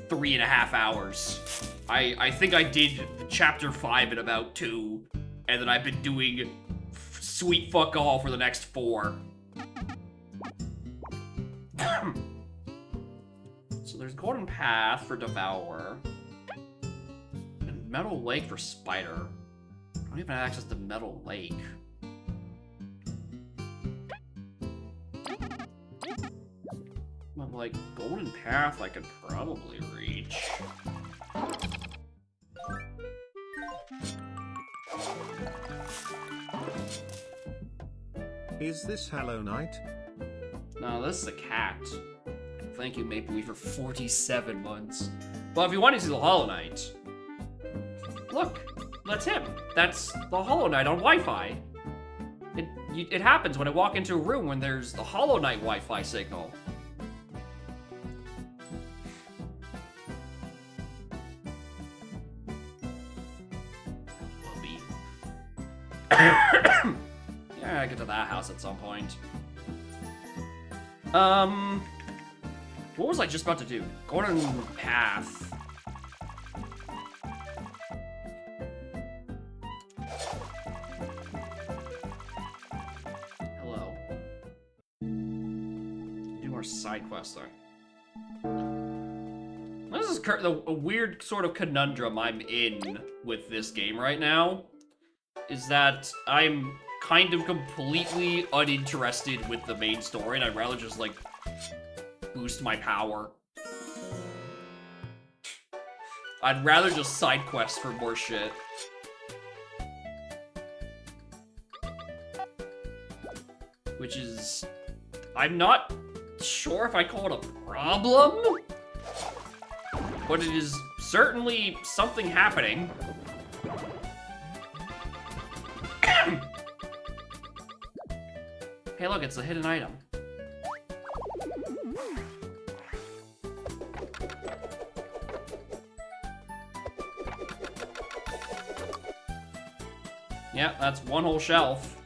3.5 hours. I think I did chapter 5 in about 2, and then I've been doing sweet fuck all for the next 4. So there's Golden Path for Devourer. And Metal Lake for Spider. I don't even have access to Metal Lake. But like, Golden Path I could probably reach. Is this Hollow Knight? No, this is a cat. Thank you, Maple Leaf, for 47 months. Well, if you want to see the Hollow Knight, look, that's him. That's the Hollow Knight on Wi-Fi. It happens when I walk into a room when there's the Hollow Knight Wi-Fi signal. Yeah, I get to that house at some point. What was I just about to do? Golden Path. Hello. Do more side quests though. This is a weird sort of conundrum I'm in with this game right now. Is that I'm kind of completely uninterested with the main story, and I'd rather just, like, boost my power. I'd rather just side quest for more shit. Which is... I'm not sure if I call it a problem, but it is certainly something happening. Hey, look, it's a hidden item. Yeah, that's one whole shelf.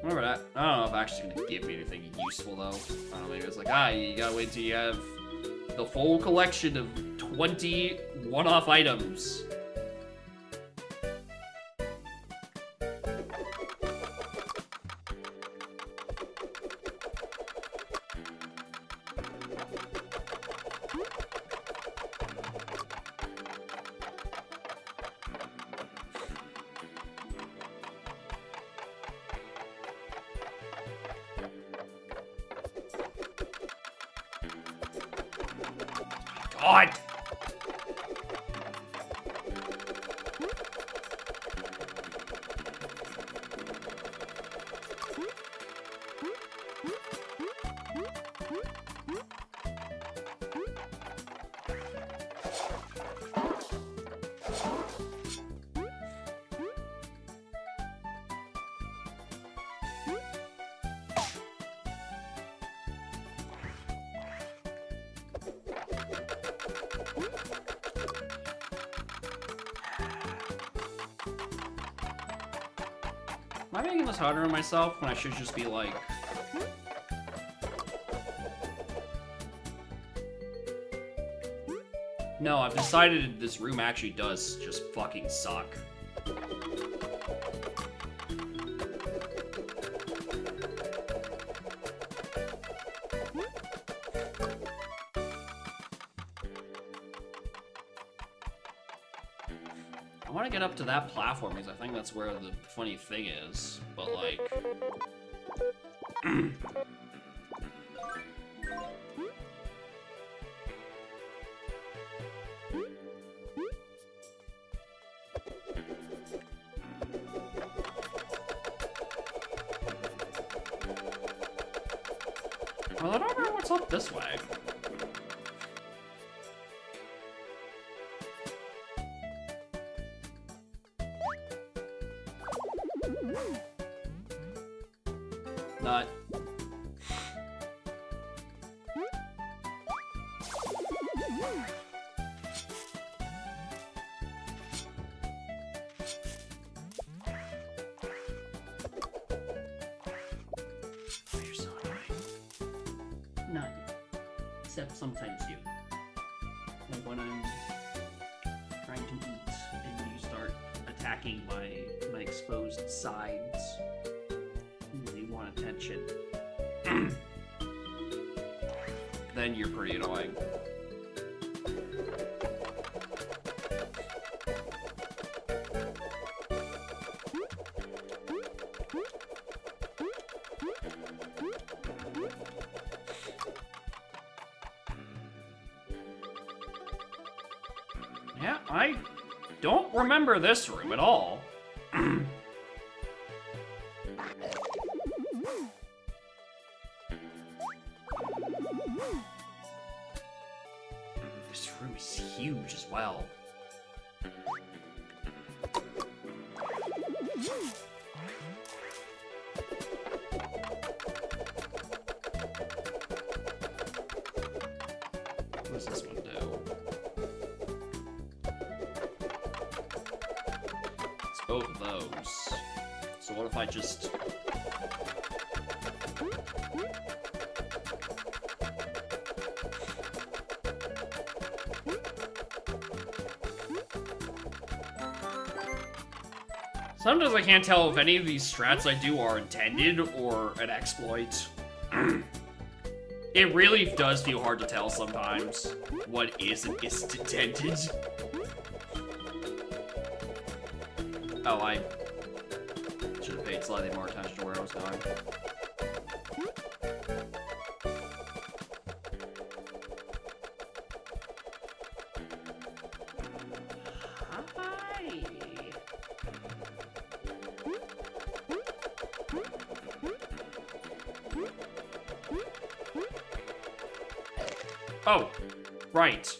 Remember that. I don't know if actually gonna give me anything useful, though. I don't know, maybe it's like, you gotta wait till you have the full collection of 20 one-off items. God! Am I making this harder on myself when I should just be like... No, I've decided this room actually does just fucking suck. I want to get up to that platform because I think that's where the funny thing is, but like... Well, I don't know what's up this way. Not. You're so annoying. None. Except sometimes you. Like when I'm trying to eat and you start attacking my exposed sides. You want attention. Then you're pretty annoying. Yeah, I don't remember this room at all. This room is huge as well. What does this one do? It's both of those. So what if I just... Sometimes I can't tell if any of these strats I do are intended or an exploit. It really does feel hard to tell sometimes what is and isn't intended. Oh, I should have paid slightly more attention to where I was going. Hi. Oh, right.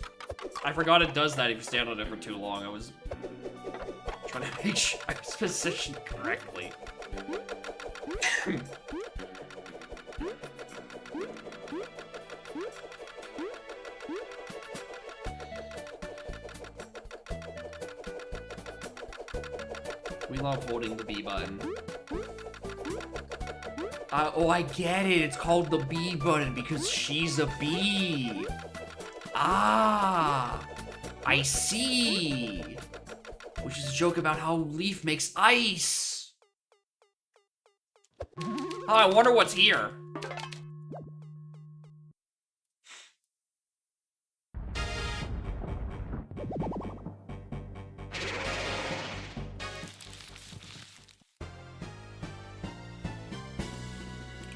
I forgot it does that if you stand on it for too long. I was trying to make sure I was positioned correctly. We love holding the B button. Oh, I get it. It's called the B button because she's a bee. Ah, I see. Which is a joke about how Leaf makes ice. Oh, I wonder what's here.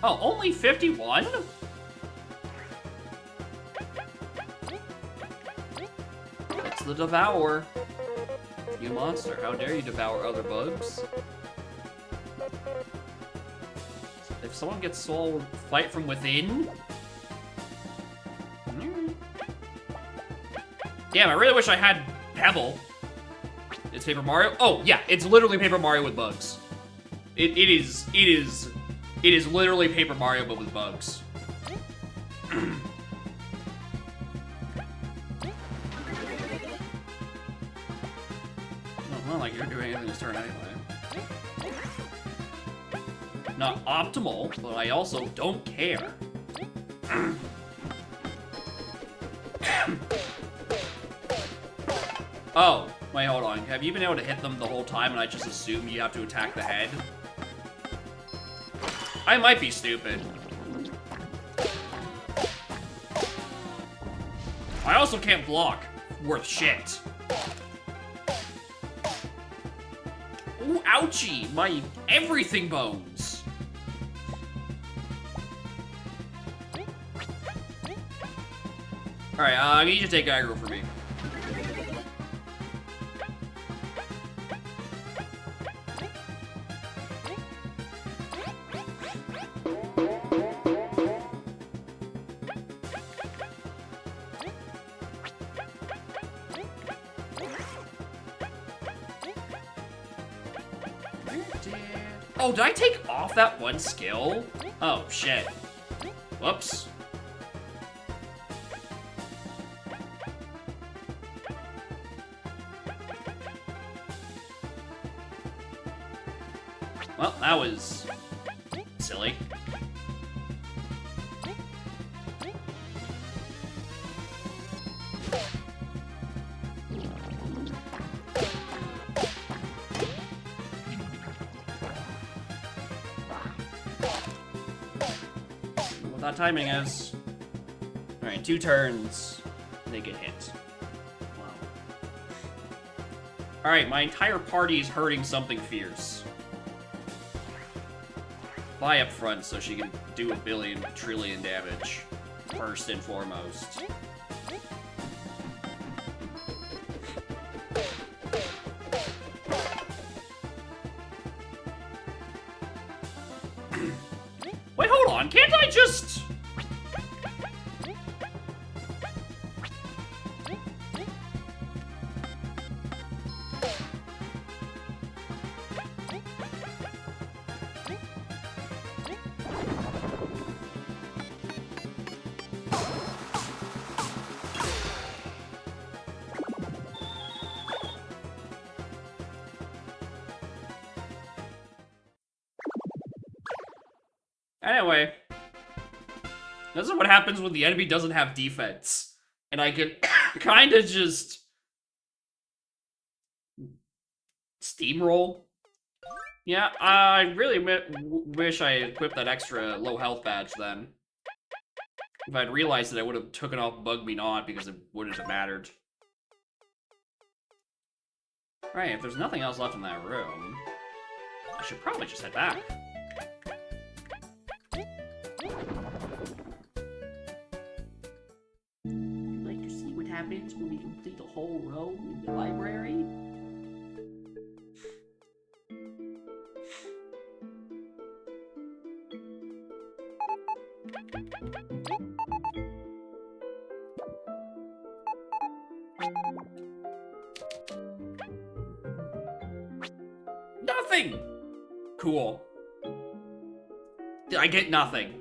Oh, only 51? It's the Devour. You monster, how dare you devour other bugs? If someone gets soul fight from within? Damn, I really wish I had Pebble. It's Paper Mario. Oh, yeah, it's literally Paper Mario with bugs. It is literally Paper Mario, but with bugs. Not like you're doing anything this turn anyway. Not optimal, but I also don't care. Oh, wait, hold on. Have you been able to hit them the whole time and I just assume you have to attack the head? I might be stupid. I also can't block. Worth shit. Ooh, ouchie! My everything bones! Alright, I need you to take aggro for me. Oh, did I take off that one skill? Oh, shit. Whoops. Well, that was silly. that timing is. Alright, 2 turns. They get hit. Wow. Alright, my entire party is hurting something fierce. Fly up front so she can do 1 trillion damage. First and foremost. Wait, hold on. Can't I just... Anyway, this is what happens when the enemy doesn't have defense. And I can kind of just steamroll. Yeah, I really wish I equipped that extra low health badge then. If I'd realized it, I would have taken off Bug Me Not because it wouldn't have mattered. Right, if there's nothing else left in that room, I should probably just head back. You'd like to see what happens when we complete a whole row in the library? Nothing! Cool. I get nothing.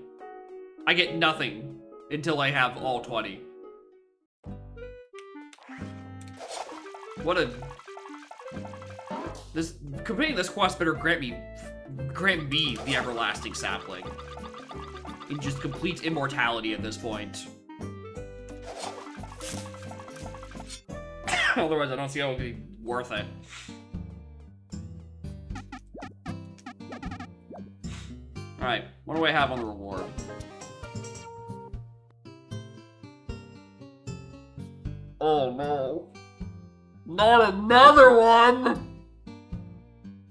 I get nothing until I have all 20. What a... Completing this quest better grant me the everlasting sapling. In just complete immortality at this point. Otherwise, I don't see how it would be worth it. Alright, what do I have on the reward? Oh no. Not another one!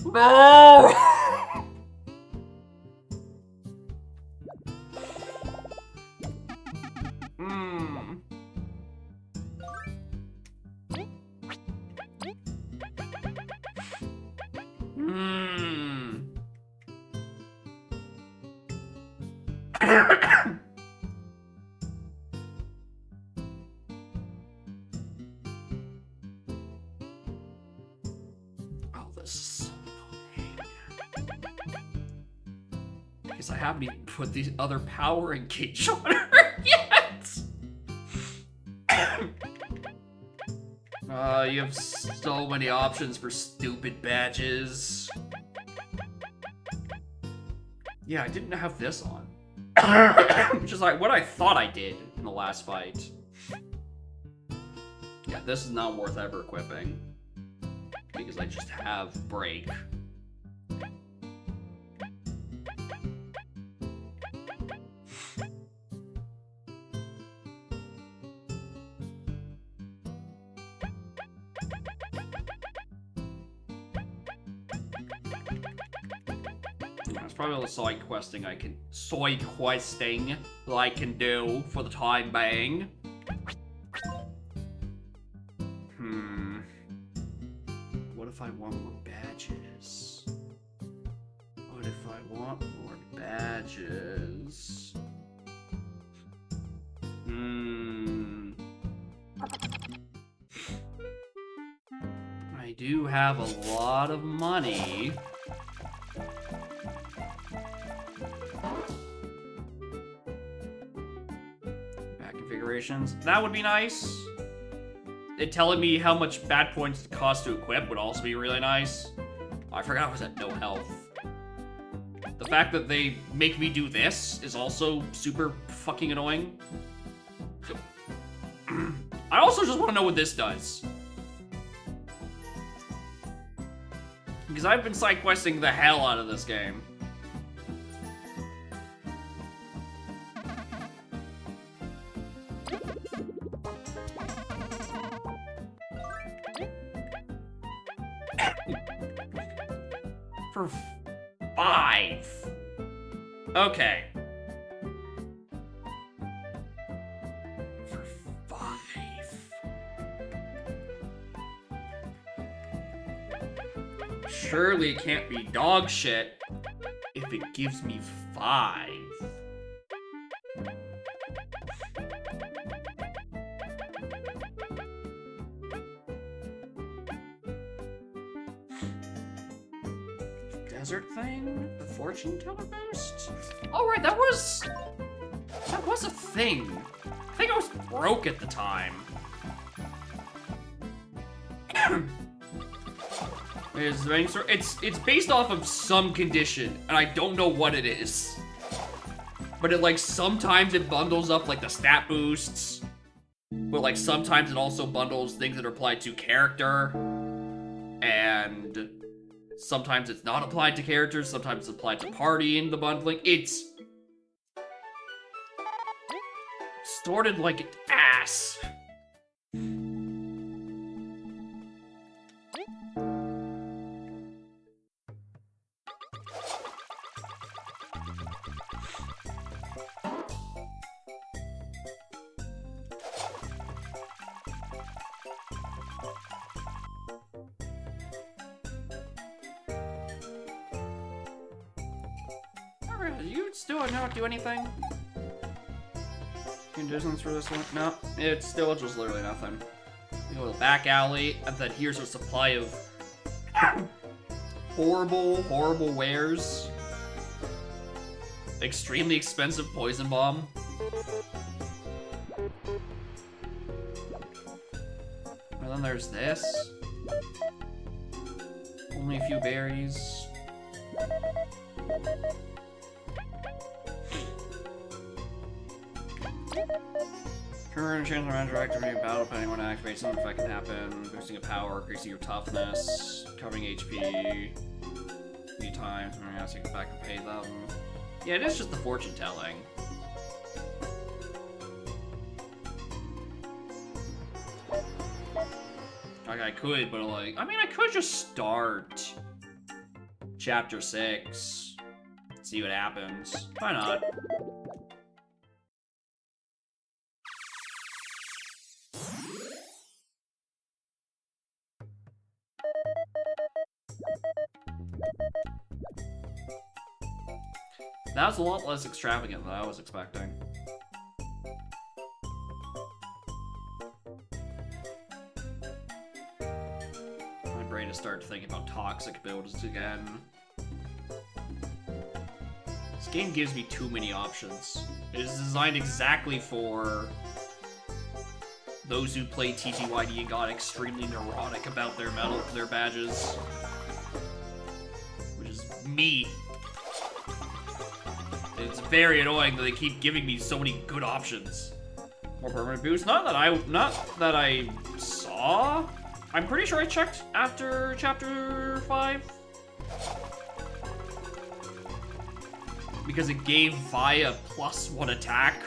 No! Oh, this is so annoying. Because I haven't even put the other power engage on her yet! You have so many options for stupid badges. Yeah, I didn't have this on. Which is like what I thought I did in the last fight. Yeah, this is not worth ever equipping. Because I just have break. That's probably all the side questing that I can do for the time being. What if I want more badges? What if I want more badges? I do have a lot of money. That would be nice. It telling me how much bad points it costs to equip would also be really nice. Oh, I forgot I was at no health. The fact that they make me do this is also super fucking annoying. I also just want to know what this does. Because I've been side questing the hell out of this game. For 5. Okay. For 5. Surely it can't be dog shit if it gives me 5. Desert thing? The fortune teller boost? Oh right, that was a thing. I think I was broke at the time. It's based off of some condition, and I don't know what it is. But it like sometimes it bundles up like the stat boosts, but like sometimes it also bundles things that are applied to character, and sometimes it's not applied to characters, sometimes it's applied to party in the bundling. It's sorted like an ass. You still not do anything? Conditions for this one? No, it's still just literally nothing. We go to the back alley, and then here's a supply of horrible, horrible wares. Extremely expensive poison bomb. And then there's this. Only a few berries. Current chance of random activity in battle depending on when it activates, something effect can happen. Boosting your power, increasing your toughness, covering HP. Few times, so you can back and pay them. Yeah, it is just the fortune telling. Like I could, but like, I mean, I could just start Chapter 6, see what happens. Why not? That was a lot less extravagant than I was expecting. My brain has started thinking about toxic builds again. This game gives me too many options. It is designed exactly for those who play TTYD and got extremely neurotic about their badges. Which is me. It's very annoying that they keep giving me so many good options. More permanent boost? Not that I saw. I'm pretty sure I checked after Chapter 5. Because it gave Vi a +1 attack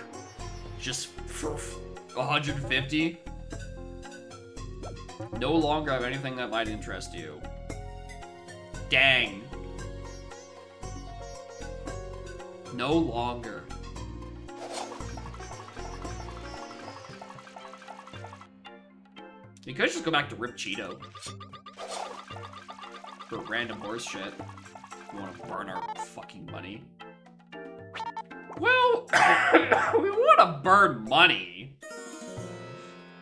just for 150. No longer have anything that might interest you. Dang. No longer. You could just go back to Rip Cheeto. For random horse shit. We want to burn our fucking money. Well, we want to burn money.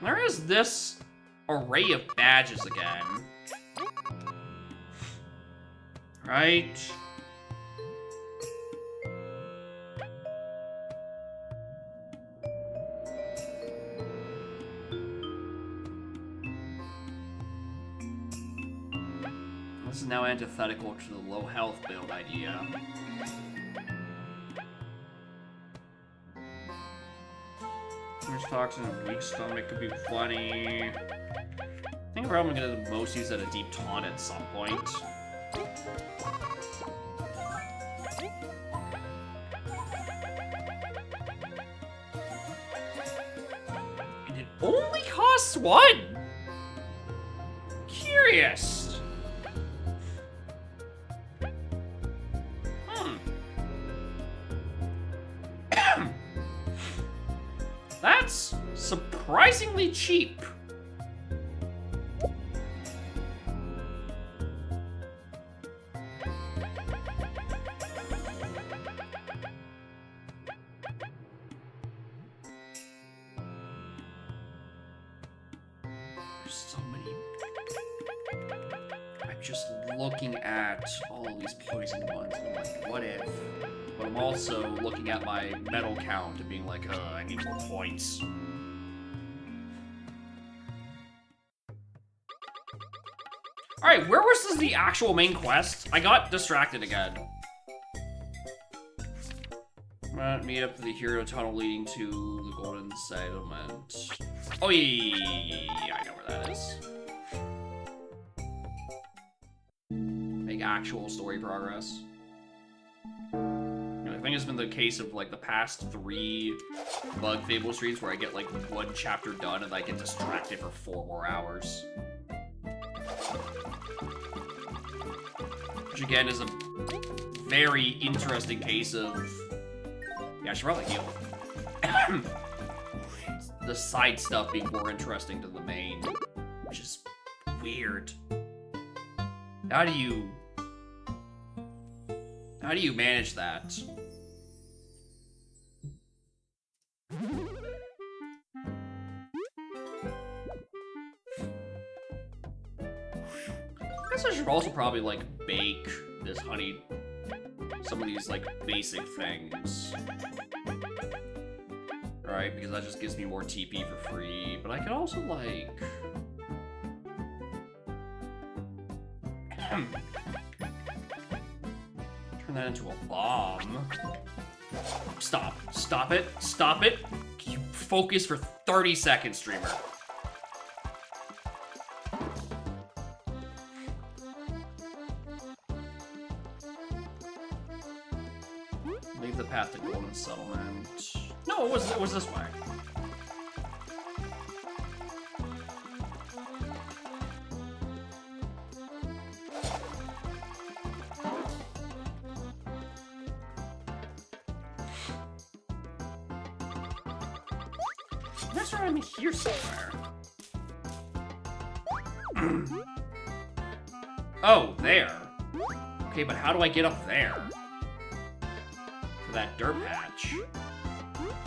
There is this array of badges again. Right? This is now antithetical to the low health build idea. There's toxin and weak stomach could be funny. I think I'm probably gonna most use at a deep taunt at some point. And it only costs 1! is surprisingly cheap. There's so many. I'm just looking at all of these poison ones, and I'm like, what if? But I'm also looking at my medal count and being like, I need more points. Alright, where was the actual main quest? I got distracted again. Meet up to the hero tunnel leading to the golden settlement. Oh, yeah, I know where that is. Make actual story progress. I think it's been the case of like the past 3 Bug Fable streams where I get like 1 chapter done and I get distracted for 4 more hours. Which again is a very interesting case of... Yeah, I should probably heal. The side stuff being more interesting than the main, which is weird. How do you manage that? I guess I should also probably like bake this honey, some of these like basic things. Right, because that just gives me more TP for free, but I could also like... turn that into a bomb. Stop. Stop it. Stop it. You focus for 30 seconds, streamer. Leave the path to Golden Settlement. No, it was this way. That's right, I'm here somewhere. Oh, there. Okay, but how do I get up there? To that dirt patch.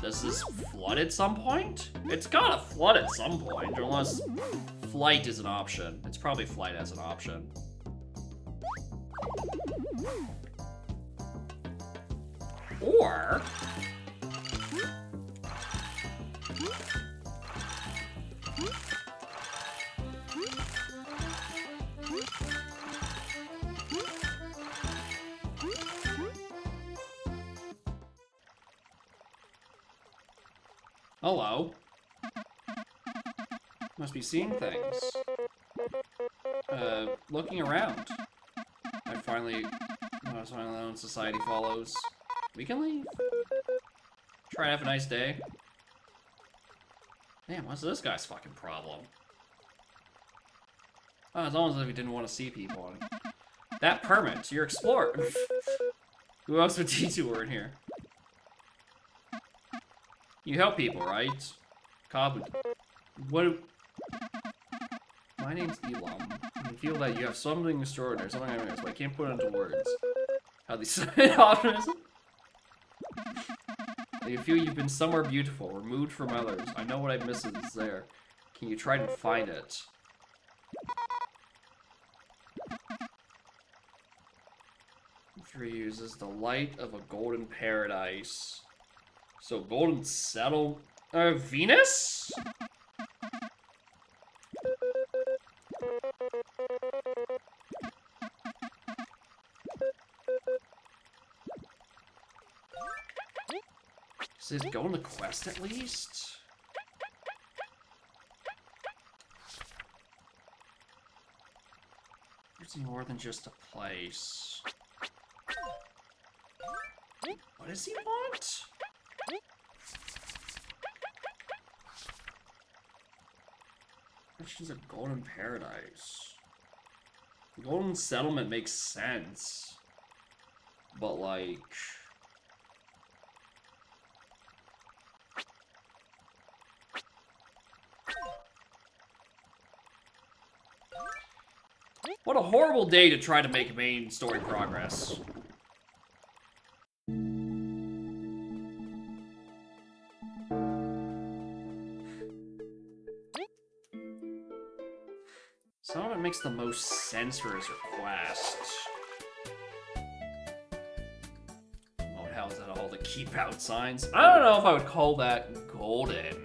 Does this flood at some point? It's gotta flood at some point, unless flight is an option. It's probably flight as an option. Or... Hello. Must be seeing things. Looking around. I finally alone society follows. We can leave. Try to have a nice day. Damn, what's this guy's fucking problem? Oh, it's almost as if he didn't want to see people. That permit, you're explorer. Who else would detour in here? You help people, right? Cobb, what? My name's Elam. I feel that you have something extraordinary, something I miss, but I can't put it into words. How these optimism? You feel you've been somewhere beautiful, removed from others. I know what I miss is there. Can you try to find it? Three uses the light of a golden paradise. So golden settle... Venus? Does it go on the quest at least? It's more than just a place. What does he want? She's a golden paradise. The golden settlement makes sense. But like... What a horrible day to try to make main story progress. Some of it makes the most sense for his request. Oh, how's that all the keep out signs? I don't know if I would call that golden.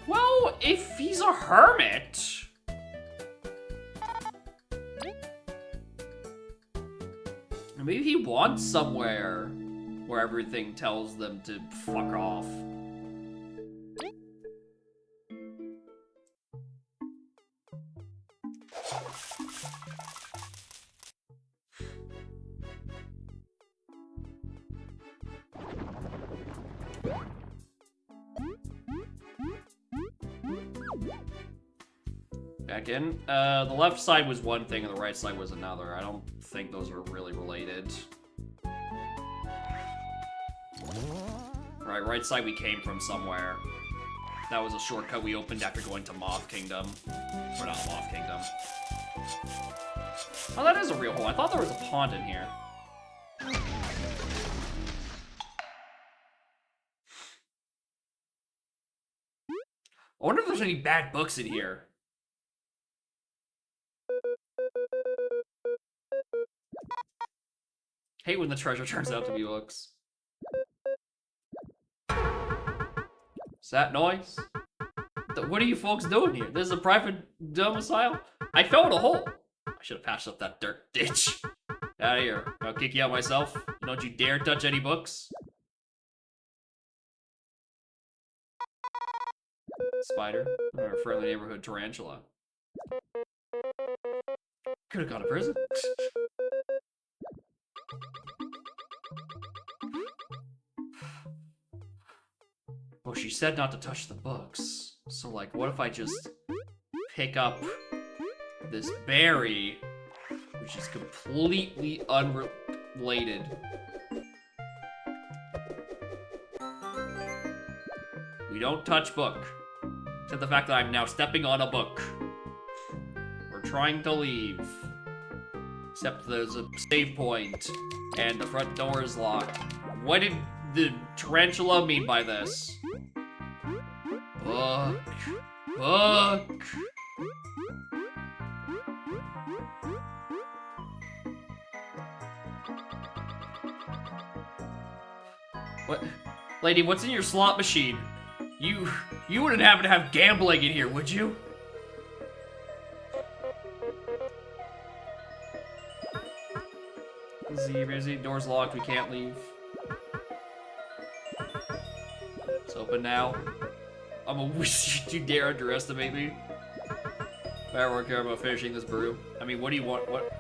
Well, if he's a hermit... maybe he wants somewhere where everything tells them to fuck off. Back in. The left side was one thing and the right side was another. I don't think those are really related. Right side we came from somewhere. That was a shortcut we opened after going to Moth Kingdom. Or not Moth Kingdom. Oh, that is a real hole. I thought there was a pond in here. I wonder if there's any bad books in here. Hate when the treasure turns out to be books. Is that noise? What are you folks doing here? This is a private domicile? I fell in a hole. I should have patched up that dirt ditch. Out of here. I'll kick you out myself. Don't you dare touch any books. Spider. Or a friendly neighborhood tarantula. Could have gone to prison. Well, she said not to touch the books. So, like, what if I just pick up this berry, which is completely unrelated? We don't touch book. Except the fact that I'm now stepping on a book. We're trying to leave. Except there's a save point, and the front door is locked. What did the tarantula mean by this? Book. Book. What? Lady, what's in your slot machine? You wouldn't happen to have gambling in here, would you? Busy, door's locked, we can't leave. It's open now. I'm a wish you dare underestimate me. I won't care about finishing this brew. I mean, what do you want? What?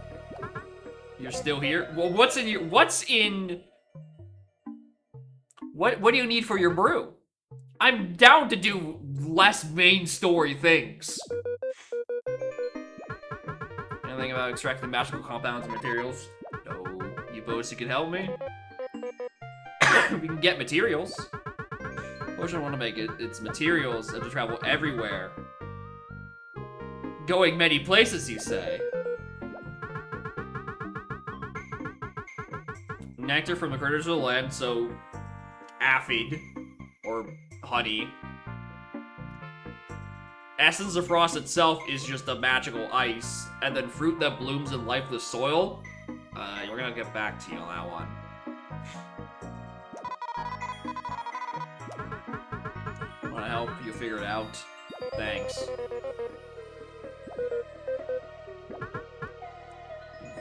You're still here? Well, what's in your, what do you need for your brew? I'm down to do less main story things. Anything about extracting magical compounds and materials? No. You both can help me? We can get materials. What I want to make it, it's materials that to travel everywhere. Going many places, you say? Nectar from the critters of the land, so aphid, or honey. Essence of frost itself is just a magical ice, and then fruit that blooms in lifeless soil. We're gonna get back to you on that one. Wanna help you figure it out? Thanks.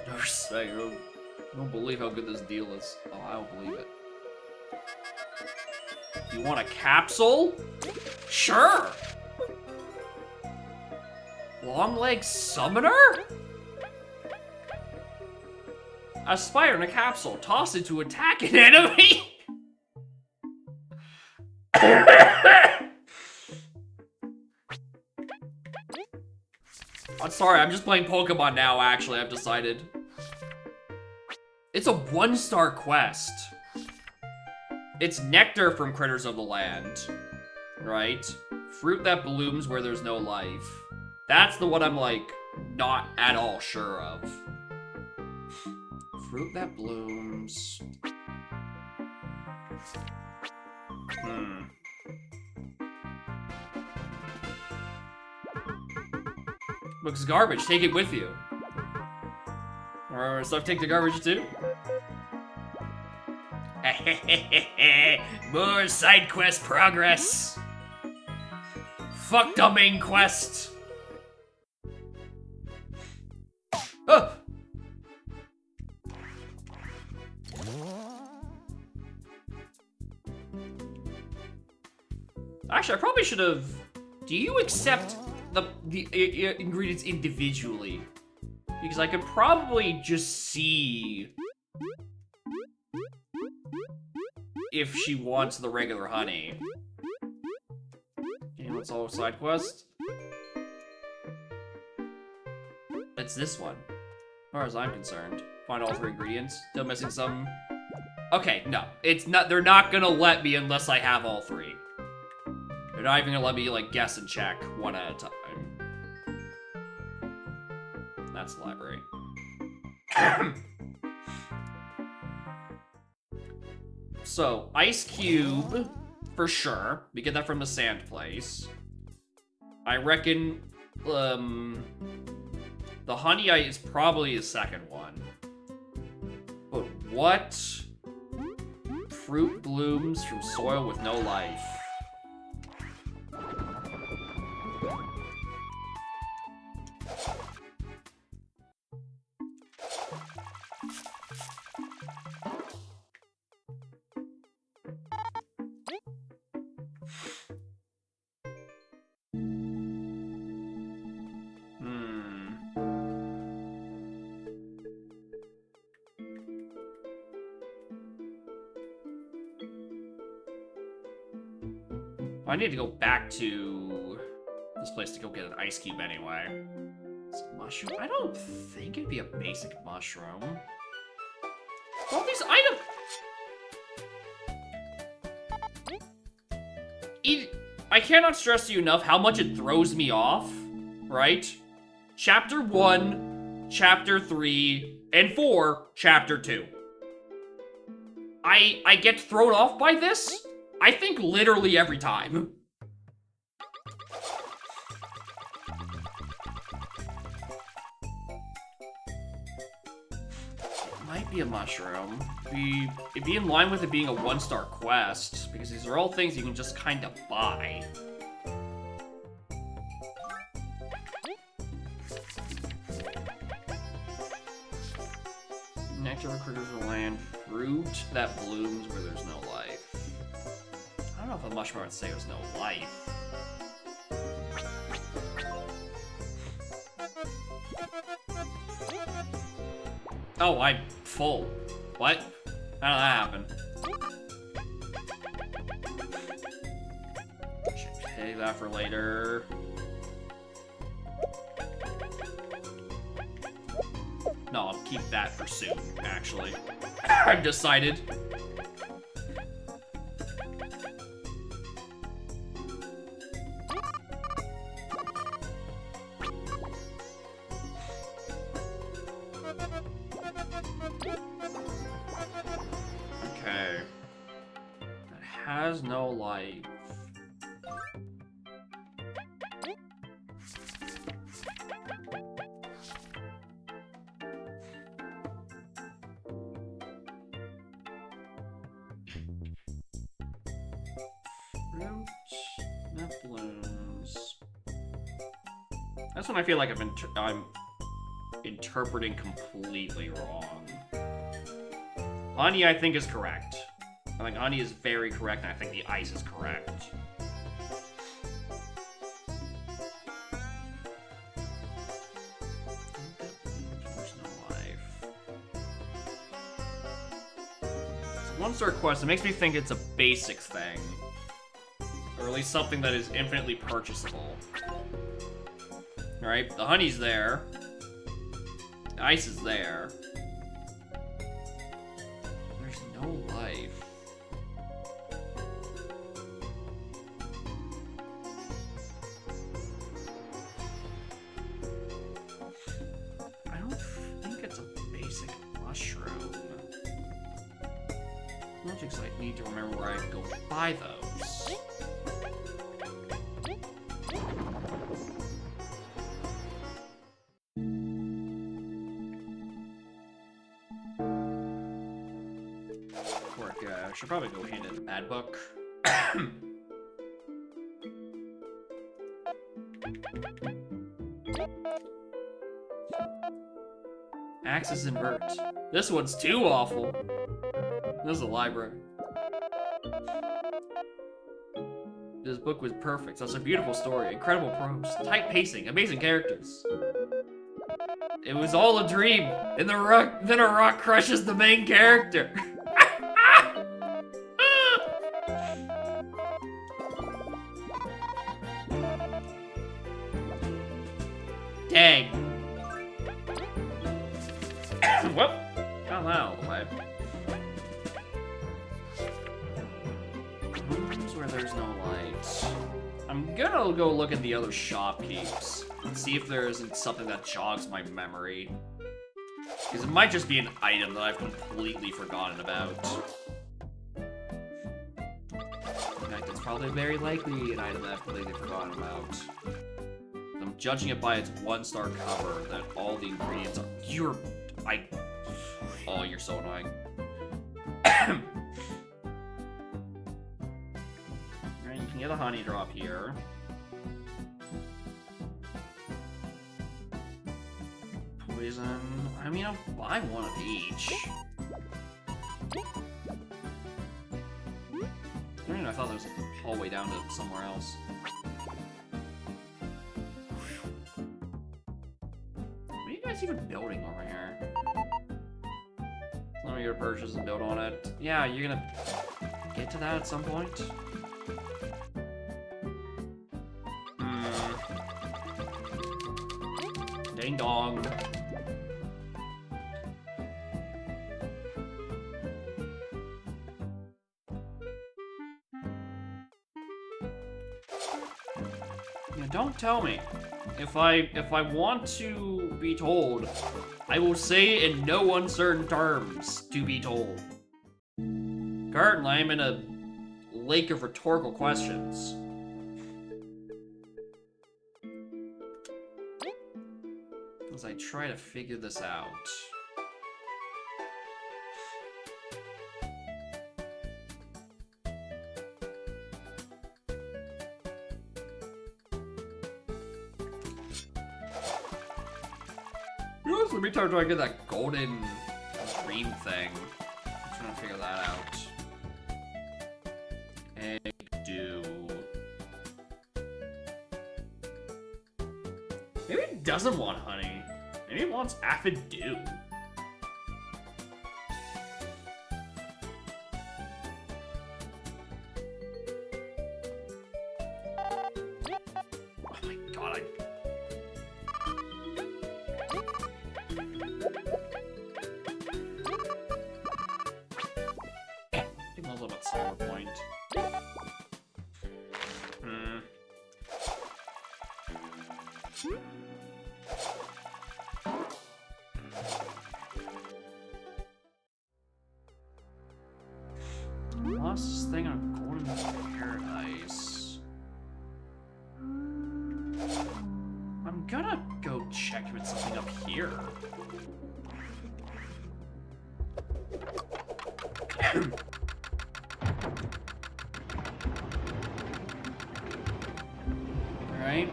No respect. I don't believe how good this deal is. Oh, I don't believe it. You want a capsule? Sure! Long-leg summoner? A spider in a capsule. Toss it to attack an enemy? I'm sorry, I'm just playing Pokemon now, actually, I've decided. It's a 1-star quest. It's nectar from critters of the land, right? Fruit that blooms where there's no life. That's the one I'm, like, not at all sure of. Fruit that blooms. Looks garbage. Take it with you. Or stuff, take the garbage too. More side quest progress. Fuck the main quest. Oh. Actually, I probably should have. Do you accept the ingredients individually? Because I could probably just see if she wants the regular honey. And what's all side quest? It's this one, as far as I'm concerned. Find all 3 ingredients. Still missing some. Okay, no, it's not. They're not gonna let me unless I have all 3. They're not even gonna let me like guess and check one at a time. That's the library. So, ice cube, for sure. We get that from the sand place. I reckon, the honey is probably the second one. But what fruit blooms from soil with no life? I need to go back to this place to go get an ice cube anyway. It's a mushroom? I don't think it'd be a basic mushroom. All these items... I cannot stress to you enough how much it throws me off, right? Chapter 1, Chapter 3, and 4, Chapter 2. I get thrown off by this? I think literally every time. It might be a mushroom. It'd be in line with it being a 1-star quest, because these are all things you can just kind of buy. Nectar critters of the land, fruit that blooms where there's no life. I don't know if a mushroom would say there's no life. Oh, I'm full. What? How did that happen? Should save that for later. No, I'll keep that for soon, actually. I've decided. Okay. That has no life. Fruit that blooms. That's when I feel like I'm interpreting completely wrong. Honey, I think, is correct. I think honey is very correct, and I think the ice is correct. There's no life. It's a 1-star quest. It makes me think it's a basic thing. Or at least something that is infinitely purchasable. Alright, the honey's there. The ice is there. There's no life. Logics, I need to remember where I go buy those. Work, I should probably go hand in the bad book. Axis invert. This one's too awful. This is a library. This book was perfect. Such a beautiful story, incredible prose, tight pacing, amazing characters. It was all a dream. Then a rock crushes the main character. Dang. Whoop. Got that out of the way. Rooms where there's no light. I'm gonna go look at the other shopkeepers and see if there isn't something that jogs my memory. Because it might just be an item that I've completely forgotten about. In fact, it's probably very likely an item that I've completely forgotten about. I'm judging it by its 1-star cover that all the ingredients are. Oh, you're so annoying. Alright, you can get a honey drop here. Poison. I mean, I'll buy one of each. I thought there was a hallway down to somewhere else. What are you guys even building over here? Let me go to purchase and build on it. Yeah, you're gonna get to that at some point. Ding dong. Yeah, don't tell me. If I want to be told, I will say in no uncertain terms to be told. Currently, I'm in a lake of rhetorical questions. As I try to figure this out. How many times do I get that golden dream thing? I'm trying to figure that out. Egg dew. Maybe it doesn't want honey. Maybe it wants aphid dew. Oh my god, point. Lost this thing on Golden Paradise. I'm gonna go check if it's something up here. Alright.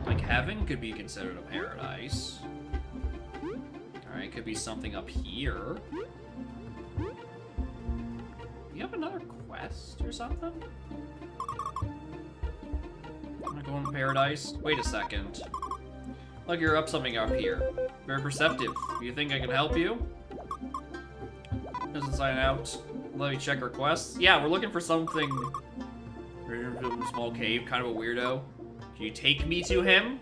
Like, heaven could be considered a paradise. Alright, could be something up here. You have another quest or something? Wanna go in paradise? Wait a second. Look, you're up something up here. Very perceptive. Do you think I can help you? Doesn't sign out. Let me check our quests. Yeah, we're looking for something. We're in a small cave, kind of a weirdo. Can you take me to him?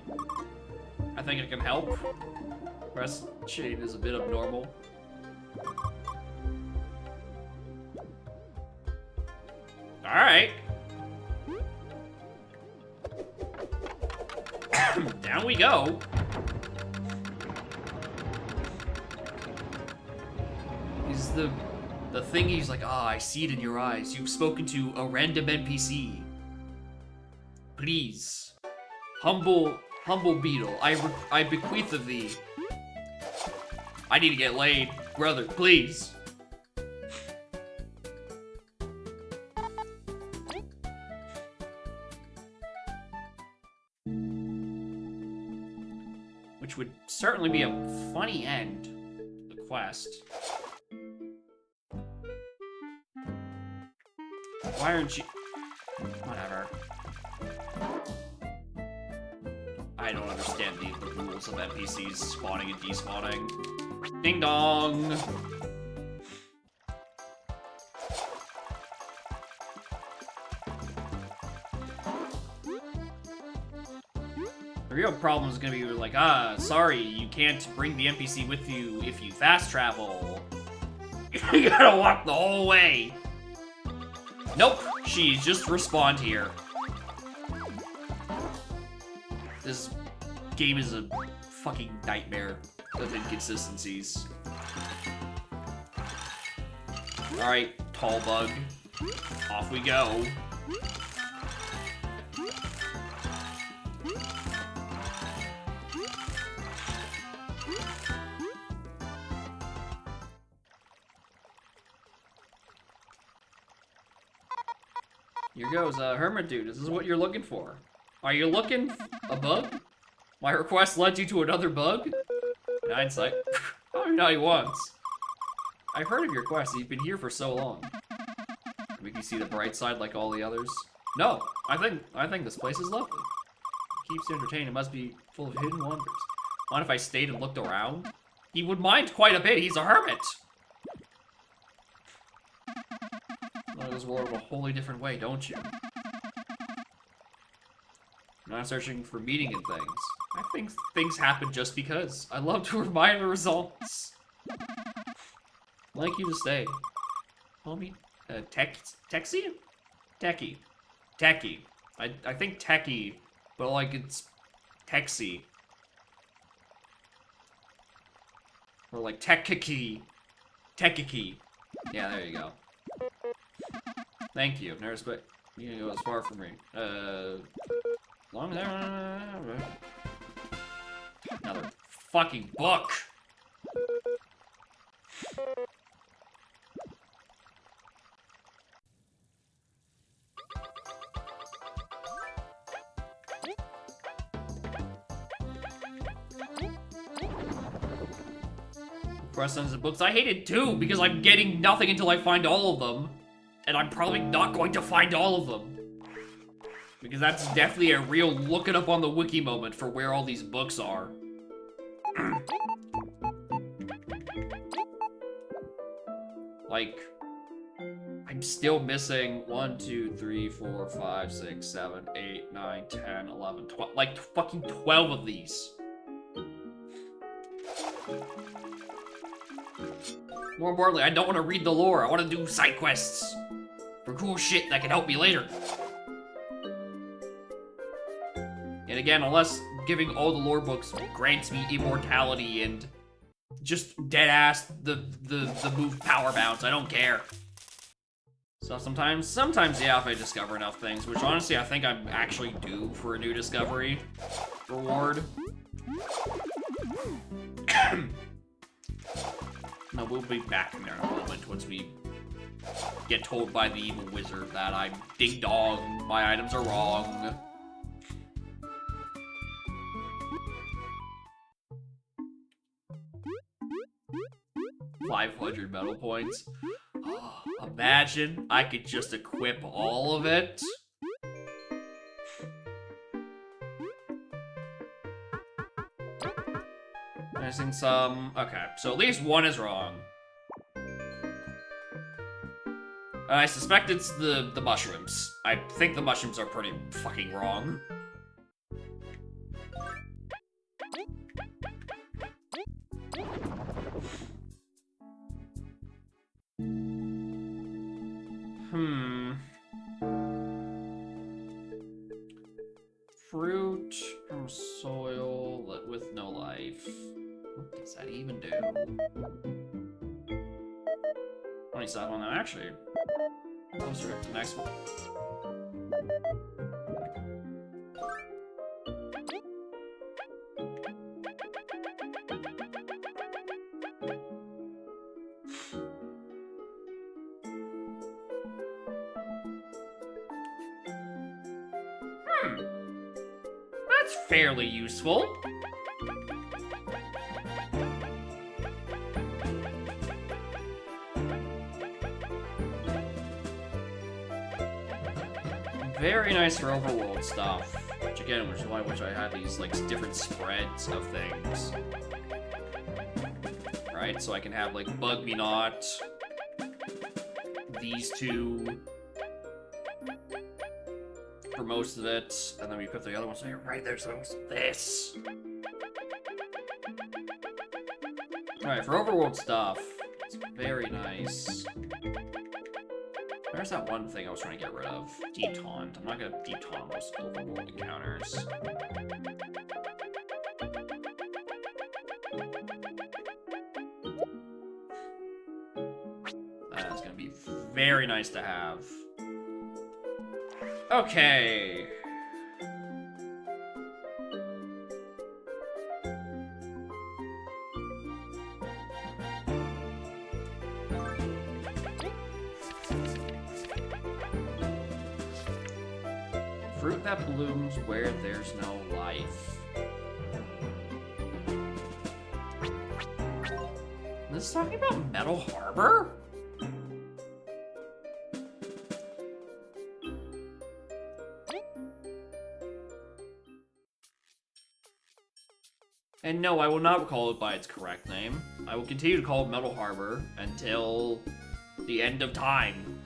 I think it can help. Press chain is a bit abnormal. Alright. Down we go. The thingy's like, ah, I see it in your eyes. You've spoken to a random NPC. Please. Humble beetle, I bequeath of thee. I need to get laid. Brother, please. Which would certainly be a funny end to the quest. Why aren't you... Whatever. I don't understand the rules of NPCs spawning and despawning. Ding dong! The real problem is gonna be like, sorry, you can't bring the NPC with you if you fast travel. You gotta walk the whole way. Nope, she just respawned here. This game is a fucking nightmare of inconsistencies. Alright, tall bug. Off we go. Here goes, Hermit Dude, this is what you're looking for. Are you looking a bug? My request led you to another bug? In hindsight, probably not you once. I've heard of your quest, you've been here for so long. Can we see the bright side like all the others? No, I think this place is lovely. It keeps you entertained, it must be full of hidden wonders. Mind if I stayed and looked around? He would mind quite a bit, he's a hermit! This world in a wholly different way, don't you? I'm not searching for meaning in things. I think things happen just because. I love to remind the results. I'd like you to stay. Call me Texie? Techie. Techie. I think Techie, but like it's Texie. Or like Tekiki. Tekiki. Yeah, there you go. Thank you. Never expect you to go as far from me. Long there. Another fucking book. Questions and books I hated too, because I'm getting nothing until I find all of them. And I'm probably not going to find all of them. Because that's definitely a real look it up on the wiki moment for where all these books are. Like, I'm still missing 1, 2, 3, 4, 5, 6, 7, 8, 9, 10, 11, 12, like fucking 12 of these. More importantly, I don't want to read the lore. I want to do side quests for cool shit that can help me later. And again, unless giving all the lore books grants me immortality and just dead-ass the move power bounce, I don't care. So sometimes, yeah, if I discover enough things, which honestly I think I'm actually due for a new discovery reward. No, we'll be back in there in a moment once we get told by the evil wizard that I'm ding-dong, my items are wrong. $500 metal points. Oh, imagine I could just equip all of it. Missing some. Okay, so at least one is wrong. I suspect it's the mushrooms. I think the mushrooms are pretty fucking wrong. Fruit from soil with no life. What does that even do? 27 on that, actually. Closer to the next one. That's fairly useful. Very nice for overworld stuff. Which again, which is why I wish I had these like different spreads of things. Right, so I can have like Bug Me Not, these two for most of it, and then we put the other ones here. Right, there's this. Alright, for overworld stuff, it's very nice. There's that one thing I was trying to get rid of. Deep Taunt. I'm not gonna Deep Taunt most overworld encounters. That's gonna be very nice to have. Okay. Fruit that blooms where there's no life. This is talking about Metal Harbor? And no, I will not call it by its correct name. I will continue to call it Metal Harbor until the end of time.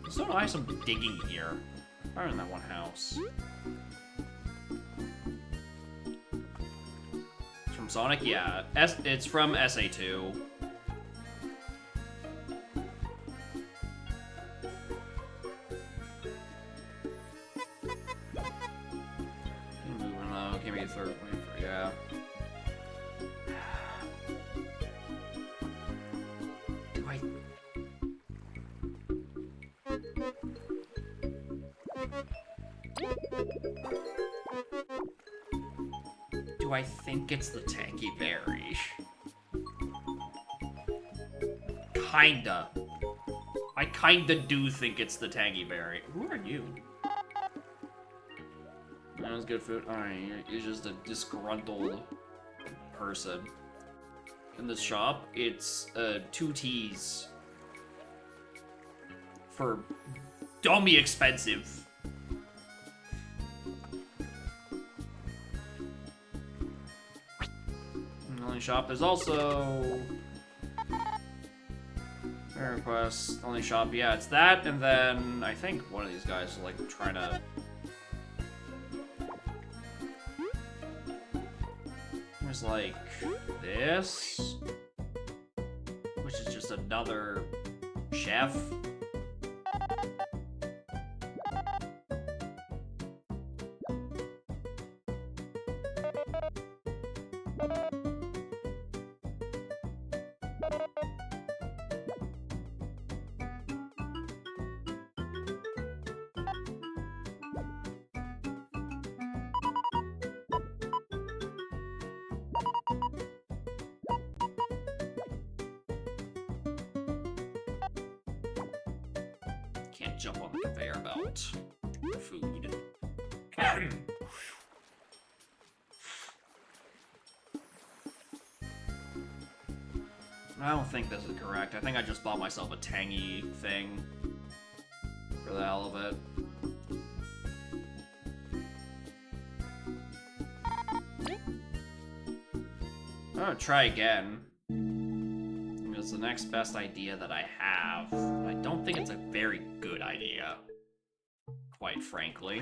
So I have some digging here. Fire in that one house. It's from Sonic? Yeah. It's from SA2. Moving on. Can't be a third one. Yeah. Do I think it's the Tanky Berry? Kinda. I kinda do think it's the Tangy Berry. Who are you? That was good food. Alright, you're just a disgruntled person. In this shop, it's 2 teas for dummy expensive. Shop. There's also fair request, only shop. Yeah, it's that, and then I think one of these guys is like trying to. There's like this, which is just another chef. Can't jump on the conveyor belt. Food. I don't think this is correct. I think I just bought myself a tangy thing for the hell of it. I'm gonna try again. It's the next best idea that I have. I don't think it's a very good idea, quite frankly.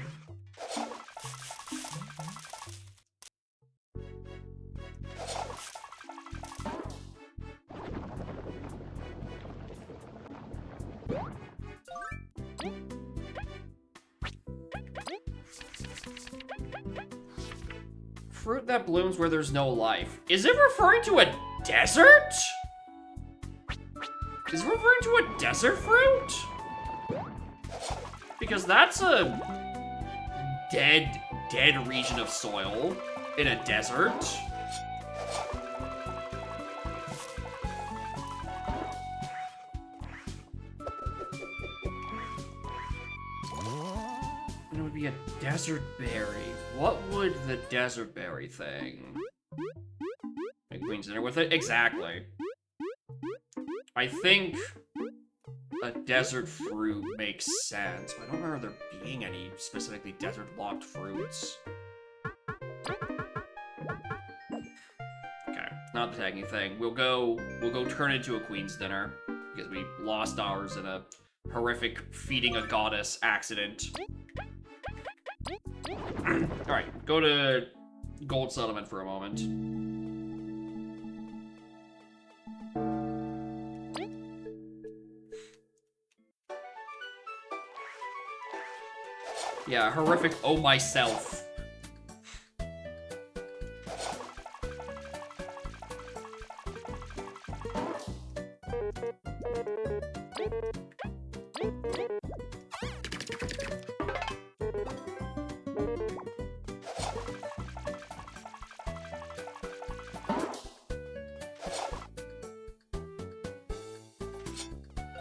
Fruit that blooms where there's no life. Is it referring to a desert? Is it referring to a desert fruit? Because that's a dead region of soil in a desert. And it would be a desert berry. What would the desert berry thing? Make Queen's dinner with it? Exactly. I think a desert fruit makes sense, but I don't remember there being any specifically desert-locked fruits. Okay, not the tagging thing. We'll go turn it into a Queen's dinner because we lost ours in a horrific feeding a goddess accident. Alright, go to Gold Settlement for a moment. Yeah, horrific oh myself.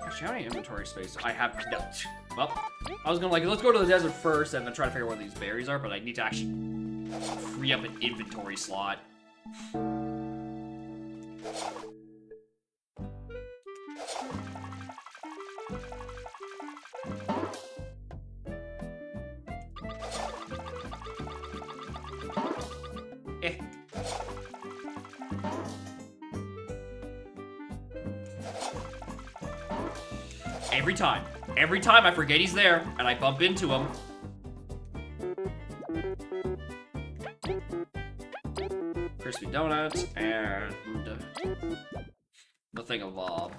Actually, how many inventory space? I have no. Well, I was gonna let's go to the desert first and then try to figure out what these berries are, but I need to actually free up an inventory slot. Eh. Every time I forget he's there, and I bump into him. Crispy donuts, and the thing of Bob.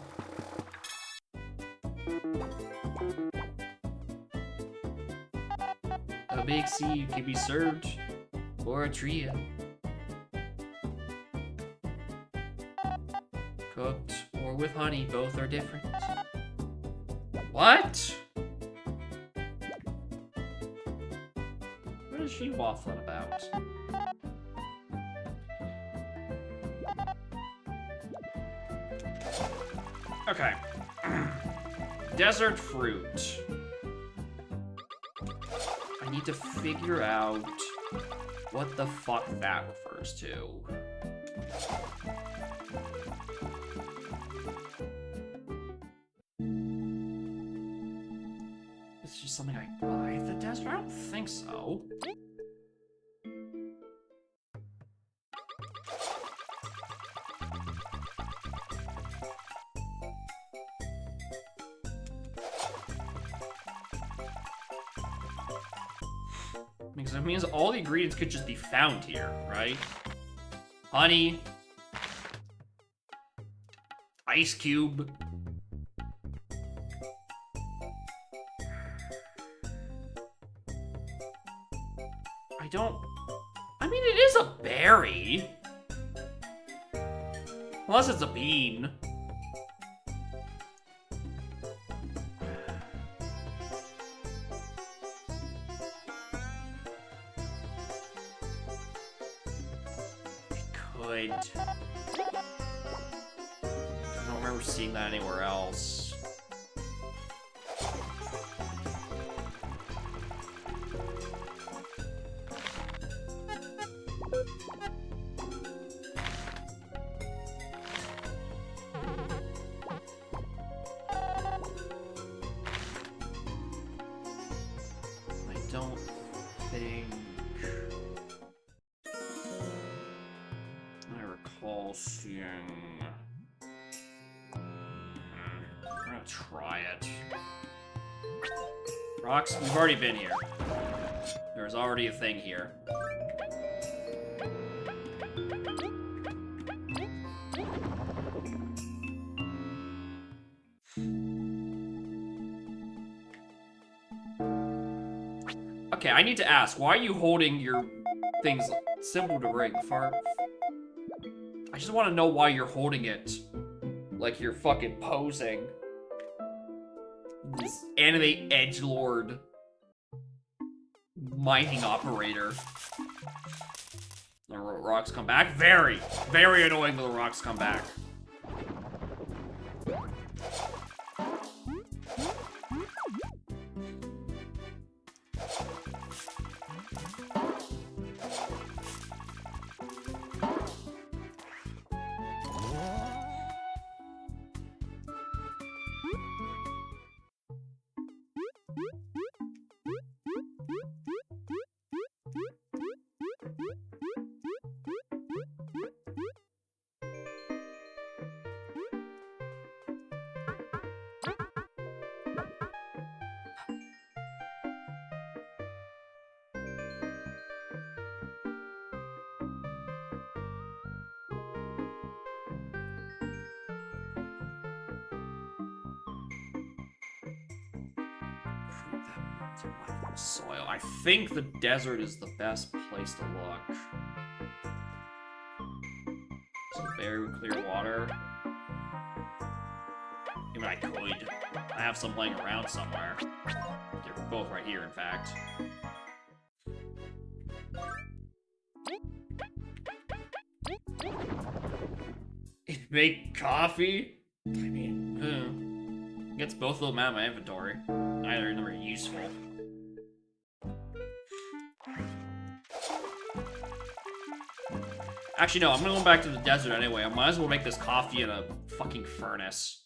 A big seed can be served, or a trio. Cooked, or with honey, both are different. What? What is she waffling about? Okay. Desert fruit. I need to figure out what the fuck that refers to. It's just something I buy at the desert? I don't think so. Because it means all the ingredients could just be found here, right? Honey. Ice cube. I mean, it is a berry. Unless it's a bean. I don't remember seeing that anywhere else. Rocks, we've already been here. There's already a thing here. Okay, I need to ask, why are you holding your things simple to bring far? I just want to know why you're holding it like you're fucking posing. This anime edgelord mining operator. The rocks come back. Very, very annoying that the rocks come back. Soil. I think the desert is the best place to look. Some very clear water. Even I could. I have some laying around somewhere. They're both right here, in fact. Make coffee? I mean, gets both of them out of my inventory. Neither of them are useful. Actually, no, I'm gonna go back to the desert anyway. I might as well make this coffee in a fucking furnace.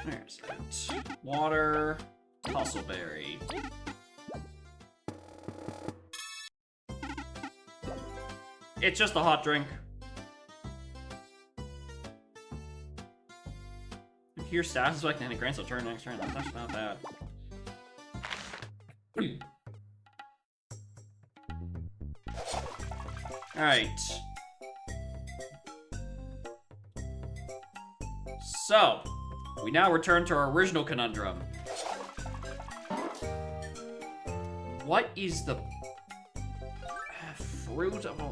There's that. Water, Puzzleberry. It's just a hot drink. Here, stats is like 90 grand, so turn next turn. That's not bad. Alright. So, we now return to our original conundrum. What is the fruit of a...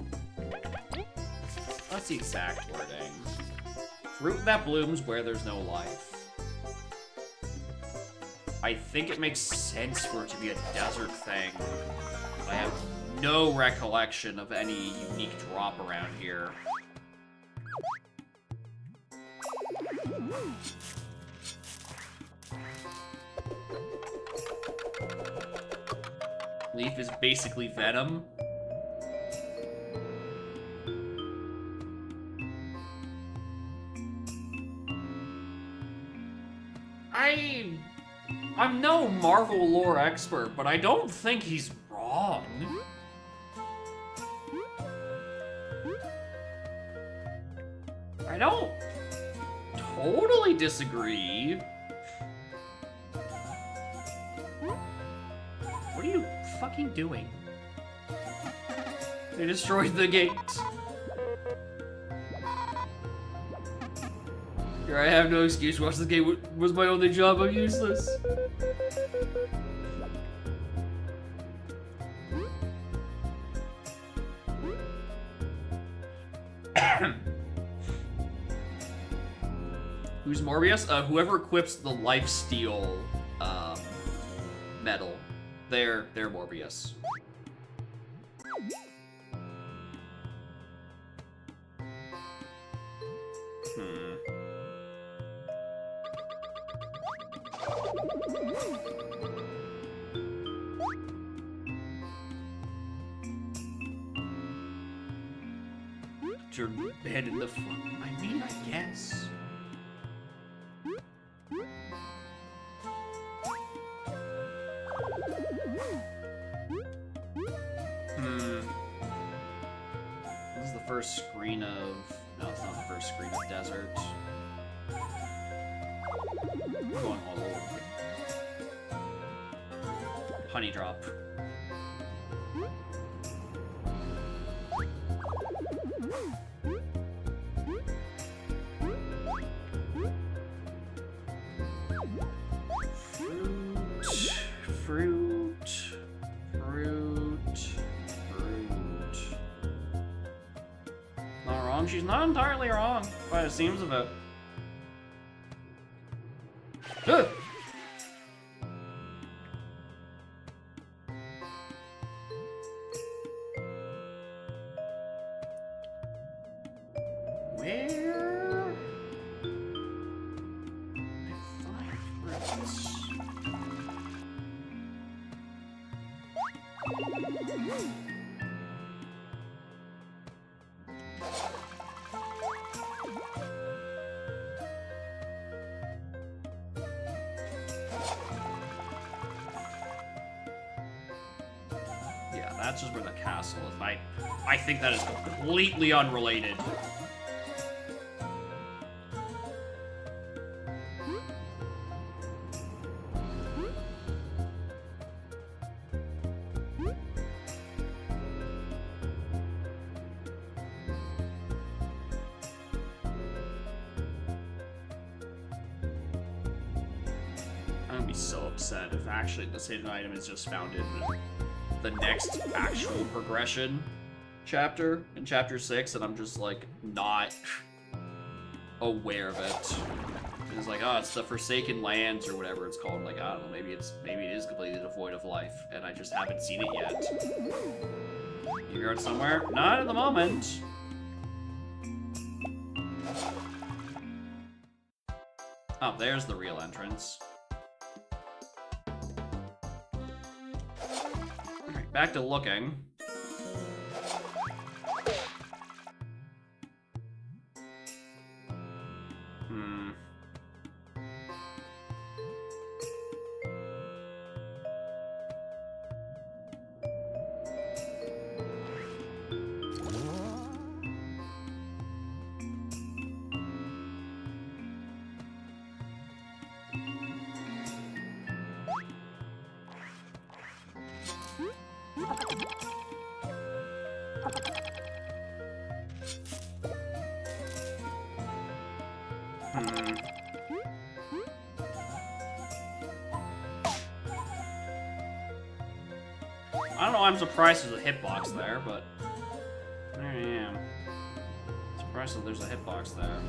What's the exact wording? Fruit that blooms where there's no life. I think it makes sense for it to be a desert thing. But I have no recollection of any unique drop around here. Leaf is basically venom. I'm no Marvel lore expert, but I don't think he's wrong. I don't totally disagree. What are you fucking doing? They destroyed the gate. Here, I have no excuse. Watch this game was my only job. I'm useless. Who's Morbius? Whoever equips the lifesteal medal. They're Morbius. Your bed in the front. I mean, I guess. This is the first screen of... No, it's not the first screen of desert. We're going all over. Honey drop. Fruit. Not wrong. She's not entirely wrong by the seams of it. Ugh. Where? Yeah, that's just where the castle is. I think that is completely unrelated. I'm gonna be so upset if actually this hidden item is just found in the next actual progression chapter, in chapter 6, and I'm just like not aware of it. It's like, oh, it's the Forsaken Lands or whatever it's called. Like, I don't know, maybe it is completely devoid of life, and I just haven't seen it yet. Graveyard somewhere? Not at the moment. Oh, there's the real entrance. Alright, back to looking. I don't know why I'm surprised there's a hitbox there, but there I am. Surprised that there's a hitbox there.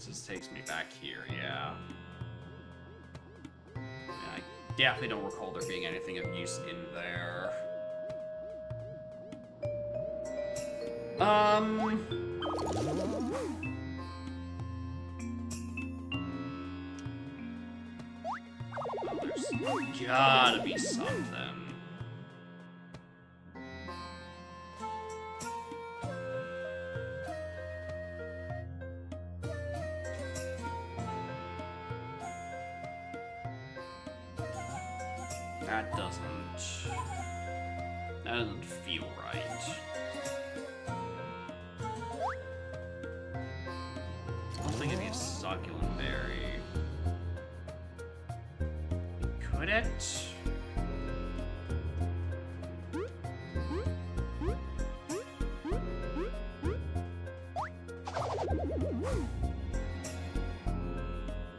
This takes me back here, yeah. I definitely don't recall there being anything of use in there. Oh, there's gotta be something. That doesn't feel right. I don't think it'd be a succulent berry. Could it?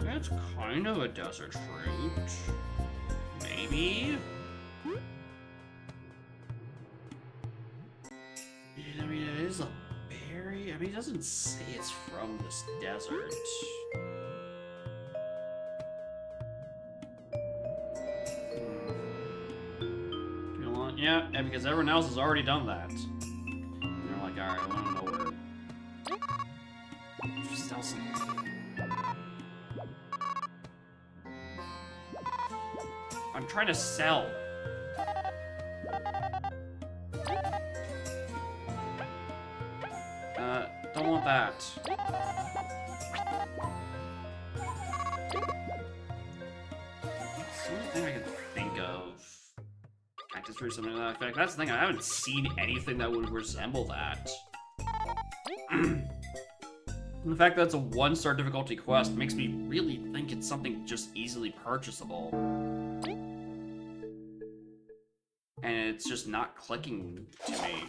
It's kind of a desert fruit. Maybe? I mean, it is a berry. I mean, it doesn't say it's from this desert. You know what? Yeah, because everyone else has already done that. And they're like, alright, I want to know where. Just sell some. I'm trying to sell. want that. It's the only thing I can think of. Cactus fruit, something to that effect. That's the thing, I haven't seen anything that would resemble that. And the fact that it's a 1-star difficulty quest makes me really think it's something just easily purchasable. And it's just not clicking to me.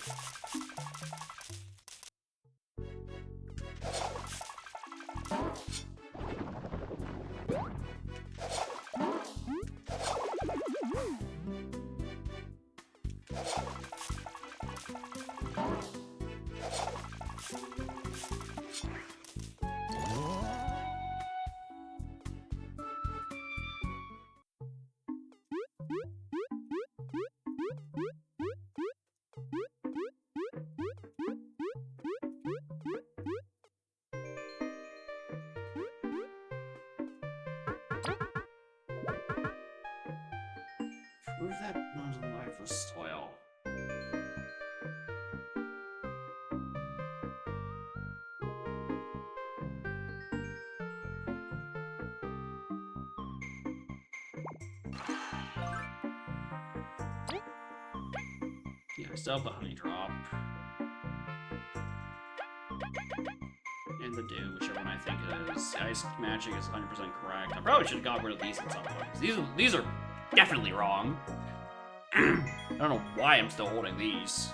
Prove that not a lifeless toil. Yeah, I still have the honey drop. And the dew, whichever one I think it is. Ice magic is 100% correct. I probably should have got rid of these at some point. These are definitely wrong. I don't know why I'm still holding these.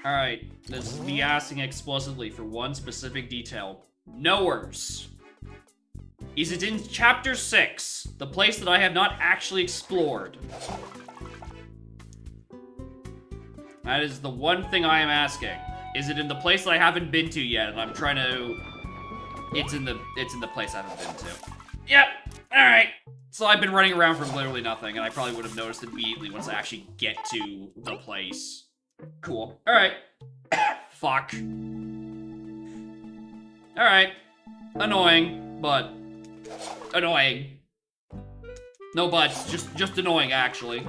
Alright, this is me asking explicitly for one specific detail. Knowers. Is it in Chapter 6, the place that I have not actually explored? That is the one thing I am asking. Is it in the place that I haven't been to yet, and I'm trying to... It's in the place I haven't been to. Yep, alright. So I've been running around for literally nothing, and I probably would have noticed immediately once I actually get to the place. Cool. Alright. Fuck. Alright. Annoying, but... Annoying. No buts, just annoying, actually.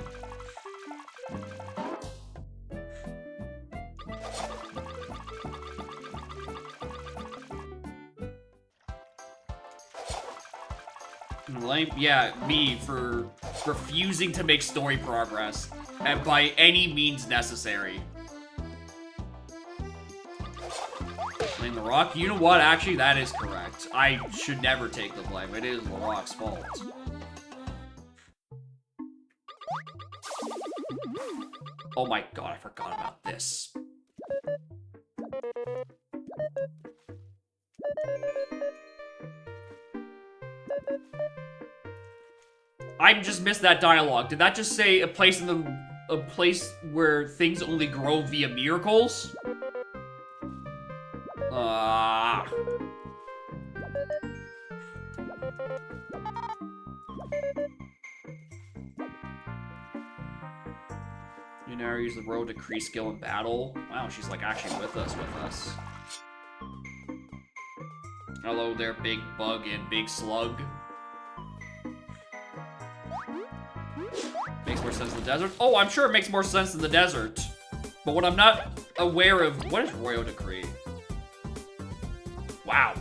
Yeah, me for refusing to make story progress, and by any means necessary. Blame the Rock? You know what? Actually, that is correct. I should never take the blame. It is the Rock's fault. Oh my god, I forgot about this. I just missed that dialogue. Did that just say a place where things only grow via miracles? You never use the road to increase skill in battle. Wow, she's like actually with us. Hello there, big bug and big slug. Makes more sense in the desert? Oh, I'm sure it makes more sense in the desert. But what I'm not aware of... What is Royal Decree? Wow.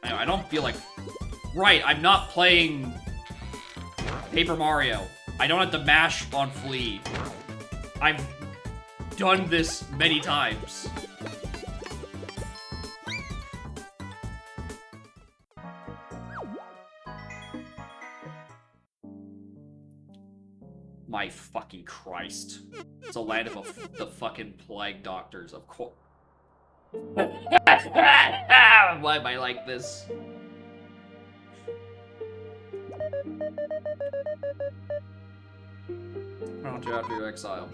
I don't feel like... Right, I'm not playing Paper Mario. I don't have to mash on Flea. I've done this many times. My fucking Christ. It's a land of the fucking plague doctors, of course. Why am I like this? Aren't you after your exile?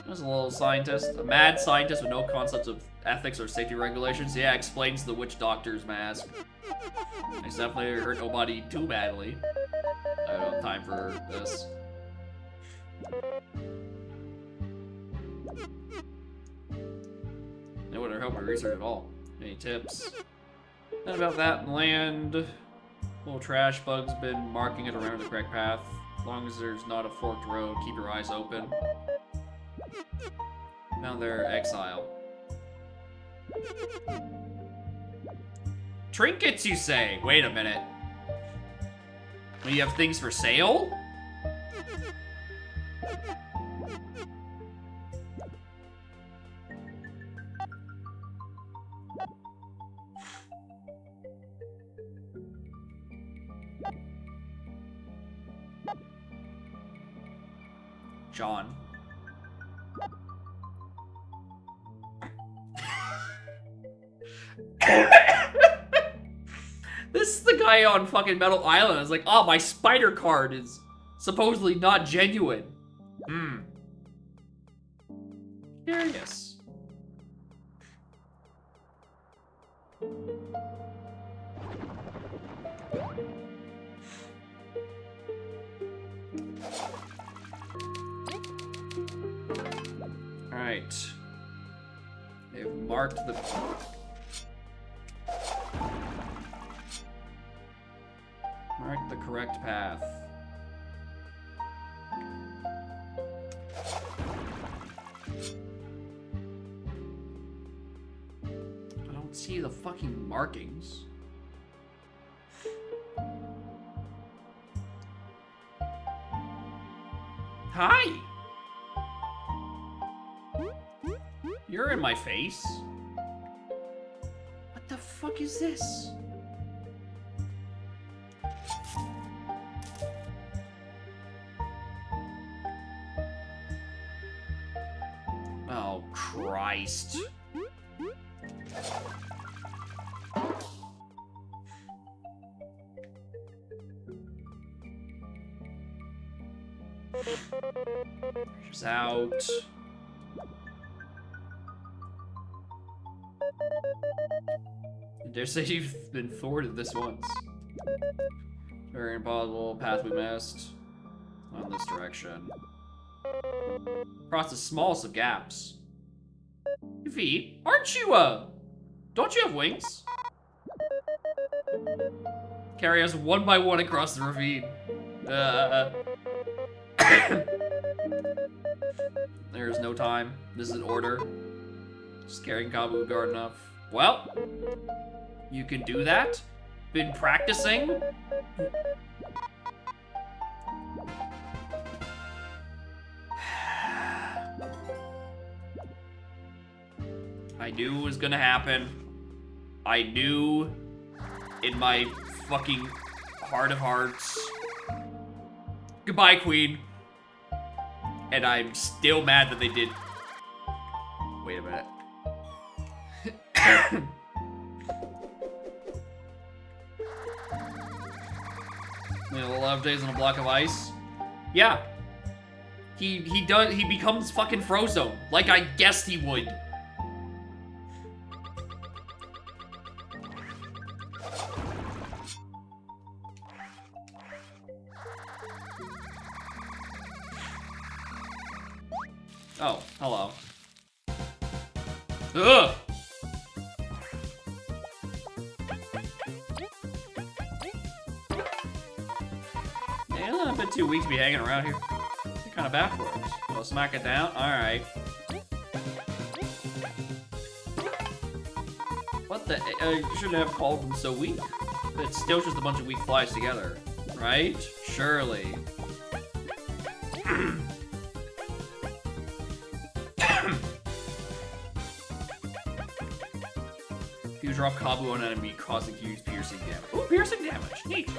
There's a little scientist, a mad scientist with no concepts of ethics or safety regulations. Yeah, explains the witch doctor's mask. It's definitely hurt nobody too badly. I don't have time for this. bother research at all. Any tips? Not about that land. Little trash bug's been marking it around the correct path. As long as there's not a forked road, keep your eyes open. Now they're exile. Trinkets, you say? Wait a minute. You have things for sale? John. This is the guy on fucking Metal Island. It's like, oh, my spider card is supposedly not genuine. Curious. Alright. They've marked the... Mark the correct path. I don't see the fucking markings. Hi! You're in my face. What the fuck is this? Oh, Christ. She's out. I dare say you've been thwarted this once. Very impossible. Path we missed. Not in this direction. Across the smallest of gaps. V, aren't you, don't you have wings? Carry us one by one across the ravine. There's no time. This is an order. Scaring Kabu guard enough. Well, you can do that. Been practicing. I knew it was gonna happen. I knew in my fucking heart of hearts. Goodbye, Queen. And I'm still mad that they did. Wait a minute. 11 days on a block of ice. Yeah. He becomes fucking Frozone, like I guessed he would. Oh, hello. Ugh! Yeah, a bit too weak to be hanging around here. You're kind of backwards. Well, smack it down. Alright. What the? You shouldn't have called them so weak. It's still just a bunch of weak flies together. Right? Surely. You drop Kabu on an enemy, causing huge piercing damage. Ooh, piercing damage. Neat.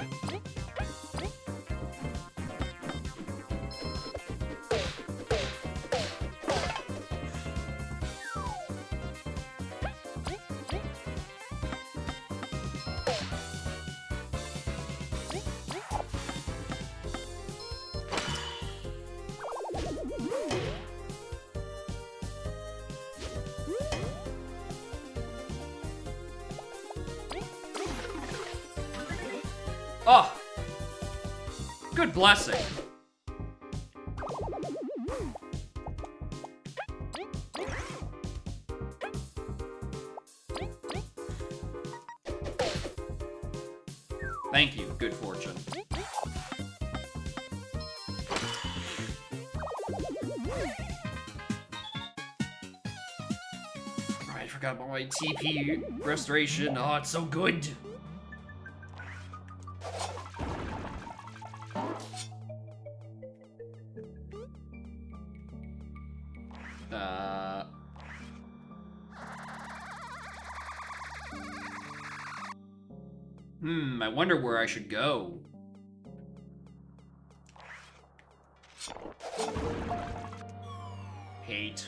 Oh! Good blessing. of good fortune. I forgot about my TP restoration. Oh, it's so good. I wonder where I should go. Hate.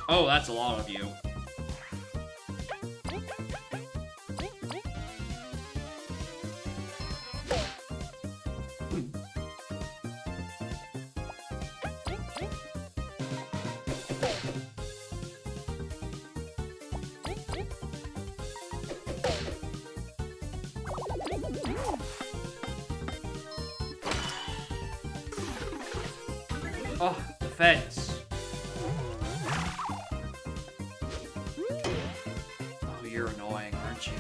Oh, that's a lot of you. Oh, defense. Oh, you're annoying, aren't you?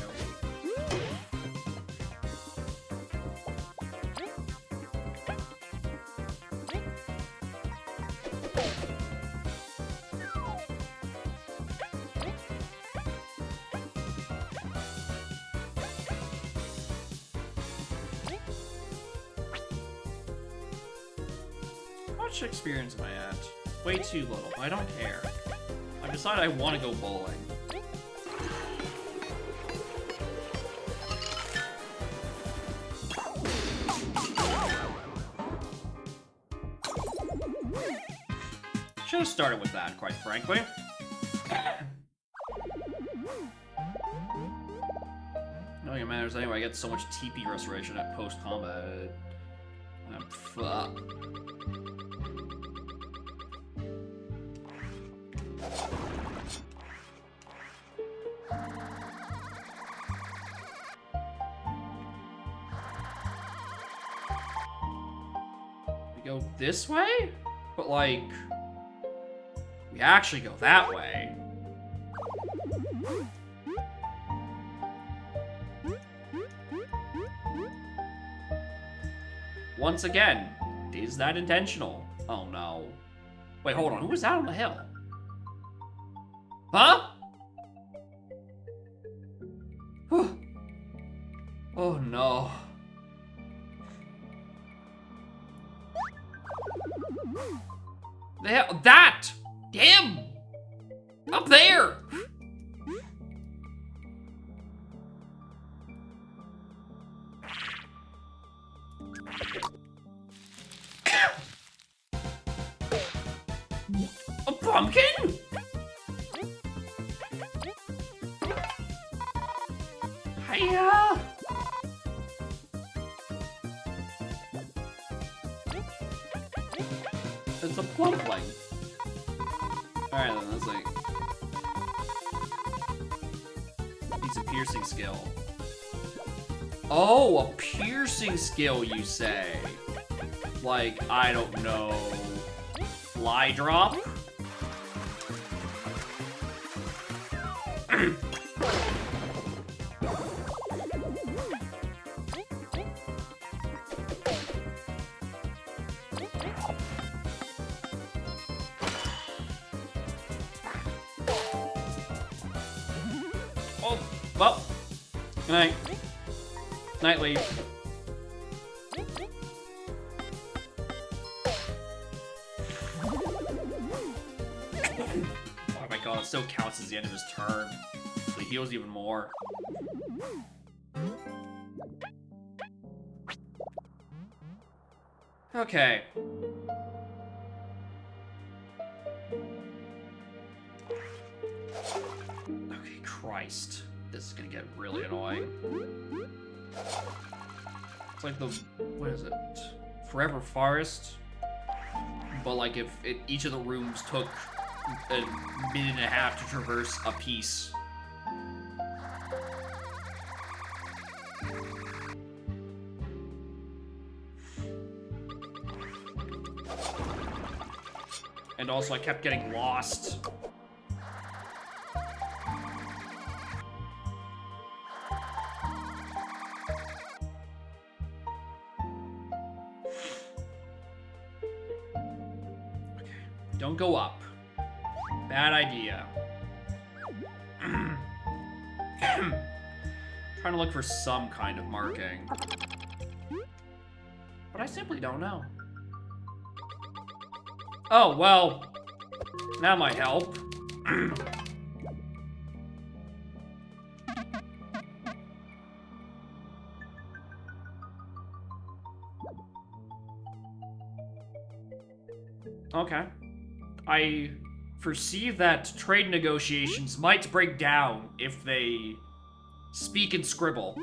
How much experience am I at? Way too little, but I don't care. I've decided I want to go bowling. Should have started with that, quite frankly. Nothing it matters anyway, I get so much TP restoration at post-combat. Fuck. We go this way? But like, we actually go that way. Once again, is that intentional? Oh no. Wait, hold on, who was that on the hill? Huh? Oh no. That! Him! Up there! A pumpkin? Hiya! It's a plumpling. Alright then, that's like... Needs a piercing skill. Oh, a piercing skill, you say? Like, I don't know... Fly drop? Oh, well. Good night. Night leave. Oh my god, it still counts as the end of his turn. So he heals even more. Okay. Okay, Christ. This is gonna get really annoying. It's like the... what is it? Forever Forest? But like if each of the rooms took a minute and a half to traverse a piece. And also, I kept getting lost. Don't go up. Bad idea. Trying to look for some kind of marking. But I simply don't know. Oh, well. That might help. Okay. I foresee that trade negotiations might break down if they speak and scribble.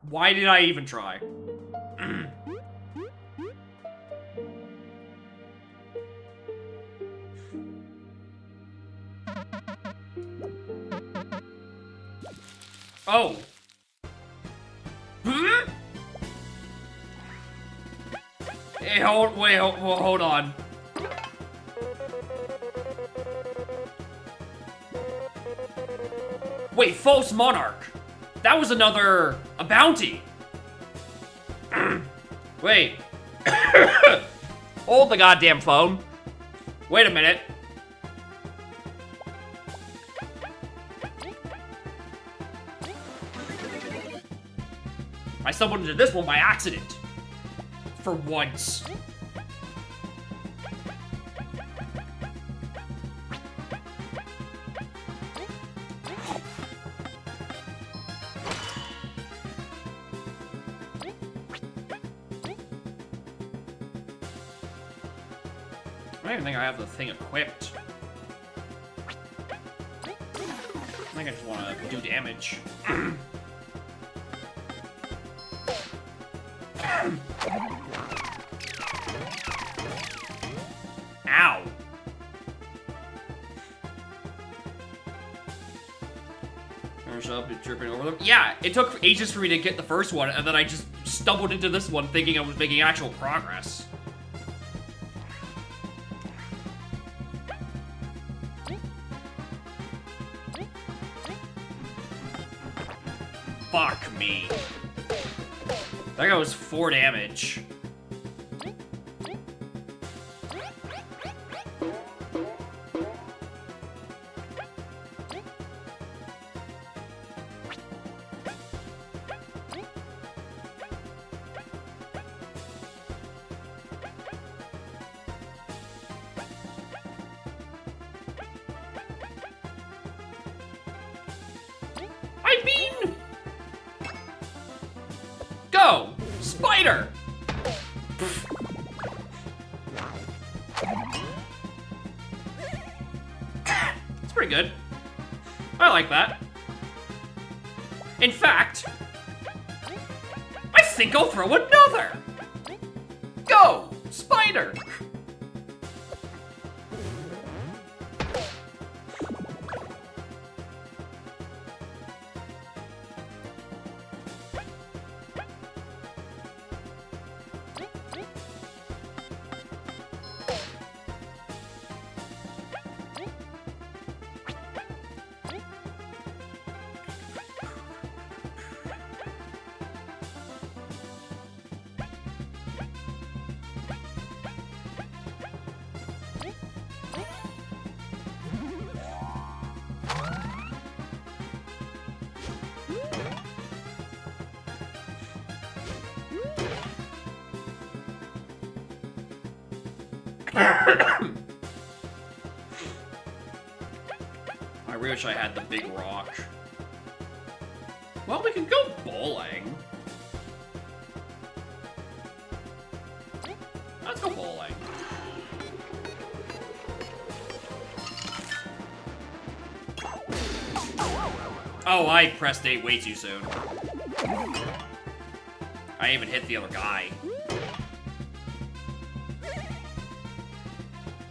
Why did I even try? Oh. Hmm? Hey, hold on. Wait, false monarch. That was a bounty. Wait. Hold the goddamn phone. Wait a minute. I stumbled into this one by accident. For once. I don't even think I have the thing equipped. I think I just want to do damage. Ow. Up, tripping over them. Yeah, it took ages for me to get the first one, and then I just stumbled into this one thinking I was making actual progress. Fuck me. That guy was 4 damage. I mean... Go! Spider! It's pretty good. I like that. In fact, I think I'll throw another! Go! Spider! I wish I had the big rock. Well, we can go bowling. Let's go bowling. Oh, I pressed 8 way too soon. I even hit the other guy.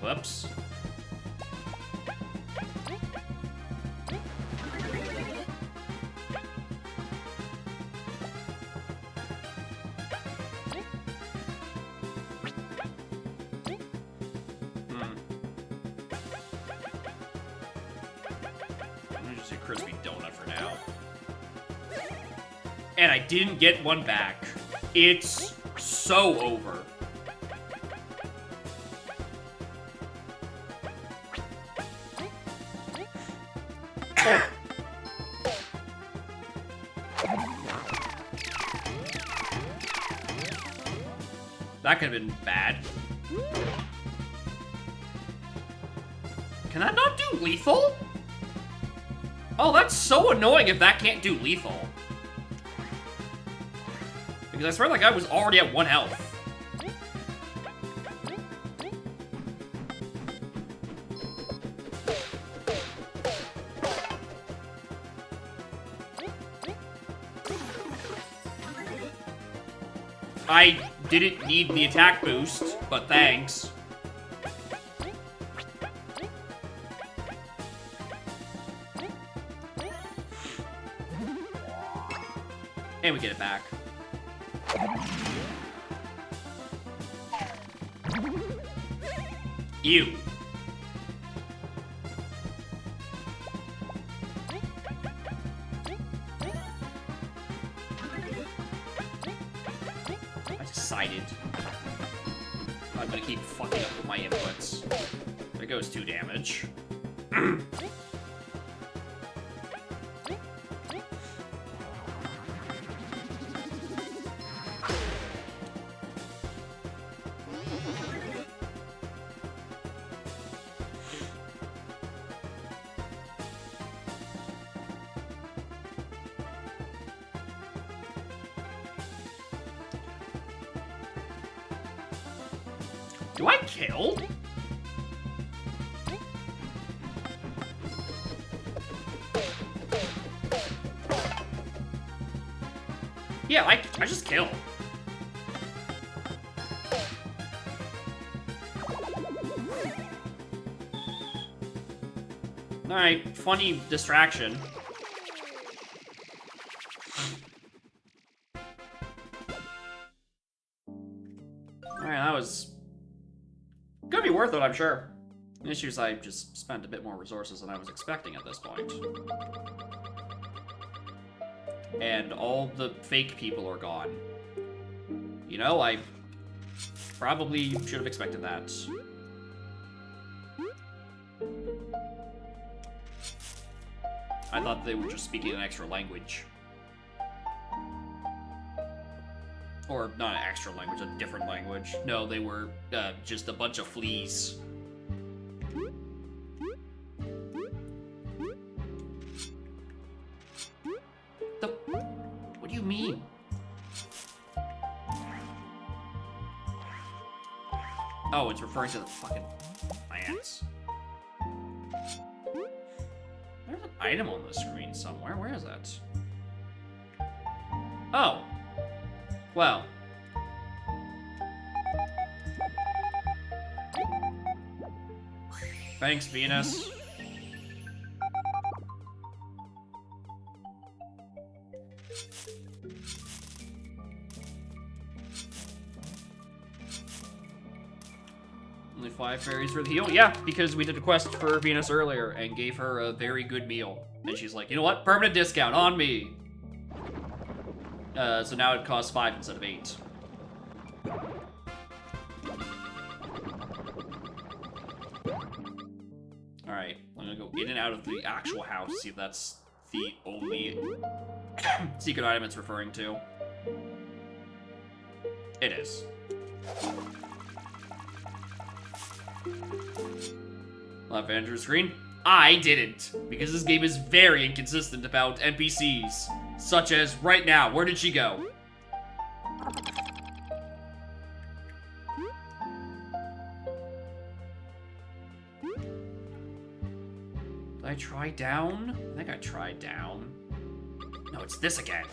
Whoops. crispy donut for now. And I didn't get one back. It's so over. That could have been bad. Can that not do lethal? Oh, that's so annoying if that can't do lethal. Because I swear that guy was already at 1 health. I didn't need the attack boost, but thanks. And we get it back. You. I decided I'm gonna keep fucking up with my inputs. There goes 2 damage. Do I kill? Yeah, I just kill. Alright, funny distraction. Alright, that was gonna be worth it, I'm sure. The issue is I just spent a bit more resources than I was expecting at this point. And all the fake people are gone. You know, I probably should have expected that. I thought they were just speaking an extra language. Or not an extra language, a different language. No, they were just a bunch of fleas. What do you mean? Oh, it's referring to the fucking plants. There's an item on the screen somewhere. Where is that? Oh. Well. Thanks, Venus. Only 5 fairies for the heal? Yeah, because we did a quest for Venus earlier and gave her a very good meal. And she's like, you know what? Permanent discount on me. So now it costs 5 instead of 8. Alright, I'm gonna go in and out of the actual house, see if that's the only secret item it's referring to. It is. Left Andrew's screen? I didn't, because this game is very inconsistent about NPCs. Such as, right now, where did she go? Did I try down? I think I tried down. No, it's this again.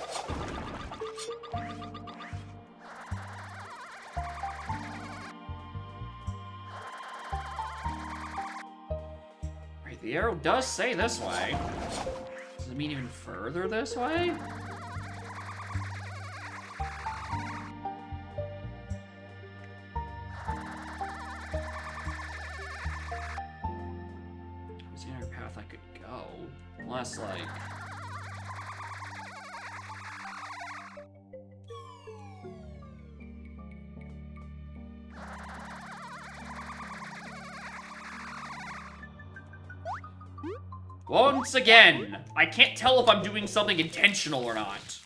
Right, the arrow does say this way. Does it mean even further this way? Is there a path I could go? Unless less, like... Once again, I can't tell if I'm doing something intentional or not.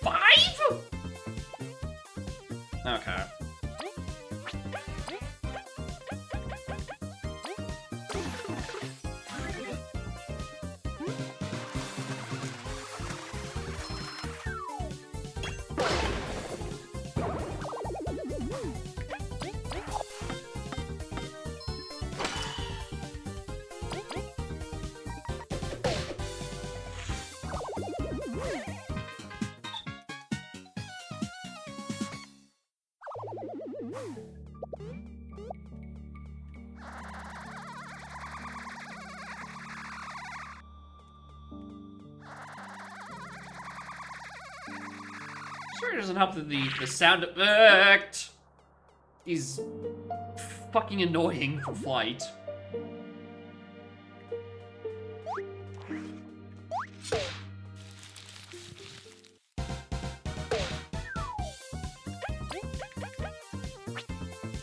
5? Okay. Sure doesn't help that the sound effect is fucking annoying for flight.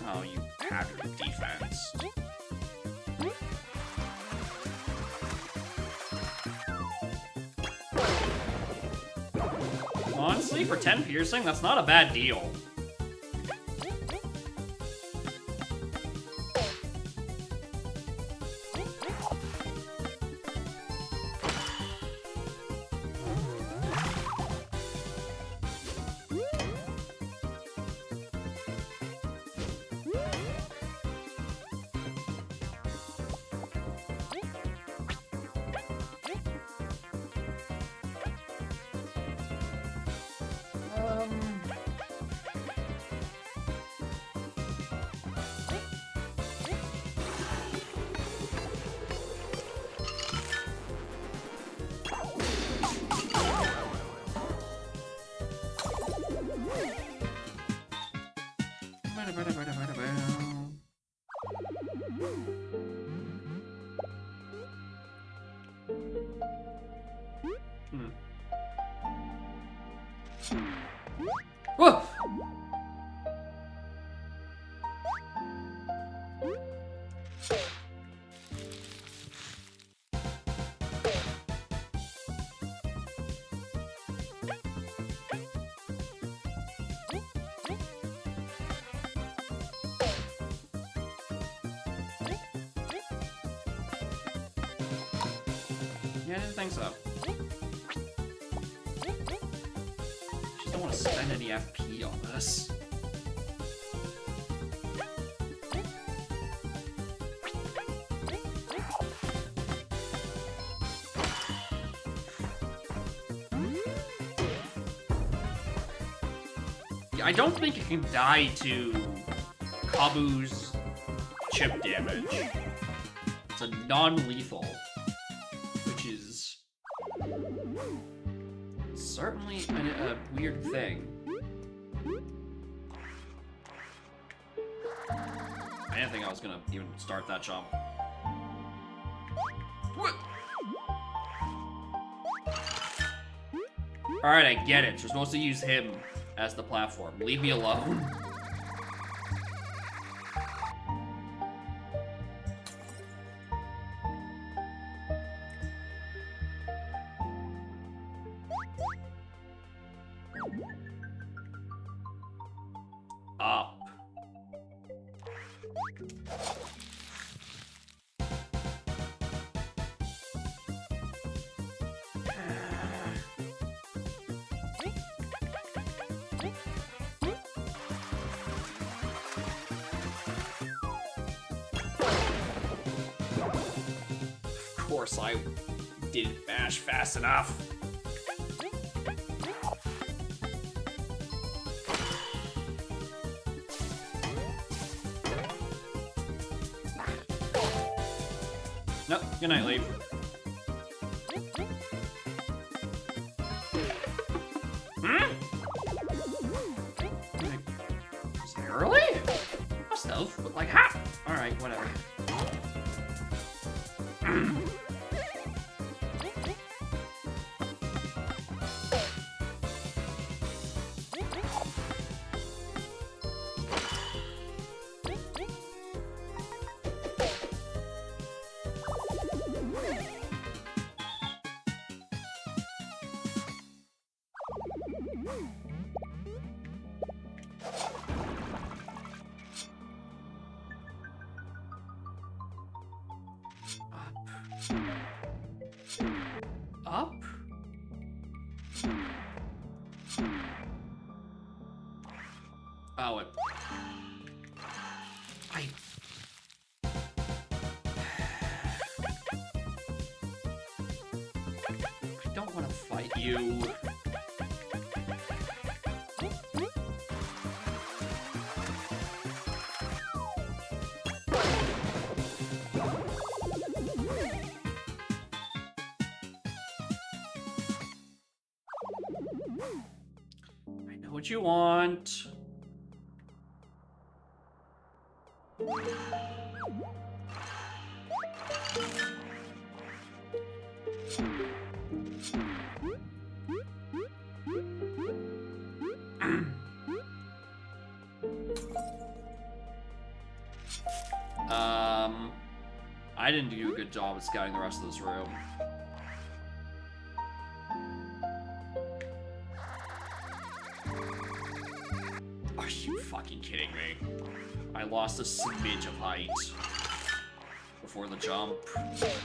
Oh, you have your defense. Honestly, for 10 piercing, that's not a bad deal. Whoa! Yeah, I didn't think so. Just don't want to spend any FP on this. Yeah, I don't think it can die to Kabu's chip damage. It's a non-lethal, which is certainly a weird thing. I didn't think I was gonna even start that jump. What? Alright, I get it. You're supposed to use him as the platform. Leave me alone. Up. Of course, I didn't mash fast enough. Nope, good night, Leaf. Hmm? Is it early? Must have, but like half. Alright, whatever. Up? Oh, it... I don't want to fight you. I know what you want. I didn't do a good job of scouting the rest of this room. Are you fucking kidding me? I lost a smidge of height before the jump.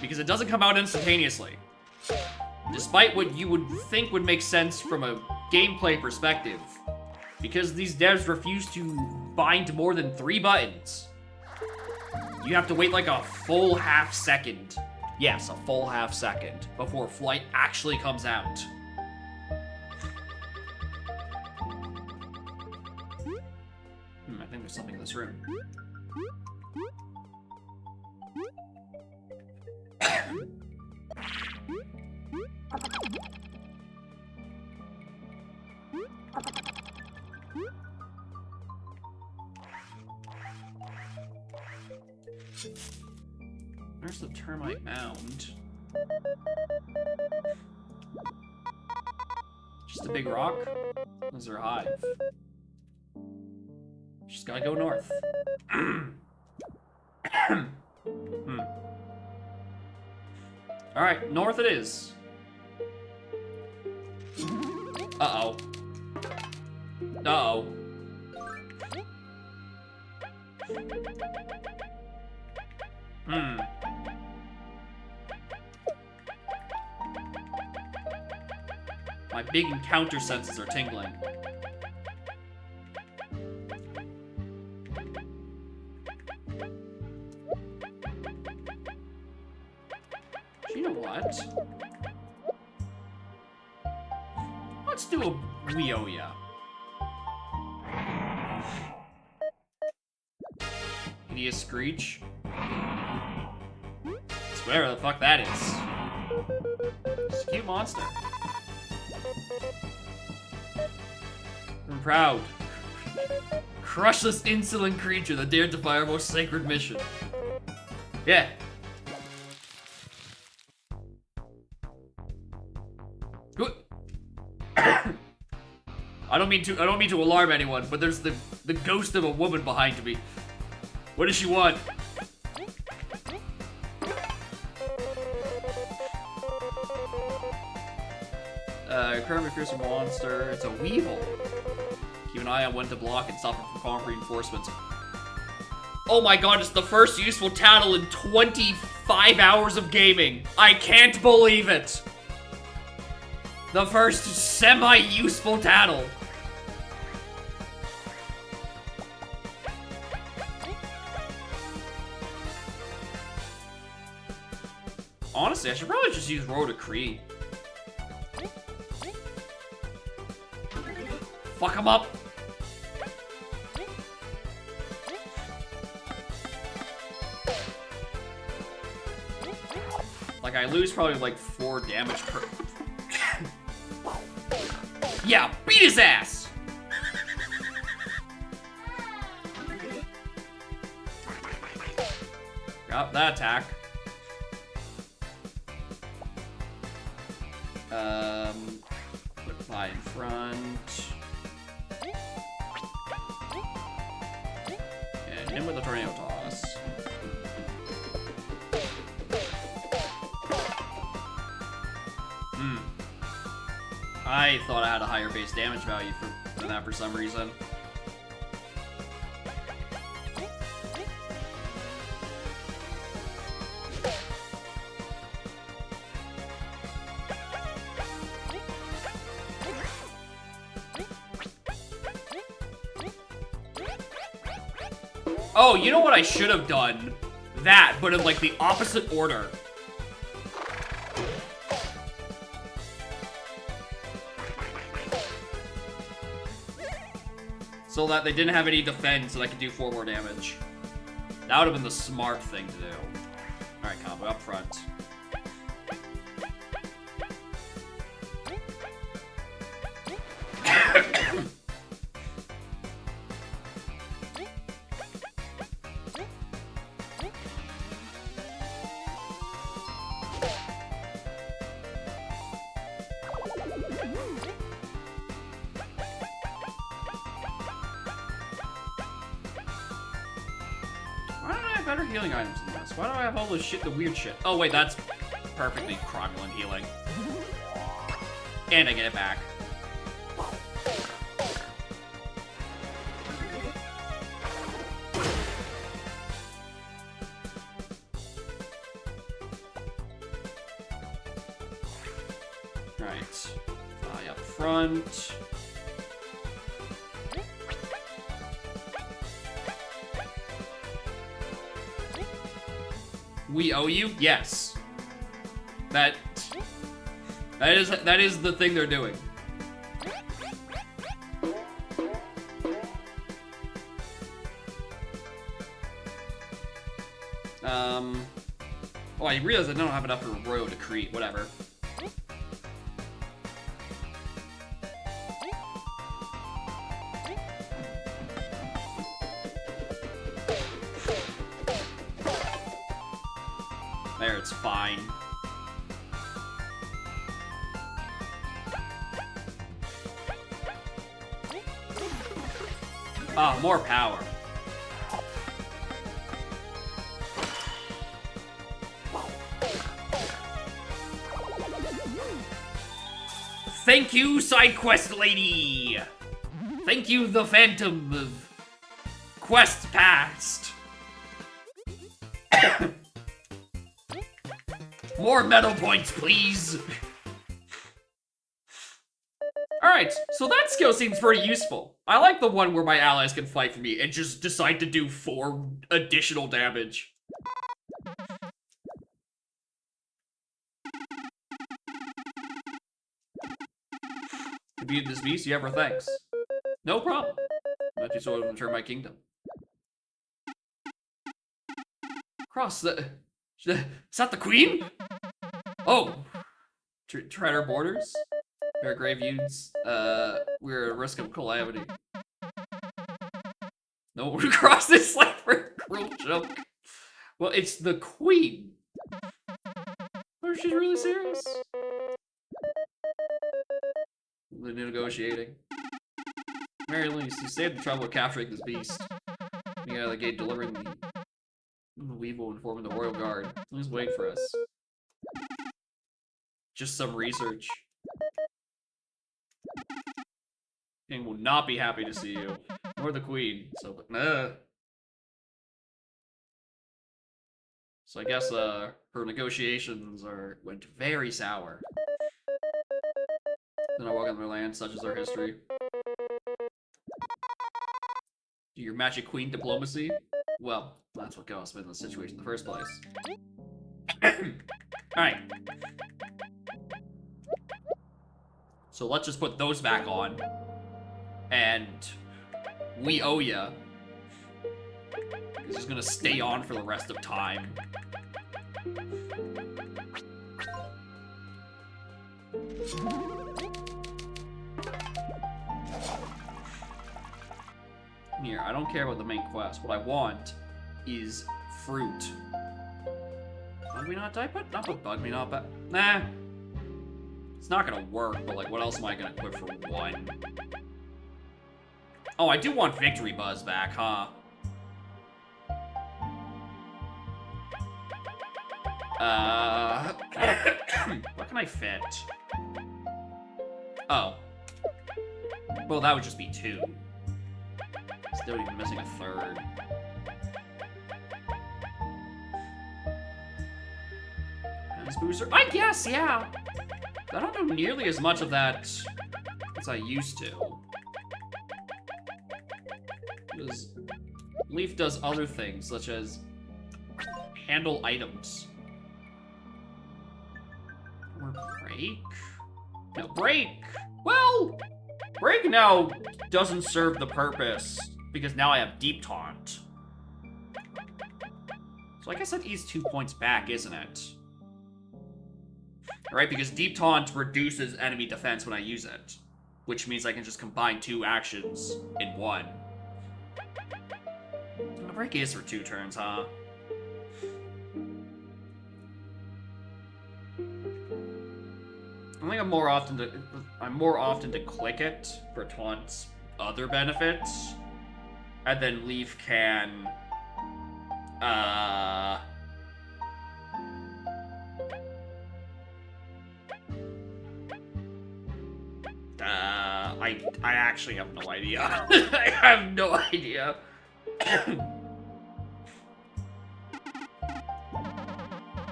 Because it doesn't come out instantaneously. Despite what you would think would make sense from a gameplay perspective. Because these devs refuse to bind more than 3 buttons. You have to wait like a full half second. Yes, a full half second before flight actually comes out. I think there's something in this room. Where's the termite mound? Just a big rock? Is there a hive? Just gotta go north. Alright, north it is. Uh-oh. Uh-oh. My big encounter senses are tingling. You know what? Let's do a Leoya. Hideous Screech. It's whatever the fuck that is. It's a cute monster. I'm proud. Crush this insolent creature that dared defy our most sacred mission. Yeah. Good. I don't mean to alarm anyone, but there's the ghost of a woman behind me. What does she want? Currently fearsome monster. It's a weevil. Keep an eye on when to block and stop it from calling reinforcements. Oh my god, it's the first useful tattle in 25 hours of gaming. I can't believe it. The first semi-useful tattle. Honestly, I should probably just use Road to Cree. Fuck him up. Like, I lose probably like 4 damage per... Yeah, beat his ass! Got that attack. Put pie in front. And hit him with a tornado toss. I thought I had a higher base damage value for that for some reason. Oh, you know what I should have done? That, but in like the opposite order. So that they didn't have any defense and I could do 4 more damage. That would have been the smart thing to do. Alright, combo up front. Better healing items than this. Why do I have all this shit, the weird shit? Oh wait, that's perfectly cromulent healing. And I get it back. Right. Fly up front. We owe you? Yes. That is the thing they're doing. Oh, I realize I don't have enough for Royal Decree. Whatever. There, it's fine. Ah, more power. Thank you, side quest lady! Thank you, the Phantom of Quest Past! More medal points, please! Alright, so that skill seems pretty useful. I like the one where my allies can fight for me and just decide to do 4 additional damage. To beat this beast, you ever thanks. No problem. Let you sort of return my kingdom. Cross the... Is that the queen? Oh! Tread our borders? Our grave feuds. We're at risk of calamity. No one would cross this land for a cruel joke. Well, it's the queen. Oh, she's really serious? They're negotiating. Mary Louise, you saved the trouble of capturing this beast. You got the gate delivering the Weevil and forming the Royal Guard. Please wait for us. Just some research. King will not be happy to see you, nor the queen. So, so I guess her negotiations went very sour. Then I walk on their land, such is their history. Do your magic queen diplomacy? Well, that's what got us in this situation in the first place. Alright. So let's just put those back on. And we owe ya. It's just gonna stay on for the rest of time. Here, I don't care about the main quest. What I want is fruit. Bug me not? Did I put bug me not back? Nah. It's not gonna work, but like, what else am I gonna equip for 1? Oh, I do want Victory Buzz back, huh? What can I fit? Oh. Well, that would just be 2. Still even missing a 3rd. Nice booster. I guess, yeah. I don't do nearly as much of that as I used to. Because Leaf does other things, such as handle items. Or break? No, break! Well, break now doesn't serve the purpose, because now I have deep taunt. So I guess that is 2 points back, isn't it? Alright, because deep taunt reduces enemy defense when I use it. Which means I can just combine 2 actions in 1. The break is for 2 turns, huh? I think I'm more often to click it for taunt's other benefits. And then Leaf can I actually have no idea. I have no idea.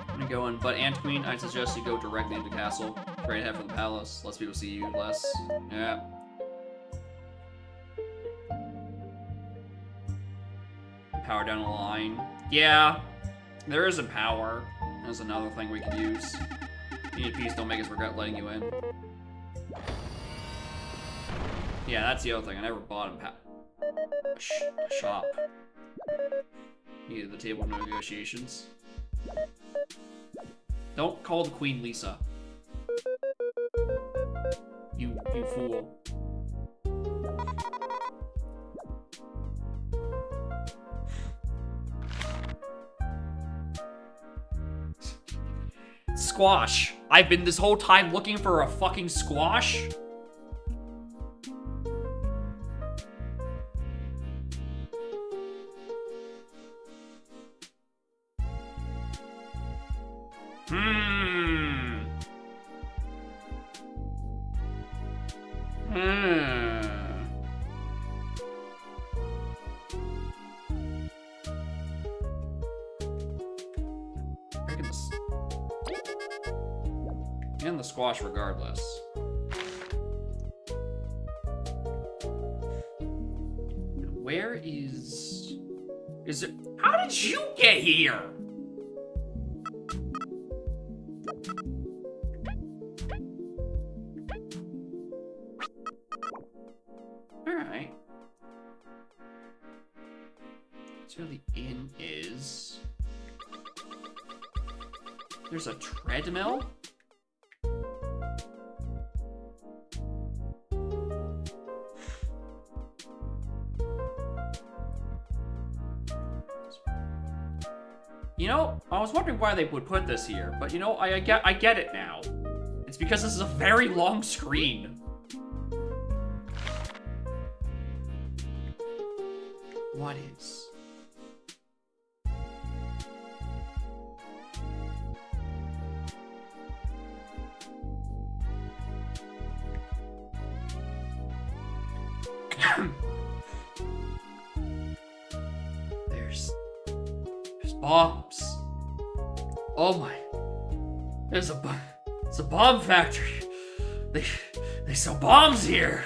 I'm going, but Ant Queen, I suggest you go directly into castle. Straight ahead from the palace. Less people see you, less. Yeah. Power down the line. Yeah. There is a power. That's another thing we could use. EAPs don't make us regret letting you in. Yeah, that's the other thing. I never bought a shop. Needed the table of negotiations. Don't call the Queen Lisa. You fool. Squash. I've been this whole time looking for a fucking squash. And the squash regardless. Where is it? How did you get here? Alright. So the inn is... There's a treadmill? You know, I was wondering why they would put this here, but you know, I get it now. It's because this is a very long screen. What is? There's bombs. Oh my. It's a bomb factory. They sell bombs here.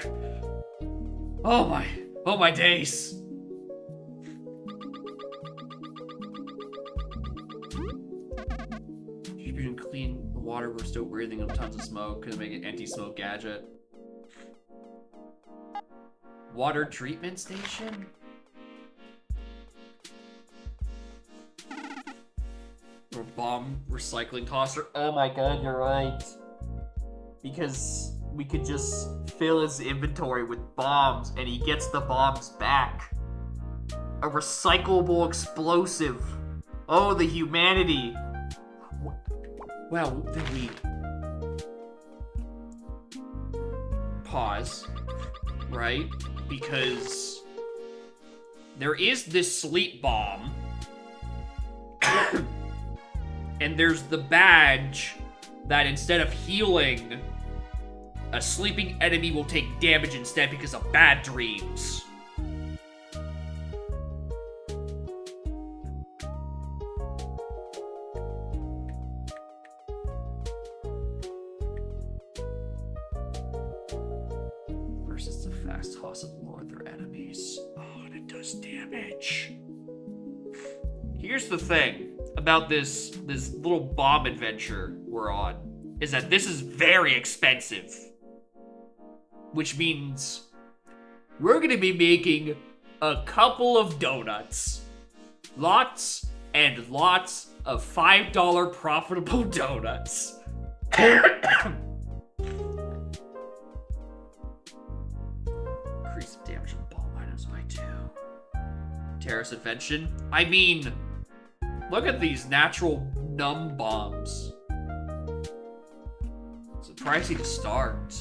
Oh my days. Distributing clean water, we're still breathing in tons of smoke. Gonna make an anti-smoke gadget. Water treatment station? Or bomb recycling tosser. Oh my god, you're right. Because we could just fill his inventory with bombs and he gets the bombs back. A recyclable explosive. Oh, the humanity. Well, then we... Pause. Right? Because there is this sleep bomb. And there's the badge that instead of healing, a sleeping enemy will take damage instead because of bad dreams. Versus the fast toss of more of their enemies. Oh, and it does damage. Here's the thing about this little bomb adventure we're on, is that this is very expensive. Which means we're gonna be making a couple of donuts. Lots and lots of $5 profitable donuts. Increase the damage of bomb items by 2. Terrorist invention? I mean, look at these natural numb bombs. It's pricey to start.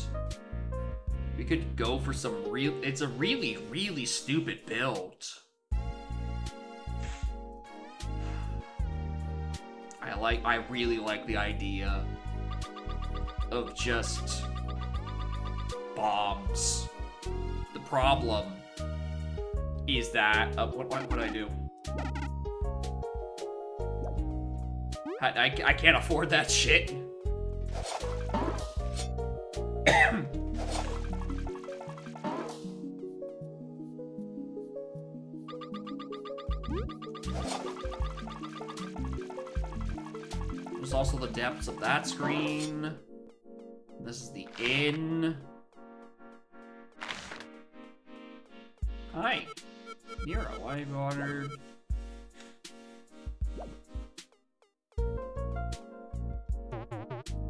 We could go for some real... It's a really, really stupid build. I really like the idea of just bombs. The problem is that... what do I do? I can't afford that shit. There's also the depths of that screen. This is the inn. Hi, Nero. Why have you ordered?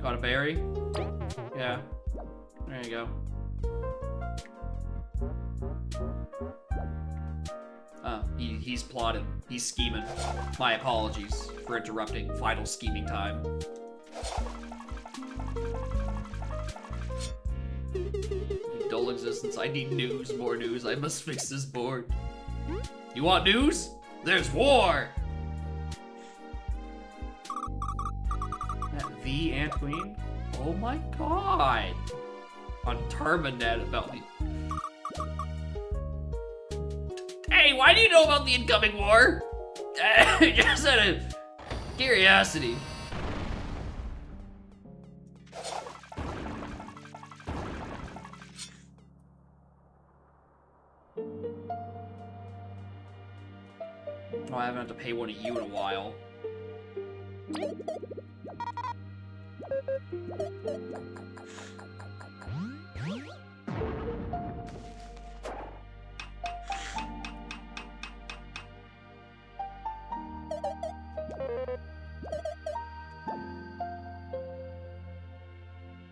Got a berry? Yeah. There you go. He's plotting. He's scheming. My apologies for interrupting final scheming time. Dull existence. I need news. More news. I must fix this board. You want news? There's war! That V Ant Queen? Oh my god! On Terminet about me. Hey, why do you know about the incoming war? Just out of curiosity. Oh, I haven't had to pay one of you in a while.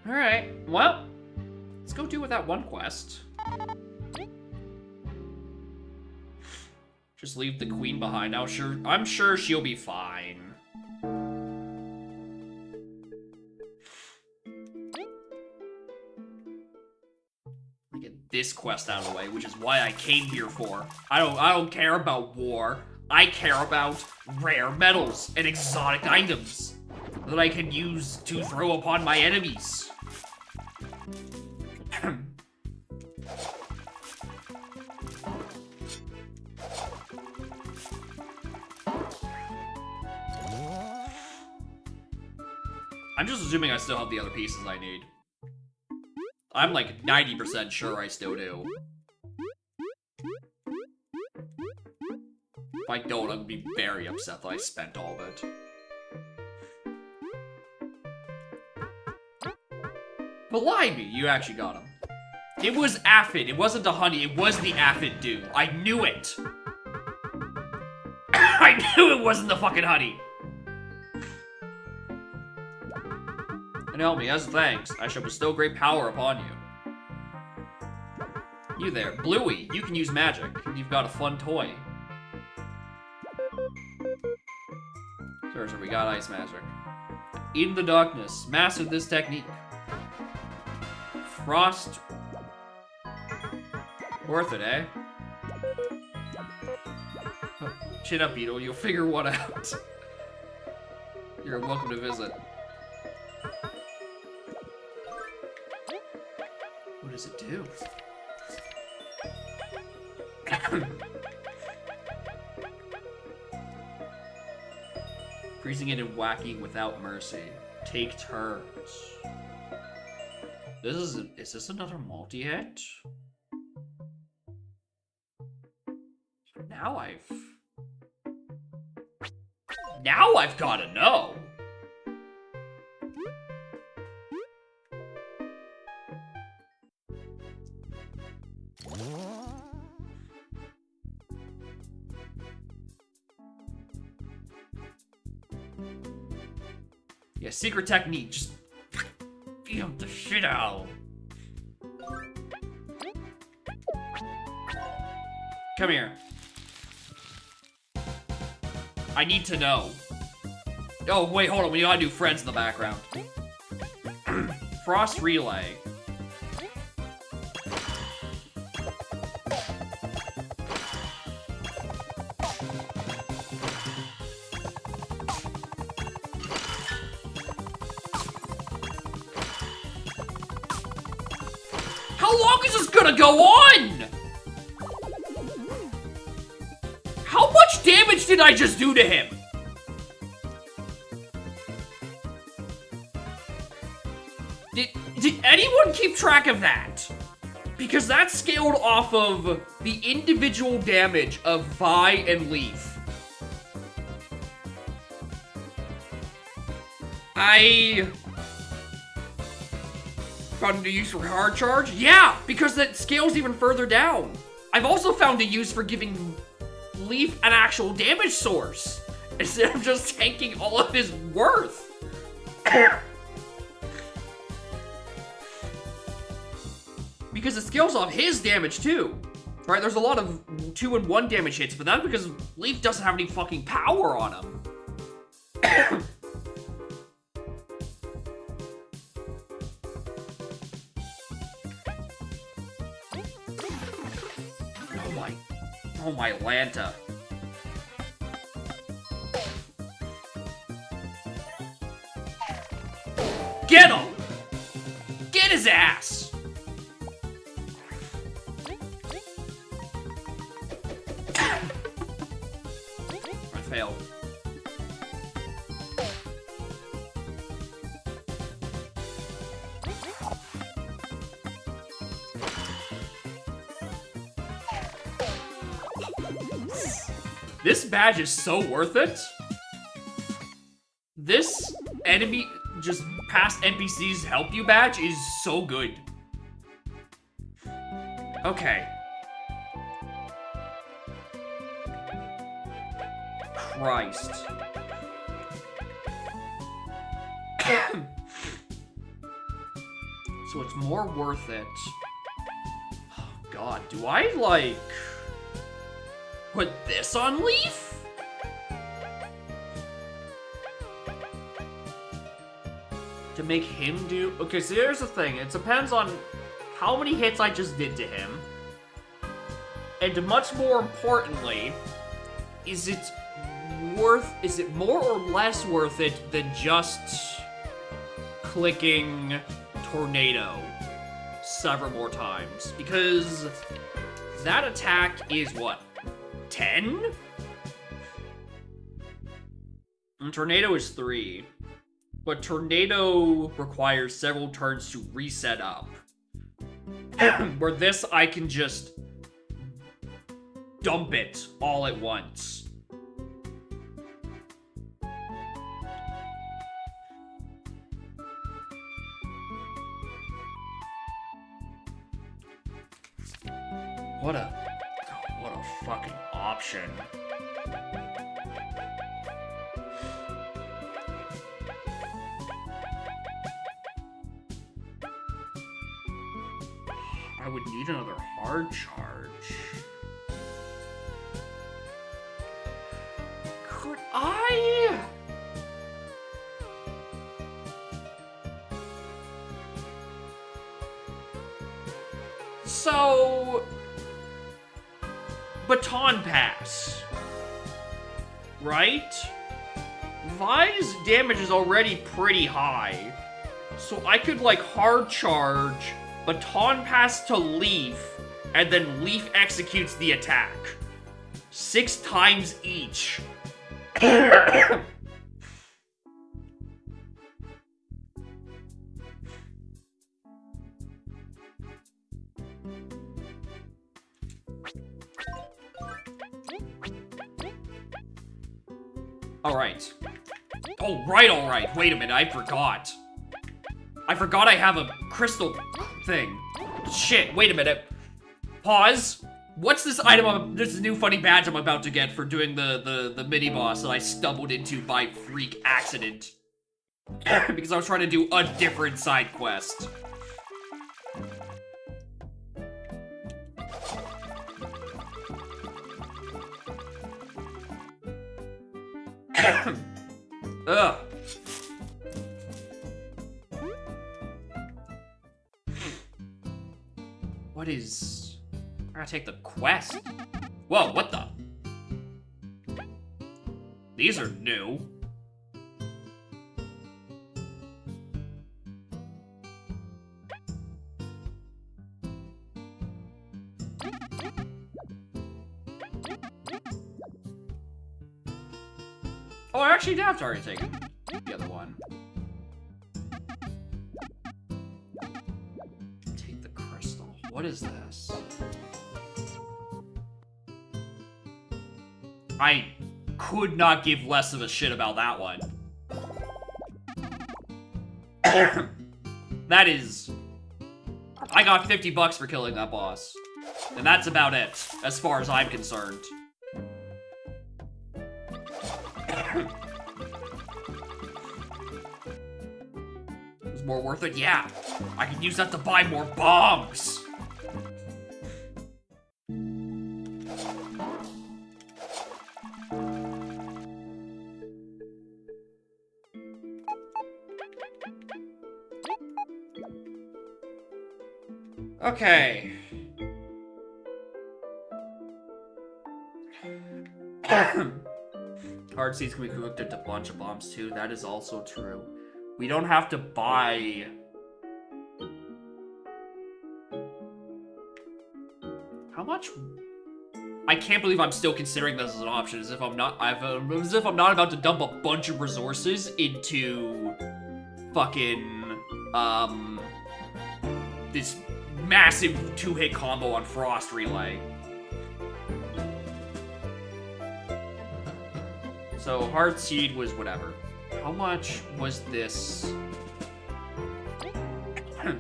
Alright, well, let's go do with that one quest. Just leave the queen behind. I'm sure she'll be fine. Get this quest out of the way, which is why I came here for. I don't care about war. I care about rare metals and exotic items that I can use to throw upon my enemies. I'm just assuming I still have the other pieces I need. I'm like 90% sure I still do. If I don't, I'm gonna be very upset that I spent all of it. Believe me, you actually got him. It was aphid. It wasn't the honey. It was the aphid dude. I knew it. I knew it wasn't the fucking honey. And help me, as thanks, I shall bestow great power upon you. You there, Bluey, you can use magic. You've got a fun toy. Sure, we got ice magic. In the darkness, master this technique. Frost. Worth it, eh? Oh, chin up, Beetle, you'll figure one out. You're welcome to visit. What does it do? Freezing it and whacking without mercy. Take turns. Is this another multi-hit? Now Now I've gotta know. Yeah, secret technique. Just beat the shit out. Come here. I need to know. Oh, wait, hold on. We gotta do friends in the background. Frost Relay. How long is this gonna go on? How much damage did I just do to him? Did anyone keep track of that? Because that's scaled off of the individual damage of Vi and Leaf. I found a use for hard charge? Yeah, because that scales even further down. I've also found a use for giving Leaf an actual damage source instead of just tanking all of his worth. Because it scales off his damage too. Right, there's a lot of 2 and 1 damage hits, but that's because Leaf doesn't have any fucking power on him. Oh my Lanta. Get him! Get his ass! I failed. This badge is so worth it. This enemy, just past NPCs help you badge is so good. Okay. Christ. So it's more worth it. Oh God, do I like put this on Leaf? To make him do... Okay, so here's the thing. It depends on how many hits I just did to him. And much more importantly, is it more or less worth it than just clicking Tornado several more times? Because that attack is what? 10? And Tornado is 3. But Tornado requires several turns to reset up. Where this, I can just dump it all at once. What a fucking option. I would need another hard charge. Could I? So... Baton Pass. Right? Vi's damage is already pretty high. So I could, like, hard charge, Baton Pass to Leaf, and then Leaf executes the attack. 6 times each. Alright. Alright. Wait a minute, I forgot. I forgot I have a crystal thing. Shit, wait a minute. Pause. What's this item? This new funny badge I'm about to get for doing the mini boss that I stumbled into by freak accident. Because I was trying to do a different side quest. Ugh. What is... I gotta take the quest. Whoa, what the? These are new. Oh, I actually did have to already take the other one. Take the crystal. What is this? I could not give less of a shit about that one. That is... I got 50 bucks for killing that boss. And that's about it, as far as I'm concerned. It was more worth it? Yeah. I can use that to buy more bombs. Okay. Hard seeds can be cooked into a bunch of bombs too. That is also true. We don't have to buy... How much? I can't believe I'm still considering this as an option, as if I'm not about to dump a bunch of resources into fucking this massive two-hit combo on Frost Relay. So Hard Seed was whatever. How much was this? To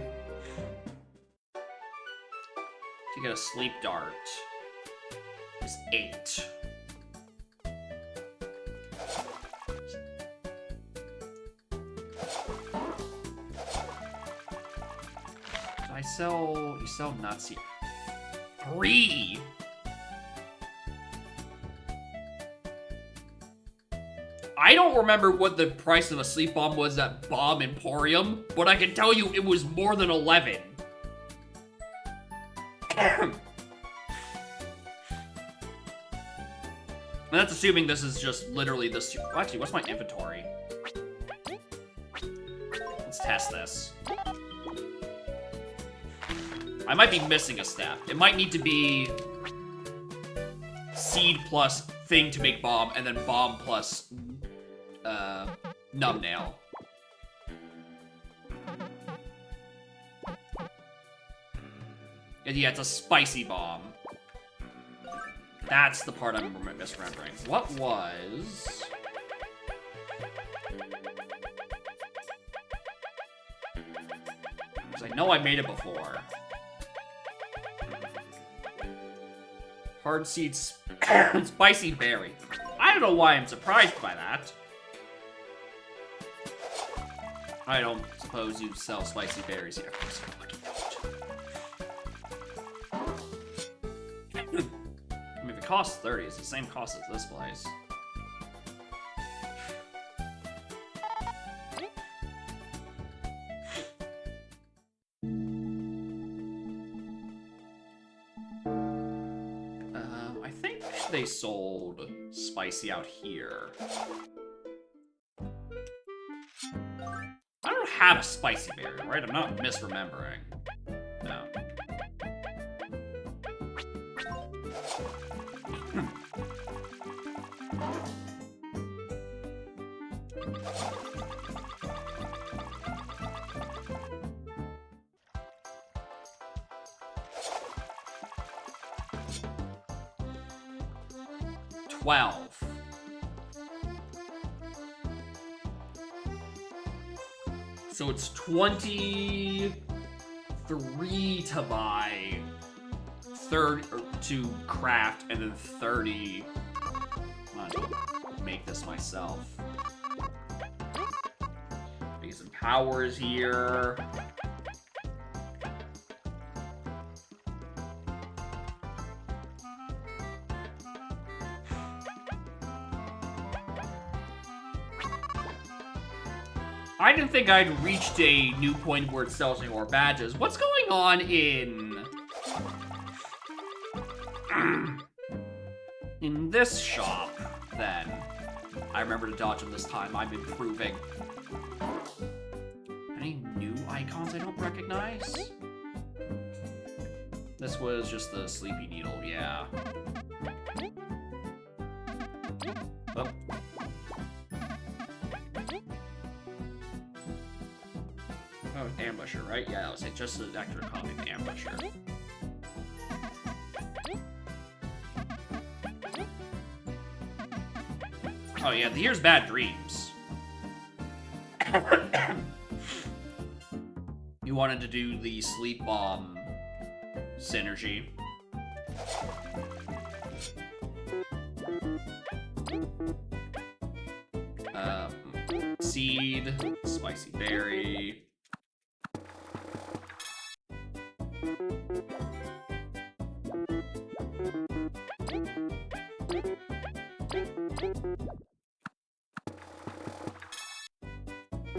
get a sleep dart is 8. You sell nuts here. 3! I don't remember what the price of a sleep bomb was at Bomb Emporium, but I can tell you it was more than 11. And that's assuming this is just literally this. Actually, what's my inventory? Let's test this. I might be missing a step. It might need to be seed plus thing to make bomb, and then bomb plus numbnail. And yeah, it's a spicy bomb. That's the part I'm misremembering. What was... Because I know I made it before. Hard seeds, spicy berry. I don't know why I'm surprised by that. I don't suppose you sell spicy berries here. I mean, if it costs 30, it's the same cost as this place. I think they sold spicy out here. I don't have a spicy berry, right? I'm not misremembering. No. $12. So it's 23 to buy, 30 to craft, and then 30. Might as well make this myself. Get some powers here. I didn't think I'd reached a new point where it sells me more badges. What's going on in this shop, then? I remember to dodge them this time. I'm improving. Any new icons I don't recognize? This was just the Sleepy Needle, yeah. Oh. Oh, Ambusher, right? Yeah, that was it. Just an extra copy of Ambusher. Oh yeah, here's Bad Dreams. You wanted to do the Sleep Bomb synergy. Seed, Spicy Berry.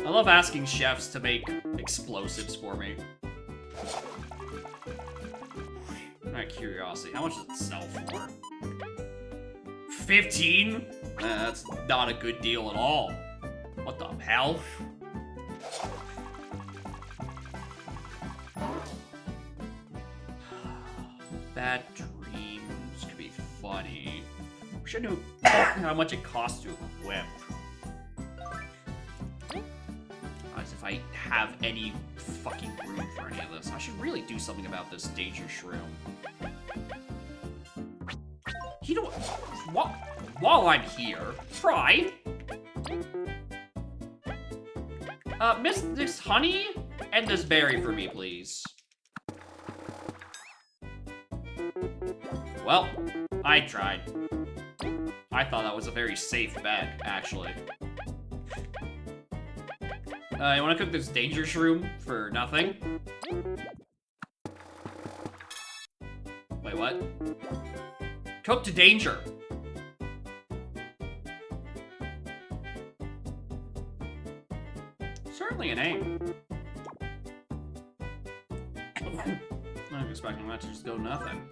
I love asking chefs to make explosives for me. Out of curiosity, how much does it sell for? 15? That's not a good deal at all. What the hell? Bad Dreams could be funny. We should know how much it costs to equip. As if I have any fucking room for any of this. I should really do something about this Danger Shroom. You know what? While I'm here, try. Miss this honey and this berry for me, please. Well, I tried. I thought that was a very safe bet, actually. You wanna cook this Danger Shroom for nothing? Wait, what? Cook to danger. Certainly an aim. I'm expecting that to just go nothing.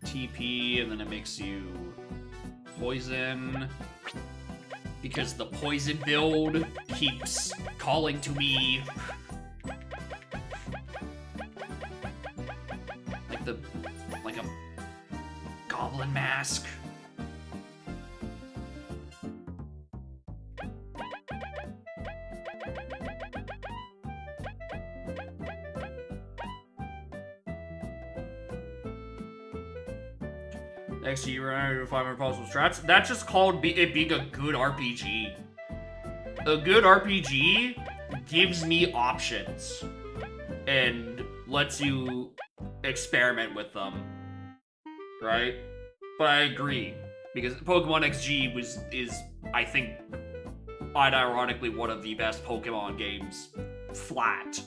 TP, and then it makes you poison. Because the poison build keeps calling to me. Like a goblin mask. Next year, 500 puzzle strats. That's just called it being a good RPG. A good RPG gives me options and lets you experiment with them, right? But I agree, because Pokemon XG is I think unironically one of the best Pokemon games flat,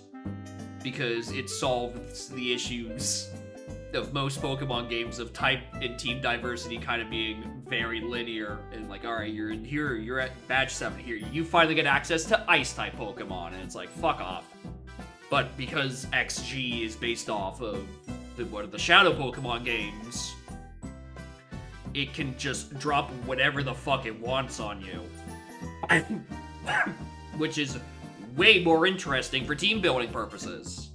because it solves the issues of most Pokemon games of type and team diversity kind of being very linear and like, all right, you're in here, you're at badge 7 here, you finally get access to ice type Pokemon, and it's like, fuck off. But because XG is based off of the Shadow Pokemon games, it can just drop whatever the fuck it wants on you. Which is way more interesting for team building purposes.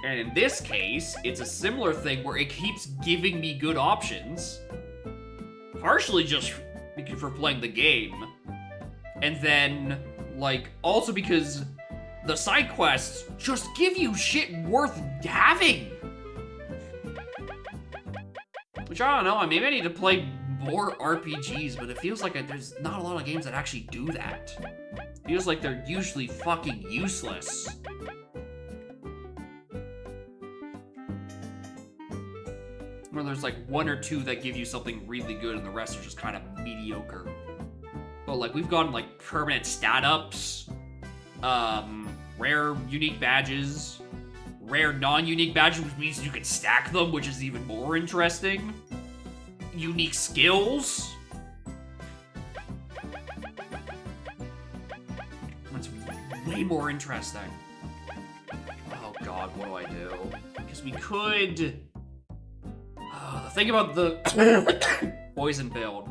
And in this case, it's a similar thing where it keeps giving me good options. Partially just for playing the game. And then, like, also because the side quests just give you shit worth having. Which, I don't know, maybe I need to play more RPGs, but it feels like there's not a lot of games that actually do that. Feels like they're usually fucking useless. Where there's like one or two that give you something really good and the rest are just kind of mediocre. But like we've gotten like permanent stat ups, rare unique badges, rare non-unique badges, which means you can stack them, which is even more interesting. Unique skills. That's way more interesting. Oh god, what do I do? Because we could... the thing about the poison build.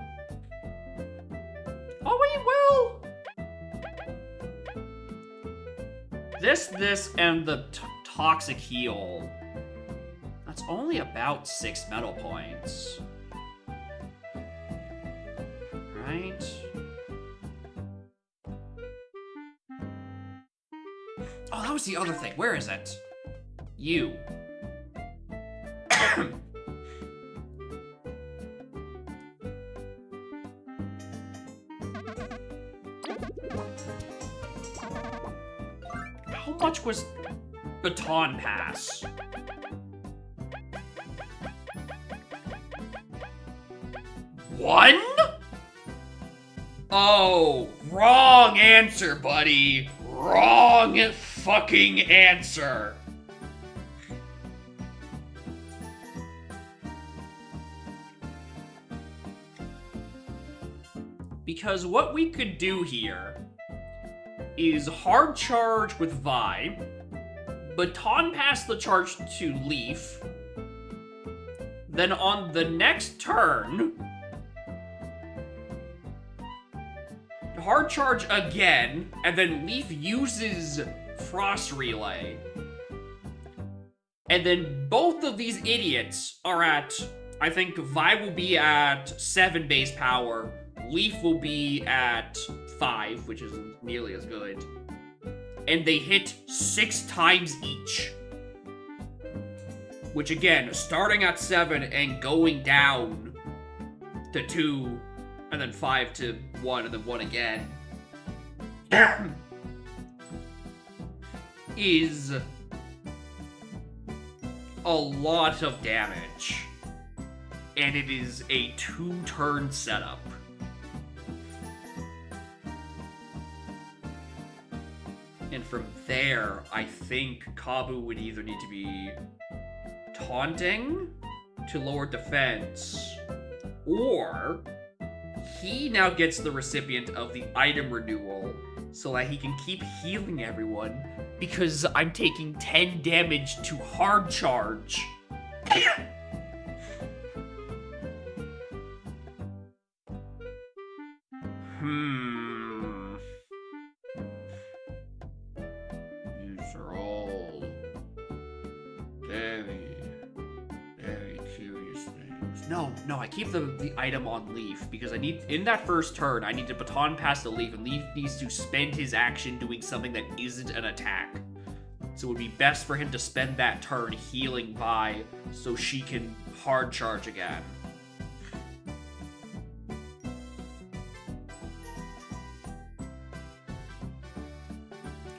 Oh, we will! This, and the toxic heal. That's only about 6 metal points. Right? Oh, that was the other thing. Where is it? You. How much was Baton Pass? One? Oh, wrong answer, buddy. Wrong fucking answer. Because what we could do here is hard charge with Vi, Baton Pass the charge to Leaf, then on the next turn, hard charge again, and then Leaf uses Frost Relay. And then both of these idiots are at, I think Vi will be at 7 base power, Leaf will be at 5, which isn't nearly as good. And they hit 6 times each. Which again, starting at 7 and going down to 2, and then 5 to 1, and then 1 again, is a lot of damage. And it is a 2-turn setup. And from there, I think Kabu would either need to be taunting to lower defense, or he now gets the recipient of the item renewal so that he can keep healing everyone because I'm taking 10 damage to hard charge. These are all very, very curious things. No, I keep the item on Leaf because I need, in that first turn, I need to Baton Pass to Leaf, and Leaf needs to spend his action doing something that isn't an attack. So it would be best for him to spend that turn healing Vi so she can hard charge again.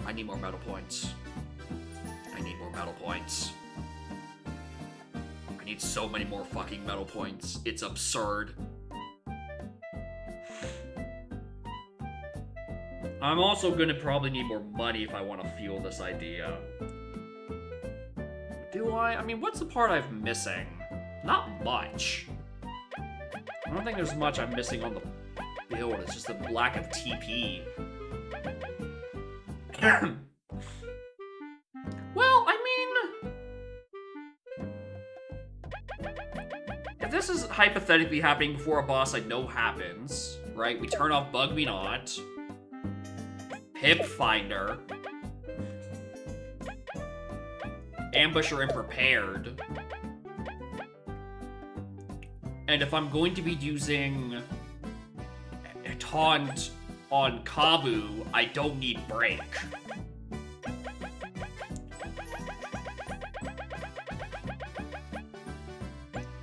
I need more metal points. I need more metal points. I need so many more fucking metal points. It's absurd. I'm also gonna probably need more money if I want to fuel this idea. Do I? I mean, what's the part I'm missing? Not much. I don't think there's much I'm missing on the build. It's just a lack of TP. Well, I mean, if this is hypothetically happening before a boss I know happens, right? We turn off Bug Me Not, Pip Finder, Ambusher and Prepared, and if I'm going to be using a taunt on Kabu, I don't need Break.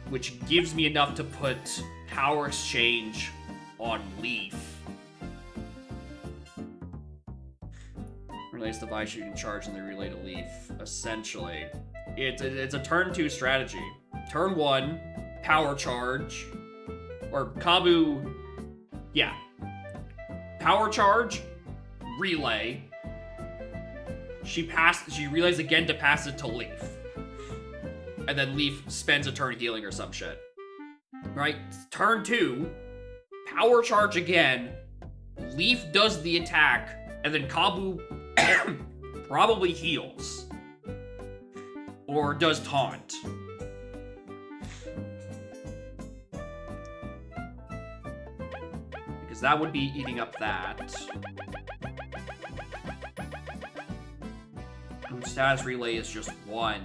Which gives me enough to put power exchange on Leaf. Relays device you can charge in the relay to Leaf. Essentially, it's a turn 2 strategy. Turn 1, power charge, or Kabu, yeah. Power charge, relay. She relays again to pass it to Leaf. And then Leaf spends a turn healing or some shit. Right? Turn 2, power charge again, Leaf does the attack, and then Kabu probably heals. Or does taunt. Because that would be eating up that. Status relay is just 1.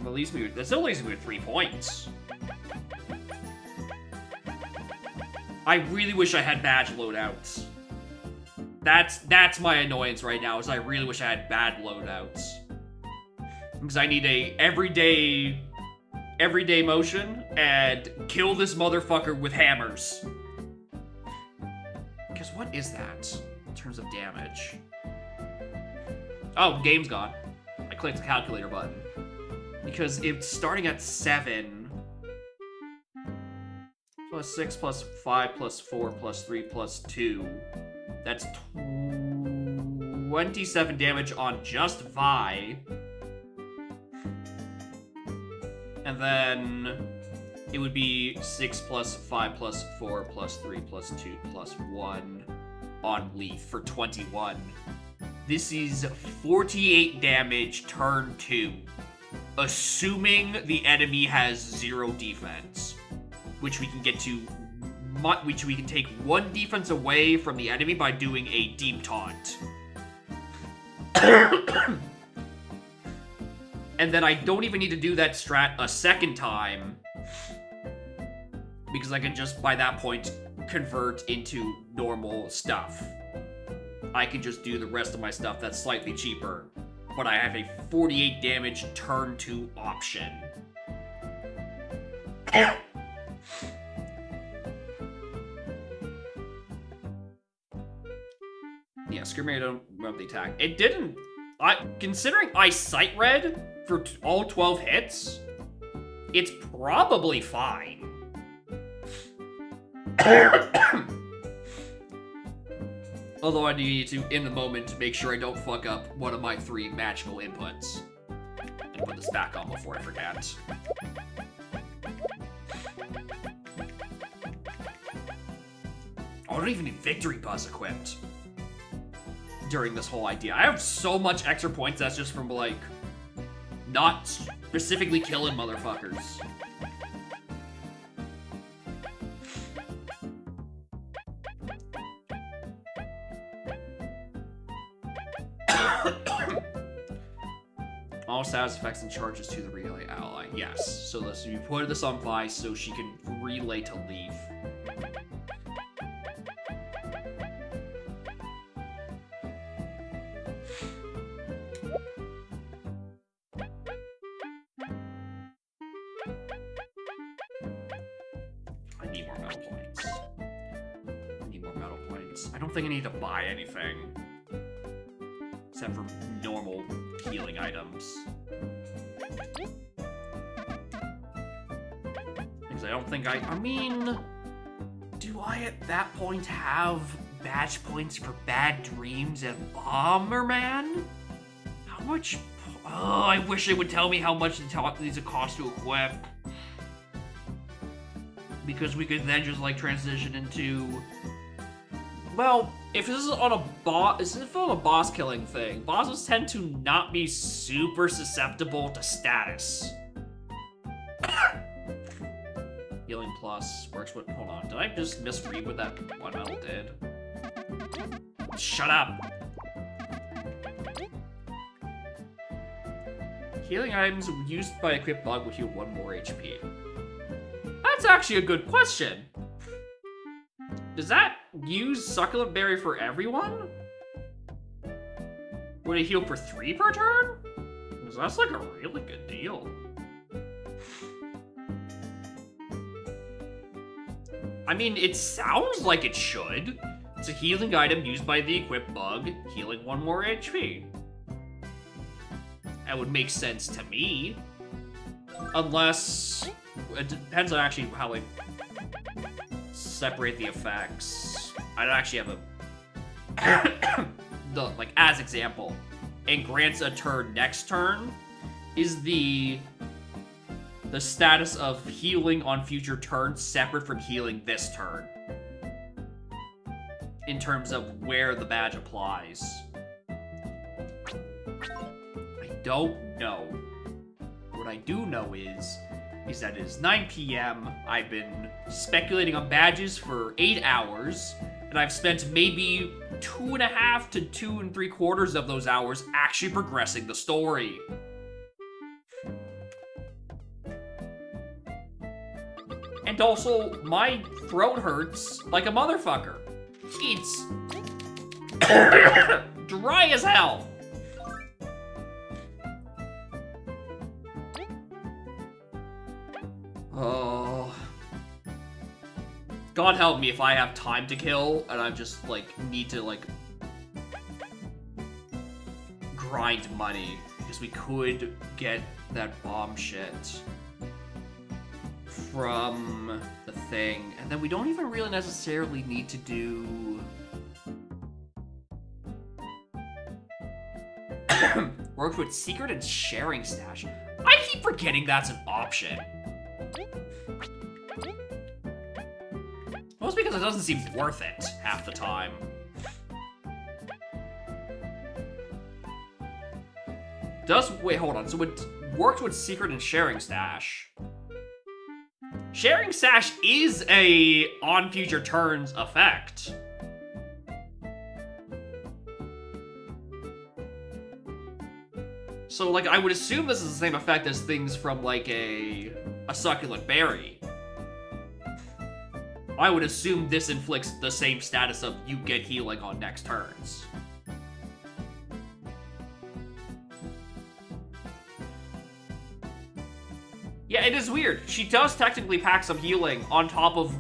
At least that still leaves me with 3 points. I really wish I had badge loadouts. That's my annoyance right now, is I really wish I had bad loadouts. Because I need a everyday motion and kill this motherfucker with hammers. Because what is that in terms of damage? Oh, game's gone. I clicked the calculator button. Because it's starting at 7. Plus 6, plus 5, plus 4, plus 3, plus 2. That's 27 damage on just Vi. And then it would be 6 plus 5 plus 4 plus 3 plus 2 plus 1 on Leaf for 21. This is 48 damage turn 2. Assuming the enemy has 0 defense, which we can get to, which we can take 1 defense away from the enemy by doing a deep taunt. And then I don't even need to do that strat a second time, because I can just, by that point, convert into normal stuff. I can just do the rest of my stuff that's slightly cheaper. But I have a 48 damage turn 2 option. Yeah, Screamer don't remember the attack. It didn't. Considering I sight read for all 12 hits, it's probably fine. Although I need to, in the moment, make sure I don't fuck up one of my 3 magical inputs. And put this back on before I forget. I don't even need Victory Buzz equipped during this whole idea. I have so much extra points that's just from, like, not specifically killing motherfuckers. All status effects and charges to the relay ally. Yes. So you put this on Vi so she can relay to Leaf. I need more metal points. I don't think I need to buy anything. Except for normal healing items. Because I don't think I mean, do I at that point have badge points for Bad Dreams and Bomberman? How much? Oh, I wish it would tell me how much these would cost to equip. Because we could then just like transition into, well, if this is on a boss killing thing, bosses tend to not be super susceptible to status. Healing plus works with, hold on, did I just misread what that one metal did? Shut up! Healing items used by equipped bug will heal 1 more HP. That's actually a good question. Does that use Succulent Berry for everyone? Would it heal for 3 per turn? $10. That's like a really good deal. I mean, it sounds like it should. It's a healing item used by the equipped bug, healing 1 more HP. That would make sense to me. Unless... It depends on actually how they separate the effects. I don't actually have a... like, as example, and grants a turn next turn is the status of healing on future turns separate from healing this turn. In terms of where the badge applies. I don't know. What I do know is that it is 9 p.m. I've been speculating on badges for 8 hours, and I've spent maybe 2.5 to 2 3/4 of those hours actually progressing the story. And also, my throat hurts like a motherfucker. It's dry as hell. Oh. God help me if I have time to kill and I just, like, need to, like, grind money. Because we could get that bomb shit from the thing. And then we don't even really necessarily need to do... Work with secret and sharing stash. I keep forgetting that's an option. Mostly because it doesn't seem worth it half the time. Wait, hold on. So it worked with secret and sharing stash. Sharing stash is a on future turns effect. So, like, I would assume this is the same effect as things from, like, a succulent berry. I would assume this inflicts the same status of you get healing on next turns. Yeah, it is weird. She does technically pack some healing on top of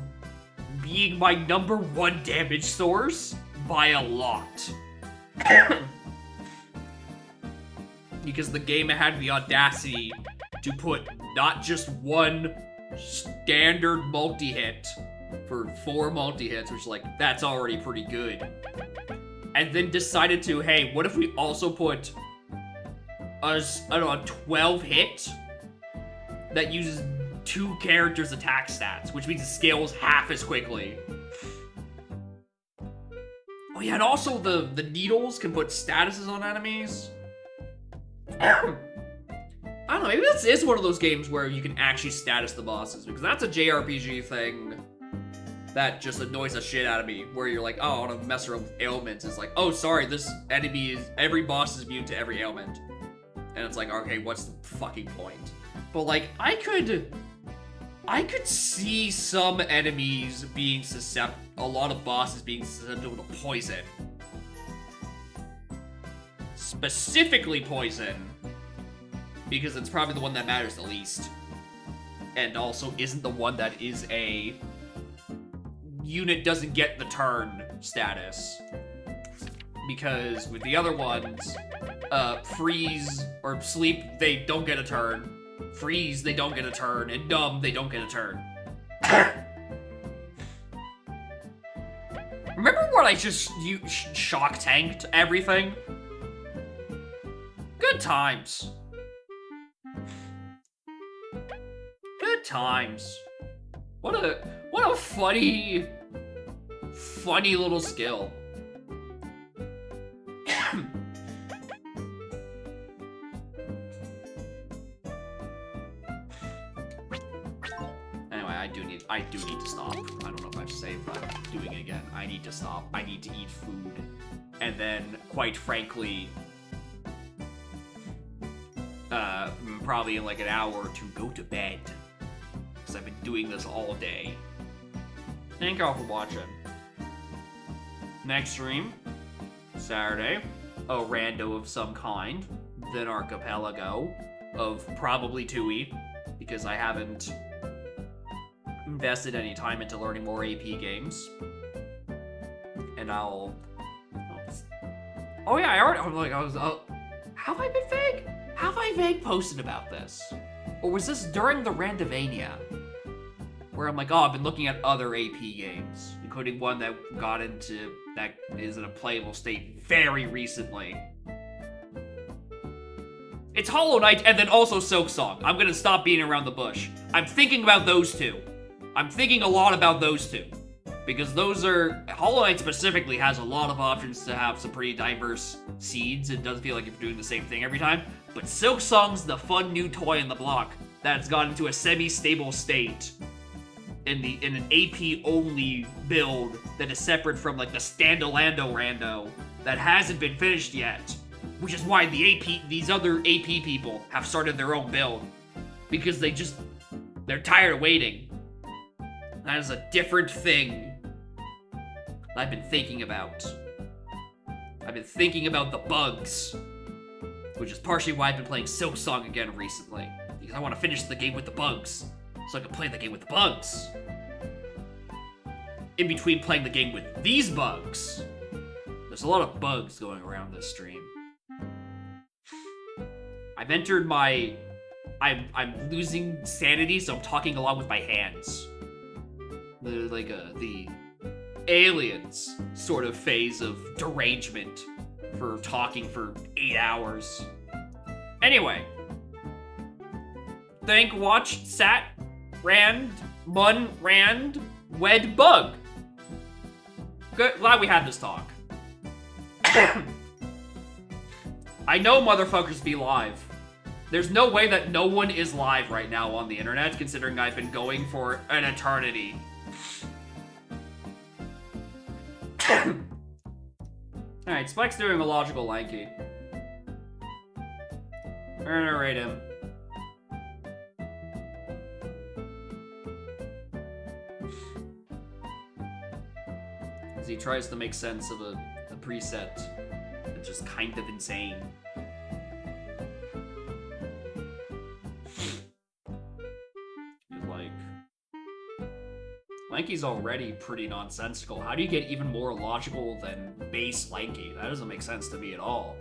being my #1 damage source by a lot. Because the game had the audacity to put not just one standard multi-hit for 4 multi-hits, which, like, that's already pretty good. And then decided to, hey, what if we also put a 12-hit that uses 2 characters' attack stats, which means it scales half as quickly. Oh yeah, and also the needles can put statuses on enemies. I don't know, maybe this is one of those games where you can actually status the bosses, because that's a JRPG thing that just annoys the shit out of me, where you're like, oh, I want to mess around with ailments. It's like, oh, sorry, this enemy is, every boss is immune to every ailment. And it's like, okay, what's the fucking point? But, like, I could see some enemies being a lot of bosses being susceptible to poison. Specifically poison, because it's probably the one that matters the least. And also isn't the one that is a unit doesn't get the turn status. Because with the other ones, freeze or sleep, they don't get a turn. Freeze, they don't get a turn. And numb, they don't get a turn. Remember when I just shock tanked everything? Good times. Good times. What a funny little skill. Anyway, I do need to stop. I don't know if I've saved, but I'm doing it again. I need to stop. I need to eat food. And then, quite frankly, probably in like an hour or two, go to bed. Because I've been doing this all day. Thank y'all for watching. Next stream, Saturday, a rando of some kind. an archipelago of probably 2E, because I haven't invested any time into learning more AP games. And I'll... Oh yeah, have I been vague? Have I vague posted about this? Or was this during the Randavania? Where I'm like, oh, I've been looking at other AP games, including one that is in a playable state very recently. It's Hollow Knight and then also Silksong. I'm gonna stop beating around the bush. I'm thinking about those two. I'm thinking a lot about those two. Because those are... Hollow Knight specifically has a lot of options to have some pretty diverse seeds. It doesn't feel like you're doing the same thing every time. But Silksong's the fun new toy in the block that's gotten into a semi-stable state in an AP-only build that is separate from, like, the Standalando Rando that hasn't been finished yet. Which is why these other AP people have started their own build. Because they're tired of waiting. That is a different thing I've been thinking about. I've been thinking about the bugs, which is partially why I've been playing Silksong again recently. Because I want to finish the game with the bugs, so I can play the game with the bugs. In between playing the game with these bugs, there's a lot of bugs going around this stream. I've entered my... I'm losing sanity, so I'm talking along with my hands. The aliens sort of phase of derangement for talking for 8 hours. Anyway. Thank, watch, sat, rand, mun, rand, wed, bug. Good, glad we had this talk. I know motherfuckers be live. There's no way that no one is live right now on the internet, considering I've been going for an eternity. Alright, Spike's doing a logical lanky. We're gonna rate him. As he tries to make sense of a preset that's just kind of insane. Lanky's already pretty nonsensical. How do you get even more logical than base Lanky? That doesn't make sense to me at all.